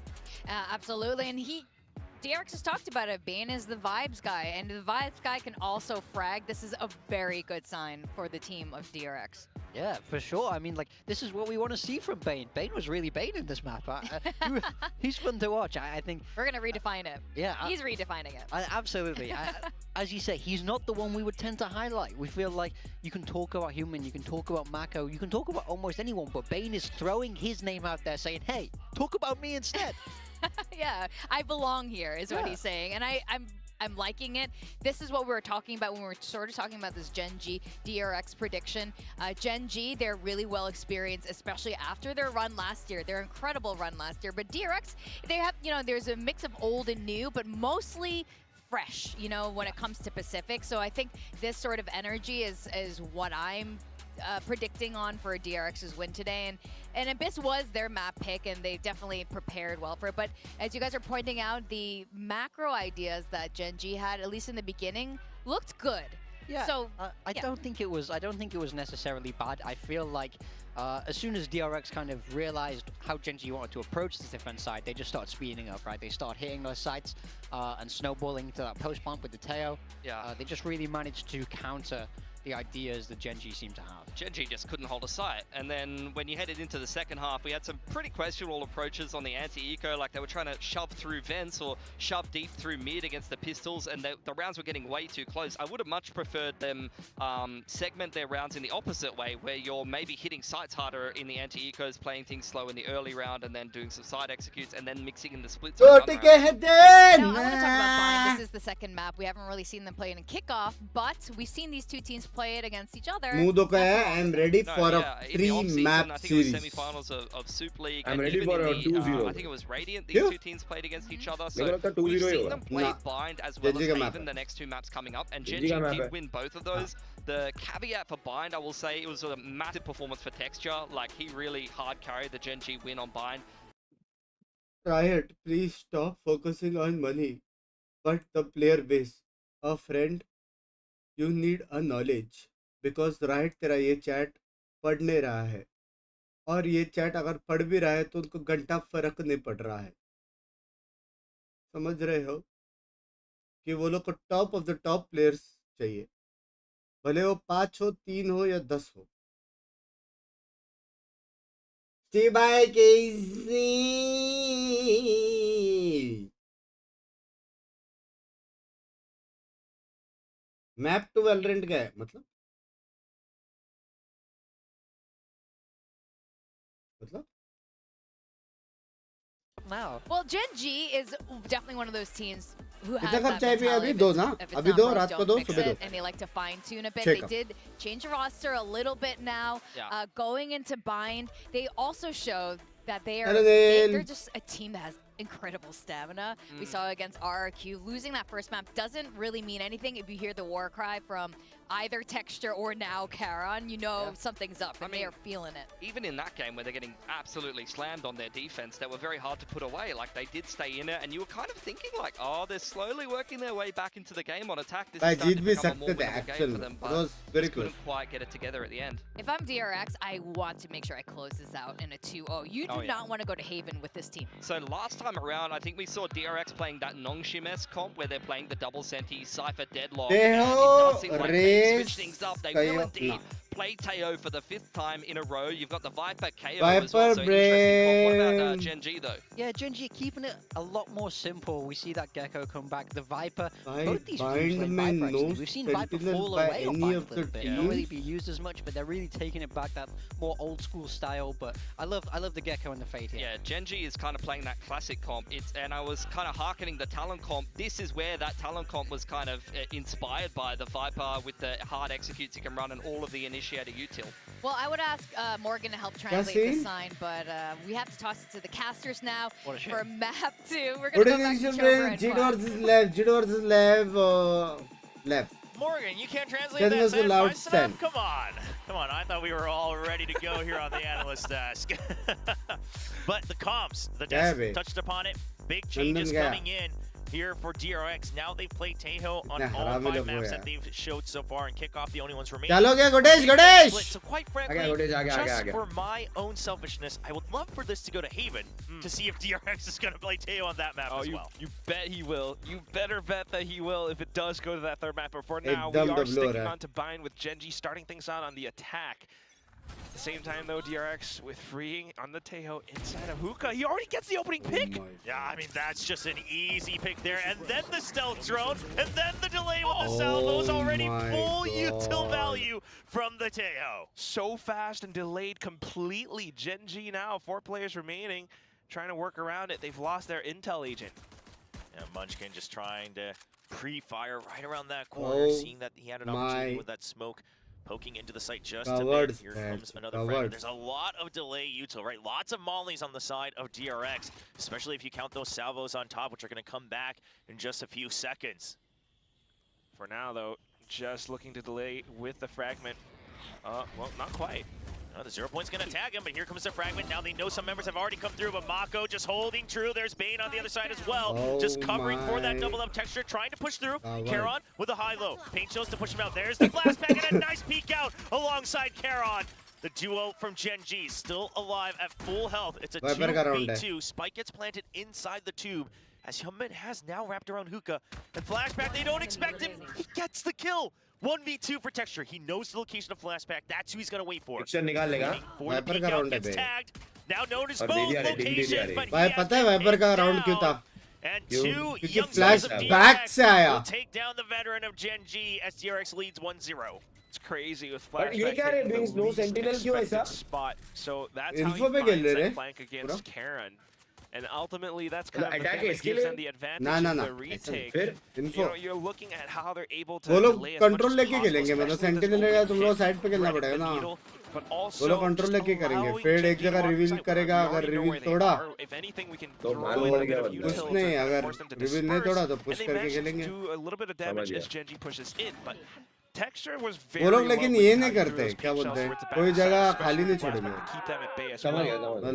Absolutely, and DRX has talked about it. Bane is the vibes guy, and the vibes guy can also frag. This is a very good sign for the team of DRX. Yeah, for sure. I mean, like, this is what we want to see from Bane. Bane was really Bane in this map. He's fun to watch. I think we're going to redefine it. Yeah. He's redefining it. Absolutely. As you say, he's not the one we would tend to highlight. We feel like you can talk about Human, you can talk about Mako, you can talk about almost anyone, but Bane is throwing his name out there saying, hey, talk about me instead. Yeah, I belong here is what he's saying, and I'm liking it. This is what we were talking about when we were sort of talking about this Gen.G DRX prediction. Gen.G, they're really well experienced, especially after their run last year, their incredible run last year. But DRX, they have, there's a mix of old and new, but mostly fresh, when it comes to Pacific. So I think this sort of energy is what I'm predicting on for DRX's win today, and Abyss was their map pick, and they definitely prepared well for it. But as you guys are pointing out, the macro ideas that Gen.G had, at least in the beginning, looked good. Yeah. So I don't think it was necessarily bad. I feel like as soon as DRX kind of realized how Gen.G wanted to approach this defense side, they just started speeding up, right? They started hitting those sites and snowballing to that post pump with the Teo. Yeah. They just really managed to counter the ideas that Gen.G seemed to have. Gen.G just couldn't hold a sight, and then when you headed into the second half, we had some pretty questionable approaches on the anti-eco, like they were trying to shove through vents or shove deep through mid against the pistols, and the rounds were getting way too close. I would have much preferred them segment their rounds in the opposite way, where you're maybe hitting sights harder in the anti-ecos, playing things slow in the early round, and then doing some side executes, and then mixing in the splits. Now, I want to talk about Bind. This is the second map. We haven't really seen them play in a kickoff, but we've seen these two teams play it against each other. I'm ready for a 3-map series. I think it was semi-finals of Soup League. I'm ready for a 2-0. I think it was Radiant. These two teams played against each other. So we've seen them play Bind as well as Haven the next two maps coming up. And Gen.G did win both of those. The caveat for Bind, I will say, it was a massive performance for Texture. Like, he really hard carried the Gen.G win on Bind. Riot, please stop focusing on money, but the player base. A friend, you need a knowledge. Because Riot तेरा ये chat पढ़ नहीं रहा है, और ये chat अगर पढ़ भी रहा है तो उनको घंटा फर्क नहीं पड़ रहा है. समझ रहे हो कि वो लोग को top of the top players चाहिए, भले वो 5 हो, 3 हो या 10 हो. By KC map two Valorant का है मतलब Now. Well, Gen.G is definitely one of those teams who has that mentality. अभी दो ना, अभी दो रात को दो, सुबह दो. And they like to fine tune a bit. They did change the roster a little bit now. Yeah. Going into Bind, they also showed that they're just a team that has incredible stamina. We saw against RRQ. Losing that first map doesn't really mean anything. If you hear the war cry from either Texture or now Karon, something's up, and they are feeling it. Even in that game where they're getting absolutely slammed on their defense, they were very hard to put away. Like, they did stay in it, and you were kind of thinking like, oh, they're slowly working their way back into the game on attack. This is starting to become a more winnable game for them, but just couldn't quite get it together at the end. If I'm DRX, I want to make sure I close this out in a 2-0. You do not want to go to Haven with this team. So last time around, I think we saw DRX playing that Nongshim-esque comp where they're playing the double Senti, Cypher, Deadlock. And it does seem like they switch things up. They will indeed play Teo for the 5th time in a row. You've got the Viper KO Viper as well, so interesting comp. What about Gen.G though? Yeah, Gen.G keeping it a lot more simple. We see that Gecko come back, the Viper. Bhai, Both these bind teams like mein Viper no actually. We've seen Viper sentinel fall by away on any Viper a of the little bit. teams. Not really be used as much, but they're really taking it back, that more old school style. But I love the Gecko and the Fade here. Yeah, Gen.G is kind of playing that classic comp. And I was kind of hearkening the Talon comp. This is where that Talon comp was kind of inspired by the Viper with the hard executes you can run and all of the initiator util. Well, I would ask Morgan to help translate this sign, but we have to toss it to the casters now for map 2. We're going to go back to Chover and Jidors is left. Morgan, you can't translate that sign fast enough? Come on, I thought we were all ready to go here on the analyst desk. But the comps, the desk touched upon it. Big changes coming in here for DRX. Now they've played Tejo on all 5 maps that they've showed so far, and Kickoff the only ones remaining. So quite frankly, just for my own selfishness, I would love for this to go to Haven to see if DRX is going to play Tejo on that map as well. You bet he will. You better bet that he will if it does go to that 3rd map. But for now, we are sticking on to Bind with Gen.G starting things out on the attack. At the same time, though, DRX with freeing on the Tejo inside of Hookah. He already gets the opening pick. Yeah, I mean, that's just an easy pick there. And then the stealth drone, and then the delay with the salvos. Already full util value from the Tejo. So fast and delayed completely. Gen.G now, 4 players remaining, trying to work around it. They've lost their intel agent. And Munchkin just trying to pre-fire right around that corner, seeing that he had an opportunity with that smoke. Poking into the site just a bit. Here comes another fragment. There's a lot of delay util, right? Lots of mollies on the side of DRX, especially if you count those salvos on top, which are going to come back in just a few seconds. For now, though, just looking to delay with the fragment. Well, not quite. The 0 point's going to tag him, but here comes the fragment. Now they know some members have already come through, but Mako just holding true. There's Bane on the other side as well. Just covering for that double up texture, trying to push through. Charon with a high-low. Paint shows to push him out. There's the blast pack and a nice peek out alongside Charon. The duo from Gen.G still alive at full health. It's a 2v2. Spike gets planted inside the tube as Hyunmin has now wrapped around Hookah. And flashback, they don't expect him. He gets the kill. 1v2 for texture. He knows the location of flashback. That's who he's going to wait for. Viper ka round gets tagged. Now known as both locations, but भाई पता है wiper का round क्यों था? क्योंकि flash back से आया. Take down the veteran of Gen.G as DRX leads 1-0. It's crazy with flashback. ये क्या है? Binks no sentinel क्यों ऐसा? Spot. So that's how he finds that flank against Karen. And ultimately, that's kind of the thing that gives them the advantage of the retake. You know, you're looking at how they're able to delay as much as possible, especially this whole side पे खेलना पड़ेगा ना. वो लोग control लेके करेंगे. Fade एक जगह रिवील करेगा. अगर रिवील तोड़ा तो पुश नहीं. अगर रिवील नहीं तोड़ा तो पुश करके खेलेंगे. वो लोग लेकिन ये नहीं करते. क्या बोलते हैं? कोई जगह खाली नहीं छोड़ेंगे.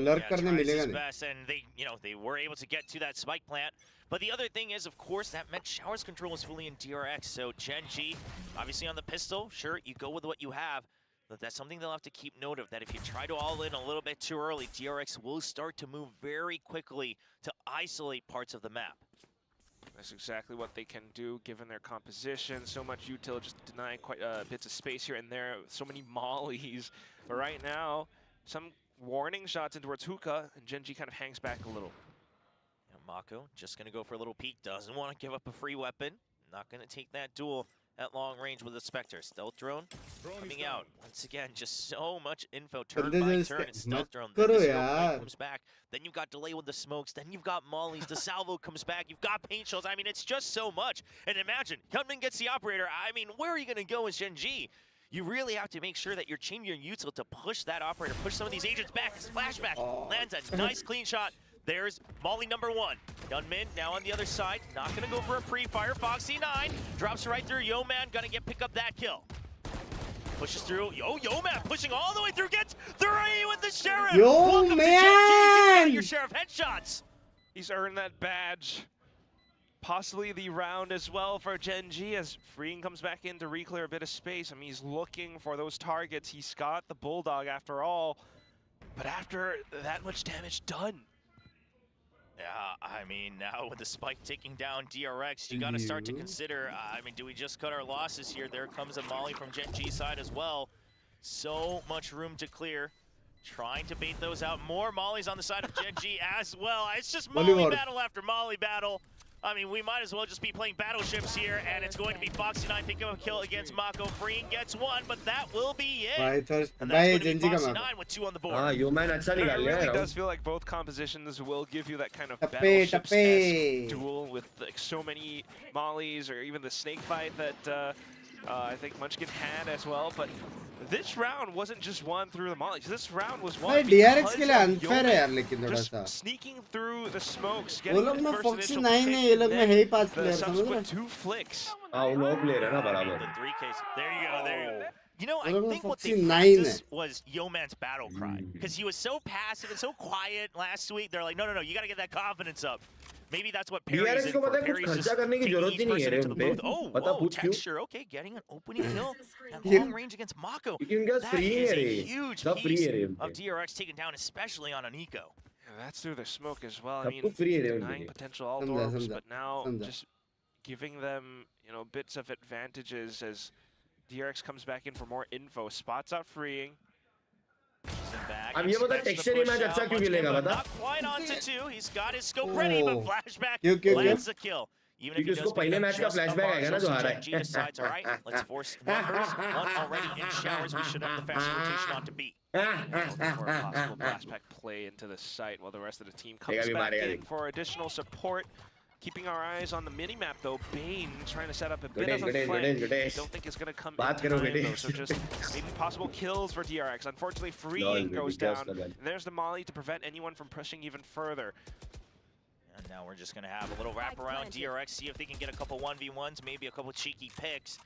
लर्क करने मिलेगा नहीं. They were able to get to that spike plant. But the other thing is, of course, that meant Shower's control is fully in DRX. So Gen.G, obviously on the pistol, sure, you go with what you have. But that's something they'll have to keep note of, that if you try to all in a little bit too early, DRX will start to move very quickly to isolate parts of the map. That's exactly what they can do, given their composition. So much util, just denying quite bits of space here and there. So many mollies. But right now, some warning shots in towards Hookah, and Gen.G kind of hangs back a little. Mako just going to go for a little peek. Doesn't want to give up a free weapon. Not going to take that duel at long range with the Spectre. Stealth drone coming out. Once again, just so much info. Turn by turn and stealth drone. Then the 0 point comes back. Then you've got delay with the smokes. Then you've got mollies. The salvo comes back. You've got paint shells. I mean, it's just so much. And imagine, Hyunmin gets the operator. I mean, where are you going to go as Gen.G? You really have to make sure that you're changing your util to push that operator, push some of these agents back. Flashback lands a nice clean shot. There's Molly number 1. Hyunmin now on the other side. Not going to go for a pre-fire. Foxy9 drops right through. Yo-Man going to pick up that kill. Pushes through. Yo-Man pushing all the way through. Gets 3 with the Sheriff. Yo-Man! Your Sheriff headshots. He's earned that badge. Possibly the round as well for Gen.G as Freeing comes back in to reclear a bit of space. I mean, he's looking for those targets. He's got the Bulldog after all. But after that much damage done, yeah, I mean, now with the spike taking down DRX, you got to start to consider, I mean, do we just cut our losses here? There comes a molly from Gen.G side as well. So much room to clear. Trying to bait those out. More mollies on the side of Gen.G as well. It's just molly battle after molly battle. I mean, we might as well just be playing battleships here, and it's going to be Foxy9 picking up a kill against Mako. Freeing gets one, but that will be it. And that's going to be Foxy9 with 2 on the board. It really does feel like both compositions will give you that kind of battleships-esque duel with like so many mollies, or even the snake fight that I think Munchkin had as well. But this round wasn't just won through the mollies. This round was won DRX के लिए unfair है यार, लेकिन थोड़ा सा sneaking through the smokes, वो getting लोग the में first Foxy initial 9 pick, है, ये लोग and में है ही 5 the player, समझ रहे subsequent 2 flicks. वो player है ना बराबर. The 3 case. There you go. There you go. You know, I think what they Foxy 9 practiced was Yeoman's battle cry, because he was so passive and so quiet last week. They're like, no, you got to get that confidence up. Maybe that's what Perry's in for. Perry's just taking each person into the booth. Oh, Texture, okay, getting an opening kill at long range against Mako. That is a huge piece of DRX taken down, especially on Aniko. Yeah, that's through the smoke as well. I mean, denying potential alt orbs, but now just giving them, you know, bits of advantages as DRX comes back in for more info. Spots out freeing. अब ये बता texture ही match अच्छा क्यों खेलेगा बता? Not quite onto 2. He's got his scope ready, but flashback lands the kill. Even if he does पहले match का flashback आएगा ना जो हारा है. Gen.G decides, all right, let's force numbers. One already in showers. We should have the fast rotation on to beat. Looking for a possible blast pack play into the site while the rest of the team comes back in for additional support. Keeping our eyes on the mini-map though, Bane trying to set up a bit of a flank. I don't think it's going to come in time though, so just maybe possible kills for DRX. Unfortunately, freeing goes down, and there's the molly to prevent anyone from pushing even further. And now we're just going to have a little wrap around DRX, see if they can get a couple 1v1s, maybe a couple cheeky picks.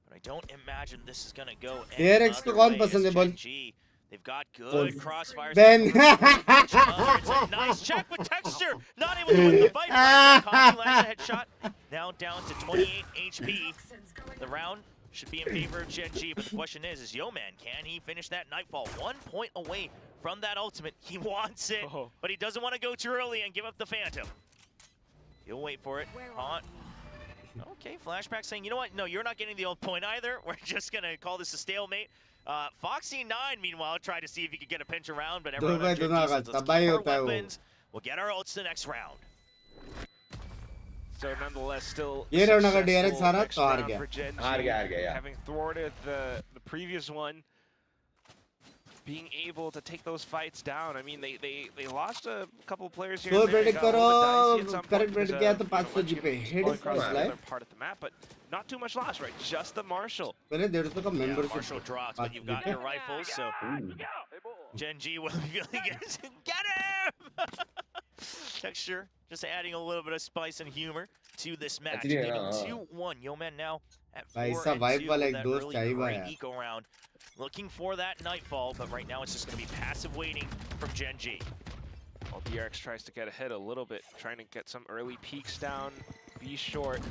But I don't imagine this is going to go any other way as Gen.G. They've got good crossfires. Ben. It's a nice check with Texture. Not able to win the fight. Coffee lands a headshot. Now down to 28 HP. The round should be in favor of Gen.G, but the question is Yeoman, can he finish that Nightfall? 1 point away from that ultimate. He wants it, but he doesn't want to go too early and give up the Phantom. He'll wait for it. Okay, flashback saying, you know what? No, you're not getting the ult point either. We're just going to call this a stalemate. Foxy9, meanwhile, tried to see if he could get a pinch around, but everyone on Gen.G says, let's keep our weapons. We'll get our ults the next round. So nonetheless, still ये round अगर DRX हारा next तो हार round गया. for Gen.G, हार गया. having thwarted the previous one, being able to take those fights down. I mean, they lost a couple of players here. So and there. They predict got a little dicey at करो, some correct point predict because, किया तो 500 GP. Hit is across the life. other part of the map, but not too much loss, right? Just the Marshal. पहले 150 का membership. Marshal drops, but you've got your rifles, so Gen.G will be feeling it. Get him! Texture just adding a little bit of spice and humor to this match. 2-1. Yeoman now at 4-2 with that really great eco round. Looking for that Nightfall, but right now it's just going to be passive waiting from Gen.G. While DRX tries to get ahead a little bit, trying to get some early peeks down, be short.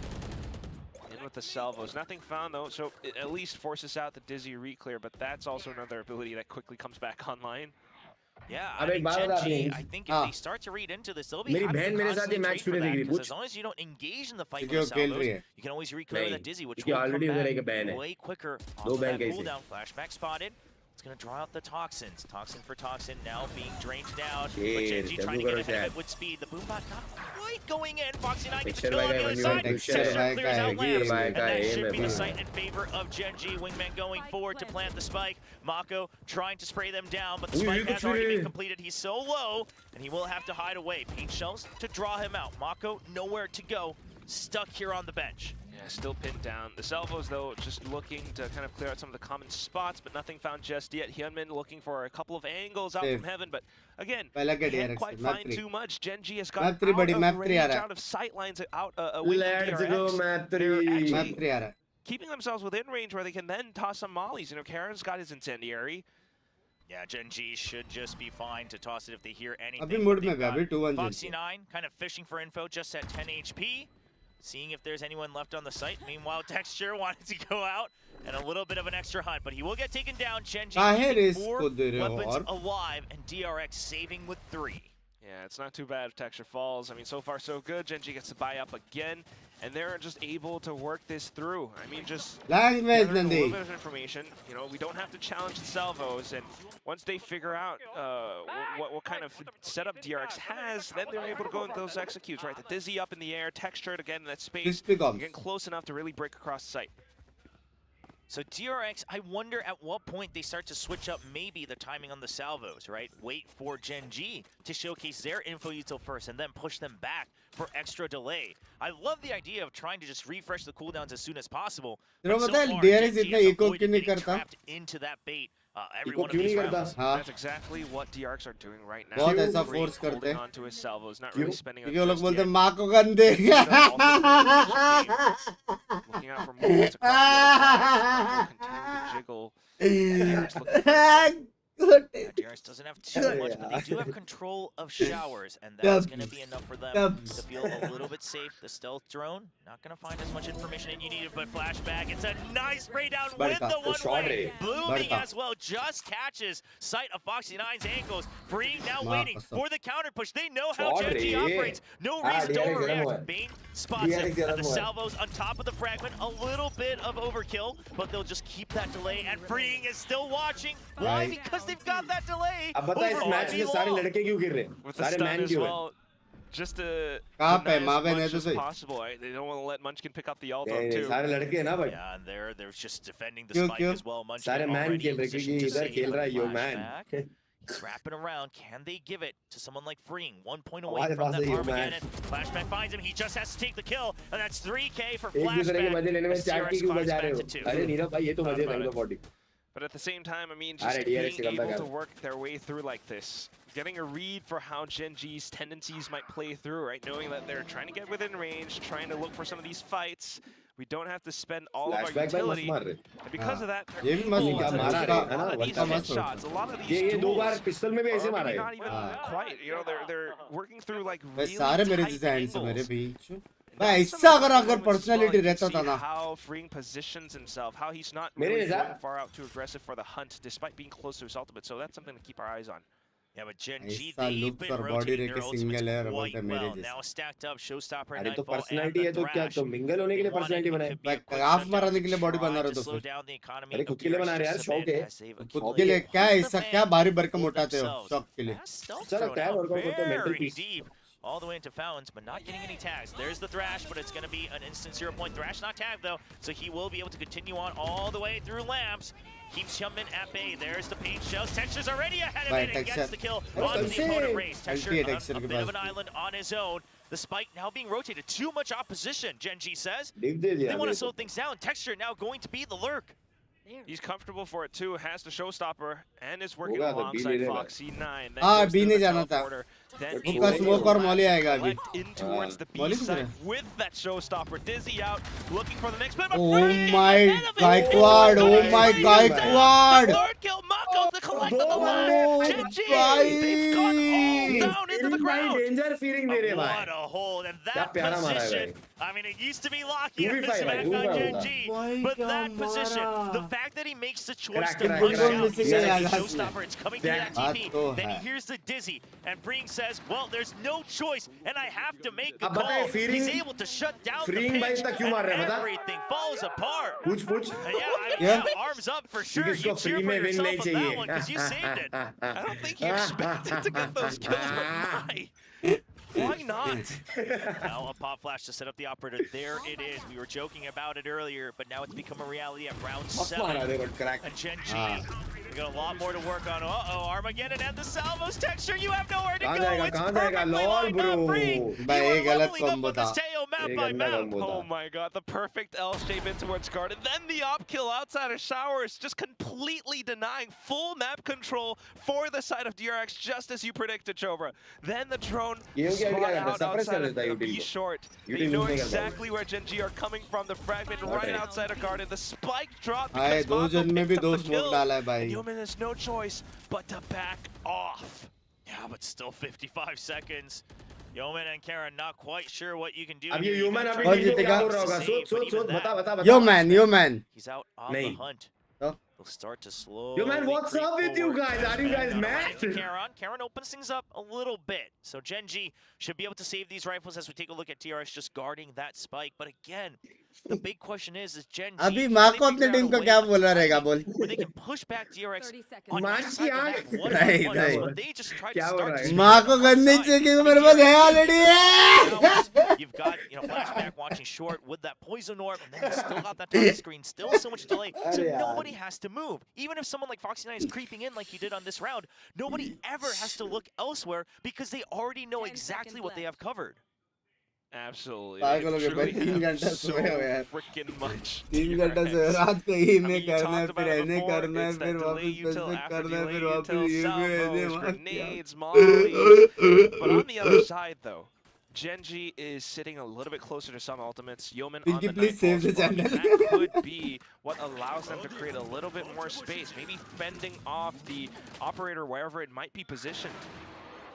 In with the salvos. Nothing found though, so it at least forces out the Dizzy reclear, but that's also another ability that quickly comes back online. Yeah, I mean, Gen.G, I think if they start to read into this, they'll be happy to constantly trade for that, because as long as you don't engage in the fight with salvos, you can always reclear that Dizzy, which will come back way quicker off that cooldown. Flashback spotted. It's going to draw out the Toxins. Toxin for Toxin now being drained down. But Gen.G trying to get ahead of it with speed. The Boombot not quite going in. Foxy9 gets the kill on the other side. Texture clears out lamps. And that should be the sight in favor of Gen.G. Wingman going forward to plant the spike. Mako trying to spray them down, but the spike has already been completed. He's so low, and he will have to hide away. Paint shells to draw him out. Mako nowhere to go. Stuck here on the bench. Yeah, still pinned down. The salvos, though, just looking to kind of clear out some of the common spots, but nothing found just yet. Hyunmin looking for a couple of angles out from heaven, but again, can't quite find too much. Gen.G has got out of range, out of sight lines, out away from DRX. They're actually keeping themselves within range where they can then toss some mollies. You know, Karen's got his incendiary. Yeah, Gen.G should just be fine to toss it if they hear anything. Foxy9 kind of fishing for info just at 10 HP. Seeing if there's anyone left on the site. Meanwhile, Texture wanted to go out and a little bit of an extra hunt, but he will get taken down. Gen.G keeping 4 weapons alive, and DRX saving with 3. Yeah, it's not too bad if Texture falls. I mean, so far so good. Gen.G gets to buy up again, and they're just able to work this through. I mean, just gathering a little bit of information. You know, we don't have to challenge the salvos, and once they figure out what kind of setup DRX has, then they're able to go into those executes, right? The Dizzy up in the air, textured again in that space, getting close enough to really break across sight. So DRX, I wonder at what point they start to switch up maybe the timing on the salvos, right? Wait for Gen.G to showcase their info util first and then push them back for extra delay. I love the idea of trying to just refresh the cooldowns as soon as possible. But so far, Gen.G has avoided getting trapped into that bait every one of these rounds. That's exactly what DRX are doing right now. Holding on to his salvos, not really spending it just yet. Looking out for moments across the jiggle. DRX doesn't have too much, but they do have control of showers, and that's going to be enough for them to feel a little bit safe. The stealth drone, not going to find as much information and you need it, but flashback. It's a nice spray down with the one-way. Blooming as well, just catches sight of Foxy9's ankles. Freeing now waiting for the counter push. They know how Gen.G operates. No reason to overreact. Bane spots him at the salvos on top of the fragment. A little bit of overkill, but they'll just keep that delay, and Freeing is still watching. Why? Because they've got that delay. अब बता इस match में सारे लड़के क्यों गिर रहे हैं? सारे मैन क्यों हैं? Just to deny as much as possible. They don't want to let Munchkin pick up the ult too. सारे लड़के हैं ना भाई. Yeah, and they're just defending the spike as well. Munchkin सारे मैन खेल रहे हैं क्योंकि इधर खेल रहा है yo man. Wrapping around, can they give it to someone like Freeing? 1 point away from that Armageddon. Flashback finds him, he just has to take the kill, and that's 3K for Flashback. But at the same time, I mean, just being able to work their way through like this, getting a read for how Gen.G's tendencies might play through, right? Knowing that they're trying to get within range, trying to look for some of these fights. We don't have to spend all of our utility, and because of that, they're able to a lot of these headshots, a lot of these tools, maybe not even quite, you know, they're working through like really tight angles. अगर personality रहता था ना how Freeing positions himself, how he's not really going far out too aggressive for the hunt despite being close to his ultimate, so that's something to keep our eyes on. Yeah, but Gen.G, they've been rotating their ultimates quite well. Now stacked up, Showstopper, Nightfall, and the Thrash. Half मारने के लिए body बना रहे हो तो अरे खुद के लिए बना रहे यार शौक है खुद के लिए क्या ऐसा क्या भारी भरकम उठाते हो शौक के लिए चलो क्या वर्कआउट करते हो mental peace all the way into Fountains, but not getting any tags. There's the Thrash, but it's going to be an instant 0 point. Thrash not tagged, though, so he will be able to continue on all the way through Lamps. Keeps Chummin at bay. There's the paint shells. Texture's already ahead of it and gets the kill on the opponent race. Texture a bit of an island on his own. The spike now being rotated. Too much opposition, Gen.G says. They want to slow things down. Texture now going to be the lurk. He's comfortable for it too, has the Showstopper, and is working alongside Foxy9. हाँ B नहीं जाना था उसका smoke और Molly आएगा अभी in towards the B side with that Showstopper. Dizzy out, looking for the next play. Oh my Gaikwad! Oh my Gaikwad! Third kill, Mako to collect on the left. Gen.G, they've gone all down into the ground. Danger feeling दे रहे भाई What a hold, and that position. I mean, it used to be Locky on this back on Gen.G, but that position, the fact that he makes the choice to push out, he says Showstopper, it's coming to that TP, then he hears the Dizzy, and Freeing says, well, there's no choice, and I have to make a call. He's able to shut down the pitch, and everything falls apart. Yeah, arms up for sure. You cheer for yourself on that one, because you saved it. I don't think he expected to get those kills, but why? Why not? Now a pop flash to set up the operator. There it is. We were joking about it earlier, but now it's become a reality at round 7. And Gen.G, we got a lot more to work on. Uh-oh, Armageddon and the salvos. Texture, you have nowhere to go. It's perfectly lined up, Free. You are leveling up with this Teo map by map. Oh my god, the perfect L shape in towards guard. And then the op kill outside of showers, just completely denying full map control for the side of DRX, just as you predicted, Chobra. Then the drone spot out outside of B short. They know exactly where Gen.G are coming from. The fragment right outside of garden. The spike drop because Mako picked up the kill. And Yeoman has no choice but to back off. Yeah, but still 55 seconds. Yeoman and Karen not quite sure what you can do. अब ये Yeoman अभी नहीं क्या हो रहा होगा? सोच बता. Yeoman. He's out on the hunt. He'll start to slow. Yo man, what's up with you guys? Are you guys mad? Karen opens things up a little bit. So Gen.G should be able to save these rifles as we take a look at DRX just guarding that spike. But again, the big question is Gen.G अभी माँ को अपने team को क्या बोला रहेगा बोल where they can push back DRX on माँ each की side of आँख the map one नहीं, on one. नहीं। So they just try to क्या हो रहा start है? माँ को गन नहीं चाहिए क्योंकि मेरे पास है ऑलरेडी है You've got, flashback watching short with that poison orb, and then you still got that toxic screen, still so much delay. So nobody has to move. Even if someone like Foxy9 is creeping in like he did on this round, nobody ever has to look elsewhere because they already know exactly what they have covered. Absolutely. पागल हो गए भाई 3 घंटा सोए हो यार Freaking much. 3 घंटा से रात को ही में you करना है talked फिर about it ऐने before, करना है it's that फिर delay वापस util पैसे after करना है delay फिर वापस util, ये salvos, वहाँ grenades, mollies. But on the other side though, Gen.G is sitting a little bit closer to some ultimates. Yeoman on Pinky, the please save the channel. that could be what allows them to create a little bit more space, maybe fending off the operator wherever it might be positioned.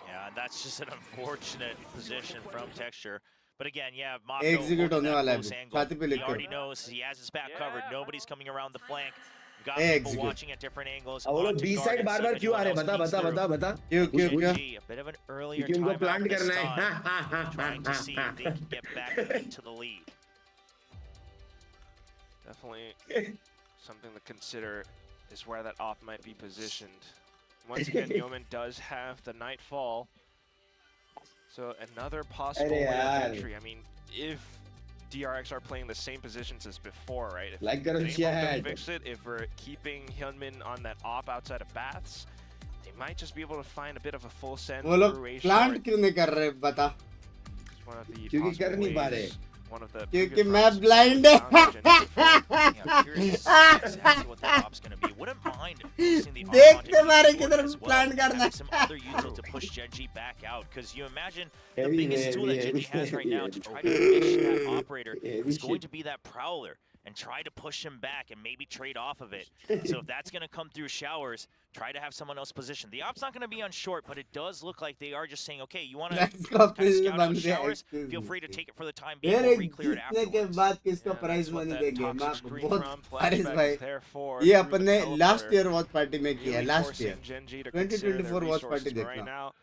Yeah, that's just an unfortunate position from Texture. But again, yeah, Mako Execute holding होने that वाला है close अभी angle. छाती पे He लिख already कर knows he has his back covered. Nobody's coming around the flank. We've got Execute. people watching at different angles. अब वो लोग on to B guard side and bar see bar if क्यों आ रहे anyone बता else बता sneaks बता through. बता क्यों Gen.G, a bit of an earlier क्योंकि उनको timeout प्लांट this करना है time, trying to see if they can get back into the lead. Definitely something to consider is where that op might be positioned. Once again, Yeoman does have the Nightfall. So another possible way of entry. I mean, if DRX are playing the same positions as before, right? If Like they करो able to chat. fix it, if we're keeping Hyunmin on that op outside of Baths, they might just be able to find a bit of a full send वो लोग through A plant short. क्यों नहीं कर रहे बता It's one of the क्योंकि कर possible नहीं पा रहे। ways. One of the क्योंकि biggest मैं routes blind to found Gen.G before. Yeah, curious to see exactly what that op's gonna be. Wouldn't mind posting the op देखते onto मारे E4 किधर as well, प्लांट करना having some other util to push Gen.G back out. Because you imagine the Heavy, biggest tool that heavy, Gen.G has right now heavy. to try to finish that operator Heavy is going shit. to be that prowler and try to push him back and maybe trade off of it. So if that's gonna come through showers, try to have someone else positioned. The op's not gonna be on short, but it does look like they are just saying, okay, you wanna Let's kind of copy scout out बंदे showers, excuse feel me. free to take it for the time being, यार we'll एक re-clear it जीतने के afterwards. बाद किसको Yeah, prize that's what money that देंगे toxic माँ screen बहुत from फारिस flashback भाई is there for ये through the अपने last teleporter. Year watch party में किया Really last year forcing Gen.G to consider their 2024 watch party resources, but right देखना now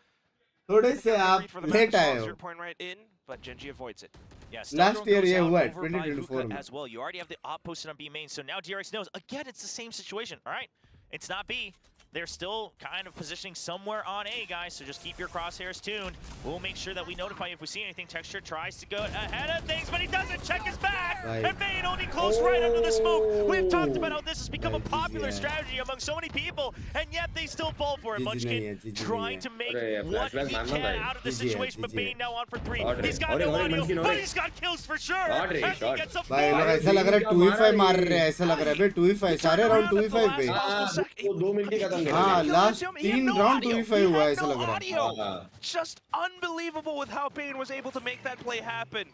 थोड़े they से got the आप read for the map, late the आए small हो zero point right in, but Gen.G avoids it. Yeah, Last Stealth year goes ये out हुआ है over by 2024 Hookah में as well. You already have the op posted on B main, so now DRX knows. Again, it's the same situation, all right? It's not B. They're still kind of positioning somewhere on A, guys, so just keep your crosshairs tuned. We'll make sure that we notify you if we see anything. Texture tries to go ahead of things, but he doesn't check his back! Right. And Vayne only close right under the smoke! We've talked about how this has become a Right, popular GG, strategy among so many people, and yet they still fall for it. GG Munchkin नहीं है, GG trying नहीं to make अरे, what flashback he मारना can भाई। out of this GG है, situation, but GG है। Vayne now on for 3. Order, He's got order, no order, audio, Munchkin, but order। he's got kills for sure! Order, As he order। gets a भाई लोग four. ऐसा लग रहा है 2v5 मार रहे हैं ऐसा लग रहा है भाई 2v5 सारे राउंड 2v5 पे वो 2 मिनट के खत्म हाँ कर लास्ट 3 राउंड 2v5 हुआ है ऐसा लग रहा है हाँ Just unbelievable with how Bane was able to make that play happen.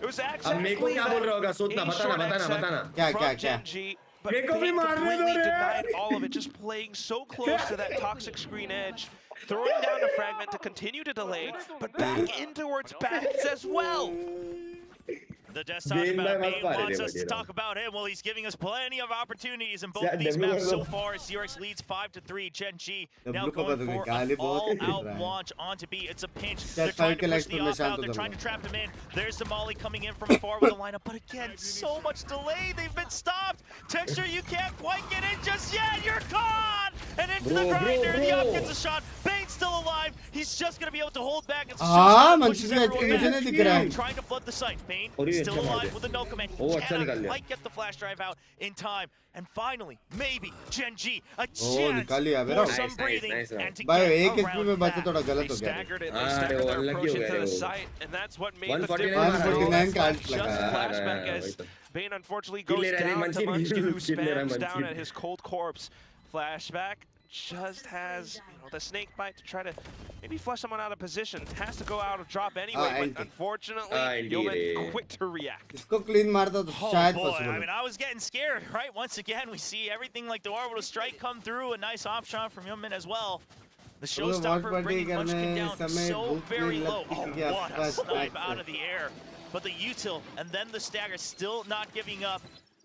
It was अब मेरे को exactly क्या बोल रहा होगा सोचना A बताना short बताना exec बताना क्या क्या from क्या Gen.G, but मेरे को भी Bane मारने दो completely रे। denied all of it, just playing so close to that toxic screen edge, throwing down a fragment to continue to delay, but back in towards Bats as well. The desk talk Bane about by Bane Mappa, wants they us to were, talk about him. Well, he's giving us plenty of opportunities in both Yeah, of these W maps so was- far. CRX leads 5-3. Gen.G now W going का for गाली an बहुत all-out रहा है। launch onto B. It's a pinch. That They're trying to cycle push the extra में op शांत out. They're हो trying to जाऊंगा। trap him in. There's the molly coming in from afar with a lineup, but again, so much delay. They've been stopped. Texture, you can't quite get in just yet. You're gone. And into the grinder. The op gets a shot. Bane's still alive. He's just gonna be able to hold back. It's just हाँ gonna push मंची everyone मुझे back. नहीं दिख रहा है Trying to flood the site. Bane और ये still अच्छा मार alive दिया। with a no command. ओ, अच्छा Cannot निकाल लिया। quite get the flash drive out in time. And finally, maybe Gen.G a निकाल chance लिया for भाई। some Nice, breathing nice, nice. and to भाई get एक HP में around बचे that. थोड़ा They गलत हो गया staggered it. Ah, They staggered they their were approach unlucky into हो the गए वो। site, and that's what made the 149 difference. मारा। 149 It's का not ult just लगा। flashback हाँ, as वही तो। Bane unfortunately Kill goes ले रहा है down to Munchkin, Munchkin, who kill ले रहा है spams down Munchkin। at his cold corpse. Flashback just has the snake bite to try to maybe flush someone out of position. Has to go out of drop anyway, but indeed. unfortunately, Indeed. Yeoman quick to react. इसको clean मारता तो Oh शायद boy, possible I mean, I was getting scared, right? Once again, we see everything like the orbital strike come through. A nice op shot from Yeoman as well. The showstopper bringing Munchkin down so very low. Oh, what a snipe out of the air. But the util and then the stagger still not giving up.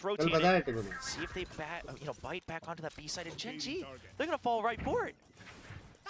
press rotating. See if they bite back onto that B side. And Gen.G, they're gonna fall right for it.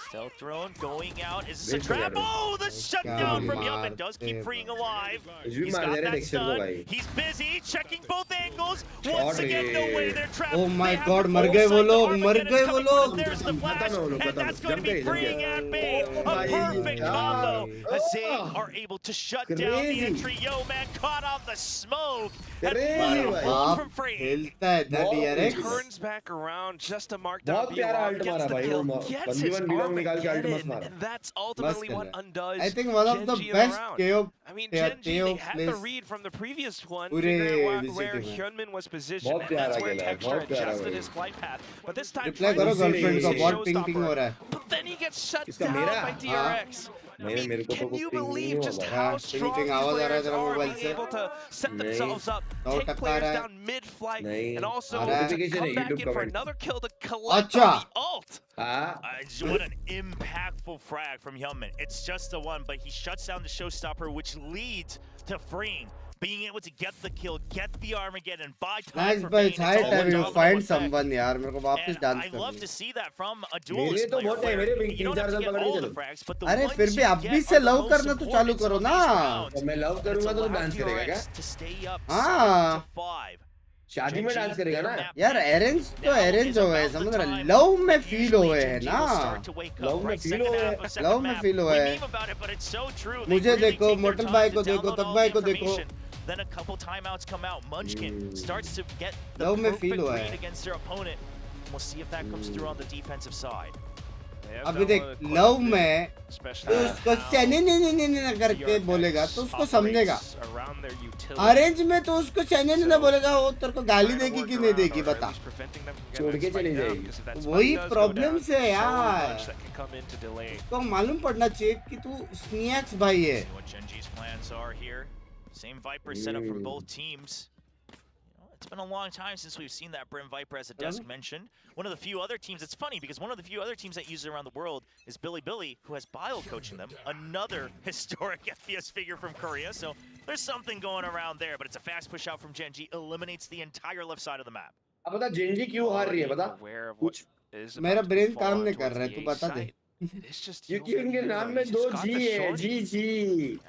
Stealth drone going out. Is this a trap? Oh, the shutdown from Yeoman does keep freeing alive. He's got that stun. He's busy checking both angles. Once again, no way they're trapped. Oh my god, मर गए वो लोग. There's the flash, and that's going to be freeing at bay. A perfect combo as they are able to shut down the entry. Yeoman caught on the smoke. बाप खेलता है ना DRX. Turns back around just to mark down B1, gets the kill, gets his Armageddon, and that's ultimately what undoes I think one of the Gen.G best around. KO. I mean, Gen.G, they had the read from the previous one, figuring out where Hyunmin was positioned, and that's where Texture adjusted his flight path. But this time, Reply करो girlfriend को, बहुत ping हो रहा है. but then he gets shut down by DRX. I mean, can you believe just how strong these players are being able to set themselves up, take players down mid-flight, and also to come back in for another kill to collect the ult? What an impactful frag from Hyunmin. It's just the one, but he shuts down the showstopper, which leads to freeing. Being able to get the kill, get the Armageddon, buy time for Bane. High time you find someone यार मेरे को वापस dance I love करनी to see that from a duelist player. You don't have to get all the frags, but the अरे ones फिर भी you अब get भी से are the लव most करना तो चालू important करो on ना. these rounds. मैं love It's करूंगा तो allowed डांस करेगा क्या? DRX to stay up हाँ. 7-5. शादी में डांस करेगा ना? यार अरेंज तो अरेंज हो गए, समझ रहा है. लव में फील हुए है ना. लव में फील हुए है. लव में फील हुए है. मुझे देखो, मोटल भाई को देखो, तक भाई को देखो. Then a couple timeouts come out. Munchkin starts to get the love में perfect फील हुआ read है. against their opponent. We'll see if that comes through on the defensive side. अभी देख लव में तो उसको चैने करके बोलेगा तो उसको समझेगा. अरेंज में तो उसको चैने ना बोलेगा, वो तेरे को गाली देगी कि नहीं देगी बता. छोड़ के चली जाएगी. वही प्रॉब्लम से यार. उसको मालूम पड़ना चाहिए कि तू स्नैक्स भाई है. What Gen.G's plans are here. Same Viper setup from both teams. It's been a long time since we've seen that Brim Viper as a desk mentioned. One of the few other teams, it's funny because one of the few other teams that use it around the world is Billy, who has Bile coaching them. Another historic FPS figure from Korea. So there's something going around there, but it's a fast push out from Gen.G. Eliminates the entire left side of the map. अब बता Gen.G क्यों हार रही है बता? कुछ मेरा brain काम नहीं कर रहा है, तू बता दे. क्योंकि उनके नाम में 2 G है. G.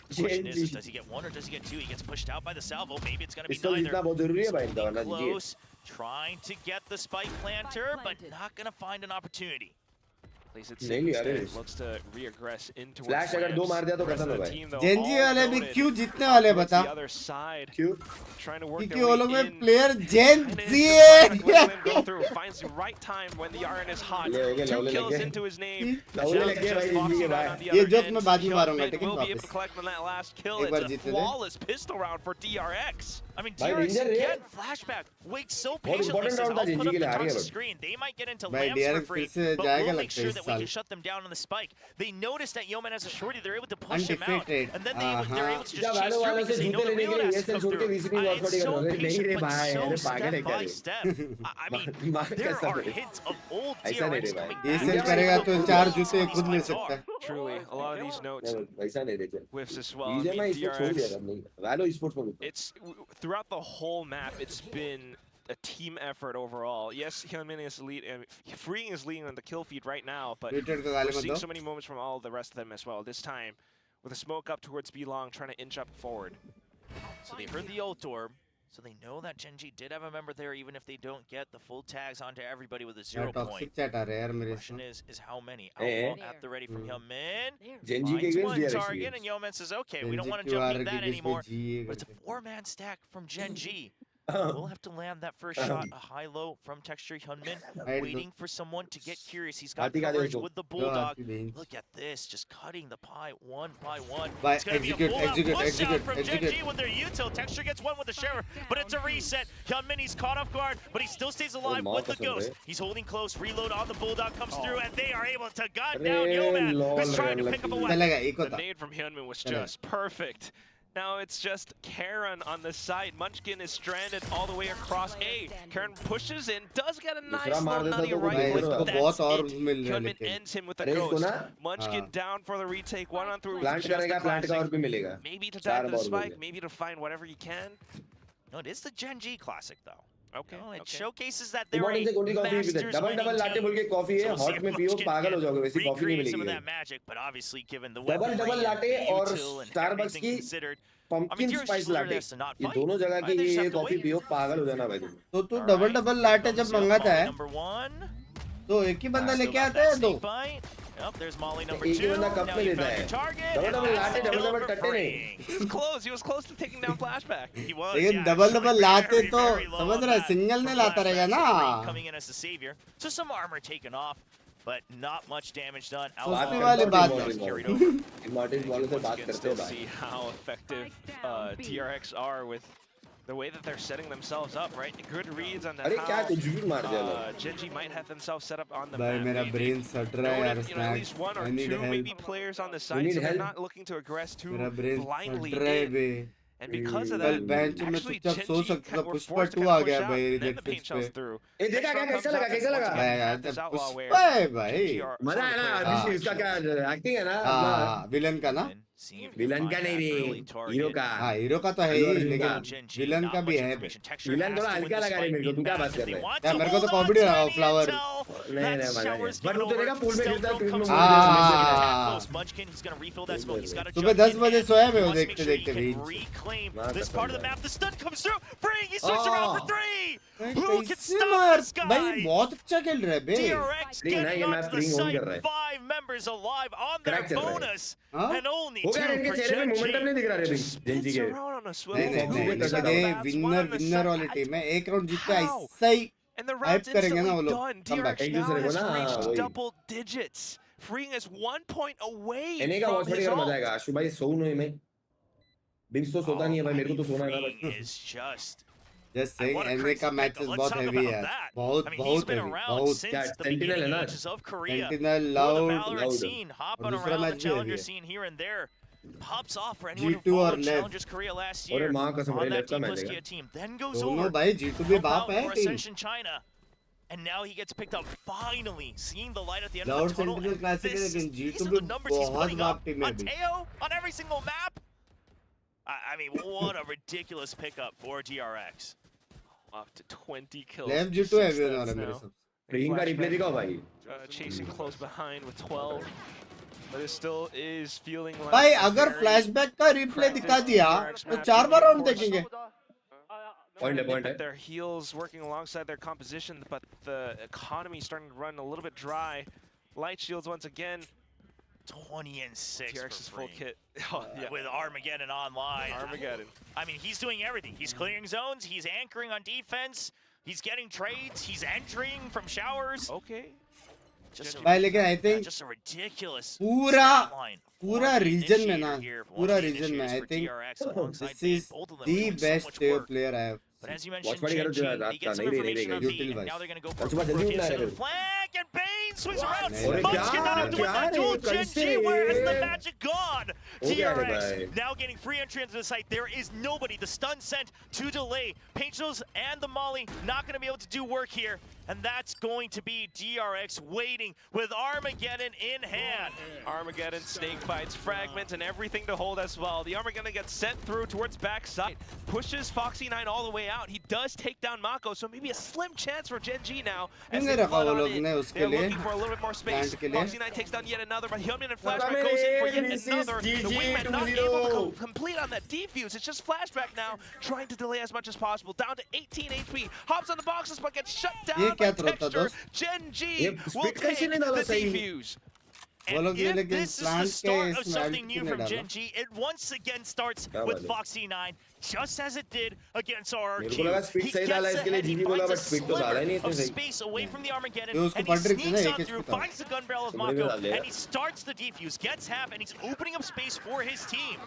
Does he get one or does he get two? He gets pushed out by the salvo. Maybe it's going to be पिस्तौल जितना बहुत जरूरी है भाई इनका वरना जीजिए. close. Trying to get the spike planter, but not going to find an opportunity. नहीं यार. Looks to regress into Flash अगर 2 मार दिया तो खत्म हो भाई. Gen.G वाले भी क्यों जीतने वाले बता. क्यों? क्योंकि वो लोग में प्लेयर Gen.G है. Finds the right time when the RN is hot. ले हो गए, 2 लवले kills लगे. into his name. लवले लगे भाई Gen.G के भाई. ये जोक मैं बाद में मारूंगा, ठीक है Will be able to वापस. collect on that last kill. एक बार It's a जीतने दे. flawless pistol round for DRX. I mean, भाई DRX Ranger again, flashback, waits so बहुत patiently, important says, round था I'll put Gen.G up के the लिए हार गया toxic भाई. screen. They might get into भाई lamps for DRX free, फिर से but जाएगा we'll make लगता है sure इस that we can साल. shut them down on the spike. They notice that Yeoman has a shorty, they're able to push him out, Undefeated. and then they're able to जब just chase वालों through वालों से because they know जूते the लेने के real लिए has ये to सब come छोड़ के through. VCT वॉच It's पड़ी so कर रहे. नहीं patient, रे but भाई, so अरे पागल है step क्या by रे. step. I mean, मार there कैसा are रे. hints of old ऐसा नहीं रे DRX भाई. coming ये back. सेल करेगा तो 4 जूते खुद ले सकता है. Truly, a lot of these notes वैसा नहीं रे. whiffs as well. डीजे में इसको छोड़ दिया DRX, नहीं. वालो Esports में. it's throughout the whole map, it's been a team effort overall. Yes, Hyunmin is leading, Freeing is leading on the kill feed right now, but we're seeing so many moments from all the rest of them as well. This time, with a smoke up towards B-Long, trying to inch up forward. So they heard the ult orb, so they know that Gen.G did have a member there, even if they don't get the full tags onto everybody with a 0 point. Question is how many? Outlaw at the ready from Hyunmin. Gen.G Finds के one against target, and Yeoman says, okay, we don't want to jump in that anymore. But it's a 4-man stack from Gen.G. We'll have to land that first shot, a high-low from Texture. Hyunmin waiting for someone to get curious. He's got coverage with the Bulldog. Look at this, just cutting the pie one by one. It's going to be a full-out push-out from Gen.G with their util. Texture gets one with the Sheriff, but it's a reset. Hyunmin, he's caught off guard, but he still stays alive with the Ghost. He's holding close, reload on the Bulldog comes through, and they are able to gun down Yeoman, who's trying to pick up a weapon. The nade from Hyunmin was just perfect. Now it's just Karen on the side. Munchkin is stranded all the way across A. Karen pushes in, does get a nice little nutty right, but that's it. Hyunmin ends him with a ghost. Munchkin down for the retake, 1-on-3 with just the classic. Maybe to dive to the spike, maybe to find whatever you can. No, it is the Gen.G classic though. Okay. It showcases that they're immortal से कोई coffee पीते double latte बोल के coffee है hot में पियो पागल हो जाओगे वैसी कॉफी नहीं मिलेगी that magic, but obviously given the double latte और स्टारबक्स की पंपकिन स्पाइस लाटे ये दोनों जगह की ये कॉफी पियो पागल हो जाना भाई तुम तो डबल लाटे जब मंगाता है तो एक ही बंदा लेके आता है दो एक ही बंदा कप में लेता है डबल लाटे डबल टट्टे नहीं He was close to taking down flashback. लेकिन डबल लाते तो समझ रहा है सिंगल में लाता रहेगा ना coming in as the savior. So some armor taken off, but not much damage done. सोचने वाली बात इमॉर्टल वालों से बात करते हैं भाई. See how effective DRX are with the way that they're setting themselves up, right? Good reads on that. Gen.G might have themselves set up on the भाई map. मेरा brain सट रहा है यार At least one or two maybe players on the side, so they're not looking to aggress too मेरा brain blindly. सट रहा है बे And because of कल that, बेंच में actually चुपचाप सो Gen.G सकता था were Pushpa forced to 2 kind आ of push गया out, भाई and then the Netflix paint shells पे through. ए देखा क्या कैसा लगा पुष्पा है भाई मजा है ना अभी इसका क्या एक्टिंग है ना हाँ विलन का ना विलन का नहीं रे हीरो का हाँ हीरो का तो है ही लेकिन विलन का भी है विलन थोड़ा हल्का लगा रही मेरे को तू क्या बात कर रहे है क्या मेरे को तो कॉमेडी लगा फ्लावर नहीं मजा नहीं बट वो तो देखा पूल में गिरता है पूल में सुबह 10 बजे सोया मैं वो देखते देखते भी This part of the map, the stun comes through. Bring, he switched around for 3. Who can stop this guy? भाई बहुत अच्छा खेल रहा है बे DRX getting onto the site. 5 members alive on their bonus, and only 2 for momentum नहीं दिख रहा रे जेंजी के नहीं विनर वाली टीम है एक राउंड जीत के ऐसा ही हाइप करेंगे ना वो लोग कमबैक एक दूसरे को ना double digits, freeing us 1 point away एने का बहुत बढ़िया मजा आएगा आशु भाई सो नहीं मैं बिंक्स तो सोता नहीं है भाई मेरे को तो सोना है ना जस्ट सेइंग एने का मैचेस बहुत हेवी है बहुत हेवी बहुत क्या सेंटिनल है ना सेंटिनल लाउड और दूसरा मैच भी है pops off for anyone who G2 और followed Challengers Korea last year on that D+K team, then goes over भाई G2 भी बाप है team China, and now he gets picked up finally, seeing the light at the end Cloud of the tunnel. Sentinel Classic है लेकिन G2 भी बहुत बाप team है अभी on every single map. I mean, what a ridiculous pickup for DRX. Up to 20 kills. Left G2 है भी ना मेरे सब रिंग का रिप्ले दिखाओ भाई chasing close behind with 12. But it still is feeling like भाई अगर फ्लैशबैक का रिप्ले दिखा दिया तो 4 बार राउंड देखेंगे point है their heals working alongside their composition, but the economy starting to run a little bit dry. Light shields once again. 20 and 6 DRX is full kit. With Armageddon online. Armageddon. I mean, he's doing everything. He's clearing zones, he's anchoring on defense, he's getting trades, he's entering from showers. Okay. भाई लेकिन I think Just a ridiculous पूरा reason में ना पूरा reason में I think this is the best player I have But as you mentioned, he gets some information on B, and now they're going to go for the flank, and Bane swings around. Munchkin not able to win that duel. Gen.G, where has the magic gone? DRX now getting free entry into the site. There is nobody. The stun sent to delay. Painchos and the Molly not going to be able to do work here. And that's going to be DRX waiting with Armageddon in hand. Armageddon, snake bites, fragments, and everything to hold as well. The Armageddon gets sent through towards backside. Pushes Foxy9 all the way out. He does take down Mako, so maybe a slim chance for Gen.G now. As they flood on in. They're looking for a little bit more space. Foxy9 takes down yet another, but Hyunmin and Flashback goes in for yet another. The Wingman not able to complete on that defuse. It's just Flashback now, trying to delay as much as possible. Down to 18 HP. Hops on the boxes, but gets shut down by Texture. Gen.G will take the defuse. And if this is the start of something new from Gen.G, it once again starts with Foxy9, just as it did against RRQ. He gets ahead, he finds a sliver of space away from the Armageddon, and he sneaks on through, finds the gun barrel of Mako, and he starts the defuse, gets half, and he's opening up space for his team.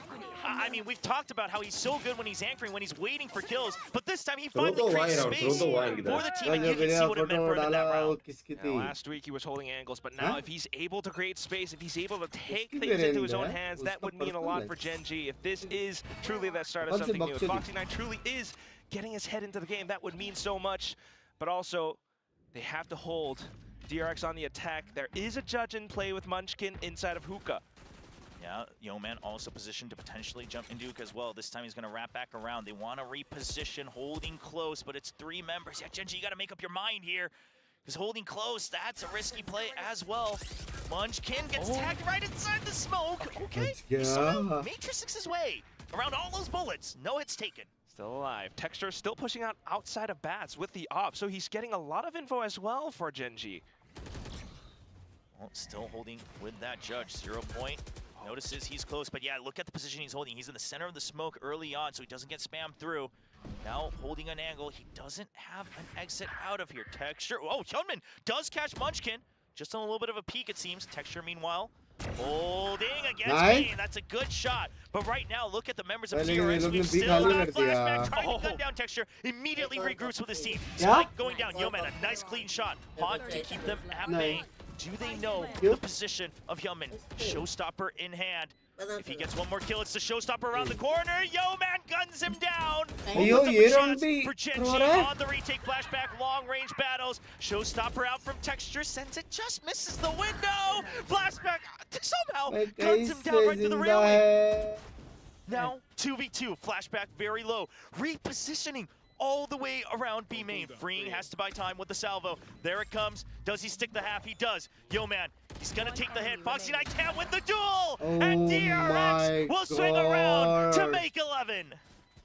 I mean, we've talked about how he's so good when he's anchoring, when he's waiting for kills, but this time he finally creates space for the team, and you can see what it meant for him in that round. Yeah, last week he was holding angles, but now if he's able to create space, if he's able to take things into his own hands, that would mean a lot for Gen.G. If this is truly that start of something new, if Foxy9 truly is getting his head into the game, that would mean so much. But also, they have to hold DRX on the attack. There is a judge in play with Munchkin inside of Hookah. Yeah, Yeoman also positioned to potentially jump in Duke as well. This time he's going to wrap back around. They want to reposition, holding close, but it's 3 members. Yeah, Gen.G, you got to make up your mind here. Because holding close, that's a risky play as well. Munchkin gets tagged right inside the smoke. Okay, he somehow matrixes his way around all those bullets. No hits taken. Still alive. Texture still pushing out outside of bats with the op, so he's getting a lot of info as well for Gen.G. Well, still holding with that judge. 0 point. Notices he's close, but yeah, look at the position he's holding. He's in the center of the smoke early on, so he doesn't get spammed through. Now holding an angle, he doesn't have an exit out of here. Texture, oh, Hyunmin does catch Munchkin. Just on a little bit of a peek, it seems. Texture, meanwhile, holding against Kane. That's a good shot. But right now, look at the members of DRX. We've still got flashback, trying to gun down Texture. Immediately regroups with his team. Spike going down. Yeoman, a nice clean shot. Hot to keep them at bay. Do they know the position of Hyunmin? Showstopper in hand. If he gets one more kill, it's the showstopper around the corner. Yeoman guns him down. For Gen.G on the retake. Flashback, long range battles. Showstopper out from Texture, sends it, just misses the window. Flashback somehow guns him down right to the railing. Now 2v2. Flashback very low. Repositioning all the way around B main. Freeing has to buy time with the salvo. There it comes. Does he stick the half? He does. Yeoman, he's gonna take the hit. Foxy Knight can't win the duel! And DRX will swing around to make 11.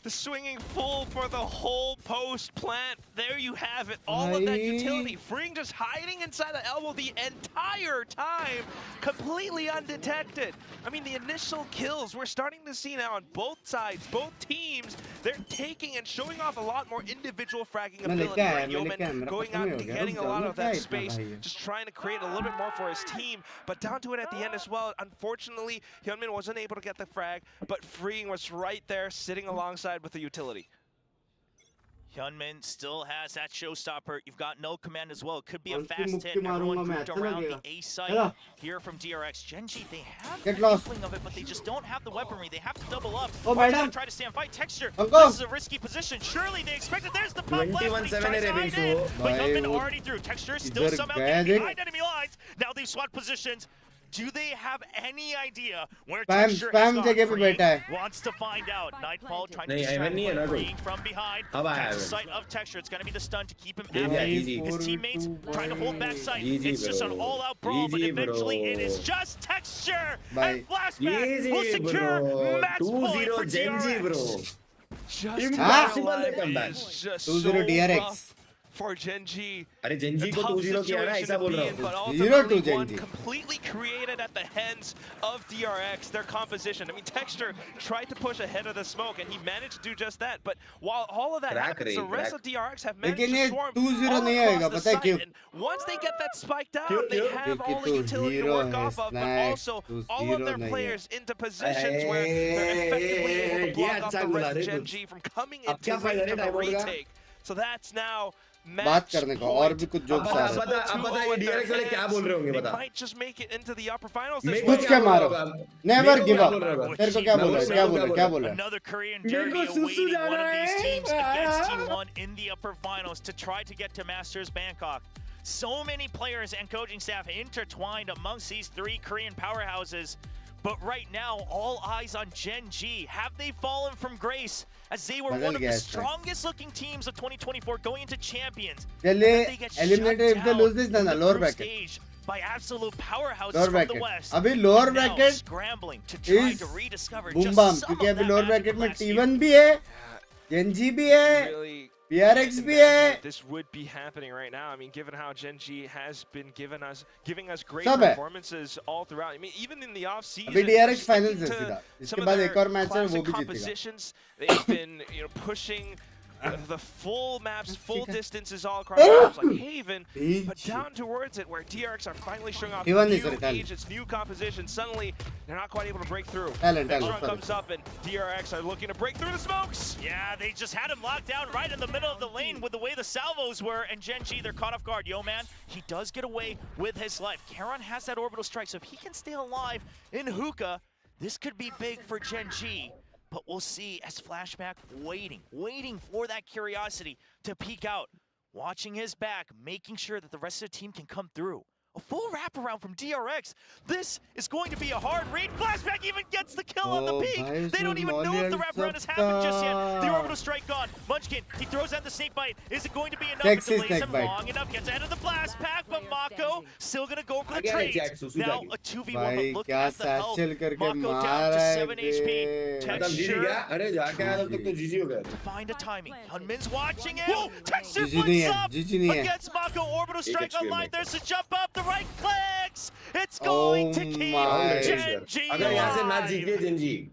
The swinging full for the whole post plant. There you have it. All of that utility. Freeing just hiding inside the elbow the entire time, completely undetected. I mean, the initial kills we're starting to see now on both sides, both teams. They're taking and showing off a lot more individual fragging ability. Right? Yeoman going out and getting a lot of that space, just trying to create a little bit more for his team. But down to it at the end as well. Unfortunately, Hyunmin wasn't able to get the frag, but Freeing was right there sitting alongside with the utility. Hyunmin still has that showstopper. You've got no command as well. It could be a fast hit. Everyone grouped around the A site here from DRX. Gen.G, they have the inkling of it, but they just don't have the weaponry. They have to double up. Try to stand fight. Texture, this is a risky position. Surely they expected. There's the pop left, but he tries to hide in. But Hyunmin already through. Texture still somehow getting behind enemy lines. Now they've swapped positions. Do they have any idea where Texture has gone? Wants to find out. Nightfall trying to distract Freeing from behind. Catch sight of Texture. It's going to be the stun to keep him at bay. His teammates trying to hold back sight. It's just an all-out brawl, but eventually it is just Texture. And Flashback will secure match point for DRX. Impossible to come back. 2-0 DRX. For Gen.G. अरे Gen.G को 2-0 किया ना ऐसा बोल रहा हूँ. But ultimately one completely created at the hands of DRX, their composition. I mean, Texture tried to push ahead of the smoke and he managed to do just that. But while all of that happens, the rest of DRX have managed to swarm all across the site. And once they get that spike down, they have all the utility to work off of, but also all of their players into positions where they're effectively able to block off the rest of Gen.G from coming into the retake. So that's now बात करने का और भी कुछ jokes आ रहे हैं. अब बता ये DRX वाले क्या बोल रहे होंगे बता. Might just make it into the upper finals. कुछ क्या मारो. Never give up. तेरे को क्या बोल रहा है? Another Korean derby awaiting one of these teams against T1 in the upper finals to try to get to Masters Bangkok. So many players and coaching staff intertwined amongst these 3 Korean powerhouses. But right now, all eyes on Gen.G. Have they fallen from grace as they were one of the strongest looking teams of 2024 going into champions? They get eliminated if they lose this lower bracket. By absolute powerhouses from the West. अभी lower bracket scrambling to try to rediscover boom bam क्योंकि अभी lower bracket में T1 भी है, Gen.G भी है, DRX भी है. This would be happening right now. I mean, given how Gen.G has been giving us great performances all throughout. I mean, even in the off season. अभी DRX finals है सीधा. इसके बाद एक और मैच है वो भी जीतेगा. They've been, pushing the full maps, full distances all across maps like Haven, but down towards it where DRX are finally showing off new agents, new composition. Suddenly, they're not quite able to break through. Talon comes up and DRX are looking to break through the smokes. Yeah, they just had him locked down right in the middle of the lane with the way the salvos were, and Gen.G, they're caught off guard. Yeoman, he does get away with his life. Karon has that orbital strike, so if he can stay alive in Hookah, this could be big for Gen.G. But we'll see as Flashback waiting for that curiosity to peek out, watching his back, making sure that the rest of the team can come through. A full wraparound from DRX. This is going to be a hard read. Flashback even gets the kill on the peak. They don't even know if the wraparound has happened just yet. The orbital strike gone. Munchkin, he throws out the snake bite. Is it going to be enough? It delays him long enough. Gets ahead of the blast pack, but Mako still going to go for the trade. Now a 2v1, but look at the health. Mako down to 7 HP. Texture to find a timing. Hunmin's watching him. Texture flips up against Mako. Orbital strike online. There's a jump up. The right clicks. It's going to keep Gen.G alive.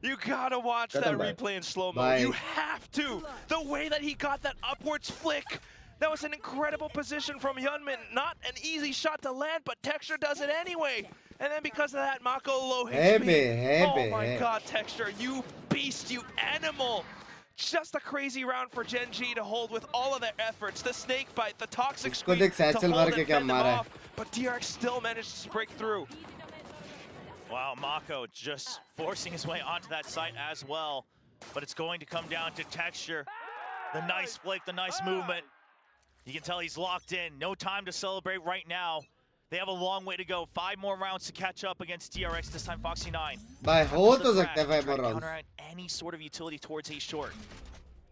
You gotta watch that replay in slow-mo. You have to. The way that he got that upwards flick. That was an incredible position from Hunmin. Not an easy shot to land, but Texture does it anyway. And then because of that, Mako low HP. Oh my god, Texture, you beast, you animal. Just a crazy round for Gen.G to hold with all of their efforts. The snake bite, the toxic screen to hold and fend them off. But DRX still managed to break through. Wow, Mako just forcing his way onto that site as well. But it's going to come down to Texture. The nice flick, the nice movement. You can tell he's locked in. No time to celebrate right now. They have a long way to go. 5 more rounds to catch up against DRX. This time Foxy9. Bhai, ho to sakta hai 5 more rounds. Counteract any sort of utility towards a short.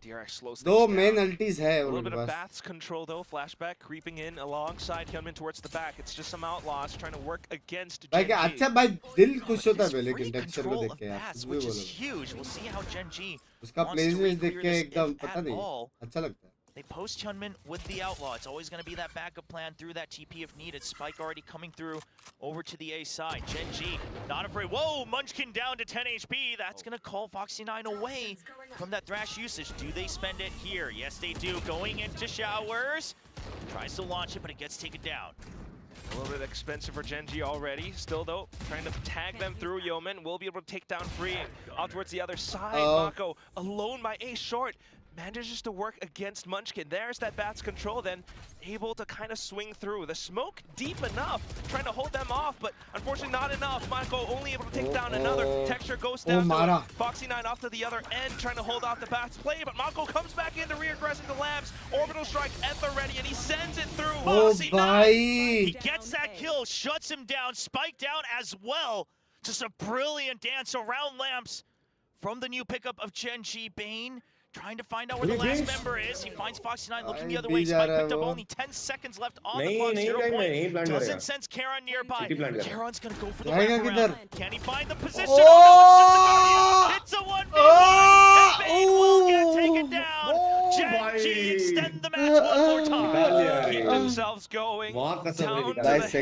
DRX slows दो things main down. ultis hai A little unke bit of paas. Bath's control though. Flashback creeping in alongside Hunmin towards the back. It's just some outlaws trying to work against भाई क्या Gen.G. अच्छा भाई दिल खुश होता है Free लेकिन texture को control देख of के यार Baths, कुछ भी which is बोलो huge. We'll see how Gen.G उसका wants to प्लेसमेंट देख re-clear के this एकदम if पता at नहीं all. अच्छा लगता है They post Hunmin with the Outlaw. It's always going to be that backup plan through that TP if needed. Spike already coming through over to the A side. Gen.G not afraid. Whoa, Munchkin down to 10 HP. That's going to call Foxy9 away from that Thrash usage. Do they spend it here? Yes, they do. Going into showers. Tries to launch it, but it gets taken down. A little bit expensive for Gen.G already. Still though, trying to tag them through. Yeoman will be able to take down Free. Out towards the other side. Mako alone by A short. Manages to work against Munchkin. There's that Bath's control then, able to kind of swing through. The smoke deep enough, trying to hold them off, but unfortunately not enough. Mako only able to take down another. Texture goes down to it. Foxy9 off to the other end, trying to hold off the Bath's play, but Mako comes back in to reaggress into Labs. Orbital strike at the ready, and he sends it through. Foxy9, he gets that kill, shuts him down, Spike down as well. Just a brilliant dance around Lamps from the new pickup of Gen.G. Bane. Trying to find out where the last member is. He finds Foxy9 looking the other way. Spike picked up only 10 seconds left on the clock. 0 point. Doesn't sense Karon nearby. Karon's going to go for the wraparound. Can he find the position? Oh, no, it's just a Guardian. It's a 1v1. And Bane will get taken down. Gen.G extend the match one more time. Keep themselves going. Down to the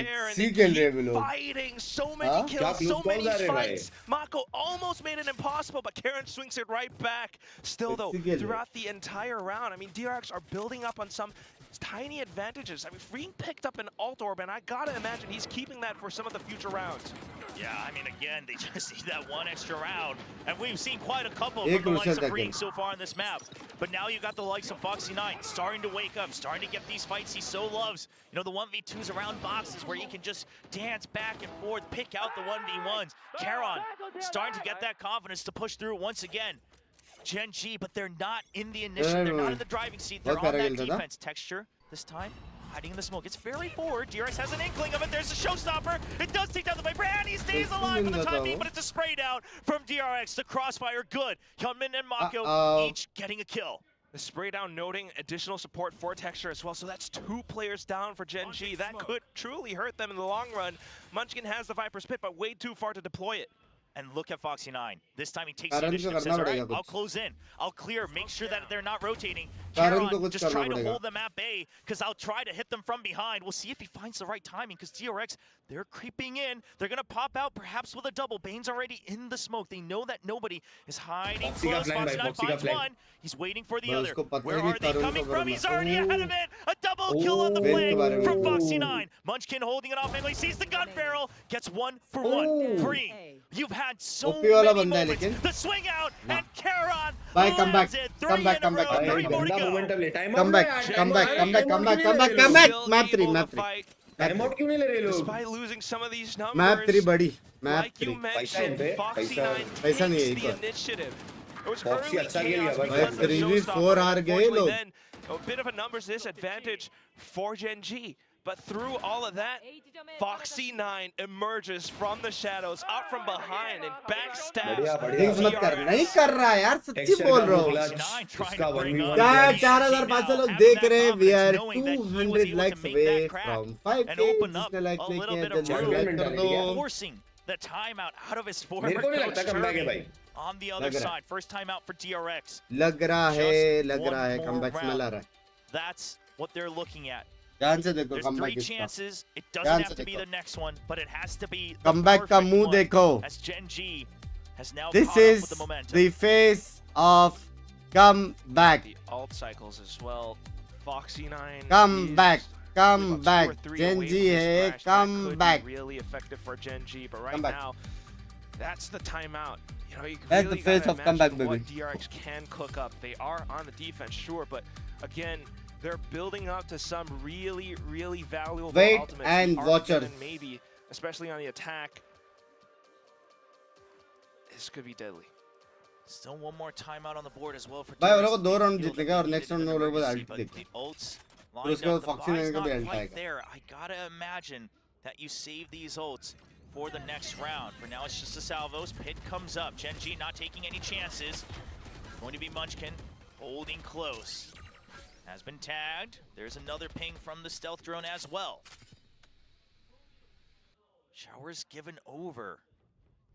hair and they keep fighting. So many kills, so many fights. Mako almost made it impossible, but Karon swings it right back. Still though, throughout the entire round, I mean, DRX are building up on some tiny advantages. I mean, Free picked up an alt orb, and I gotta imagine he's keeping that for some of the future rounds. Yeah, I mean, again, they just need that one extra round. And we've seen quite a couple from the likes of Free so far in this map. But now you got the likes of Foxy9 starting to wake up, starting to get these fights he so loves. You know, the 1v2s around boxes where he can just dance back and forth, pick out the 1v1s. Karon starting to get that confidence to push through once again. Gen.G, but they're not in the initiative, they're not in the driving seat, they're on that defense. Texture, this time, hiding in the smoke. It's very forward, DRX has an inkling of it, there's a showstopper. It does take down the Viper, and he stays alive for the time being, but it's a spray down from DRX. The crossfire, good. Hunmin and Mako each getting a kill. The spray down noting additional support for Texture as well, so that's 2 players down for Gen.G. That could truly hurt them in the long run. Munchkin has the Viper's Pit, but way too far to deploy it. And look at Foxy9. This time he takes the initiative, says, all right, I'll close in. I'll clear, make sure that they're not rotating. Karon, just try to hold them at bay, because I'll try to hit them from behind. We'll see if he finds the right timing, because DRX, they're creeping in. They're going to pop out, perhaps with a double. Bane's already in the smoke. They know that nobody is hiding close. Foxy9 finds one. He's waiting for the other. Where are they coming from? He's already ahead of it. A double kill on the flank from Foxy9. Munchkin holding it off angle. He sees the gun barrel. Gets 1 for 1. Free. You've had so many moments. The swing out and Karon lands it. 3 in a row. 3 more to go. Come back. Map 3. Despite losing some of these numbers, Map 3 buddy. Map like you 3. mentioned, Foxy9 takes the initiative. It was early chaos because of the 4 हार गए लोग. then a bit of a numbers disadvantage for Gen.G. But through all of that, Foxy9 emerges from the shadows, up from behind, and backstabs. Binks मत कर, नहीं कर रहा यार, सच्ची बोल रहा हूँ। क्या 4,500 लोग देख रहे हैं, we are 200 likes away from 5K. जिसने like नहीं किया जल्दी like कर दो। The timeout out of his former coach Chummi on the other side. First timeout for DRX. लग रहा है comeback smell आ रहा है। That's what they're looking at. ध्यान से देखो There's comeback 3 इसका। chances. It doesn't have to be the next one, but it has to be the comeback का perfect मुंह one, देखो। as Gen.G has now This caught up is with the momentum. the face of comeback. The alt cycles as well. Foxy9 Come back. Come back. Gen.G है, come back. Really effective for Gen.G, but right Come back. now, that's the timeout. You know, you That's really the face gotta of comeback, imagine what baby. DRX can cook up. They are on the defense, sure, but again, they're building up to some really, really valuable Wait ultimates. and The watchers. Armageddon maybe, especially on the attack. This could be deadly. Still one more timeout on the board as well for भाई वो DRX. लोग को 2 round Feel जीतने the का और need next in round the में वो लोग बस emergency, अल्ट but देखते the ults फिर lined उसके बाद up. The Foxy9 buy's का भी not अल्ट quite आएगा। there. I gotta imagine that you save these ults for the next round. For now, it's just the salvos. Pit comes up. Gen.G not taking any chances. Going to be Munchkin holding close. Has been tagged. There's another ping from the stealth drone as well. Showers given over.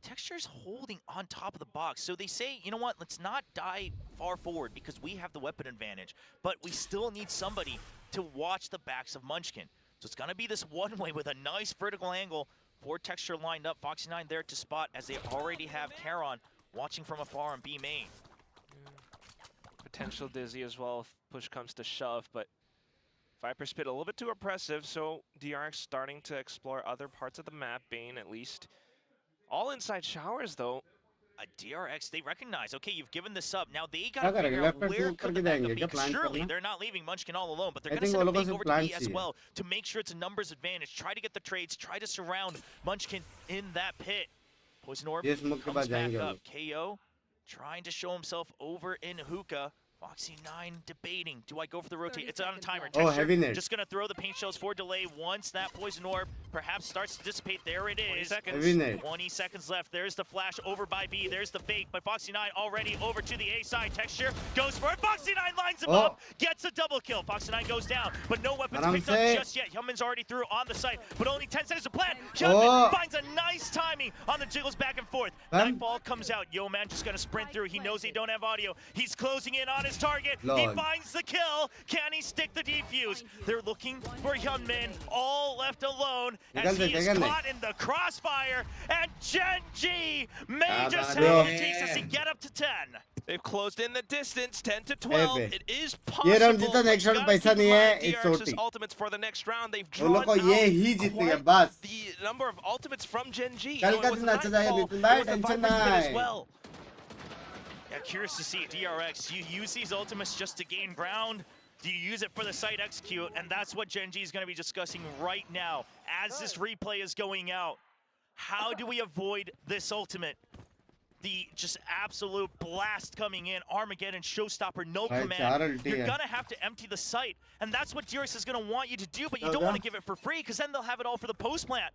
Texture's holding on top of the box. So they say, you know what, let's not die far forward because we have the weapon advantage, but we still need somebody to watch the backs of Munchkin. So it's gonna be this one way with a nice vertical angle for Texture lined up. Foxy9 there to spot as they already have Charon watching from afar on B main. Potential dizzy as well if push comes to shove, but Viper's Pit a little bit too oppressive, so DRX starting to explore other parts of the map, Bane at least. All inside showers though. DRX, they recognize, okay, you've given this up. Now they gotta क्या करेंगे? figure out Left hand where से could ऊपर the की backup जाएंगे be. क्या? 'Cause Plant surely करना? they're not leaving Munchkin all alone, but they're I gonna think send वो a लोगों big से over to B plants as ही है। well to make sure it's a numbers advantage. Try to get the trades, try to surround Munchkin in that pit. Poison Orb ये smoke के comes बाद back जाएंगे up. KO trying to show himself over in hookah. Foxy9 debating. Do I go for the rotate? It's on a timer. Oh, Texture heavy net. just gonna throw the paint shells for delay once that poison orb perhaps starts to dissipate. There it 20 is. seconds. Heavy net. 20 seconds left. There's the flash over by B. There's the fake, but Foxy9 already over to the A side. Texture goes for it. Foxy9 lines him up, gets a double kill. Foxy9 goes down, but no weapons picked up just yet. Hyunmin's already through on the site, but only 10 seconds to plant. Hyunmin finds a nice timing on the jiggles back and forth. Nightfall comes out. Yo man just gonna sprint through. He knows they don't have audio. He's closing in on his target. He finds the kill. Can he stick the defuse? They're looking for Hyunmin, all left alone as he is caught in the crossfire. And Gen.G may just have what it takes as he get up to 10. They've closed in the distance, 10 to 12. It is possible. ये round जीता, next round पैसा नहीं है, it's DRX's OT। ultimates for the next round. They've वो लोग drawn को ये out ही जीतने का quite बस। the number of ultimates from Gen.G. कल का दिन अच्छा जाएगा नितिन भाई, टेंशन ना as है। well. Yeah, curious to see DRX. You use these ultimates just to gain ground. Do you use it for the site execute? And that's what Gen.G is going to be discussing right now as this replay is going out. How do we avoid this ultimate? The just absolute blast coming in, Armageddon, showstopper, no command. You're gonna have to empty the site, and that's what DRX is gonna want you to do, but you don't want to give it for free, because then they'll have it all for the post plant.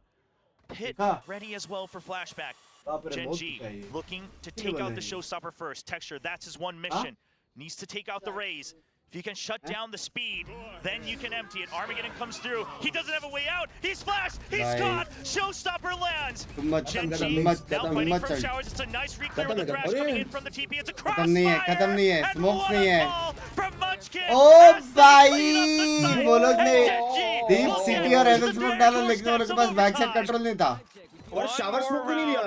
Pit ready as well for flashback. Gen.G looking to take out the showstopper first. Texture, that's his one mission. Needs to take out the raise. If you can shut down the speed, then you can empty it. Armageddon comes through. He doesn't have a way out. He's flashed. He's caught. Showstopper lands. Gen.G now fighting from showers. It's a nice reclear with the thrash coming in from the TP. It's a crossfire. And what a ball from Munchkin. ओ भाई वो लोग ने deep city और एवं smoke डाला, लेकिन वो लोग के पास बैक साइड कंट्रोल नहीं था और शावर स्मोक भी नहीं लिया।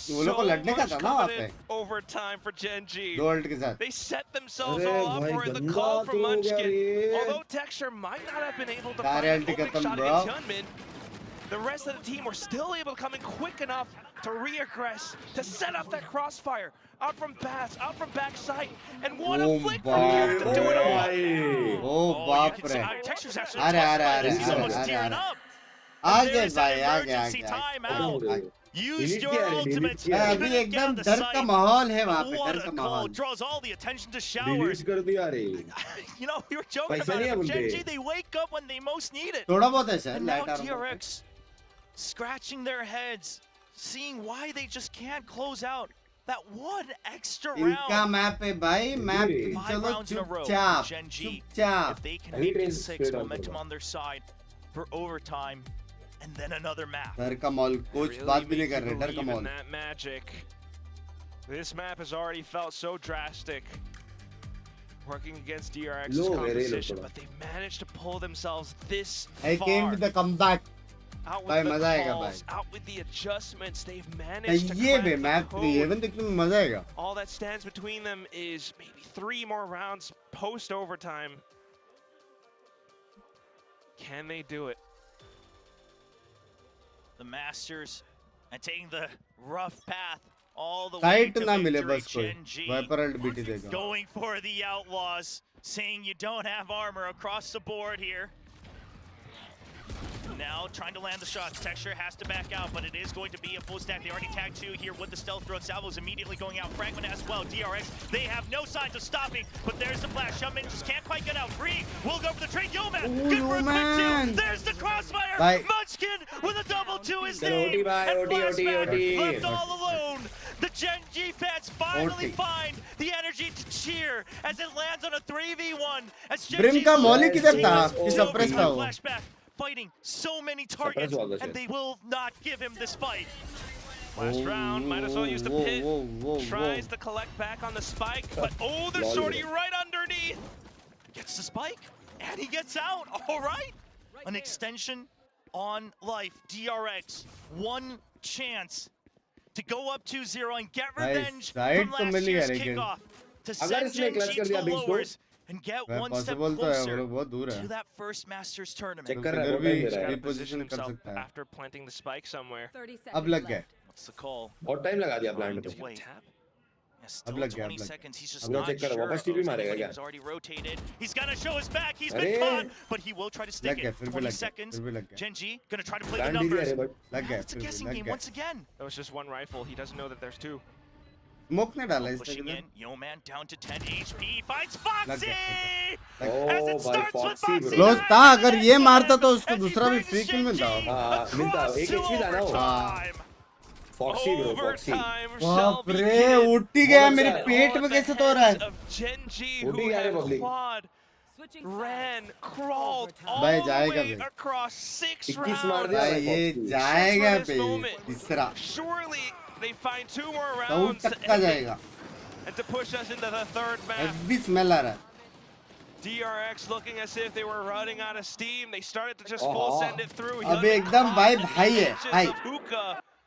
वो लोग को लड़ने का था ना वहाँ पे। Overtime for Gen.G. दो अल्ट के साथ। They set themselves all up for the call from Munchkin. Although Texture might not have been able to find a quick shot against Hyunmin, the rest of the team were still able to come in quick enough to reaggress, to set up that crossfire. Out from pass, out from backside, and what a flick from Karen to do it all. ओ बाप रे। Texture's actually अरे he's almost tearing up. आगे भाई आगे आगे। Used your ultimate. अभी एकदम डर का माहौल है वहाँ पे, डर का माहौल. Draws all the attention to showers. You know, we were joking about it, but Gen.G, they wake up when they most need it. थोड़ा बहुत है sir. And now DRX scratching their heads, seeing why they just can't close out that one extra round. इनका map है भाई, map चलो चुपचाप, चुपचाप. If they can make it 6, momentum on their side for overtime, and then another map. डर का माहौल, coach बात भी नहीं कर रहे, डर का माहौल. That magic. This map has already felt so drastic. Working against DRX's composition, but they've managed to pull themselves this far. I came with the comeback. Out with the calls, out with the adjustments, they've managed to ये crack map the 3 even देखने में मजा आएगा. All that stands between them is maybe 3 more rounds post overtime. Can they do it? The Masters and taking the rough path all the way to victory. Gen.G going for the Outlaws, saying you don't have armor across the board here. Now trying to land the shots. Texture has to back out, but it is going to be a full stack. They already tagged 2 here with the stealth drone. Salvo's immediately going out. Fragment as well. DRX, they have no signs of stopping, but there's the flash. CHUMMI just can't quite get out. Free will go for the trade. Yo-Man, good for a quick 2. There's the crossfire. Bye. Munchkin with a double 2 his name. And Flashback left all alone. The Gen.G fans finally find the energy to cheer as it lands on a 3v1. As Brim का मौली किधर था? इस suppress था वो. Flashback fighting so many targets, and they will not give him this fight. Last round, might as well use the pit. Tries to collect back on the spike, but oh, there's Shorty right underneath. Gets the spike, and he gets out. All right. An extension on life. DRX, one chance to go up 2-0 and get revenge from last year's kickoff to send Gen.G to the lowers and get one step closer to that first Masters tournament. Position himself after planting the spike somewhere. अब लग गया. What's the call? बहुत time लगा दिया plant पे. Still 20 seconds. He's just not sure. He's already rotated. He's gonna show his back. He's been caught, but he will try to stick it. 20 seconds. Gen.G gonna try to play the numbers. It's a guessing game once again. That was just one rifle. He doesn't know that there's 2. Smoke ने डाला इस Pushing तक. in, Yo-Man down to 10 HP. Finds Foxy. Oh, As it starts with Foxy. Close था, अगर ये मारता तो उसको दूसरा भी free kill मिलता. मिलता. एक HP था ना वो. Foxy bro, Foxy. बाप रे, उठ ही गया मेरे पेट में कैसे तो रहा है. Gen.G who had quad ran, crawled all भाई the जाएगा way भाई. across 6 rounds. भाई ये जाएगा पे तीसरा. Surely they find 2 more तो rounds टक्का जाएगा. and to push us into the 3rd map. अभी smell आ रहा है. DRX looking as if they were running out of steam. They started to just full send it through. अबे एकदम vibe high है, high.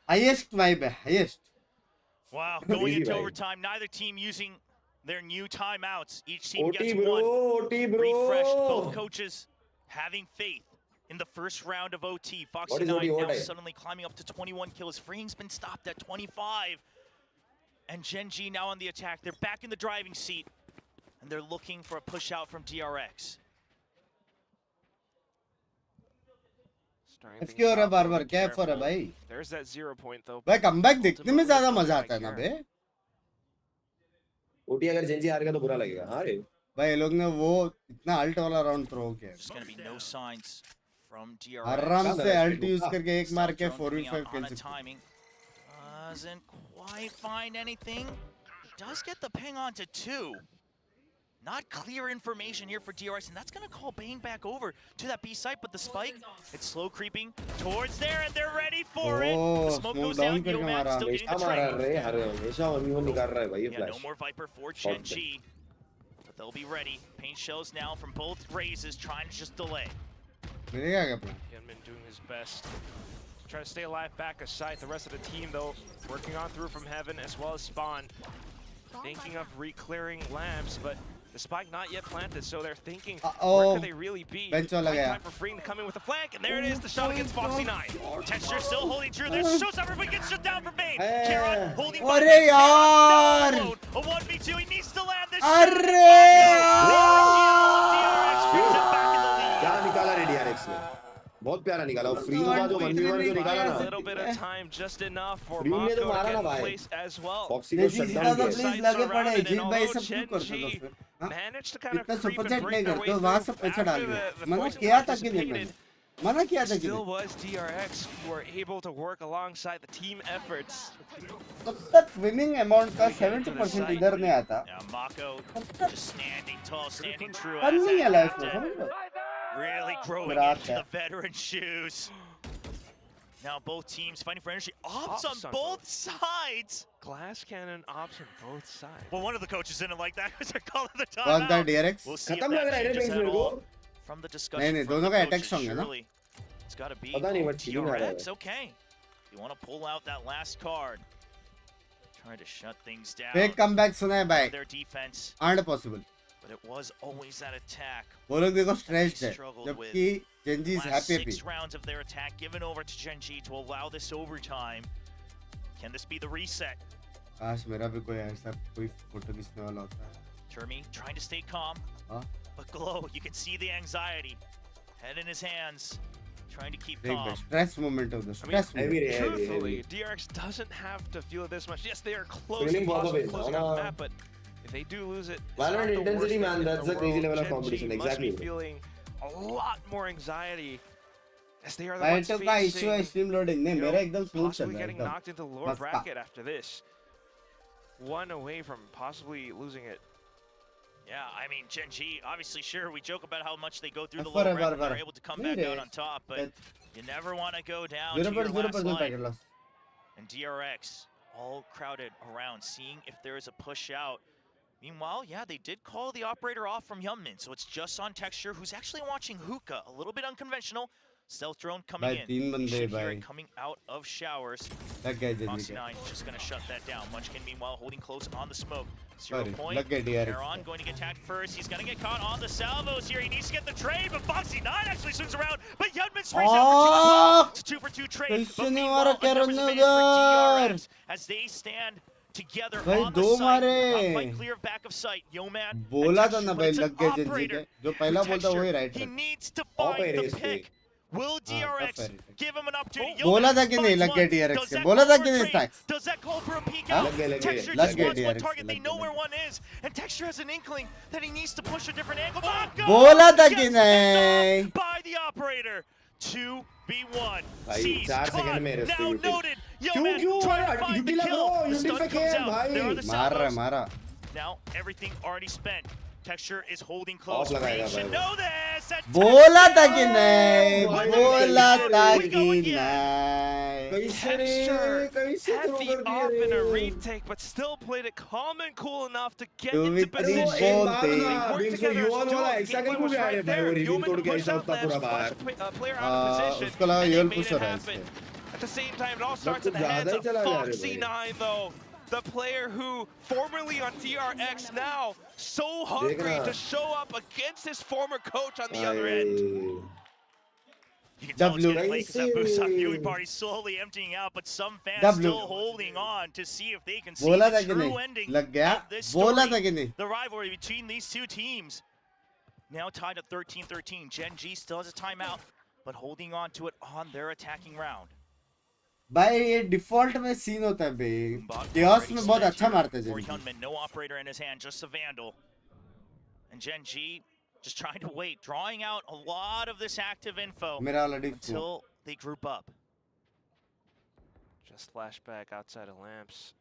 Highest vibe है, highest. Wow, going into overtime, neither team using their new timeouts. Each team gets one. Refreshed, both coaches having faith in the first round of OT. Foxy 9 now suddenly climbing up to 21 kills. Freeing's been stopped at 25. And Gen.G now on the attack. They're back in the driving seat. And they're looking for a push out from DRX. इसके और बार-बार क्या for है भाई. There's that 0 point though. भाई comeback देखने में ज़्यादा मजा आता है ना बे. ओटी अगर Gen.G हारेगा तो बुरा लगेगा. हाँ रे. भाई ये लोग ने वो इतना अल्ट वाला राउंड थ्रो किया. There's going to be no signs from DRX. आराम से अल्ट यूज करके एक मार के 4v5 खेल सकते. Doesn't quite find anything. He does get the ping onto 2. Not clear information here for DRX, and that's going to call Bane back over to that B site, but the spike, it's slow creeping towards there, and they're ready for it. The smoke goes down, Yo-Man still getting the trade. Yeah, no more Viper for Gen.G, but they'll be ready. Paint shells now from both raises, trying to just delay. Been doing his best to try to stay alive back a site. The rest of the team, though, working on through from heaven as well as spawn. Thinking of re-clearing lamps, but the spike not yet planted, so they're thinking, where could they really be? Time for Freeing to come in with a flank, and there it is, the shot against Foxy 9. Texture still holding true. There's Showstopper, but gets shut down from Bane. Karon holding by यार. A 1v2, he needs to land this shot. DRX picks it back in the lead. क्या निकाला रे DRX ने. बहुत प्यारा निकाला और free का जो 1v1 जो निकाला A ना little bit of time, just enough for free ने तो Mako to मारा get ना in भाई place as well. फॉक्सी को शट डाउन तो किया प्लीज लगे पड़े surrounded, जिन and भाई although सब क्यों करते हो Gen.G फिर हाँ? managed to kind of इतना creep super and chat break नहीं their करते way हो वहाँ through सब पैसा डाल after दो the मना poison किया था कि नहीं participated. मैंने मना किया था कि Still नहीं was DRX who were able to work alongside the team efforts. तब तक विनिंग अमाउंट का 70% इधर नहीं आता Now Mako just standing tall, standing true fun as नहीं है that लाइफ में captain. समझ लो Really growing Brat into है the veteran shoes. Now both teams fighting for energy. Ops on both sides. Glass cannon ops on both sides. Well, one of the coaches didn't like that because they're calling the कौन था timeout. DRX We'll see if खत्म लग that रहा है रे changes Binks at मेरे को all from the नहीं discussion नहीं from दोनों the का अटैक coaches. स्ट्रांग है ना Surely it's got to be पता नहीं, but cheating आ रहा है। DRX. Okay, you want to pull out that last card, trying to shut things down. Fake comeback सुना है भाई Their defense, aren't possible but it was always that attack. वो लोग देखो स्ट्रेस्ड है struggled जबकि Gen.G is Last happy 6 rounds of their attack given over to Gen.G to allow this overtime. Can this be the reset? काश मेरा भी कोई ऐसा कोई फोटो खींचने वाला होता है CHUMMI trying to stay calm, हाँ but Glow, you can see the anxiety. Head in his hands, trying to keep देख भाई calm. Stress moment of the I stress mean, moment truthfully, DRX doesn't have to feel this much. Yes, they are close Feeling and बहुत possibly है, closing ना? on the map, but if they do lose it, it's Valorant not the intensity, worst thing man, in that's the a crazy world. level of Gen.G competition, must exactly. be feeling a lot more anxiety as they are the भाई ones तो का issue है facing, stream loading नहीं you know, मेरा एकदम smooth चल possibly रहा है getting एकदम knocked into the lower मस्त का bracket after this. One away from possibly losing it. Yeah, I mean, Gen.G, obviously, sure, we joke about how much they go through the For low a rep and bar. they're able to come नहीं back रे out on top, but you never want to go down to 0% your last 0% life. Packet loss And DRX all crowded around, seeing if there is a push out. Meanwhile, yeah, they did call the operator off from Yunmin, so it's just on Texture, who's actually watching Hookah, a little bit unconventional. Stealth drone coming भाई in. तीन You बंदे should hear भाई it coming out of showers. लग गए Gen.G Moxie के 9 just going to shut that down. Munchkin, meanwhile, holding close on the smoke. 0 Sorry, point. लग गए DRX Aaron going to get tagged first. He's going to get caught on the salvos here. He needs to get the trade, but Foxy 9 actually swings around. But Yunmin sprays out for 2 as well. It's a 2 for 2 trade. कैसे But नहीं meanwhile, मारा a numbers कैरन advantage for उधर DRX as they stand together भाई on the दो site. मारे Not quite clear of back of sight. Yoman बोला था ना but भाई it's an लग गए Gen.G operator. के जो पहला बोलता Texture, वही राइट he रखता needs to find the pick. Will हाँ, DRX tough है give him an opportunity? बोला था कि नहीं लग गए DRX के बोला था कि नहीं stacks Does that call for a peek हाँ? out? Texture लग just गए wants one DRX target. They लग know गए where one is, and Texture has an inkling that he needs to push a different angle. Mako बोला था कि gets नहीं picked off by the operator. 2v1. भाई Sees 4 caught. Second में Now rest noted. क्यों Yoman क्यों trying to find the UT kill. लगो The UT stun पे comes खेल out. There are भाई the मार रहा salvos. मारा Now everything already spent. Texture is holding close. Off लगाएगा We should भाई know this. And बोला था कि नहीं भाई, बोला था we कि go again. नहीं कैसे रे Texture कैसे had थ्रो the कर off in दिए a रे retake, but still played it calm and cool enough to get 2v3 into अरे वो position. एक बात बोलते ना Worked Binks together as युवन a वाला duo. ऐसा Gameplay कहीं was भी आ रहे right भाई there. वो रिवील Yoman तोड़ के pushed ऐसा out होता पूरा lamps, बाहर pushed a player out of position, उसको लगा and they you'll made push it हो रहा है happen. इससे At the same time, it all starts तो in the hands ज़्यादा ही of चला जा रहे Foxy भाई 9, though. The player who, formerly on DRX, now so hungry रहा। to show up against his former coach on the other end. You can tell it's W. getting late because that Busan viewing party slowly emptying out, but some fans W. still holding on to see if they can see बोला था the कि true नहीं ending लग गया of this बोला था story. कि नहीं The rivalry between these two teams. Now tied at 13-13. Gen.G still has a timeout, but holding on to it on their attacking round. भाई ये डिफॉल्ट में सीन होता है बे chaos में बहुत अच्छा मारते हैं For Gen.G Hyunmin, no operator in his hand, just a vandal. And Gen.G just trying to wait, drawing out a lot of this active info मेरा वाला डिफ until they group up. Just flashback outside of lamps.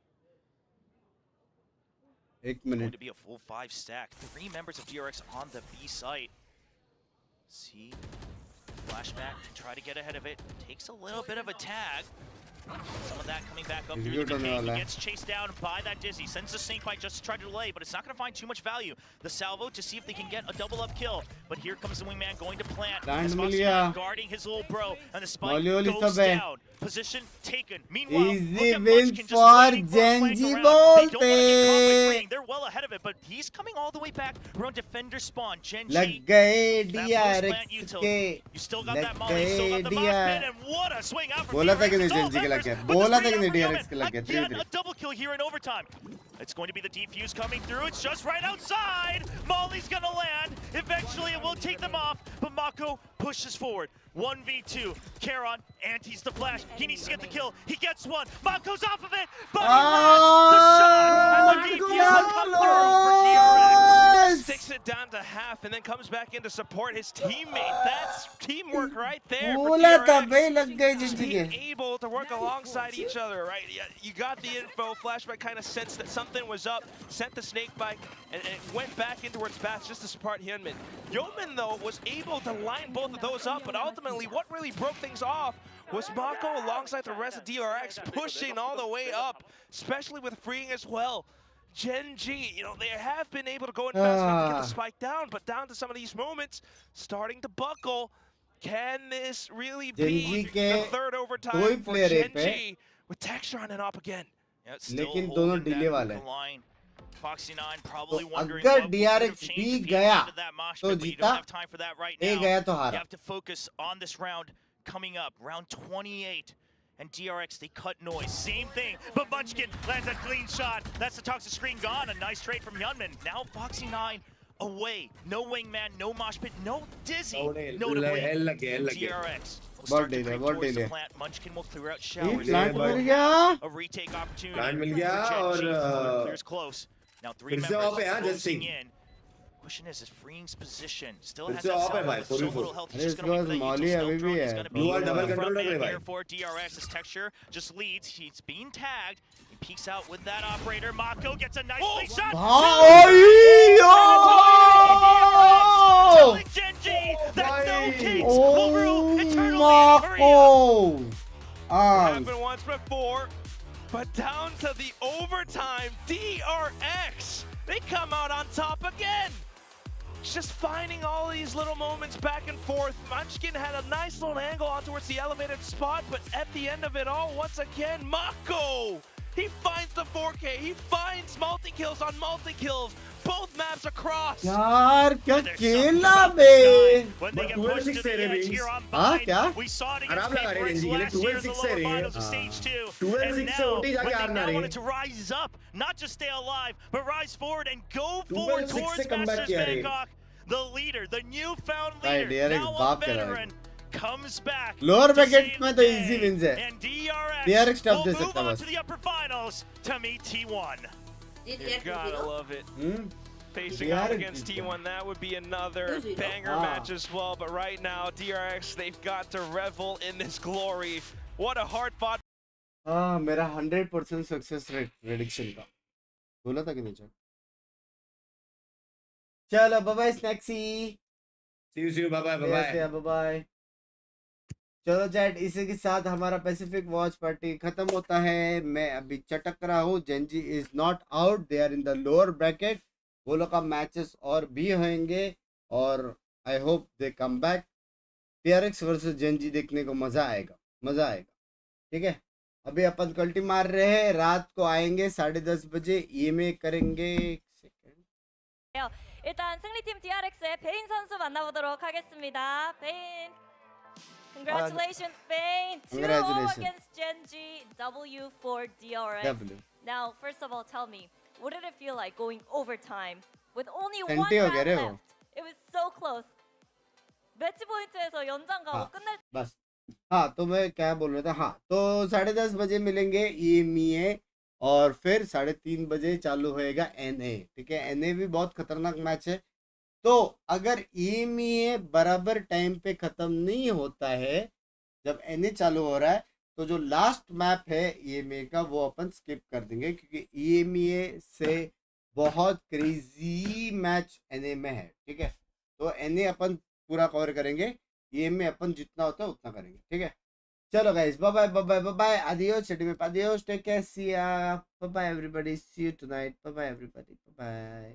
एक Going minute to be a full 5 stack. 3 members of DRX on the B site. See, flashback to try to get ahead of it. Takes a little bit of a tag. Some of that coming back up through the decay. He gets chased down by that Dizzy. Sends the snake bite just to try to delay, but it's not going to find too much value. The salvo to see if they can get a double up kill. But here comes the wingman going to plant. Land Foxy mill guarding his little bro, and the spike Molly goes सब है down. Position taken. Meanwhile, Easy look at win Munchkin just for waiting for a flank Gen.G around. They don't want to get caught बोलते between. They're well ahead of it, but he's coming all the way back around defender spawn. Gen.G. लग गए that DRX post-plant util. के You still got लग that molly, still got the mosh गए pit, and what a swing out from बोला था कि DRX. नहीं It's all Gen.G के लग members, गया but the बोला था screen कि out नहीं for DRX के लग गया Again, 3-3 a double kill here in overtime. It's going to be the defuse coming through. It's just right outside. Molly's gonna land. Eventually, it will take them off, but Mako pushes forward. 1v2. Karon antis the flash. He needs to get the kill. He gets one. Mako's off of it, but he lands the shot. And the DPS will come through for DRX. Sticks it down to half and then comes back in to support his teammate. That's teamwork right there for DRX. Being able to work alongside each other, right? You got the info. Flashback kind of sensed that something was up, sent the snake bike, and it went back into its path just to support Hyunmin. Yeoman, though, was able to line both of those up, but ultimately what really broke things off was Mako alongside the rest of DRX pushing all the way up, especially with freeing as well. Gen.G, you know, they have been able to go in fast enough to get the spike down, but down to some of these moments, starting to buckle. Can this really be the third overtime for Gen.G with Texture on and up again? Yeah, it's still लेकिन दोनों delay वाले Foxy9 probably तो wondering अगर what DRX भी गया तो but you जीता don't have time for that right A now. गया तो You हारा have to focus on this round coming up, round 28. And DRX, they cut noise. Same thing, but Munchkin lands a clean shot. That's the toxic screen gone. A nice trade from Hyunmin. Now Foxy9 away. No wingman, no mosh pit, no Dizzy. Notably, DRX will start to creep towards the plant. Munchkin will clear out showers. A retake opportunity. Gen.G clears close. Now 3 members closing in. Question is freeing's position. Still has that salvo, so little health. He's just going to be playing stealth drone. He's going to be front man here for DRX. His Texture just leads. He's being tagged. He peeks out with that operator. Mako gets a nice lead shot. Telling Gen.G that no kings will rule eternally in Korea. Happened once before, but down to the overtime, DRX, they come out on top again. Just finding all these little moments back and forth. Munchkin had a nice little angle on towards the elevated spot, but at the end of it all, once again, Mako! He finds the 4K, he finds multi-kills on multi-kills, both maps across. यार क्या खेला बे When they get pushed to the edge here on Bind, we saw it against Paperix last year in the lower finals of stage 2. And now, when they now wanted to rise up, not just stay alive, but rise forward and go forward towards Masters Bangkok. The leader, the newfound leader, now a veteran, comes back. Lower bracket में तो easy wins है. And DRX will move on to the upper finals to meet T1. You gotta love it. Facing off against T1, that would be another banger match as well. But right now, DRX, they've got to revel in this glory. What a hard-fought. मेरा 100% success rate prediction का बोला था कि नहीं चल चलो bye bye स्नैक्सी see you bye bye चलो चैट इसी के साथ हमारा पैसिफिक वॉच पार्टी खत्म होता है मैं अभी चटक रहा हूँ Gen.G is not out they are in the lower bracket वो लोग का मैचेस और भी होंगे और I hope they come back DRX versus Gen.G देखने को मजा आएगा ठीक है अभी अपन कल्टी मार रहे हैं रात को आएंगे 10:30 बजे EMA करेंगे 일단 승리팀 DRX의 베인 선수 만나보도록 하겠습니다. 베인, congratulations, Bein. 2-0 against Gen.G, W for DRX. W. Now, first of all, tell me, what did it feel like going overtime with only one हो गया round रे left? It was so close. 매치 포인트에서 연장 가고 끝날 बस हाँ तो मैं क्या बोल रहा था हाँ तो 10:30 बजे मिलेंगे EMA और फिर 3:30 बजे चालू होएगा NA ठीक है NA भी बहुत खतरनाक मैच है तो अगर EMA बराबर टाइम पे खत्म नहीं होता है जब NA चालू हो रहा है तो जो लास्ट मैप है EMA का वो अपन स्किप कर देंगे क्योंकि EMA से बहुत क्रेजी मैच NA में है ठीक है तो NA अपन पूरा कवर करेंगे EMA अपन जितना होता है उतना करेंगे ठीक है चलो guys bye bye adios chat में adios take care see ya bye everybody see you tonight bye everybody bye